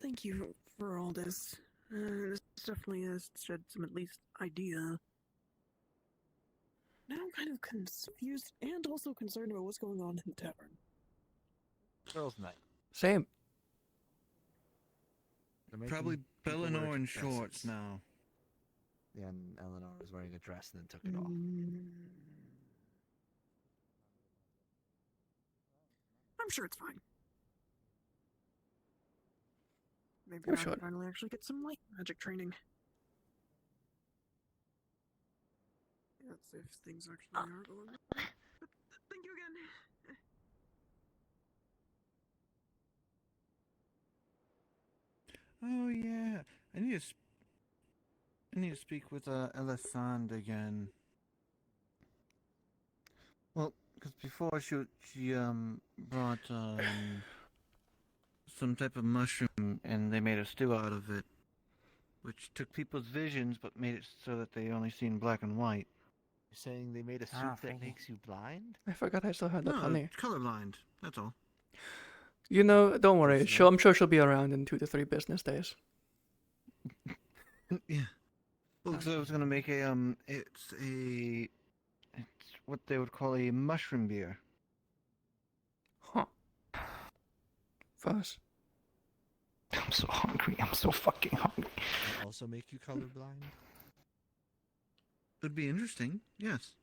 Thank you for all this. This definitely has shed some at least idea. Now I'm kind of confused and also concerned about what's going on in the tavern. Girls' night. Same. Probably Eleanor in shorts now. Yeah, and Eleanor was wearing a dress and then took it off. I'm sure it's fine. Maybe I'm I sure. can finally actually get some light magic training. That's if things actually are going wrong. But thank you again. Oh yeah, I need to speak with Elisande again. Well, because before she brought some type of mushroom and they made a stew out of it, which took people's visions but made it so that they only see in black and white. You're saying they made a soup that makes you blind? I forgot I still had that No, honey. colorblind. That's all. You know, don't worry. I'm sure she'll be around in 2 to 3 business days. Yeah. Well, so I was gonna make it's what they would call a mushroom beer. Huh. Fuzz. I'm so hungry. I'm so fucking hungry. They also make you colorblind? Would be interesting. Yes.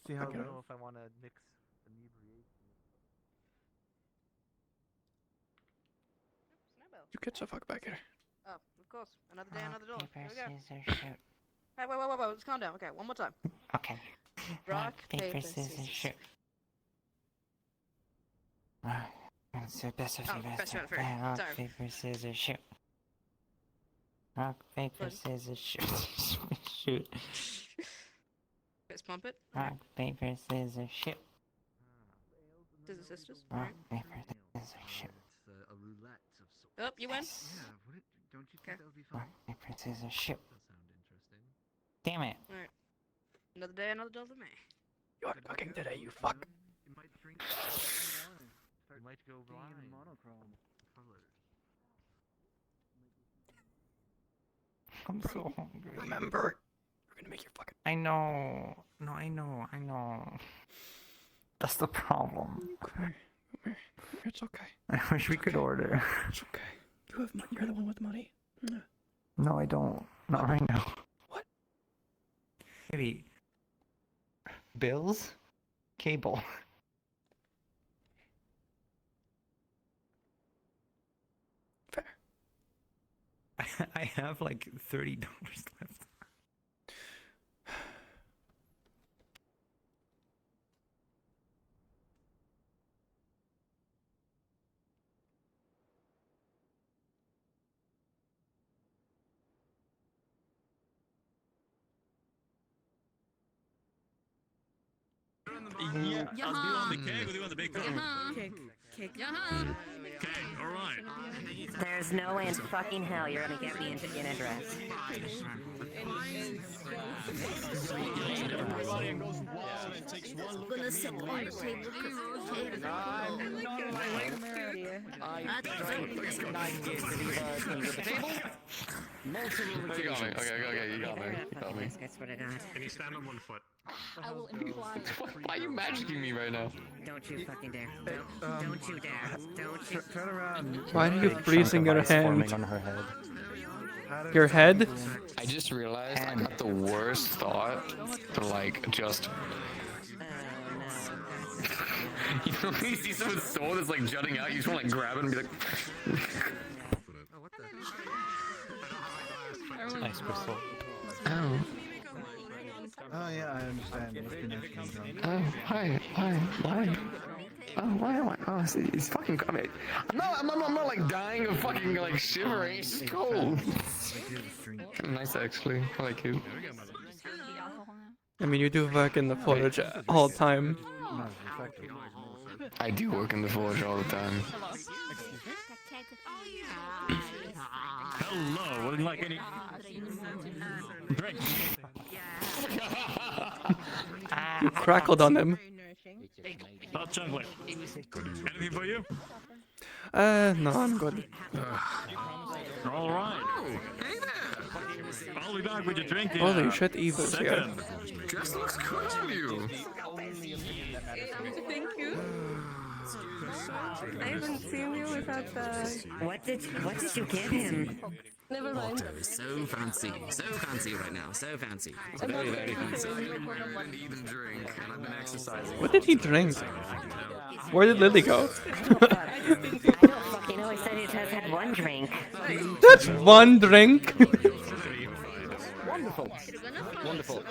See how I don't know if I want to mix inebriation. You get the fuck back here. Oh, of course. Another day, another dollar. Here we go. Scissors, shoot. Hey, wait. Let's calm down. Okay, one more time. Okay. Rock, paper, scissors, shoot. Rock, paper, scissors, Oh, best round first. rock, Sorry. paper, scissors, shoot. Rock, paper, scissors, shoot. Shoot. Let's pump it. Rock, paper, scissors, shoot. Scissors, sisters. Rock, Alright. paper, scissors, shoot. It's a roulette of sorts. Oh, you win. Yeah. Don't you think that would be fun? Rock, paper, scissors, shoot. That sound interesting. Damn it. Alright. Another day, another dollar for me. You are talking today, you fuck. You might drink. You might go blind. Monochrome colors. I'm so hungry. Remember, we're gonna make you fucking. I know. No, I know. That's the problem. Okay. It's okay. I wish we could order. It's okay. You have money. You're the one with money. Yeah. No, I don't. Not right now. What? Maybe. Bills? Cable. Fair. I have like $30 left. Yeah, do you want the cake or do you want the big cone? Cake. Okay, alright. There's no way in fucking hell you're gonna get me in a dress. Gonna sit on the table. You got me. Okay, you got me. I swear to God. Can you stand on one foot? I will imply. Why are you magicking me right now? Don't you fucking dare. Don't you dare. Don't you. Turn around. Why are you freezing your hand? On her head. Your head? I just realized I got the worst thought to like just. You know, when you see someone's soul that's like jutting out, you just want to like grab it and be like. Nice crystal. Oh. Oh yeah, I understand. Oh, hi. Oh, why am I? Oh, it's fucking. I mean, I'm not like dying of fucking like shivering. It's cold. Nice actually. I like it. I mean, you do work in the forge all the time. I do work in the forge all the time. Hello, would you like any drink? You crackled on them. Hot chocolate. Anything for you? No, I'm good. All right. I'll be back with your drink. Holy shit, Eva's here. Just looks good on you. Thank you. I haven't seen you without the... What did you give him? Never mind. Otto is so fancy right now, so fancy. Very, very fancy. I didn't eat and drink, and I've been exercising. What did he drink? Where did Lily go? I don't fucking know. I said he just had one drink. That's one drink. Wonderful. Wonderful.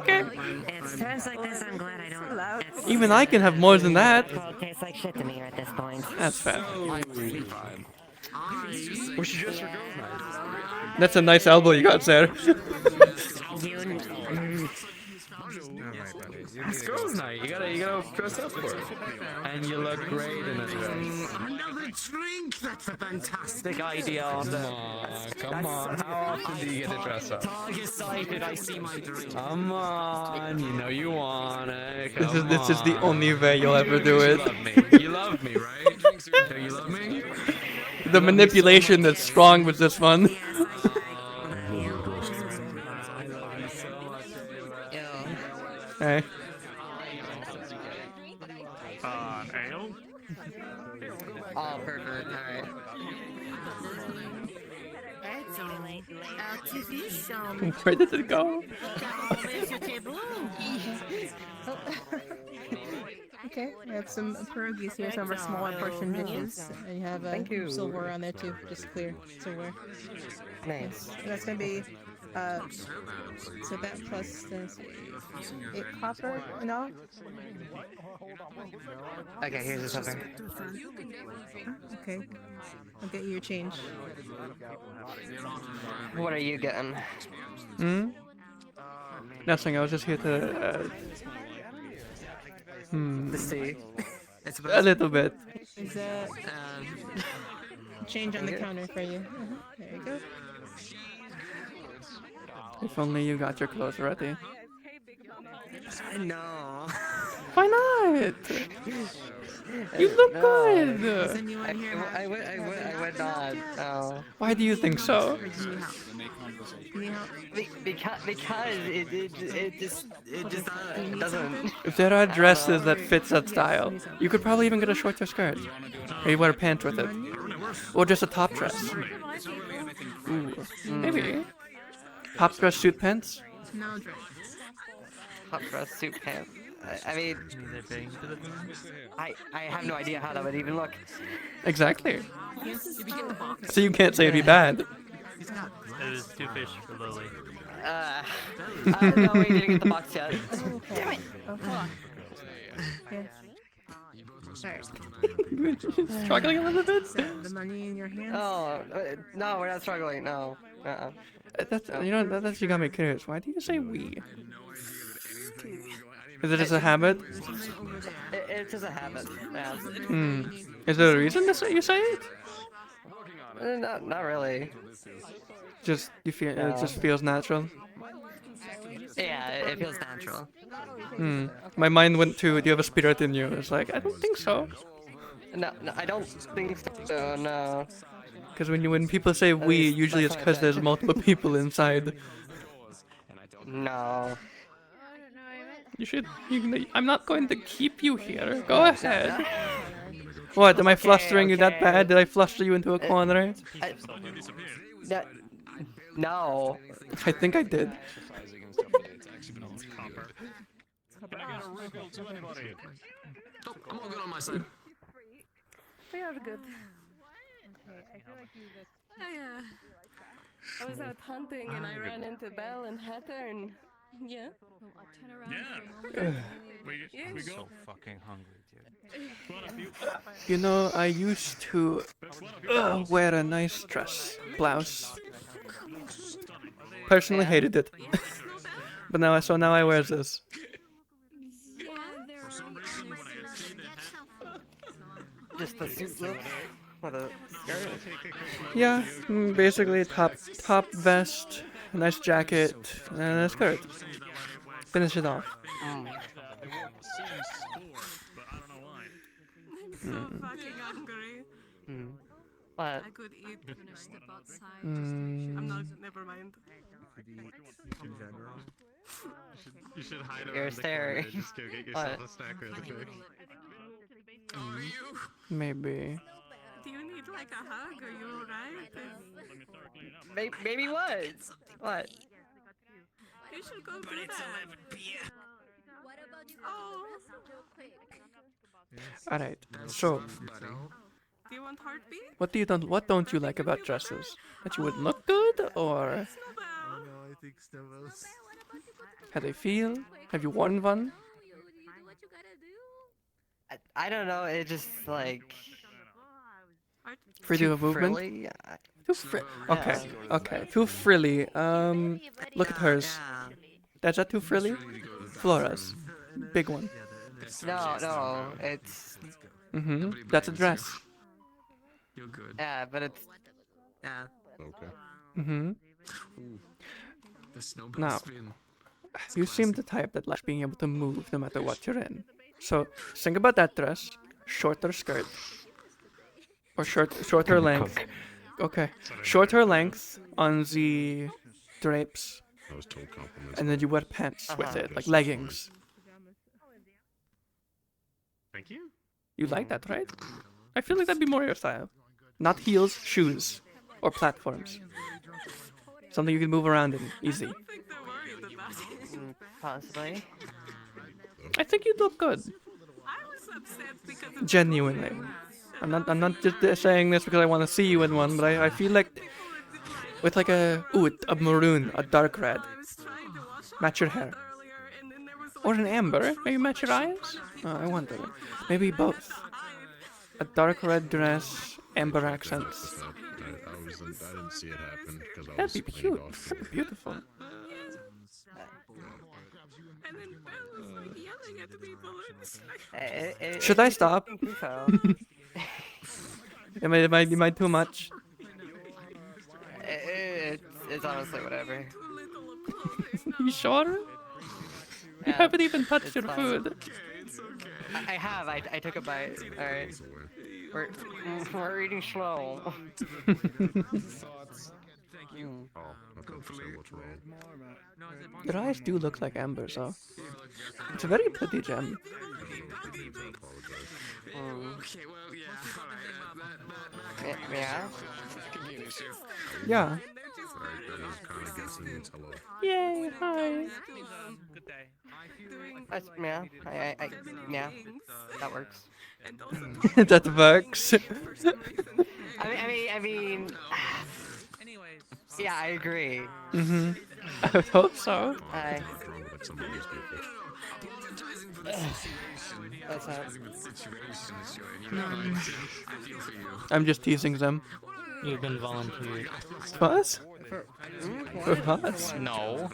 Okay. It turns like this. I'm glad I don't. Even I can have more than that. Well, it tastes like shit to me at this point. That's fair. We should dress for girls' night. That's a nice elbow you got there. It's girls' night. You gotta dress up for it. And you look great in a dress. Another drink! That's a fantastic idea. Come on. How often do you get to dress up? Dog excited, I see my drink. Come on. You know you want it. This is the only way you'll ever do it. You love me, right? Do you love me? The manipulation that's strong with this one. Hey. Ale? Oh, perfect. Alright. Where did it go? Okay, we have some pierogies here, some of our smaller portion dishes. And you have silverware on there too, just clear silverware. Nice. And that's gonna be so that plus 8 copper and all. Okay, here's the silver. Okay, I'll get you your change. What are you getting? Nothing, I was just here to see. A little bit. Is that change on the counter for you? There you go. If only you got your clothes ready. No. Why not? You look good. I would not. Oh. Why do you think so? Because it just doesn't. If there are dresses that fit that style, you could probably even get a shorter skirt. Or you wear pants with it. Or just a top dress. Ooh, maybe. Top dress suit pants? No dress. Top dress suit pants. I mean, I have no idea how that would even look. Exactly. So you can't say it'd be bad. It was 2 fish for Lily. No, we didn't get the box yet. Damn it! Oh, hold on. Yes. Struggling a little bit? The money in your hands? Oh, no, we're not struggling, no. That's, you know, that actually got me curious. Why do you say we? Is it just a habit? It's just a habit, yeah. Is there a reason to say you say it? Not really. Just, you feel, it just feels natural? Yeah, it feels natural. My mind went to, do you have a spirit in you? It's like, I don't think so. No, I don't think so, no. Because when people say we, usually it's because there's multiple people inside. No. You should, I'm not going to keep you here. Go ahead. What, am I flustering you that bad? Did I fluster you into a corner? No. I think I did. I'm all good on my side. We are good. I was out hunting and I ran into Belle and Heather and yeah. We go. So fucking hungry, dude. You know, I used to wear a nice dress, blouse. Personally hated it. But now I wear this. Just the suit look with a skirt. Yeah, basically top vest, a nice jacket, and a skirt. Finish it off. Mm. I'm so fucking hungry. Mm. What? I could eat. Mm. I'm not. Never mind. In general. You should hide You're around the corner. staring. Just go get yourself What? a snack really quick. Maybe. Do you need like a hug? Are you alright? Maybe what? What? You should go do that. Oh. All right. So, Do you want heartbeat? what don't you like about dresses? That you would look good, or No, I think Snowbells. how they feel? Have you worn one? I don't know. It just like Freedom too of movement? frilly. Too okay, okay. Too frilly. Look at hers. That's not too frilly? Flora's. Big one. No, it's. That's a dress. You're good. Yeah, but it's. Yeah. Okay. The snowball Now, spin. you seem the type that likes being able to move no matter what you're in. So, think about that dress. Shorter skirt. Or shorter length. Okay. Shorter length on the drapes. I was told compliments. And then you wear pants with it, like leggings. Thank you. You like that, right? I feel like that'd be more your style. Not heels, shoes. Or platforms. Something you can move around in, easy. Possibly. I think you look good. Genuinely. I'm not just saying this because I want to see you in one, but I feel like with like a maroon, a dark red. Match your hair. Or an amber. Maybe match your eyes? Oh, I wonder. Maybe both. A dark red dress, amber accents. I didn't see it happen because I was That'd be laid cute. off That'd be beautiful. Should I stop? Am I too much? It's honestly whatever. You sure? You haven't even touched your fine. food. I have. I took a bite. All right. We're eating slow. Your eyes do look like amber, so it's a very pretty gem. Okay, well, yeah. Yeah. Yeah. Yay! Hi. Yeah. Yeah. That works. That works. I mean. Yeah, I agree. I would hope so. That's not. I'm just teasing them. You've been volunteered. What? For what? No.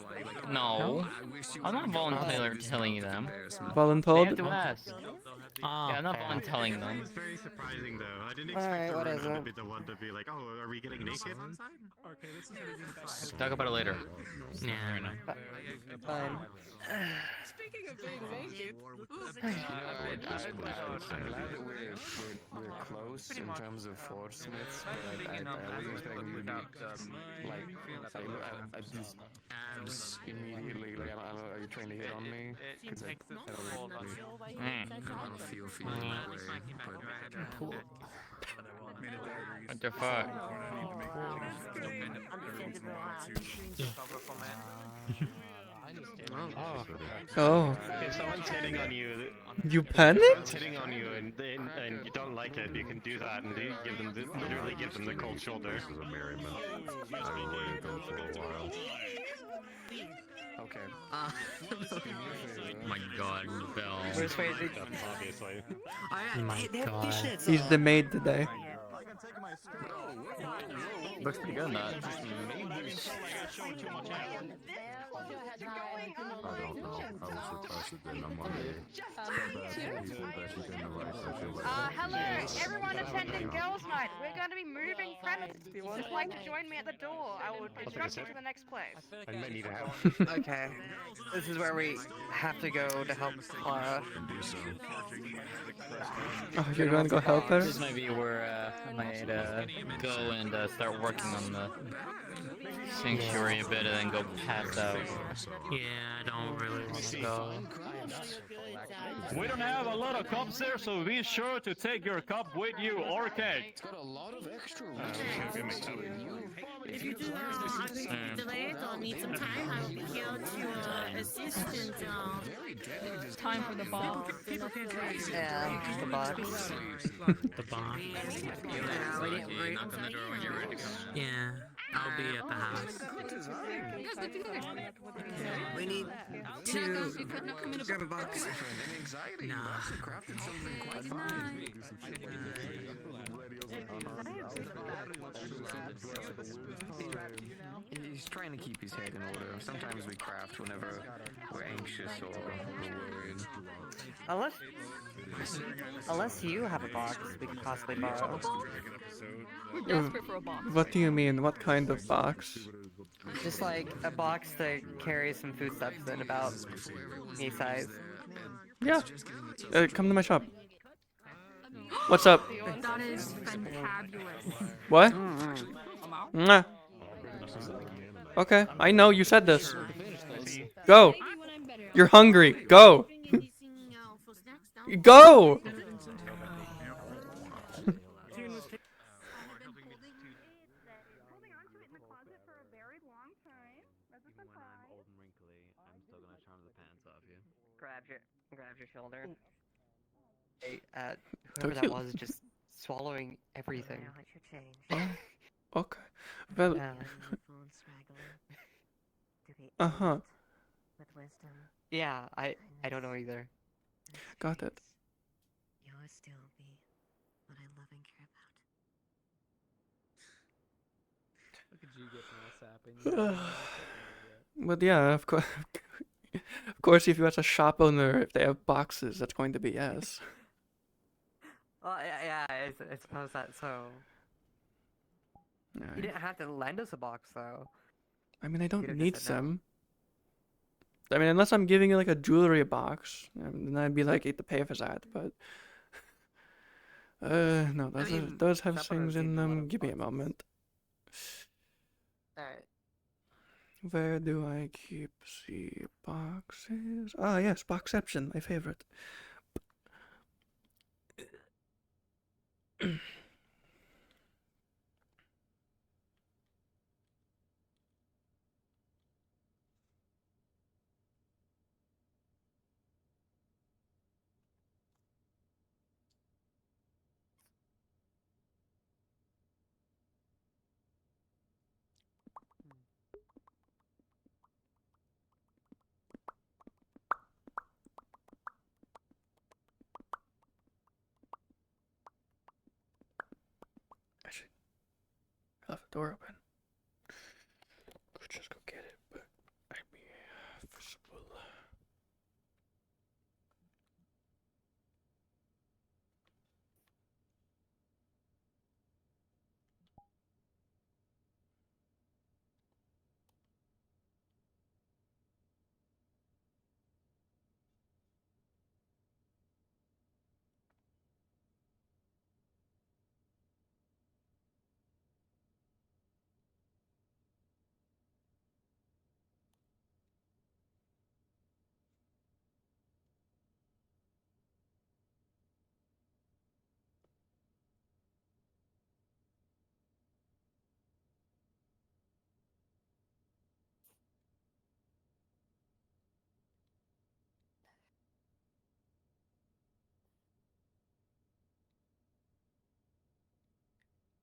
I'm not volunteering them. Voluntold? They have to ask. Yeah, I'm not volunteering them. It's very surprising though. I didn't Alright, expect what is Verona to it? be the one to be like, oh, are we getting naked? Talk about it later. Yeah, fair enough. Fine. Speaking of being naked. I'm glad that we're close in terms of force-smiths, but I wasn't expecting you to be, I just abs immediately, like, are you trying to hit on me? Because I don't want to feel for you that way, but... What the fuck? Oh. If someone's hitting on you, You panicked? hitting on you and you don't like it, you can do that and give them literally give them the cold shoulder. This is a merriment. I've been waiting for a while. Okay. Oh my god, Bell. Where's wait? Obviously. Oh my god. He's the maid today. Looks pretty good in that. I don't know. I was requested then. I'm on the Hello, everyone attending girls' night. We're going to be moving premises. If you'd like to join me at the door, I will instruct you to the next place. I might need to have. Okay. This is where we have to go to help Clara. Oh, you're gonna go help her? This might be where I might go and start working on the sanctuary a bit and then go pass out. Yeah, I don't really want to go. We don't have a lot of cups there, so be sure to take your cup with you or cake. It's got a lot of extra If you do delayed or need some time, I will be here to assist and Time for the box. Yeah, the box. The box. Knock on the door when you're ready to come in. Yeah, I'll be at the house. We need to grab a box. No. He's trying to keep his head in order. Sometimes we craft whenever we're anxious or worried. Unless you have a box we could possibly borrow. What do you mean? What kind of box? Just like a box to carry some foodstuffs in about me size. Yeah. Come to my shop. What's up? That is fantabulous. What? Mwah. Okay, I know you said this. Go. You're hungry. Go. Go. Grab your shoulder. Hey, whoever that was just swallowing everything. Oh, okay. Well. Uh-huh. Yeah, I don't know either. Got it. You'll still be what I love and care about. Look at you getting all sappy. But yeah, of course. Of course, if you ask a shop owner if they have boxes, that's going to be yes. Well, yeah, I suppose that's so. You didn't have to lend us a box, though. I mean, I don't You'd have need just said no. them. I mean, unless I'm giving you like a jewelry box, then I'd be like, hate to pay for that. But no, those have things in them. Give me a moment. Alright. Where do I keep the boxes? Ah, yes, Boxception, my favorite. Actually, I left the door open. Could just go get it, but I'd be visible.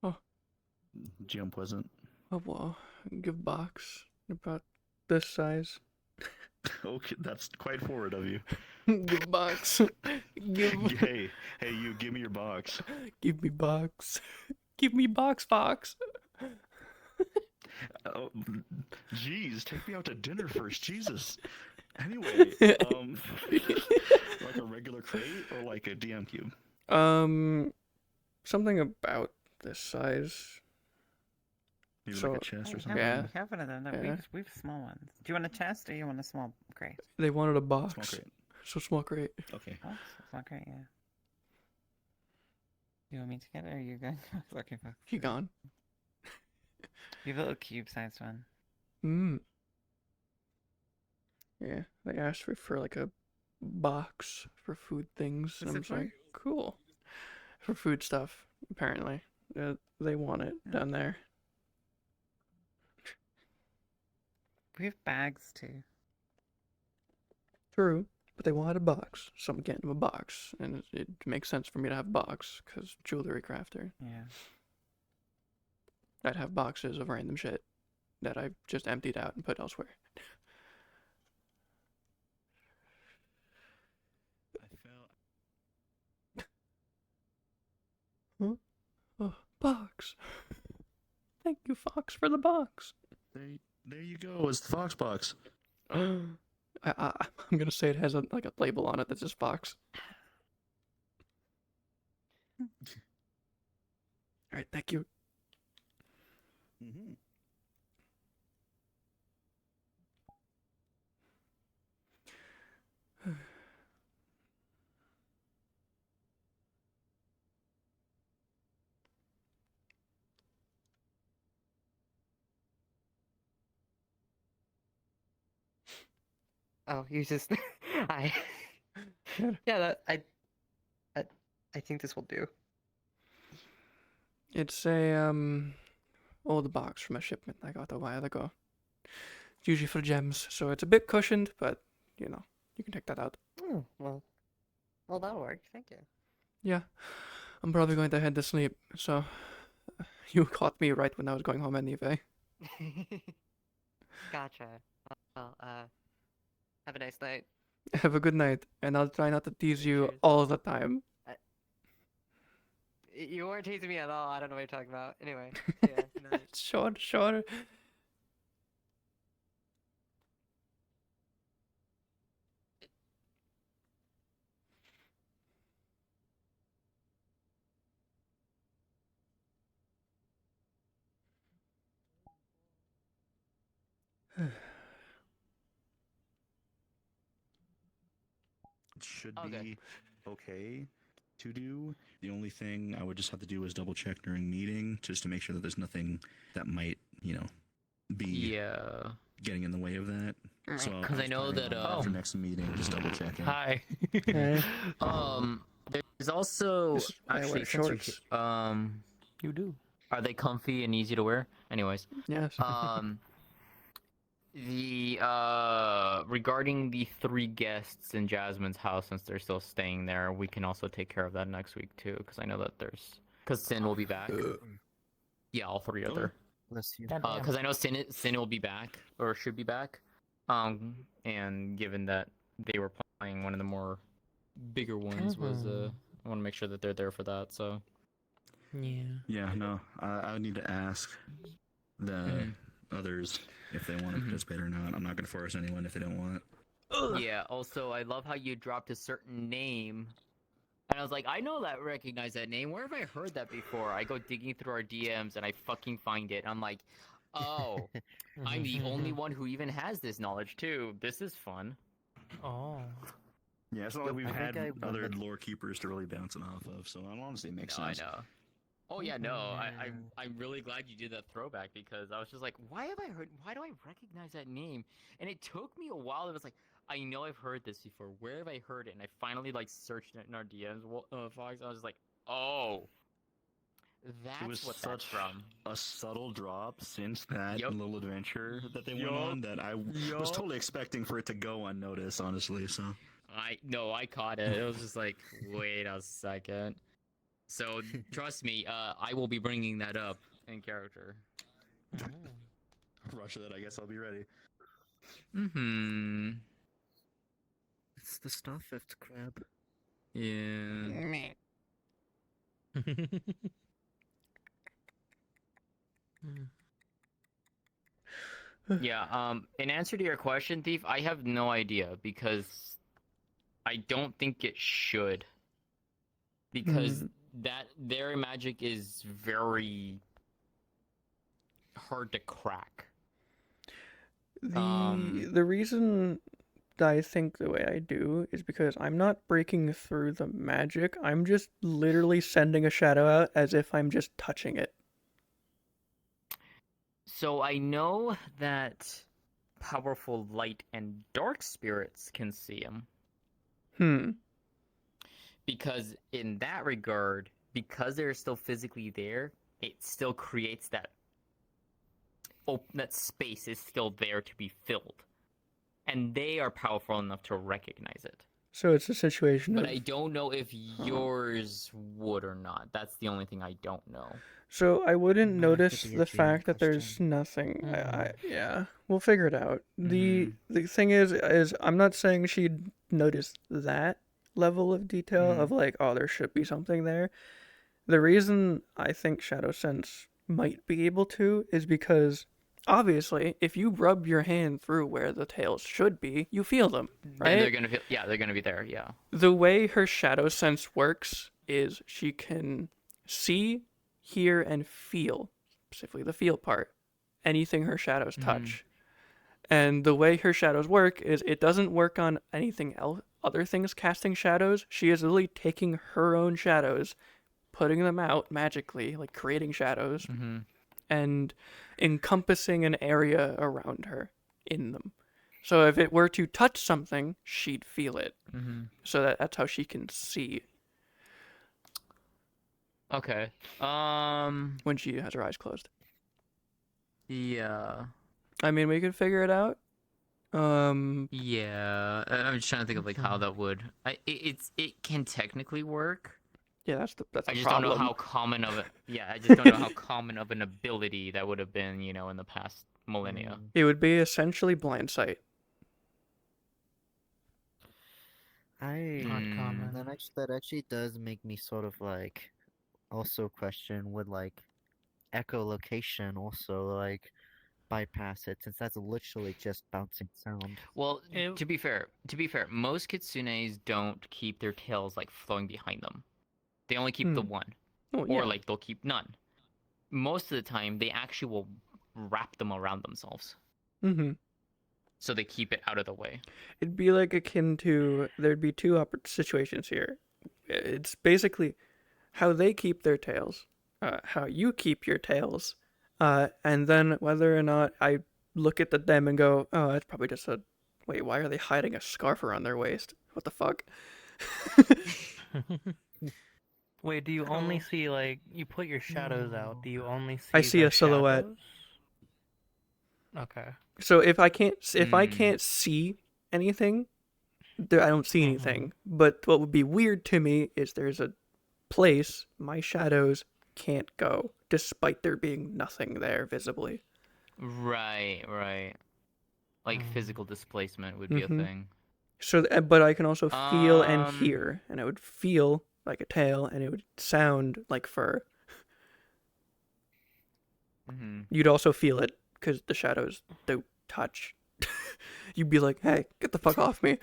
Oh. Gee, unpleasant. Oh well, give box about this size. Okay, that's quite forward of you. Give box. Give. Hey, you, give me your box. Give me box. Give me box, Fox. Oh, jeez, take me out to dinner first, Jesus. Anyway, like a regular crate or like a DM cube? Something about this size. Maybe So, like a chest or We something. have, we have one of them. No, Yeah. we have small ones. Do you want a chest or you want a small crate? They wanted a box. Small crate. So small crate. Okay. Oh, small crate, yeah. You want me to get it or are you good? Okay, fuck. He gone. You have a little cube-sized one. Yeah, they asked for like a box for food things, and I'm just like, cool. For food stuff, apparently. They want it down there. We have bags too. True, but they wanted a box, so I'm getting them a box, and it makes sense for me to have a box, because jewelry crafter. Yeah. I'd have boxes of random shit that I just emptied out and put elsewhere. Huh? Oh, box. Thank you, Fox, for the box. There you go. It's the Fox box. I'm gonna say it has like a label on it that says Fox. Alright, thank you. Mm-hmm. Oh, you just I yeah, I think this will do. It's a old box from a shipment I got a while ago. It's usually for gems, so it's a bit cushioned, but you know, you can take that out. Oh, well, that'll work. Thank you. Yeah, I'm probably going to head to sleep, so you caught me right when I was going home anyway. Gotcha. Well, have a nice night. Have a good night, and I'll try not to tease you all the time. You weren't teasing me at all. I don't know what you're talking about. Anyway, yeah. Good night. Sure. It should be okay to do. The only thing I would just have to do is double check during meeting just to make sure that there's nothing that might, be getting in the way of that. So Because I know that after next meeting, just double checking. Hi. There's also I wear actually since you're shorts. you do. Are they comfy and easy to wear? Anyways. Yes. The regarding the 3 guests in Jasmine's house, since they're still staying there, we can also take care of that next week too, because I know that because Sin will be back. Yeah, all 3 of her. Bless you. Because I know Sin will be back, or should be back. And given that they were playing one of the more bigger ones, I want to make sure that they're there for that. So. Yeah. Yeah, no, I would need to ask the others if they want to participate or not. I'm not going to force anyone if they don't want. Yeah, also, I love how you dropped a certain name. And I was like, I recognize that name. Where have I heard that before? I go digging through our DMs and I fucking find it. I'm like, oh, I'm the only one who even has this knowledge too. This is fun. Oh. Yeah, it's not like we've I had think I other remembered- lore keepers to really bounce it off of, so I honestly it makes No, sense. I know. Oh yeah, no, I'm really glad you did that throwback, because I was just like, why do I recognize that name? And it took me a while. It was like, I know I've heard this before. Where have I heard it? And I finally searched it in our DMs, Fox. I was just like, oh, that's what that's from. A subtle drop since that little adventure that they went on that I was totally expecting for it to go unnoticed, honestly. So I caught it. It was just like, wait a second. So trust me, I will be bringing that up in character. Rush that, I guess I'll be ready. It's the Starfifth crab. Yeah. Yeah, in answer to your question, Thief, I have no idea, because I don't think it should. Because that their magic is very hard to crack. The reason that I think the way I do is because I'm not breaking through the magic. I'm just literally sending a shadow out as if I'm just touching it. So I know that powerful light and dark spirits can see him. Because in that regard, because they're still physically there, it still creates that that space is still there to be filled. And they are powerful enough to recognize it. So it's a situation But of... I don't know if yours would or not. That's the only thing I don't know. So I wouldn't notice the fact that there's nothing. Yeah, we'll figure it out. The thing is I'm not saying she'd notice that level of detail of like, oh, there should be something there. The reason I think Shadow Sense might be able to is because obviously, if you rub your hand through where the tails should be, you feel them, right? Then they're gonna feel, they're gonna be there, yeah. The way her Shadow Sense works is she can see, hear, and feel, specifically the feel part, anything her shadows touch. And the way her shadows work is it doesn't work on anything else, other things casting shadows. She is literally taking her own shadows, putting them out magically, like creating shadows, and encompassing an area around her in them. So if it were to touch something, she'd feel it. So that's how she can see. Okay. When she has her eyes closed. Yeah. I mean, we could figure it out. Yeah. I'm just trying to think of like how that would. It can technically work. Yeah, that's the I just problem. don't know how common of it. Yeah, I just don't know how common of an ability that would have been, in the past millennia. It would be essentially blind sight. That actually does make me sort of like also question would like echolocation also like bypass it, since that's literally just bouncing sound. Well, to be fair, most kitsunes don't keep their tails like flowing behind them. They only keep the one, or like they'll keep none. Most of the time, they actually will wrap them around themselves. So they keep it out of the way. It'd be like akin to, there'd be two situations here. It's basically how they keep their tails, how you keep your tails, and then whether or not I look at them and go, oh, that's probably just a... Wait, why are they hiding a scarf around their waist? What the fuck? Wait, do you only see, like, you put your shadows out, do you only see I see the a silhouette. shadows? Okay. So if I can't see anything, I don't see anything. But what would be weird to me is there's a place my shadows can't go, despite there being nothing there visibly. Right. Like physical displacement would be a thing. So, but I can also feel and hear, and it would feel like a tail, and it would sound like fur. You'd also feel it, because the shadows don't touch. You'd be like, hey, get the fuck off me.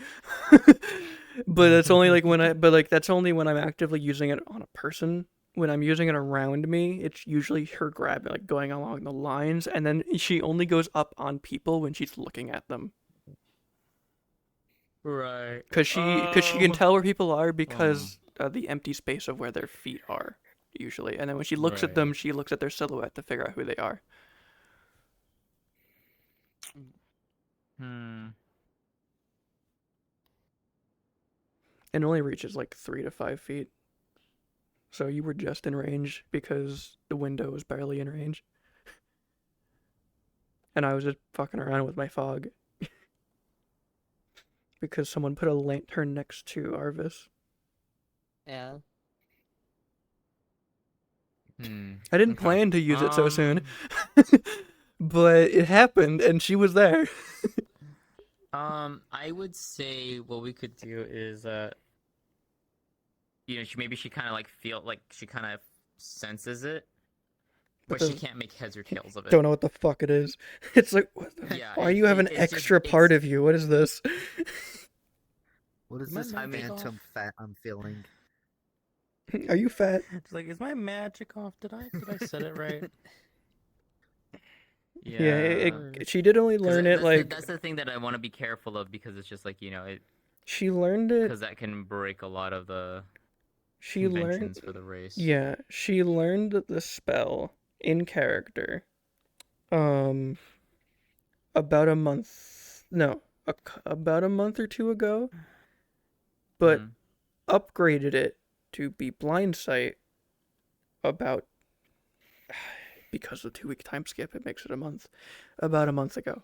But that's only like that's only when I'm actively using it on a person. When I'm using it around me, it's usually her grabbing, like going along the lines, and then she only goes up on people when she's looking at them. Right. Because she can tell where people are because of the empty space of where their feet are, usually. And then when she looks at them, she looks at their silhouette to figure out who they are. It only reaches like 3 to 5 feet. So you were just in range because the window was barely in range. And I was just fucking around with my fog. Because someone put a lantern next to Arvis. Yeah. I didn't plan to use it so soon. But it happened and she was there. I would say what we could do is she kind of like feel like she kind of senses it, but she can't make heads or tails of it. Don't know what the fuck it is. It's like, what the why do you have an extra part of you? What is this? What is Is my this magic phantom off? fat I'm feeling? Are you fat? It's like, is my magic off? Did I set it right? Yeah, she did only 'Cause learn it like that's the thing that I want to be careful of because it's just like it. she learned it. Because that can break a lot of the She learned conventions for the race. Yeah, she learned the spell in character. About a month. No, about a month or two ago. But upgraded it to be blind sight about because of the 2-week time skip, it makes it a month. About a month ago.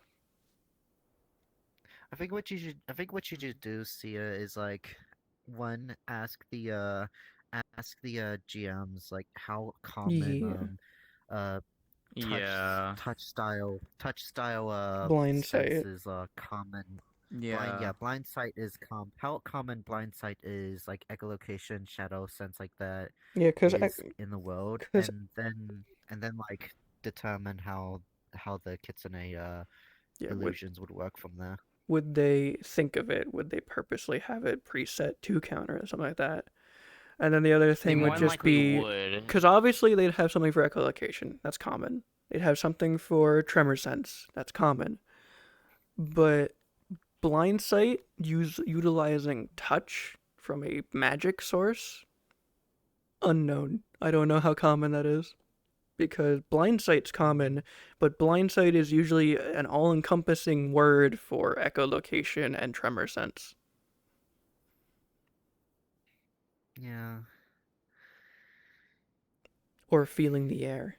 I think what you should do, Sia, is like one ask the GMs like how common touch style blind sight. senses are common. Blind sight is how common blind sight is, like echolocation, shadow sense, like that. Yeah, 'cause is in the world, 'cause- and then like determine how the kitsune illusions would work from there. Would they think of it? Would they purposely have it preset to counter or something like that? And then the other thing more would than just likely be would. because obviously they'd have something for echolocation. That's common. They'd have something for tremor sense. That's common. But blind sight utilizing touch from a magic source, unknown. I don't know how common that is. Because blind sight's common, but blind sight is usually an all-encompassing word for echolocation and tremor sense. Yeah. Or feeling the air.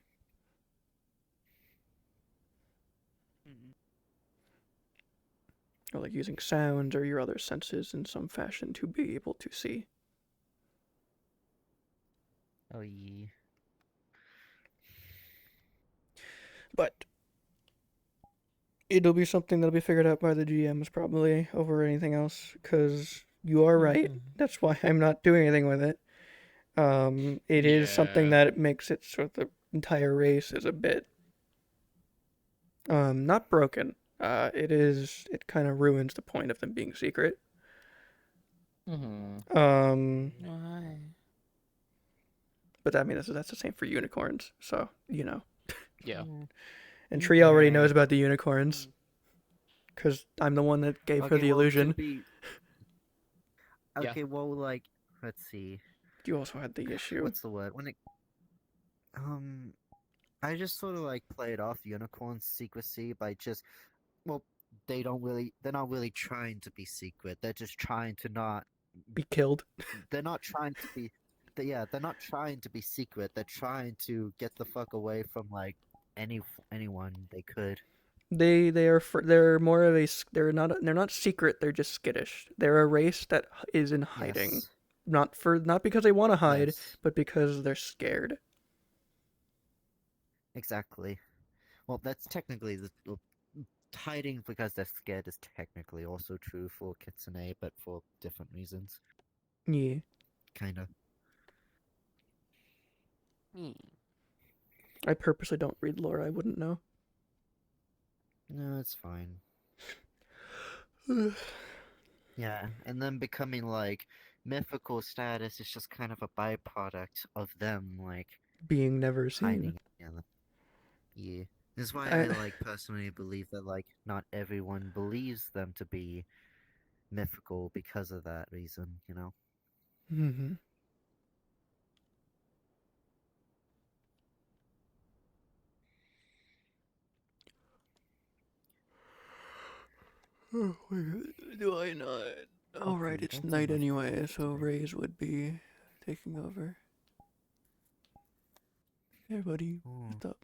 Or like using sounds or your other senses in some fashion to be able to see. Oh yeah. But it'll be something that'll be figured out by the GMs probably over anything else, because you are right. That's why I'm not doing anything with it. It is something that makes it so the entire race is a bit not broken. It kind of ruins the point of them being secret. But I mean that's the same for unicorns, so Yeah. And Tree already knows about the unicorns, because I'm the one that gave her the illusion. Okay, well, like, let's see. You also had the issue. What's the word? When it I just sort of like played off unicorn secrecy by just, well, they're not really trying to be secret. They're just trying to not be killed. They're not trying to be, they're not trying to be secret. They're trying to get the fuck away from like anyone they could. They're more of a they're not secret. They're just skittish. They're a race that is in hiding, Yes. not because they want to hide, but because they're scared. Exactly. Well, that's technically hiding because they're scared is technically also true for kitsune, but for different reasons. Yeah. Kinda. I purposely don't read lore. I wouldn't know. No, it's fine. Yeah, and then becoming like mythical status is just kind of a byproduct of them like being never seen. Hiding. Yeah. This is why I like personally believe that like not everyone believes them to be mythical because of that reason, you know? Mm-hmm. Do I not? Oh, right, it's night anyway, so Rays would be taking over. Hey, buddy, what's up?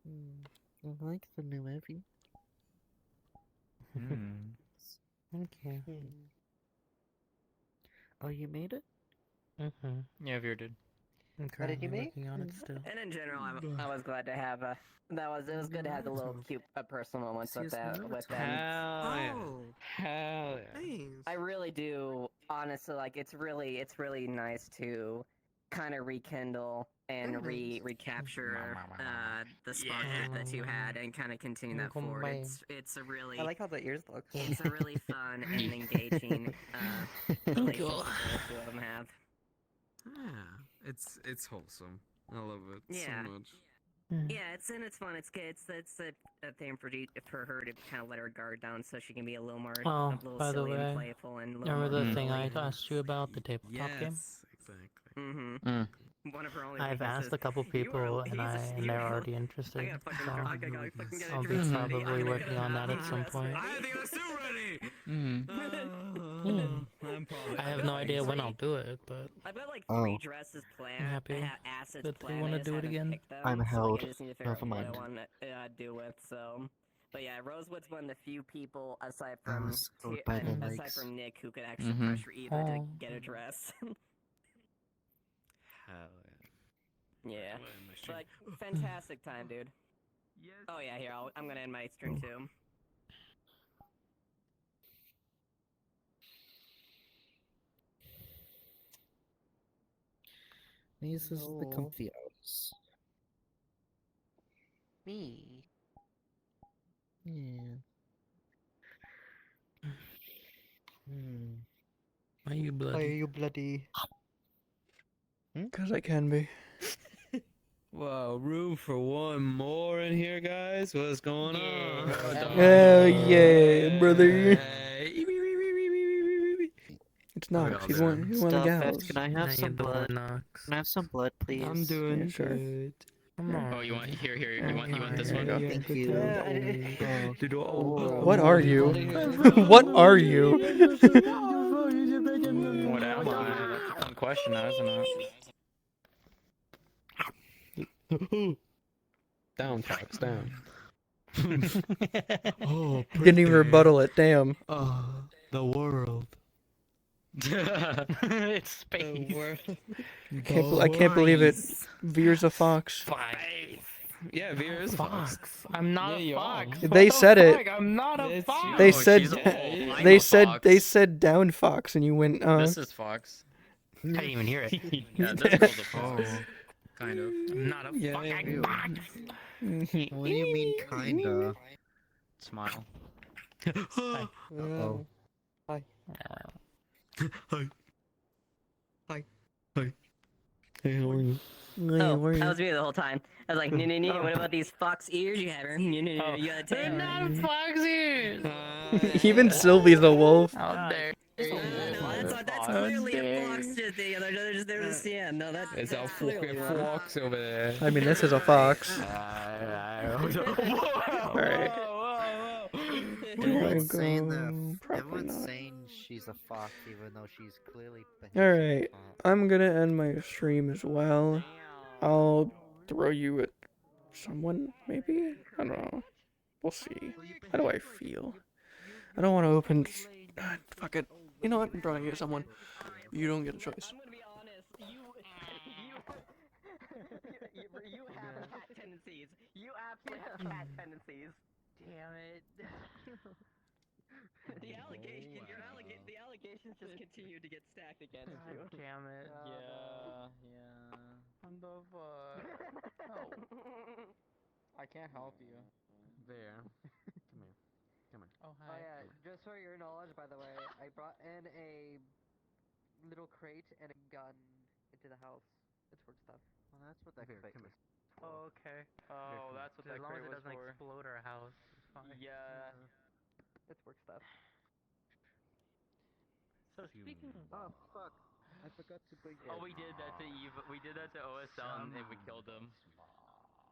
I like the new movie. Okay. Oh, you made it? Yeah, Veer did. What did you make? Working on it still. And in general, I was glad to have it was good to have the little cute personal moments with them. Hell yeah. I really do, honestly, like it's really nice to kind of rekindle and recapture the spark that you had and kind of continue that forward. It's a really I like how the ears look. it's a really fun and engaging relationship that the two of them have. Yeah, it's wholesome. I love it Yeah. so much. Yeah, it's fun. It's good. It's a thing for her to kind of let her guard down so she can be a little more Oh, a little by the silly and way, playful and a little remember more the thing I bubbly. asked you about, the tabletop game? Yes, exactly. Mm-hmm. One of her only I've weaknesses- asked a couple people, and they're already interested. So I'll be probably working on that at some point. I have no idea when I'll do it, but I've got like Oh. 3 dresses planned. I'm happy I have assets that they planned. wanna I just do it haven't again. picked them, I'm so, like, held. I just need to figure Never out what I mind. want to do with. So, but yeah, Rosewood's one of the few people aside I from was held by the aside legs. from Nick who could actually Mhm. pressure either to Oh. get a dress. Hell Yeah, but like, fantastic time, dude. Oh yeah, here I'm gonna end my stream too. These is the comfy hours. Me. Yeah. Why you bloody? Why are you bloody? Because I can be. Wow, room for one more in here, guys. What's going on? Hell yeah, brother. It's Knox. He's one of the Stuff, gals. can I have some blood? Can I have some blood, please? I'm doing Yeah, sure. good. Come on. Oh, you want here? You want this There one? you go. Thank you. What are you? What are you? What am I? That's a fun question, now, isn't it? Down, Fox, down. Oh, didn't even rebuttal it. Damn. The world. It's space. I can't believe it. Veer's a fox. Yeah, Veer is a fox. I'm not Yeah, a you are. fox. They What the said it. fuck? I'm not a It's fox. you. They Oh, said she's a wolf. I'm they a said fox. they said down fox, and you went. This is Fox. I didn't even hear it. Yeah, this girl's a Fox. Kind of. I'm not a Yeah, fucking yeah. fox. What do you mean, kinda? Smile. Uh-oh. Hi. Hi. Hi. Hi. Hey, how are you? Oh, that was me the whole time. I was like, what about these fox ears you have? You got a tail. They're not fox ears. Even Sylvie's a wolf. How dare you? That's clearly a fox. They're just yeah. No, that's It's a clearly fucking one. fox over there. I mean, this is a fox. Alright. Everyone's saying go. that. Everyone's saying she's a fox, even though she's clearly. Alright. I'm gonna end my stream as well. I'll throw you at someone, maybe? I don't know. We'll see. How do I feel? I don't want to open. Fuck it. You know what? I'm throwing you at someone. You don't get a choice. I'm gonna be honest. You have cat tendencies. You absolutely have cat tendencies. Damn it. The allegations just continue to get stacked against you. Damn it. Yeah. What the fuck? I can't help you. There. Come here. Come here. Oh, Oh hi. yeah, just for your knowledge, by the way, I brought in a little crate and a gun into the house. It's work stuff. Well, that's what that Here, crate come was. Oh, okay. Oh, that's what As that long as crate it was doesn't for. explode our house, it's fine. Yeah. It's work stuff. So speaking of... Oh fuck! I forgot to bring. Oh, we did that to Eve. We did that to OSL and we killed him.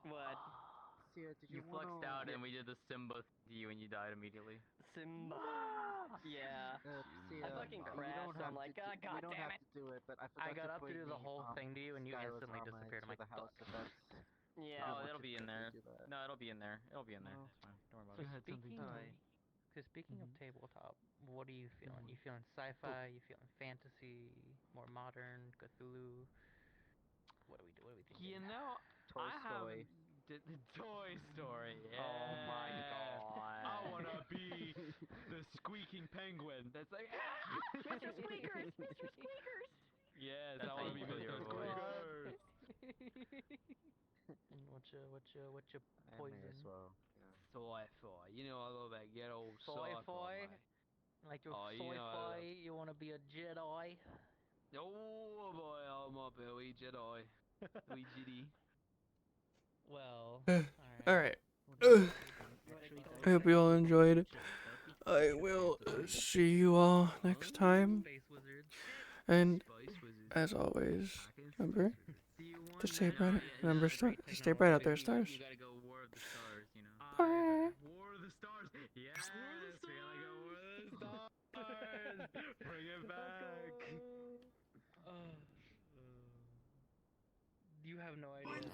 What? Sia, did You you fluxed wanna... out and we did the Simba to you and you died immediately. Simba. Yeah. Sia, I fucking you crashed. don't I'm have like, to ah, we god don't damn have it. to do it, but I forgot I got to up to bring do the whole thing to you and you Skylar's instantly armor disappeared. I'm into like, the house, fuck. so that's... Yeah. Oh, it'll be in there. No, it'll be in there. It'll be in there. It's fine. Don't worry about it. Speaking of tabletop, what are you feeling? You feeling sci-fi? You feeling fantasy? More modern? Cthulhu? What are we thinking? You know, Toy I Story. have Toy Story. Yeah. Oh my god. I wanna be the squeaking penguin. That's like, Mr. Squeakers! Mr. Squeakers! Yes, That's I how want to you be kill your Mr. avoid. And what's your I poison? may as well. Yeah. Sci-fi. You know, I love that ghetto Sci-fi? Like your Oh, you know, sci-fi, you want to be a Jedi? Oh boy, I'm a Billy Jedi. We Jedi. Well, Alright. I hope you all enjoyed. I will see you all next time. And as always, remember to stay bright. Remember, stay bright out there, stars. You gotta go War of the Stars, you know. Bye. War of the Stars. Yes, we gotta go War of the Stars. Bring it back. You have no idea.